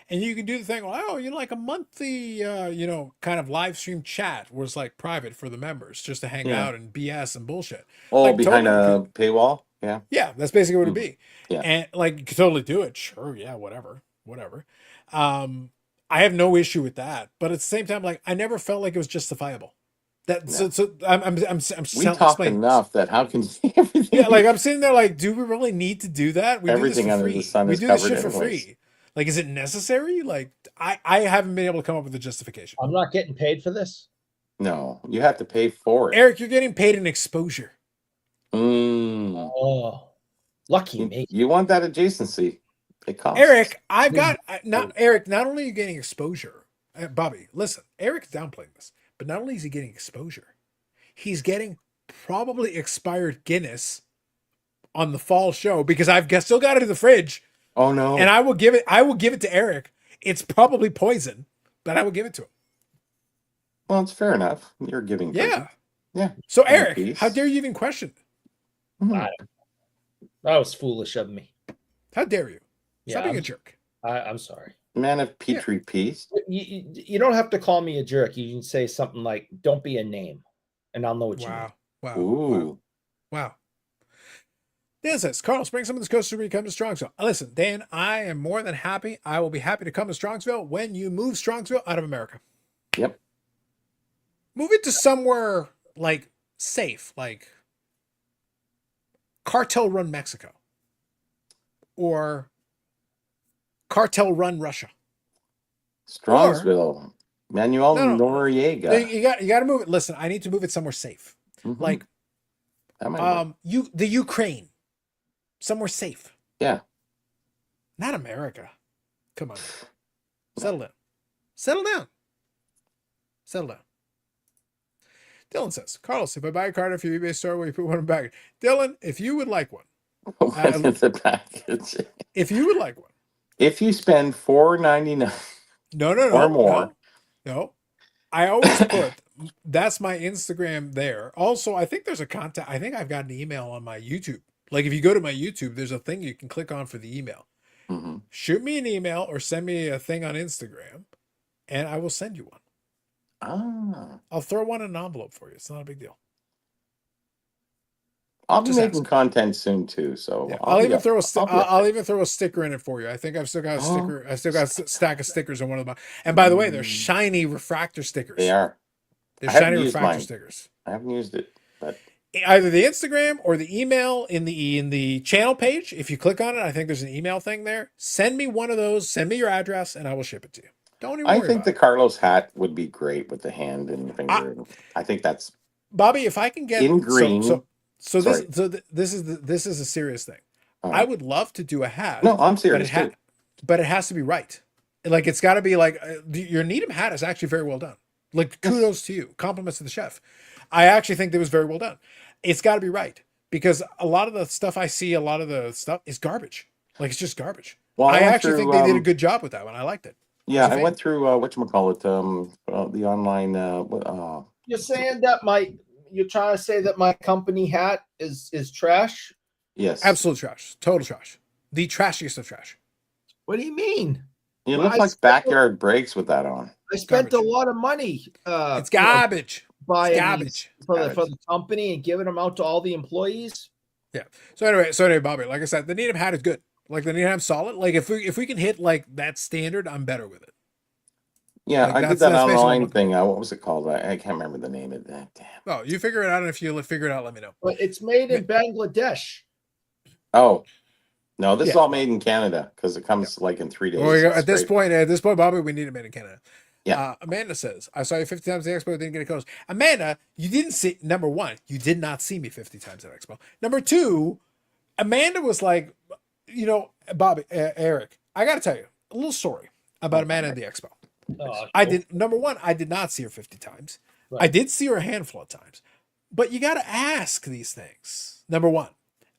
And you can do the thing, oh, you know, like a monthly, kind of live stream chat where it's like private for the members just to hang out and BS and bullshit. Oh, like, behind a paywall? Yeah. Yeah, that's basically what it'd be. Yeah. And like, you could totally do it. Sure. Yeah, whatever. I have no issue with that. But at the same time, like, I never felt like it was justifiable. I'm we talked enough that how can everything? Yeah, like I'm sitting there like, do we really need to do that? We everything do this for under free. the sun we is do this covered shit for anyways. free. Like, is it necessary? Like, I haven't been able to come up with a justification. I'm not getting paid for this. No, you have to pay for it. Eric, you're getting paid in exposure. Oh, lucky me. You want that adjacency. It costs. Eric, Eric, not only are you getting exposure, Bobby, listen, Eric's downplaying this, but not only is he getting exposure, he's getting probably expired Guinness on the fall show because I've still got it in the fridge. Oh no. And I will give it to Eric. It's probably poison, but I will give it to him. Well, it's fair enough. You're giving. Yeah. Yeah. So Eric, how dare you even question it? That was foolish of me. How dare you? Stop being a jerk. I'm sorry. Man of Petri peace. You don't have to call me a jerk. You can say something like, don't be a name. And I'll know what you mean. Wow. Ooh. Wow. Dan says, Carlos, bring some of this coaster when you come to Strongsville. Listen, Dan, I am more than happy. I will be happy to come to Strongsville when you move Strongsville out of America. Yep. Move it to somewhere like safe, like cartel run Mexico or cartel run Russia. Strongsville. Manuel Noriega. You got to move it. Listen, I need to move it somewhere safe. Like the Ukraine. Somewhere safe. Yeah. Not America. Come on. Settle down. Settle down. Dylan says, Carlos, if I buy a card off your eBay store, will you put one in the bag? Dylan, if you would like one. The package. If you would like one. If you spend $4.99 or more. No. I always put, that's my Instagram there. Also, I think there's a contact. I think I've got an email on my YouTube. Like if you go to my YouTube, there's a thing you can click on for the email. Shoot me an email or send me a thing on Instagram and I will send you one. I'll throw one in an envelope for you. It's not a big deal. I'll be making content soon too, so yeah, I'll even throw a sticker in it for you. I think I've still got a sticker. I still got a stack of stickers on one of them. And by the way, they're shiny refractor stickers. They are. They're shiny refractor stickers. I haven't used it, but either the Instagram or the email in the channel page. If you click on it, I think there's an email thing there. Send me one of those. Send me your address, and I will ship it to you. Don't even I worry think about the it. Carlos hat would be great with the hand and finger. I think that's Bobby, if I can get in green. Sorry. this is a serious thing. All I right. would love to do a hat, No, I'm but serious too. but it has to be right. Like it's got to be like your Needham hat is actually very well done. Like kudos to you, compliments to the chef. I actually think that was very well done. It's got to be right because a lot of the stuff I see, a lot of the stuff is garbage. Like it's just garbage. Well, I I went actually think through. they did a good job with that one. I liked it. Yeah, I went through whatchamacallit, the online. You're saying that you're trying to say that my company hat is trash? Yes, Absolute trash, total trash, the trashiest of trash. What do you mean? it Well, looks like backyard breaks with that on. I spent Garbage. a lot of money. It's garbage. Buying It's garbage. these for the company and giving them out to all the employees. Yeah. So anyway, Bobby, like I said, the Needham hat is good. Like the Needham solid. Like if we can hit like that standard, I'm better with it. Yeah, Like, I did that that's basically online what- thing. What was it called? I can't remember the name of that. Damn. Oh, you figure it out, and if you figure it out, let me know. But it's made in Bangladesh. Oh, no, this is Yeah. all made in Canada because it comes like in 3 days. Well, It's at this great. point, Bobby, we need it made in Canada. Yeah. Amanda says, I saw you 50 times at the expo, didn't get a coach. Amanda, you didn't see, number one, you did not see me 50 times at expo. Number two, Amanda was like, Bobby, Eric, I got to tell you a little story about Amanda at the expo. Number one, I did not see her 50 times. Right. I did see her a handful of times, but you got to ask these things. Number one,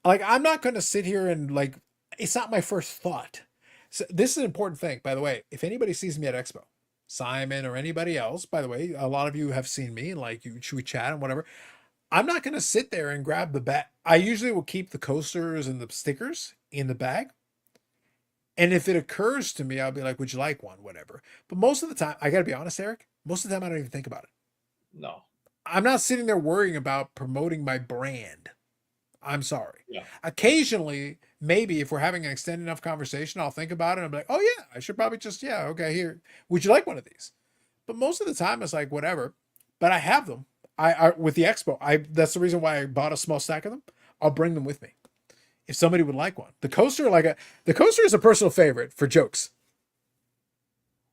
like, I'm not going to sit here and like, it's not my first thought. So this is an important thing, by the way. If anybody sees me at expo, Simon or anybody else, by the way, a lot of you have seen me and like should we chat and whatever. I'm not going to sit there and grab the bag. I usually will keep the coasters and the stickers in the bag. And if it occurs to me, I'll be like, would you like one? Whatever. But most of the time, I got to be honest, Eric, most of the time I don't even think about it. No. I'm not sitting there worrying about promoting my brand. I'm sorry. Yeah. Occasionally, maybe if we're having an extended enough conversation, I'll think about it and I'll be like, oh yeah, I should probably just, okay, here. Would you like one of these? But most of the time it's like, whatever. But I have them. I with the expo. That's the reason why I bought a small stack of them. I'll bring them with me. If somebody would like one. The coaster is a personal favorite for jokes.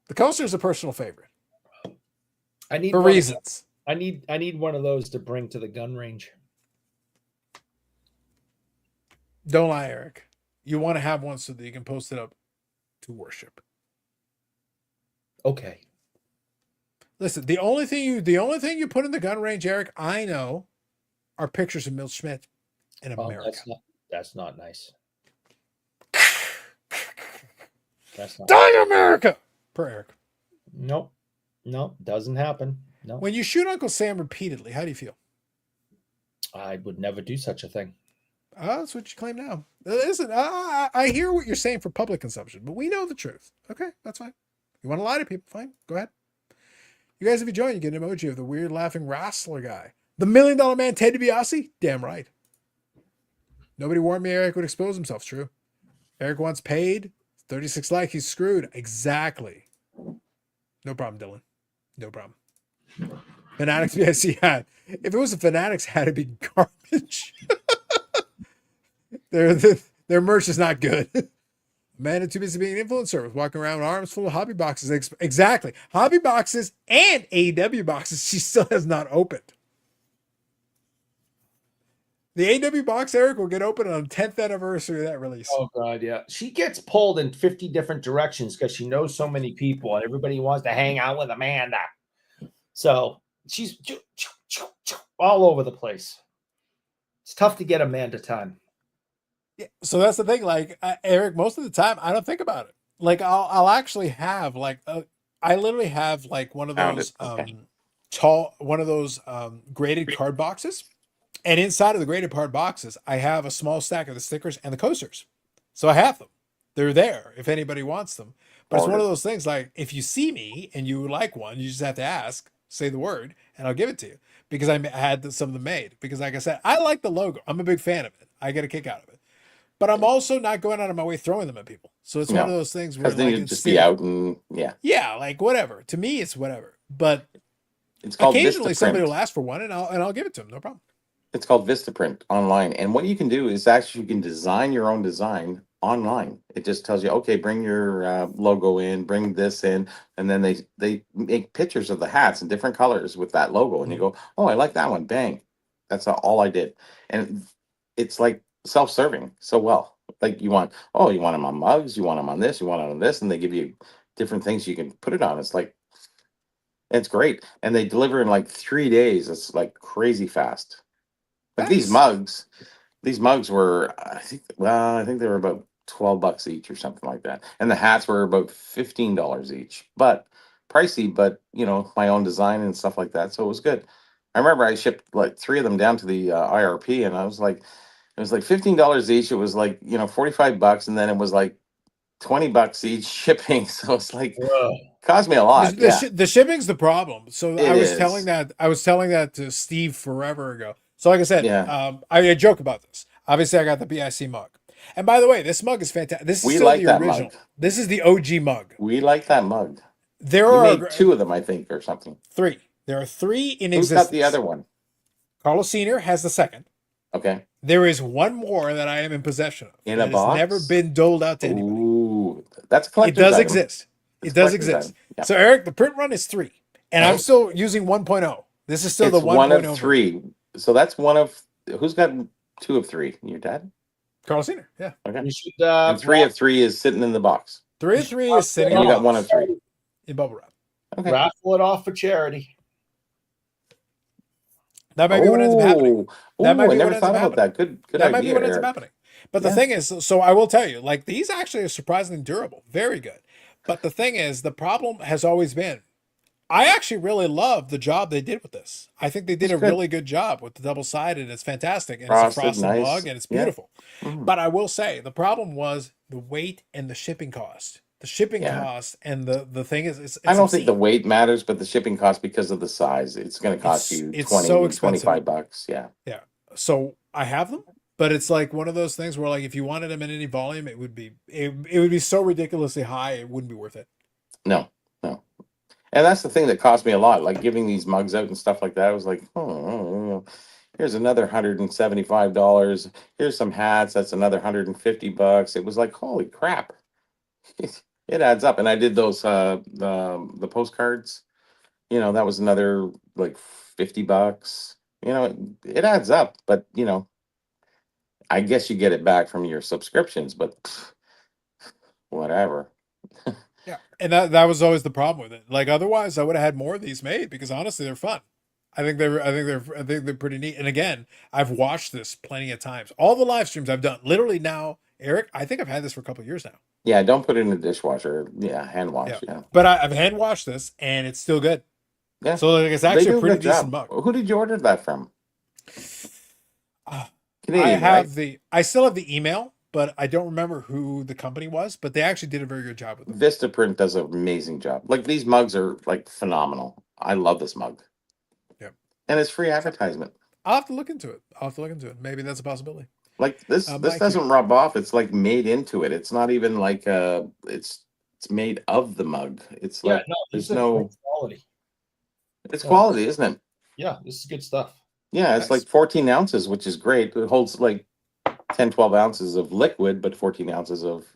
The coaster is a personal favorite. I need for reasons. I need one of those to bring to the gun range. Don't lie, Eric. You want to have one so that you can post it up to worship. Okay. Listen, the only thing you put in the gun range, Eric, I know, are pictures of Milt Schmidt in America. That's not nice. That's not Die America! Per Eric. Nope. Doesn't happen. No. When you shoot Uncle Sam repeatedly, how do you feel? I would never do such a thing. Oh, that's what you claim now. Listen, I hear what you're saying for public consumption, but we know the truth. Okay, that's fine. You want to lie to people? Fine. Go ahead. You guys, if you join, you get an emoji of the weird laughing wrestler guy. The $1 Million Man, Ted DiBiase? Damn right. Nobody warned me Eric would expose himself. True. Eric wants paid. 36 likes. He's screwed. Exactly. No problem, Dylan. No problem. Fanatics BIC hat. If it was a Fanatics hat, it'd be garbage. Their merch is not good. Man, too busy being an influencer with walking around with arms full of hobby boxes. Exactly. Hobby boxes and AEW boxes she still has not opened. The AEW box, Eric, will get open on the 10th anniversary of that release. Oh, God, yeah. She gets pulled in 50 different directions because she knows so many people and everybody wants to hang out with Amanda. So she's all over the place. It's tough to get Amanda time. Yeah, so that's the thing. Like, Eric, most of the time, I don't think about it. Like, I'll actually have, like, I literally have, like, one of those graded card boxes. And inside of the graded card boxes, I have a small stack of the stickers and the coasters. So I have them. They're there if anybody wants them. But it's one of those things like, if you see me and you like one, you just have to ask, say the word, and I'll give it to you. Because I had some of them made. Because like I said, I like the logo. I'm a big fan of it. I get a kick out of it. But I'm also not going out of my way throwing them at people. So it's one of those things where then you'd just be out and yeah, like whatever. To me, it's whatever. But it's called occasionally Vistaprint. somebody will ask for one, and I'll give it to them. No problem. It's called Vistaprint online. And what you can do is actually you can design your own design online. It just tells you, okay, bring your logo in, bring this in, and then they make pictures of the hats in different colors with that logo, and you go, oh, I like that one. Bang. That's all I did, and it's like self-serving so well. Like you want them on mugs, you want them on this, you want them on this, and they give you different things you can put it on. It's like it's great, and they deliver in like 3 days. It's like crazy fast. Like Nice. these mugs were, I think they were about $12 each or something like that. And the hats were about $15 each, but pricey, but my own design and stuff like that. So it was good. I remember I shipped like 3 of them down to the IRP, and I was like, it was like $15 each. It was like, $45, and then it was like $20 each shipping. So it's like, cost me a lot. The shipping's the problem. So It I was is. telling that to Steve forever ago. So like I said, Yeah. I joke about this. Obviously, I got the BIC mug. And by the way, this mug is fantastic. This is We still like the that original. mug. This is the OG mug. We like that mug. There You are made 2 of them, I think, or something. 3. There are 3 in Who's existence. got the other one? Carlos Senior has the second. Okay. There is one more that I am in possession of. In a that box? has never been doled out to anybody. Ooh, that's a It collector's does item. exist. It's It does collector's exist. item. Yeah. So Eric, the print run is 3, and I'm still using 1.0. This is still It's the 1.0 one of version. 3. So that's one of who's got 2 of 3? Your dad? Carlos Senior, yeah. Okay. You should, And 3 of 3 is sitting in the box. 3 of 3 is sitting And you on got 1 of 3. in bubble wrap. Okay. raffle it off for charity. That might be what ends up happening. That might I be never what ends thought up about happening. that. Good That idea, might be what ends up Eric. happening. But the Yeah. thing is, so I will tell you, like these actually are surprisingly durable, very good. But the thing is, the problem has always been, I actually really love the job they did with this. I think they did It's a good. really good job with the double sided. It's fantastic, and Frosted, it's a frosted nice. mug, and it's Yeah. beautiful. Mhm. But I will say the problem was the weight and the shipping cost. The shipping Yeah. cost and the thing is, it's I don't think the obscene. weight matters, but the shipping cost because of the size. It's going to cost you It's 20, so expensive. $25. Yeah. Yeah. So I have them, but it's like one of those things where like if you wanted them in any volume, it would be so ridiculously high, it wouldn't be worth it. No. And that's the thing that cost me a lot. Like giving these mugs out and stuff like that. I was like, here's another $175. Here's some hats. That's another $150. It was like, holy crap. It adds up. And I did those the postcards. That was another like $50. It adds up, but I guess you get it back from your subscriptions, but whatever. Yeah. And that was always the problem with it. Like otherwise I would have had more of these made because honestly they're fun. I think they're pretty neat. And again, I've watched this plenty of times. All the live streams I've done, literally now, Eric, I think I've had this for a couple of years now. Yeah, don't put it in the dishwasher. Yeah, hand wash. Yeah. But I've hand washed this and it's still good. Yeah. So like, it's They actually do a pretty good job. decent mug. Who did you order that from? I Canadian, have right? I still have the email, but I don't remember who the company was, but they actually did a very good job with it. Vistaprint does an amazing job. Like these mugs are like phenomenal. I love this mug. Yeah. And it's free advertisement. I'll have to look into it. Maybe that's a possibility. Like this Mike, doesn't rub off. It's like made into it. It's not even like it's made of the mug. It's like there's no quality. It's quality, isn't it? Yeah, this is good stuff. Yeah, it's like 14 ounces, which is great. It holds like 10, 12 ounces of liquid, but 14 ounces of,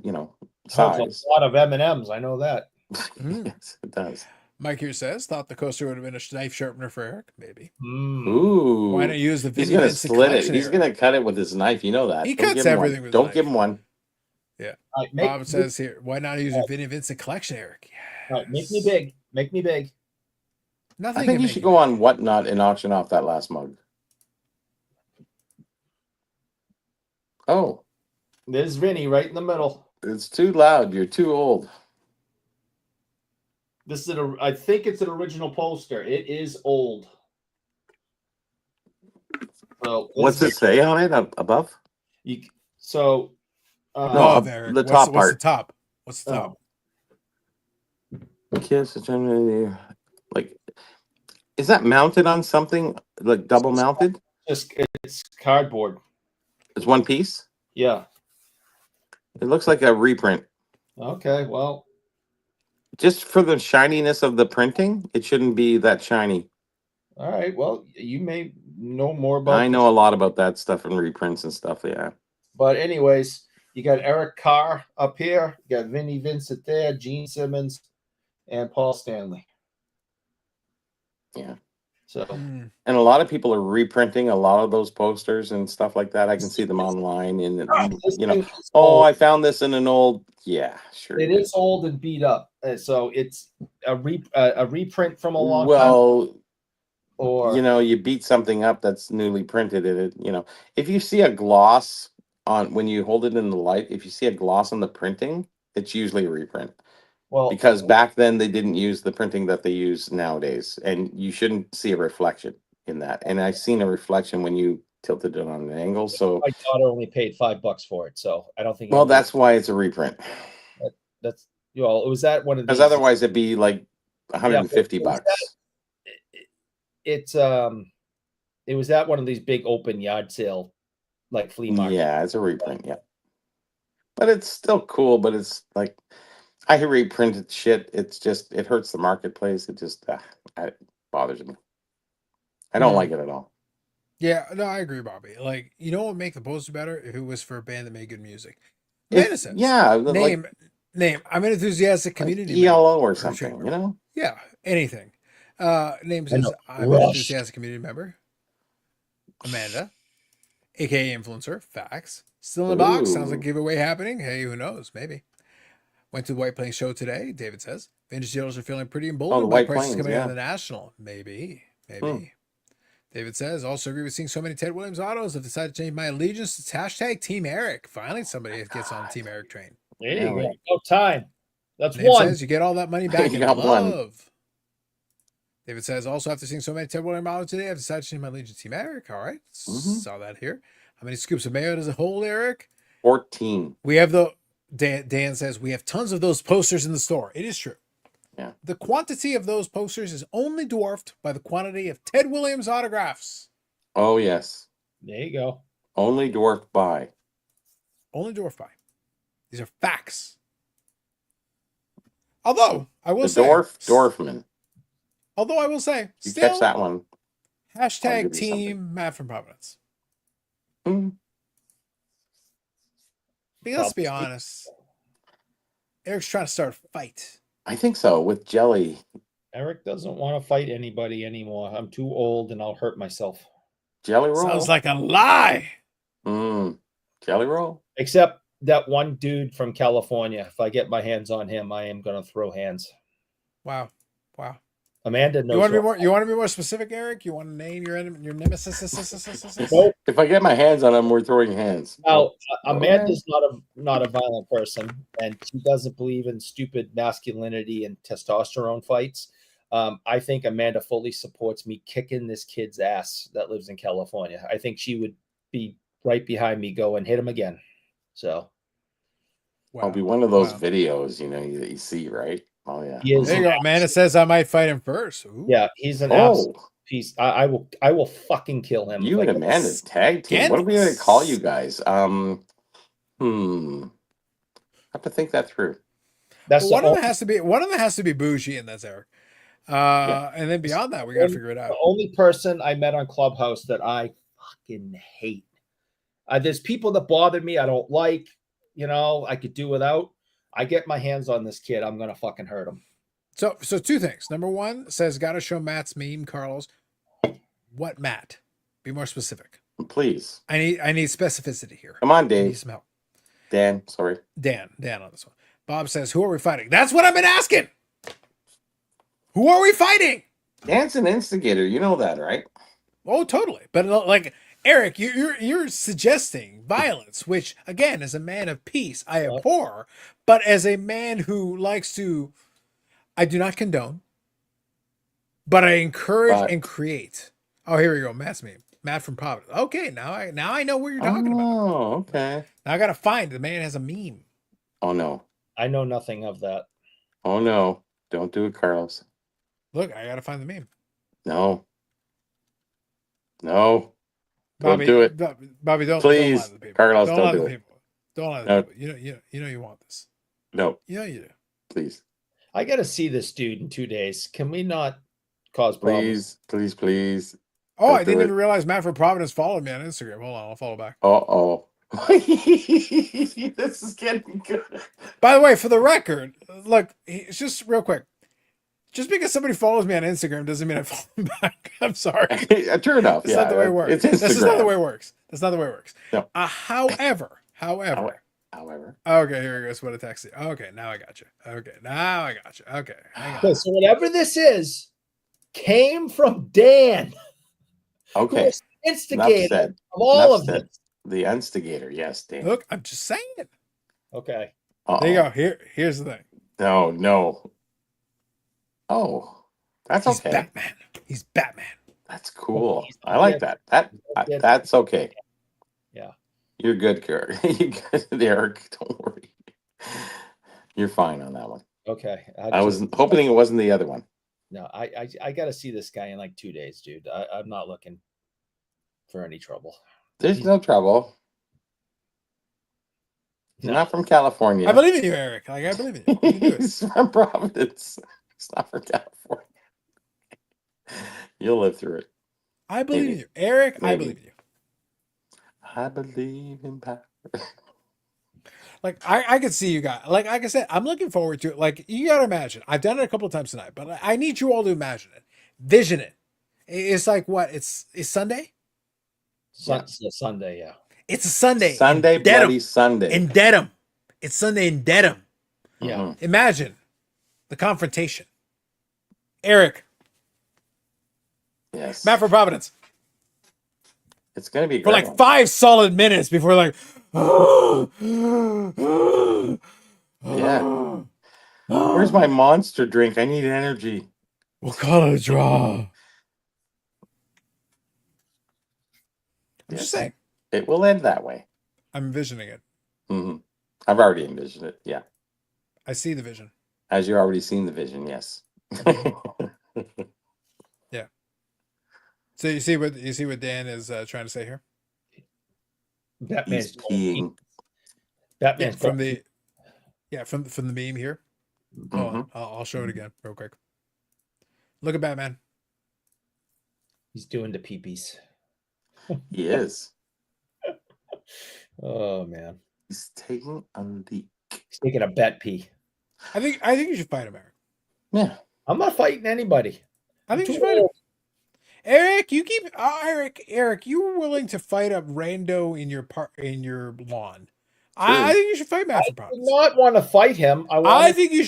size. A lot of M&Ms, I know that. Yes, it does. Mike here says, thought the coaster would have been a knife sharpener for Eric, maybe. Ooh. Why not use the He's Vinny gonna Vincent split it. collection He's area? gonna cut it with his knife. You know that. He Don't cuts give him everything one. with his Don't knife. give him one. Yeah. Right, Bob says here, why not use a Vinny Vincent collection, Eric? All right, make me big. Make me big. Nothing. I think you should go on Whatnot and auction off that last mug. Oh, There's Vinny right in the middle. it's too loud. You're too old. This is I think it's an original poster. It is old. So What's it say on it above? So No, Eric. the top What's part. the top? What's the top? Kiss, like, is that mounted on something like double mounted? It's cardboard. It's one piece. Yeah. It looks like a reprint. Okay. Well, just for the shininess of the printing, it shouldn't be that shiny. All right. Well, you may know more about. I know a lot about that stuff and reprints and stuff. Yeah. But anyways, You got Eric Carr up here. You got Vinnie Vincent there, Gene Simmons, and Paul Stanley. Yeah. So, and a lot of people are reprinting a lot of those posters and stuff like that. I can see them online, and you know, oh, I found this in an old. Yeah, sure. It is old and beat up, so it's a reprint from a long time. Well, or you know, you beat something up that's newly printed. It, you know, if you see a gloss on when you hold it in the light, if you see a gloss on the printing, it's usually a reprint. well, Because back then they didn't use the printing that they use nowadays, and you shouldn't see a reflection in that. And I've seen a reflection when you tilted it on an angle. So my daughter only paid $5 for it, so I don't think. Well, that's why it's a reprint. That's well, it was that one of these. Because otherwise it'd be like $150. It was that one of these big open yard sale, like flea market. Yeah, it's a reprint. Yeah, but it's still cool. But it's like I reprinted shit. It's just it hurts the marketplace. It just it bothers me. I don't like it at all. Yeah, no, I agree, Bobby. Like, you know what would make the poster better if it was for a band that made good music? Medicine. Yeah, name. I'm an enthusiastic community like ELO member, or something. You know. Yeah, anything. Name says I'm an enthusiastic community member. Amanda, aka influencer. Facts. Still in the box. Sounds like a giveaway happening. Hey, who knows? Maybe. Went to the White Plains show today. David says vintage dealers are feeling pretty emboldened by prices coming out of the National. Maybe. David says, also agree with seeing so many Ted Williams autos. I've decided to change my allegiance. It's hashtag Team Eric. Finally, somebody gets on the Team Eric train. There you go. No time. That's Name one. Says you get all that money back in love. David says, also after seeing so many Ted Williams autos today, I've decided to change my allegiance to Team Eric. All right. Saw that here. How many scoops of mayo does it hold, Eric? 14. We have Dan says, we have tons of those posters in the store. It is true. Yeah. The quantity of those posters is only dwarfed by the quantity of Ted Williams autographs. Oh, yes. There you go. Only dwarfed by. Only dwarfed by. These are facts. Although, I will say. Dwarfman. Although, I will say. You catch that one. Hashtag Team Matt from Providence. Mm-hmm. Because let's be honest. Eric's trying to start a fight. I think so, with Jelly. Eric doesn't want to fight anybody anymore. I'm too old and I'll hurt myself. Jelly roll? Sounds like a lie. Jelly roll? Except that one dude from California. If I get my hands on him, I am going to throw hands. Wow. Amanda knows. You want to be more specific, Eric? You want to name your nemesis? Nope. If I get my hands on him, we're throwing hands. Now, Amanda's not a violent person, and she doesn't believe in stupid masculinity and testosterone fights. I think Amanda fully supports me kicking this kid's ass that lives in California. I think she would be right behind me going, hit him again. So I'll be one of those videos, you know, that you see, right? Oh yeah. There you go. Amanda says I might fight him first. Ooh. Yeah, he's an absolute piece. I will fucking kill him. You and Amanda tag team. What are we going to call you guys? Have to think that through. One of them has to be bougie, and that's Eric. And then beyond that, we got to figure it out. The only person I met on Clubhouse that I fucking hate. There's people that bother me. I don't like. You know, I could do without. I get my hands on this kid, I'm gonna fucking hurt him. So two things. Number one says, gotta show Matt's meme, Carlos. What Matt? Be more specific. Please. I need specificity here. Come on, Dave. I need some help. Dan, sorry. Dan on this one. Bob says, who are we fighting? That's what I've been asking. Who are we fighting? Dan's an instigator. You know that, right? Oh, totally. But like Eric, you're suggesting violence, which again, as a man of peace, I abhor. But as a man who likes to, I do not condone, but I encourage and create. Oh, here we go. Matt's meme. Matt from Providence. Okay, now I know what you're talking about. Oh, okay. Now I gotta find the man has a meme. Oh no. I know nothing of that. Oh no. Don't do it, Carlos. Look, I gotta find the meme. No. Don't Bobby, do it. Bobby, don't. Please, don't lie to the people. Carlos, don't lie do to it. the people. Don't lie to the people. You know you want this. No. You know you do. Please. I got to see this dude in 2 days. Can we not cause problems? Please. Oh, I didn't even realize Matt from Providence followed me on Instagram. Hold on, I'll follow back. Uh-oh. This is getting good. By the way, for the record, look, it's just real quick. Just because somebody follows me on Instagram doesn't mean I follow them back. I'm sorry. True enough. That's not the way it works. It's Instagram. That's just not the way it works. That's not the way it works. No. However. However. Okay, here goes what I texted. Okay, now I got you. Okay, now I got you. Okay. Hang on. Okay, so whatever this is came from Dan. Who Okay. was the instigator said. of all Enough of said. this. The instigator, yes, Dan. Look, I'm just saying. Okay. Uh-oh. There you go. Here's the thing. No. Oh, that's He's okay. Batman. He's Batman. That's cool. I like that. That's okay. Yeah. You're good, Eric. You're good, Eric. Don't worry. You're fine on that one. Okay. I was hoping it wasn't the other one. No, I got to see this guy in like 2 days, dude. I'm not looking for any trouble. There's no trouble. He's not from California. I believe in you, Eric. Like, I believe in you. You can do it. He's from Providence. It's not from California. You'll live through it. I believe in you, Eric. I Maybe. believe in you. I believe in power. Like, I could see you guys. Like I said, I'm looking forward to it. Like, you gotta imagine. I've done it a couple of times tonight, but I need you all to imagine it, vision it. It's like what? It's Sunday. Sunday, yeah. It's a Sunday. Sunday, in Dedham. bloody Sunday. In Dedham. It's Sunday in Dedham. Yeah. Mhm. Imagine the confrontation. Eric, Yes. Matt from Providence. It's going to be a For great like one. 5 solid minutes before like Yeah. Where's my monster drink? I need energy. We'll call it a draw. I'm just saying. It will end that way. I'm envisioning it. hmm I've already envisioned it. Yeah. I see the vision. As you've already seen the vision. Yes. So you see what Dan is trying to say here? Batman's He's peeing. Batman's From the meme here. Hold on. Mhm. I'll show it again real quick. Look at Batman. He's doing the peepees. He is. Oh man. He's taking a leak. He's taking a bet pee. I think you should fight him, Eric. Yeah. I'm not fighting anybody. I think you Too should fight him. old. Eric, you keep Eric, you were willing to fight a rando in your lawn. I think you should fight Matt for I do Providence. not want to fight him. I think you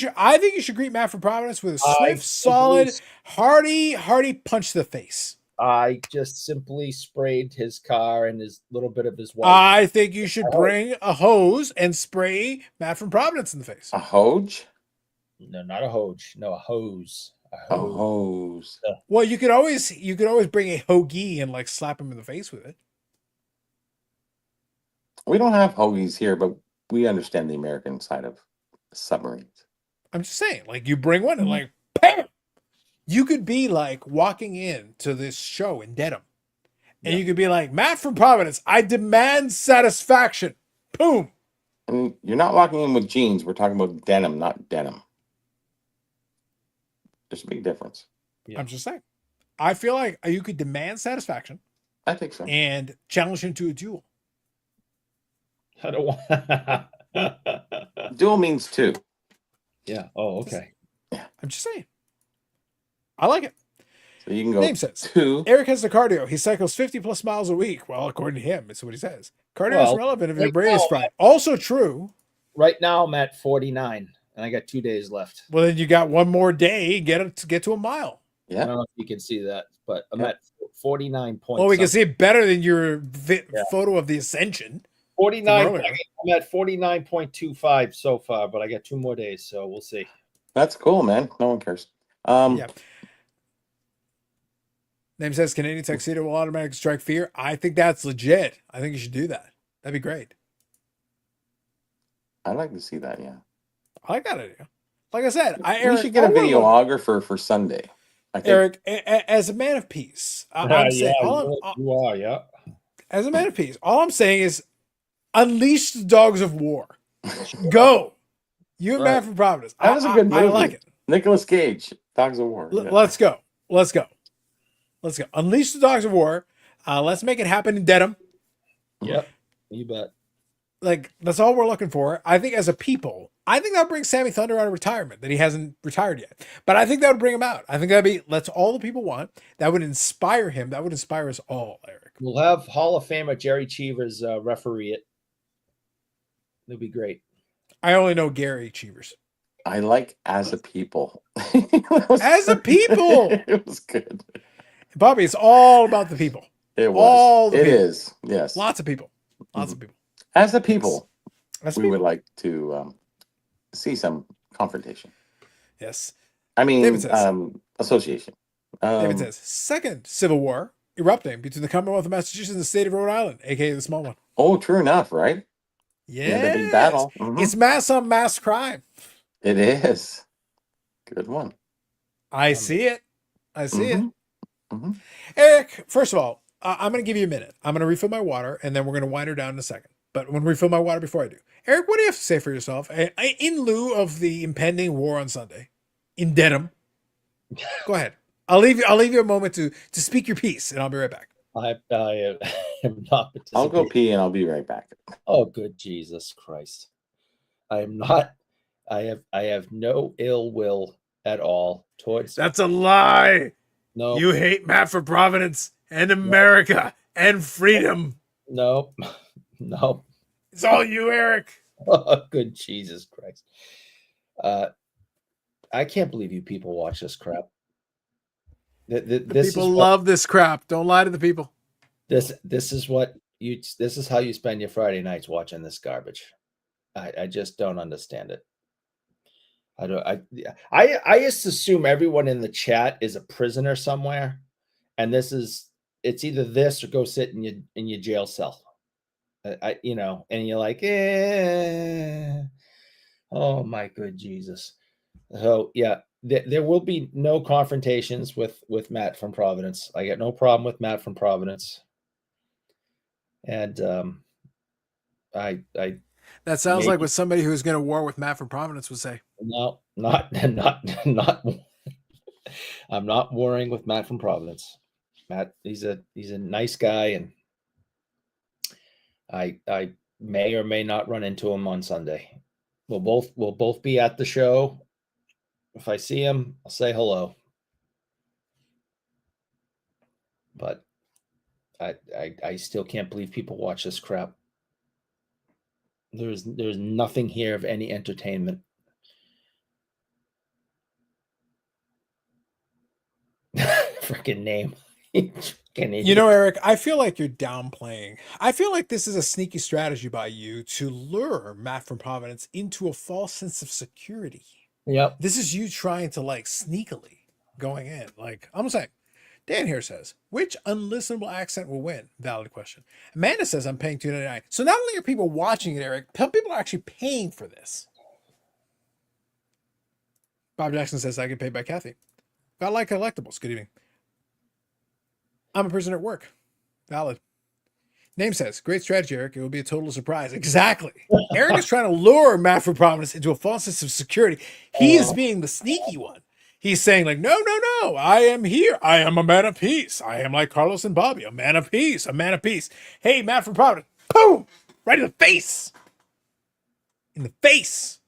should greet Matt for Providence with a swift, solid, hearty punch to the face. I just simply sprayed his car and his little bit of his wife. I think you should bring a hose and spray Matt from Providence in the face. A hose? No, not a hose. No, a hose. A hose. Well, you could always bring a hoagie and like slap him in the face with it. We don't have hoagies here, but we understand the American side of submarines. I'm just saying, like you bring one and like bam. You could be like walking in to this show in Dedham, and you could be like, Matt from Providence, I demand satisfaction. Boom. And you're not walking in with jeans. We're talking about denim, not denim. There's a big difference. Yeah. I'm just saying. I feel like you could demand satisfaction I think so. and challenge him to a duel. I don't want. Dual means two. Yeah. Oh, okay. I'm just saying. I like it. So you can go Name says two. Eric has the cardio. He cycles 50 plus miles a week. Well, according to him, it's what he says. Cardio Well, is relevant if your right brain is now, fried. Also true. Right now, I'm at 49, and I got 2 days left. Well, then you got one more day. Get to a mile. I Yeah. don't know if you can see that, but I'm at 49 points. Well, we can see it better than your photo of the ascension. 49. from earlier. I'm at 49.25 so far, but I got 2 more days, so we'll see. That's cool, man. No one cares. Yeah. Name says Canadian tuxedo will automatically strike fear. I think that's legit. I think you should do that. That'd be great. I'd like to see that, yeah. I like that idea. Like I said, We Eric, should get a I wanna look- videographer for Sunday. I think Eric, as a man of peace, I'm saying, you are, yeah. as a man of peace, all I'm saying is unleash the dogs of war. Go. You and Right. Matt from Providence. That was a good I movie. like it. Nicolas Cage, Dogs of War. yeah. Let's go. Let's go. Let's go. Unleash the dogs of war. Let's make it happen in Dedham. Yep. You bet. Like, that's all we're looking for. I think as a people, I think that would bring Sammy Thunder out of retirement, that he hasn't retired yet. But I think that would bring him out. I think that's all the people want. That would inspire him. That would inspire us all, Eric. We'll have Hall of Famer Jerry Cheevers referee it. It'll be great. I only know Gary Cheevers. I like as a people. As a people. It was good. Bobby, it's all about the people. It was. All the It people. is. Yes. Lots of people. Lots of people. As a people, As we people. would like to see some confrontation. Yes. I mean, David says, association. David says, second civil war erupting between the Commonwealth of Massachusetts and the state of Rhode Island, aka the small one. Oh, true enough, right? Yes. Yeah, the big battle. Mhm. It's mass on mass crime. It is. Good one. I see it. I see it. Mm-hmm. Eric, first of all, I'm going to give you a minute. I'm going to refill my water, and then we're going to wind her down in a second. But I'm going to refill my water before I do. Eric, what do you have to say for yourself in lieu of the impending war on Sunday in Dedham? Go ahead. I'll leave you a moment to speak your piece, and I'll be right back. I am not participating. I'll go pee and I'll be right back. Oh, good Jesus Christ! I am not. I have no ill will at all towards. That's a lie. No, You hate Matt for Providence and America and freedom. no, no. It's all you, Eric. Oh, good Jesus Christ! I can't believe you people watch this crap. People love this crap. Don't lie to the people. This is what you. This is how you spend your Friday nights watching this garbage. I just don't understand it. I just assume everyone in the chat is a prisoner somewhere, and it's either this or go sit in your jail cell. And you're like, oh my good Jesus. So yeah, there will be no confrontations with Matt from Providence. I got no problem with Matt from Providence, and That sounds like what somebody who's going to war with Matt from Providence would say. No, not. I'm not warring with Matt from Providence. Matt, he's a nice guy, and I may or may not run into him on Sunday. We'll both be at the show. If I see him, I'll say hello. But I still can't believe people watch this crap. There's nothing here of any entertainment. Freaking name. You know, Eric, I feel like you're downplaying. I feel like this is a sneaky strategy by you to lure Matt from Providence into a false sense of security. Yep. This is you trying to sneakily going in. I'm saying, Dan here says, which unlistenable accent will win? Valid question. Amanda says, I'm paying $2.99. So not only are people watching it, Eric, people are actually paying for this. Bob Jackson says, I get paid by Kathy. Got like collectibles. Good evening. I'm a prisoner at work. Valid. Name says, great strategy, Eric. It will be a total surprise. Exactly. Eric is trying to lure Matt from Providence into a false sense of security. He is being the sneaky one. He's saying no, I am here. I am a man of peace. I am like Carlos and Bobby, a man of peace, a man of peace. Hey, Matt from Providence. Boom! Right in the face. In the face.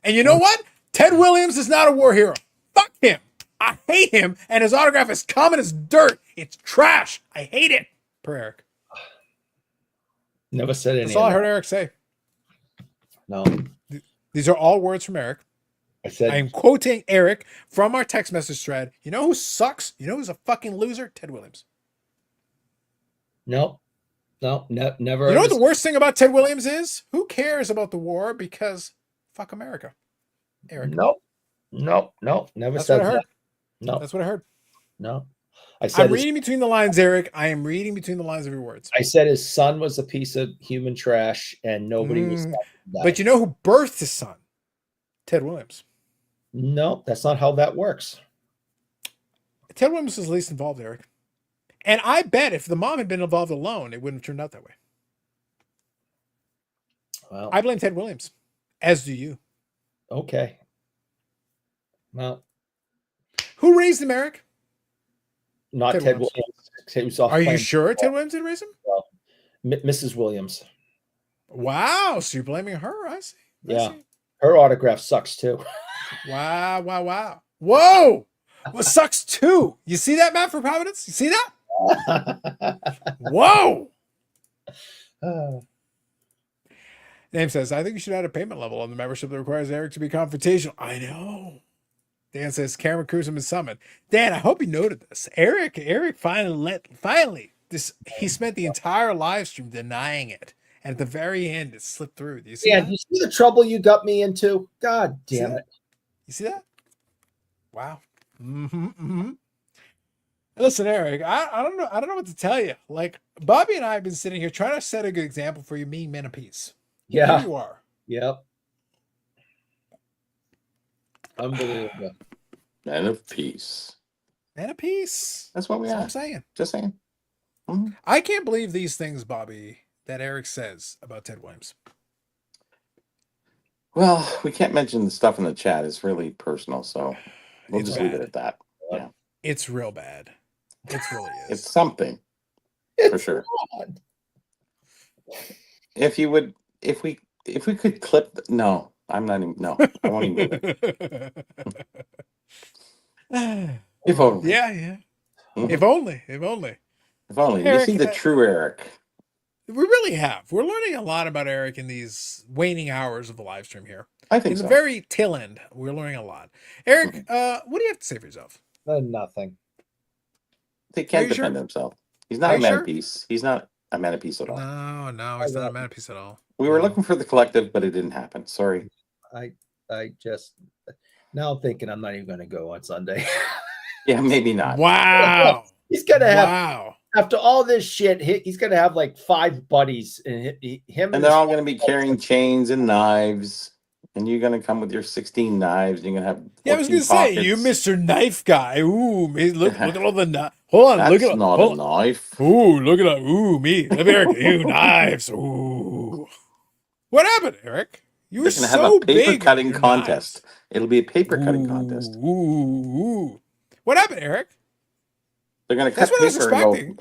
And you know what? Ted Williams is not a war hero. Fuck him. I hate him, and his autograph is common as dirt. It's trash. I hate it. Per Eric. Never said anything. That's all I heard Eric say. No. These are all words from Eric. I am quoting Eric from our text message thread. You know who sucks? You know who's a fucking loser? Ted Williams. No, never. You know what the worst thing about Ted Williams is? Who cares about the war? Because fuck America. Eric. No, never That's said what I heard. that. No, that's what I heard. No, I said I'm reading between the lines, Eric. I am reading between the lines of your words. I said his son was a piece of human trash, and nobody was. But you know who birthed his son? Ted Williams. No, that's not how that works. Ted Williams was least involved, Eric. And I bet if the mom had been involved alone, it wouldn't have turned out that way. Well, I blame Ted Williams, as do you. Okay. Well, who raised him, Eric? Not Ted Williams. Are you sure Ted Williams didn't raise him? Well, Mrs. Williams. Wow, so you're blaming her? I see. Yeah. I see. Her autograph sucks too. Wow, wow, wow. Whoa! What sucks too? You see that, Matt, for Providence? You see that? Whoa! Name says, I think you should add a payment level on the membership that requires Eric to be confrontational. I know. Dan says, Cameron Cruzum is summoned. Dan, I hope you noted this. Eric finally, he spent the entire live stream denying it. And at the very end, it slipped through. Do you see that? You see the trouble you got me into? God damn it. You see that? Wow. Mm-hmm, mm-hmm. Listen, Eric, I don't know what to tell you. Like, Bobby and I have been sitting here trying to set a good example for you, being men of peace. Yeah. Here you are. Yep. Unbelievable. Men of peace. Men of peace. That's what we That's are. what I'm saying. Just saying. Mm-hmm. I can't believe these things, Bobby, that Eric says about Ted Williams. Well, we can't mention the stuff in the chat. It's really personal, so we'll It's just leave bad. it at that. Yeah. It's real bad. It really is. It's something. For sure. Odd. If we could clip no, I'm not even no, I won't even do it. If only. Yeah. Mhm. If only. If only. If only. Eric, you see the true Eric. We really have. We're learning a lot about Eric in these waning hours of the live stream here. I think In the so. very tail end, we're learning a lot. Eric, what do you have to say for yourself? Nothing. He can't Are you defend sure? himself. He's not Are a you man sure? of peace. He's not a man of peace at all. No, he's not a man of peace at all. We were looking for the collective, but it didn't happen. Sorry. I just now I'm thinking I'm not even going to go on Sunday. Yeah, maybe not. Wow. He's going to have, Wow. after all this shit, he's going to have like 5 buddies, and him And they're all going to be carrying chains and knives. And you're going to come with your 16 knives. And you're going to have 14 Yeah, I was going to say, you Mr. Knife Guy. Ooh, me, look at all the knives. Hold on, look at not all. a knife. Ooh, look at that. Ooh, me. Let me, Eric. You knives. Ooh. What happened, Eric? You were They're going to have so a paper big cutting with your contest. knives. It'll be a paper cutting contest. Ooh. What happened, Eric? They're going to That's cut what I was paper and go, expecting.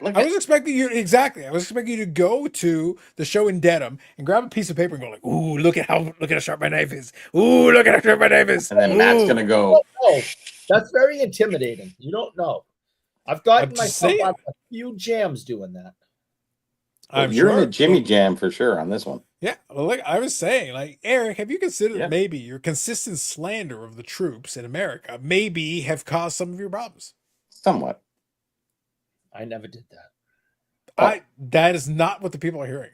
look I at. was expecting you exactly. I was expecting you to go to the show in Dedham and grab a piece of paper and go like, "Ooh, look at how sharp my knife is. Ooh, look at how sharp my knife is." And then Matt's going to go. Oh, that's very intimidating. You don't know. I've gotten I'm just myself saying. out of a few jams doing that. You're in a Jimmy Jam for sure on this one. Yeah, well, like I was saying, like Eric, have you considered Yeah. maybe your consistent slander of the troops in America maybe have caused some of your problems? Somewhat. I never did that. That is not what the people are hearing.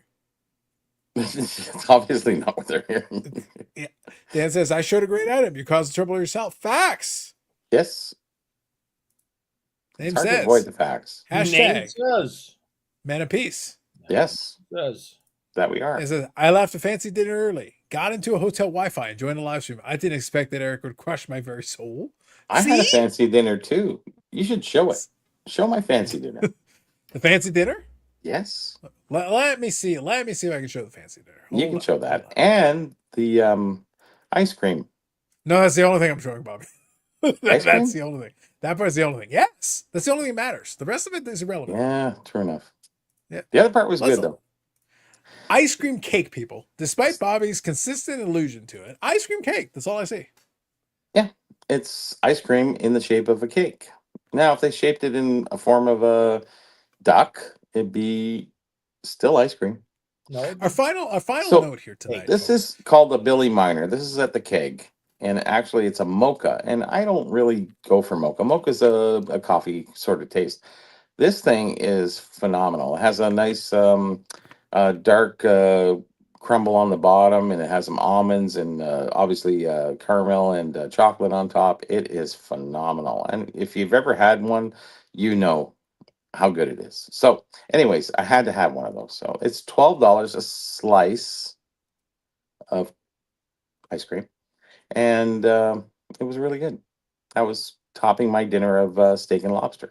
It's obviously not what they're hearing. Yeah. Dan says, I showed a great item. You caused trouble yourself. Facts. Yes. Name It's hard to says. avoid the facts. Name Hashtag says. man of peace. Yes. Says. That we are. It says, I left a fancy dinner early. Got into a hotel Wi-Fi and joined the live stream. I didn't expect that Eric would crush my very soul. I had a See? fancy dinner too. You should show it. Show my fancy dinner. The fancy dinner? Yes. Let me see. Let me see if I can show the fancy dinner. You Hold can on, show hold that. on. And the ice cream. No, that's the only thing I'm showing, Bobby. Ice cream? That's the only thing. That part's the only thing. Yes. That's the only thing that matters. The rest of it is irrelevant. Yeah, true enough. Yeah. The other part was Let's- good though. Ice cream cake, people. Despite Bobby's consistent allusion to it, ice cream cake. That's all I see. It's ice cream in the shape of a cake. Now, if they shaped it in a form of a duck, it'd be still ice cream. No. Our final So, note here tonight. This folks. is called a Billy Miner. This is at the keg. And actually, it's a mocha. And I don't really go for mocha. Mocha's a coffee sort of taste. This thing is phenomenal. It has a nice dark crumble on the bottom, and it has some almonds and obviously caramel and chocolate on top. It is phenomenal. And if you've ever had one, you know how good it is. So anyways, I had to have one of those. So it's $12 a slice of ice cream. And it was really good. I was topping my dinner of steak and lobster.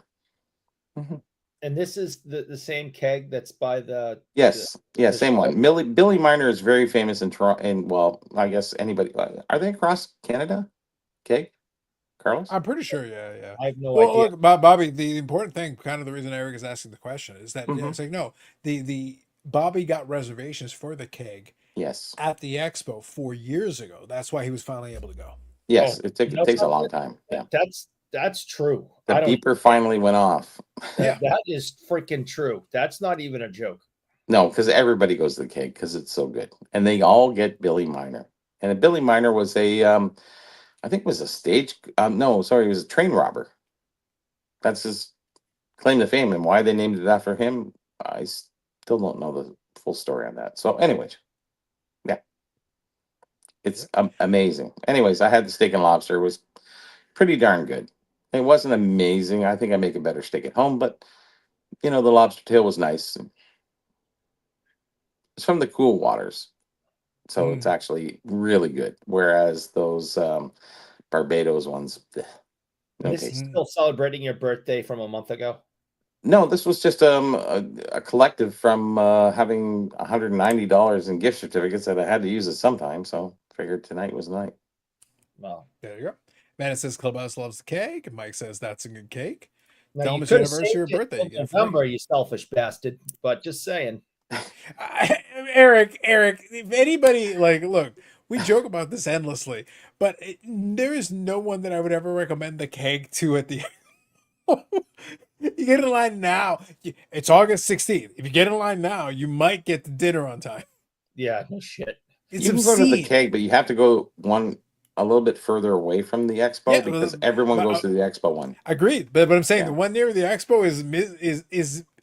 And this is the same keg that's by the. Yes, yeah, the same show? one. Billy Miner is very famous in Toronto. And well, I guess anybody are they across Canada? Okay, Carlos? I'm pretty sure. Yeah. I have no Well, idea. look, Bobby. The important thing, kind of the reason Eric is asking the question, is that it's like no, the Bobby got reservations for the keg Yes. at the expo 4 years ago. That's why he was finally able to go. Yes, Oh, it takes a long time. Yeah. That's true. The I don't. beeper finally went off. Yeah. That is freaking true. That's not even a joke. No, because everybody goes to the keg because it's so good, and they all get Billy Miner. And Billy Miner was I think it was a stage. No, sorry, he was a train robber. That's his claim to fame, and why they named it after him, I still don't know the full story on that. So, anyways, yeah, it's amazing. Anyways, I had the steak and lobster. It was pretty darn good. It wasn't amazing. I think I make a better steak at home, but the lobster tail was nice. It's from the cool waters, so it's actually really good. Whereas those Barbados ones, no This is taste. still celebrating your birthday from a month ago. No, this was just a collective from having $190 in gift certificates that I had to use it sometime. So figured tonight was the night. Well, There you go. Man, it says Clubhouse loves the cake. And Mike says that's a good cake. now Tell you him it's could your have anniversary or saved it birthday. till You get it free. November, you selfish bastard. But just saying. Eric, if anybody look, we joke about this endlessly, but there is no one that I would ever recommend the keg to at the. You get in line now. It's August 16th. If you get in line now, you might get the dinner on time. Yeah, no shit. It's You can obscene. go to the keg, but you have to go one a little bit further away from the expo because everyone goes to the expo one. Agreed, but I'm saying the one near the expo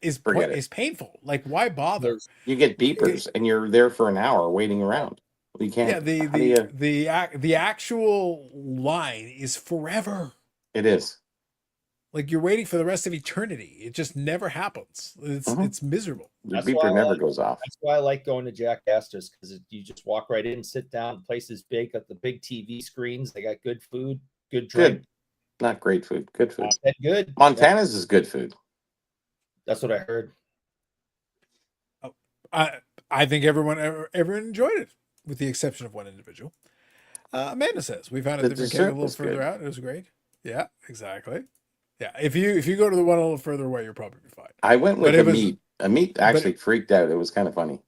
is painful. Like, why bother? You get beepers, and you're there for an hour waiting around. You can't. Yeah, the actual line is forever. It is. Like you're waiting for the rest of eternity. It just never happens. It's miserable. The beeper never goes off. That's why I like going to Jack Astor's, because you just walk right in, sit down. The place is big, got the big TV screens. They got good food, good drink. Good. Not great food. Good food. Good. Montana's is good food. That's what I heard. I think everyone enjoyed it, with the exception of one individual. Amanda says we found a different keg a little further out. It was great. Yeah, exactly. Yeah, if you go to the one a little further away, you'll probably be fine. I went with Amit. Amit actually freaked out. It was kind of funny.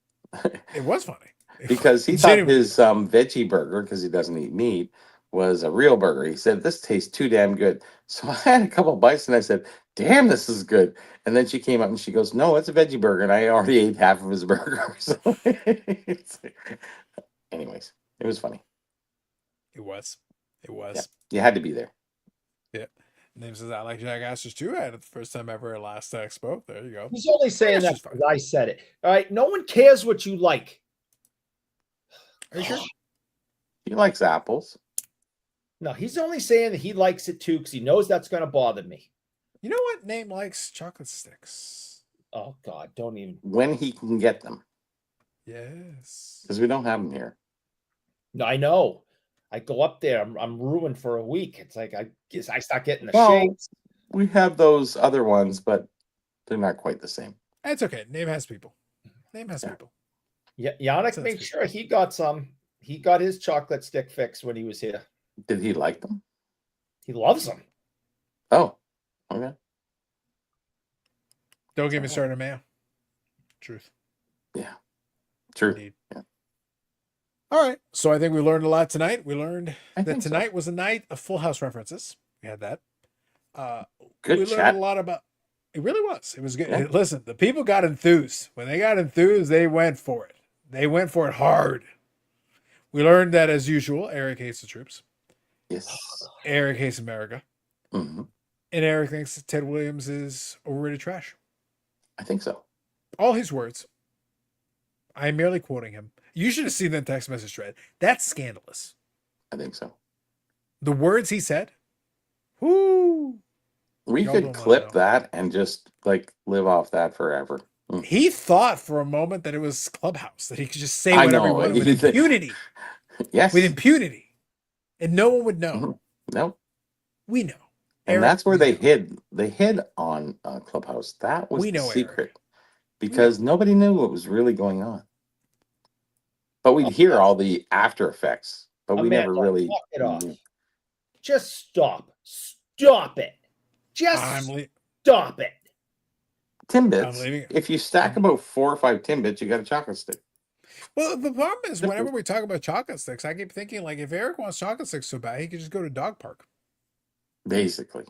It was funny because he thought his veggie burger, because he doesn't eat meat, was a real burger. He said, "This tastes too damn good." So I had a couple bites and I said, "Damn, this is good." And then she came up and she goes, "No, it's a veggie burger," and I already ate half of his burger. So, anyways, it was funny. It was. Yeah, you had to be there. Yeah. Name says I like Jack Astor's too. I had it the first time ever at last expo. There you go. He's only saying that because I said it. All right. No one cares what you like. Are you sure? He likes apples. No, he's only saying that he likes it too because he knows that's going to bother me. You know what name likes chocolate sticks? Oh, God. Don't even. When he can get them. Yes. Because we don't have them here. No, I know. I go up there. I'm ruined for a week. It's like I start getting the shakes. We have those other ones, but they're not quite the same. It's okay. Name has people. Name has people. Yeah, Yannick made sure he got some. He got his chocolate stick fix when he was here. Did he like them? He loves them. Oh, okay. Don't get me started, man. Truth. Yeah. True. Indeed. Yeah. All right. So I think we learned a lot tonight. We learned that tonight so. was a night of Full House references. We had that. Good we chat. learned a lot about. It really was. It was good. Yeah. Listen, the people got enthused. When they got enthused, they went for it. They went for it hard. We learned that, as usual, Eric hates the troops. Yes. Eric hates America. Mm-hmm. And Eric thinks that Ted Williams is overrated trash. I think so. All his words. I am merely quoting him. You should have seen that text message thread. That's scandalous. I think so. The words he said. Whoo. We could clip that and just live off that forever. Mm. He thought for a moment that it was Clubhouse, that he could just say whatever he wanted with impunity. Yes. With impunity. And no one would know. Mm-hmm. No. We know. And that's where they hid. They hid on Clubhouse. That was the secret. Because nobody knew what was really going on. But we'd hear all the after effects. But we never really... Knock it off. Just stop. Stop it. Just I'm stop it. Timbits. leaving it. If you stack about 4 or 5 Timbits, you got a chocolate stick. Well, the problem is whenever we talk about chocolate sticks, I keep thinking like if Eric wants chocolate sticks so bad, he could just go to Dog Park. Basically,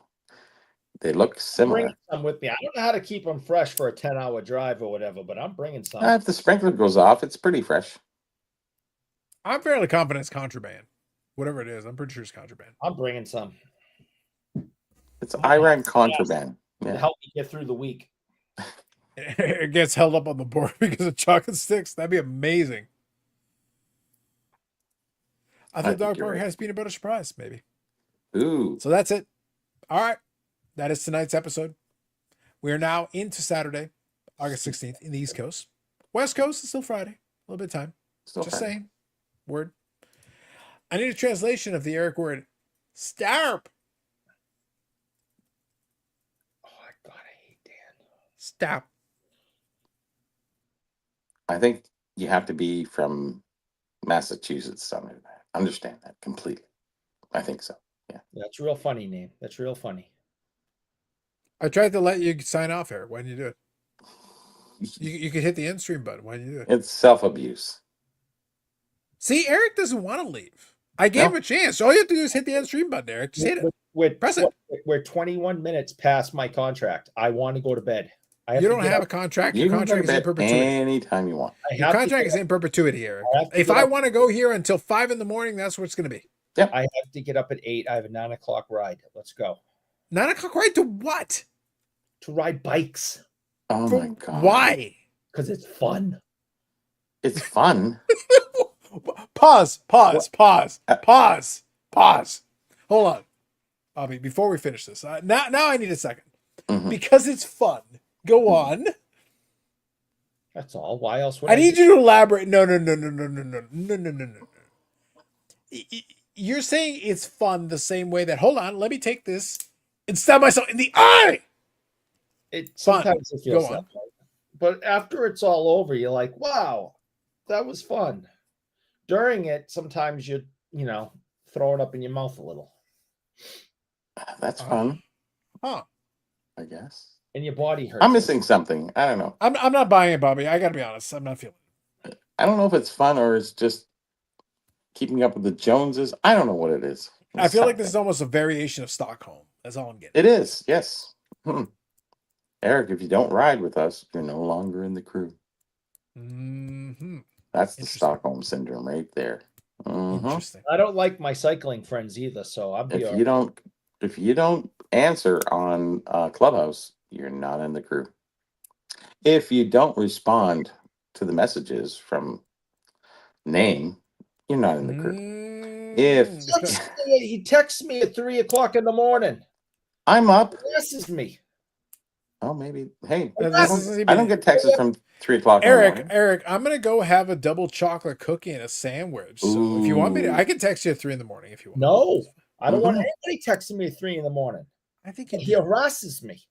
they look Bring similar. some with me. I don't know how to keep them fresh for a 10-hour drive or whatever, but I'm bringing some. If the sprinkler goes off, it's pretty fresh. I'm fairly confident it's contraband. Whatever it is, I'm pretty sure it's contraband. I'm bringing some. It's Iran contraband. To Yeah. help me get through the week. It gets held up on the board because of chocolate sticks. That'd be amazing. I I thought think Dog you're Park right. has peanut butter surprise, maybe. Ooh. So that's it. All right. That is tonight's episode. We are now into Saturday, August 16th in the East Coast. West Coast is still Friday. A little bit of time. Still Just Friday. saying. Word. I need a translation of the Eric word. Starp. Oh, God, I hate Dan. Stop. I think you have to be from Massachusetts to understand that completely. I think so. Yeah. That's a real funny name. That's real funny. I tried to let you sign off, Eric. Why didn't you do it? You could hit the end stream button. Why didn't you do it? It's self-abuse. See, Eric doesn't want to leave. I gave him a chance. All you have to do is hit the end stream button, Eric. Just hit it. Press it. We're 21 minutes past my contract. I want to go to bed. You don't have a contract. Your You can go to contract is in bed perpetuity. anytime you want. Your contract is in perpetuity, Eric. If I want to go here until 5 in the morning, that's what it's going to be. I have to get up at 8. I have a 9 o'clock ride. Let's go. 9 o'clock ride to what? To ride bikes. Oh my God. Why? Because it's fun. It's fun. Pause. Hold on, Bobby, before we finish this. Now I need a second. Mhm. Because it's fun. Go on. That's all. Why else would I need you to elaborate. No. You're saying it's fun the same way that, hold on, let me take this and stab myself in the eye. Sometimes it feels Go that on. way. But after it's all over, you're like, wow, that was fun. During it, sometimes you throw it up in your mouth a little. That's fun. Huh. I guess. And your body hurts. I'm missing something. I don't know. I'm not buying it, Bobby. I got to be honest. I'm not feeling it. I don't know if it's fun or it's just keeping up with the Joneses. I don't know what it is. I feel like this is almost a variation of Stockholm. That's all I'm getting. It is. Yes. Eric, if you don't ride with us, you're no longer in the crew. Mm-hmm. That's the Interesting. Stockholm syndrome right there. Interesting. I don't like my cycling friends either, so I'll be If you don't answer on Clubhouse, you're not in the crew. If you don't respond to the messages from name, you're not in the crew. If he texts me at 3 o'clock in the morning, I'm up, this is me. oh maybe. Hey, This I don't get texts from 3 o'clock. in the morning. Eric, I'm gonna go have a double chocolate cookie and a sandwich. So if you want me to, I can text you at 3 in the morning if you want. No, I don't want anybody texting me at 3 in the morning. I think you He do. harasses me.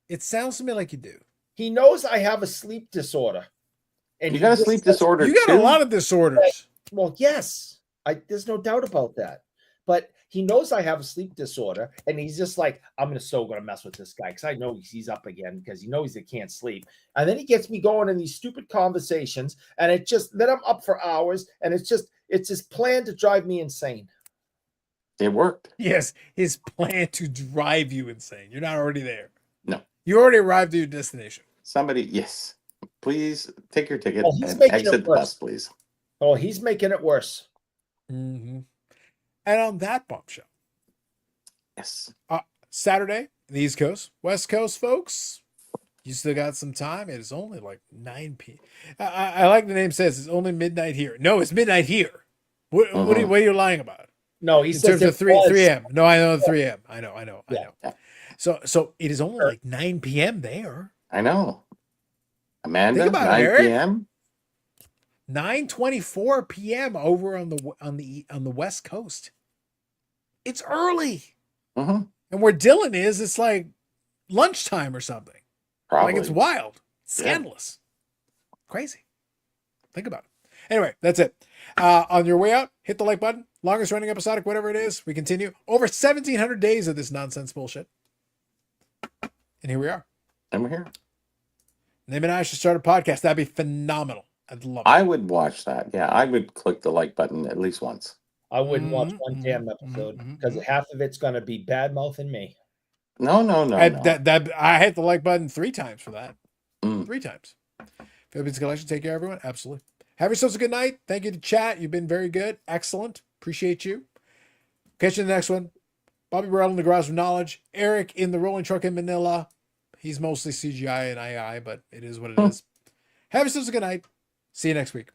It sounds to me like you do. He knows I have a sleep disorder. And You got a sleep disorder. You got too? a lot of disorders. Well, yes, there's no doubt about that. But he knows I have a sleep disorder, and he's just like, I'm so gonna mess with this guy because I know he's up again because he knows he can't sleep. And then he gets me going in these stupid conversations, and then I'm up for hours, and it's his plan to drive me insane. It worked. Yes, his plan to drive you insane. You're not already there. No. You already arrived at your destination. Somebody, yes. Please take your ticket he's and making exit it the worse. bus, please. Oh, he's making it worse. Mm-hmm. And on that bombshell, Yes. Saturday, the East Coast, West Coast, folks, you still got some time. It is only like 9 p.m. I like the name says it's only midnight here. No, it's midnight here. What are you lying about? No, he In says terms of 3 a.m. No, I know 3 a.m. I know. Yeah. So it is only like 9 p.m. there. I know. Amanda, Think about 9 it, Eric. p.m. 9:24 p.m. over on the West Coast. It's early. Mm-hmm. And where Dylan is, it's like lunchtime or something. Probably. Like it's wild. Scandalous. Crazy. Think about it. Anyway, that's it. On your way out, hit the like button. Longest running episodic, whatever it is. We continue. Over 1,700 days of this nonsense bullshit. And here we are. And we're here. Name and I should start a podcast. That'd be phenomenal. I'd love it. I would watch that. Yeah, I would click the like button at least once. I wouldn't watch one damn episode because half of it's going to be bad mouthing me. No. I hit the like button 3 times for that. 3 times. Philippines Collection, take care, everyone. Absolutely. Have yourselves a good night. Thank you to chat. You've been very good. Excellent. Appreciate you. Catch you in the next one. Bobby Burrell in the Garage of Knowledge. Eric in the rolling truck in Manila. He's mostly CGI and AI, but it is what it is. Have yourselves a good night. See you next week.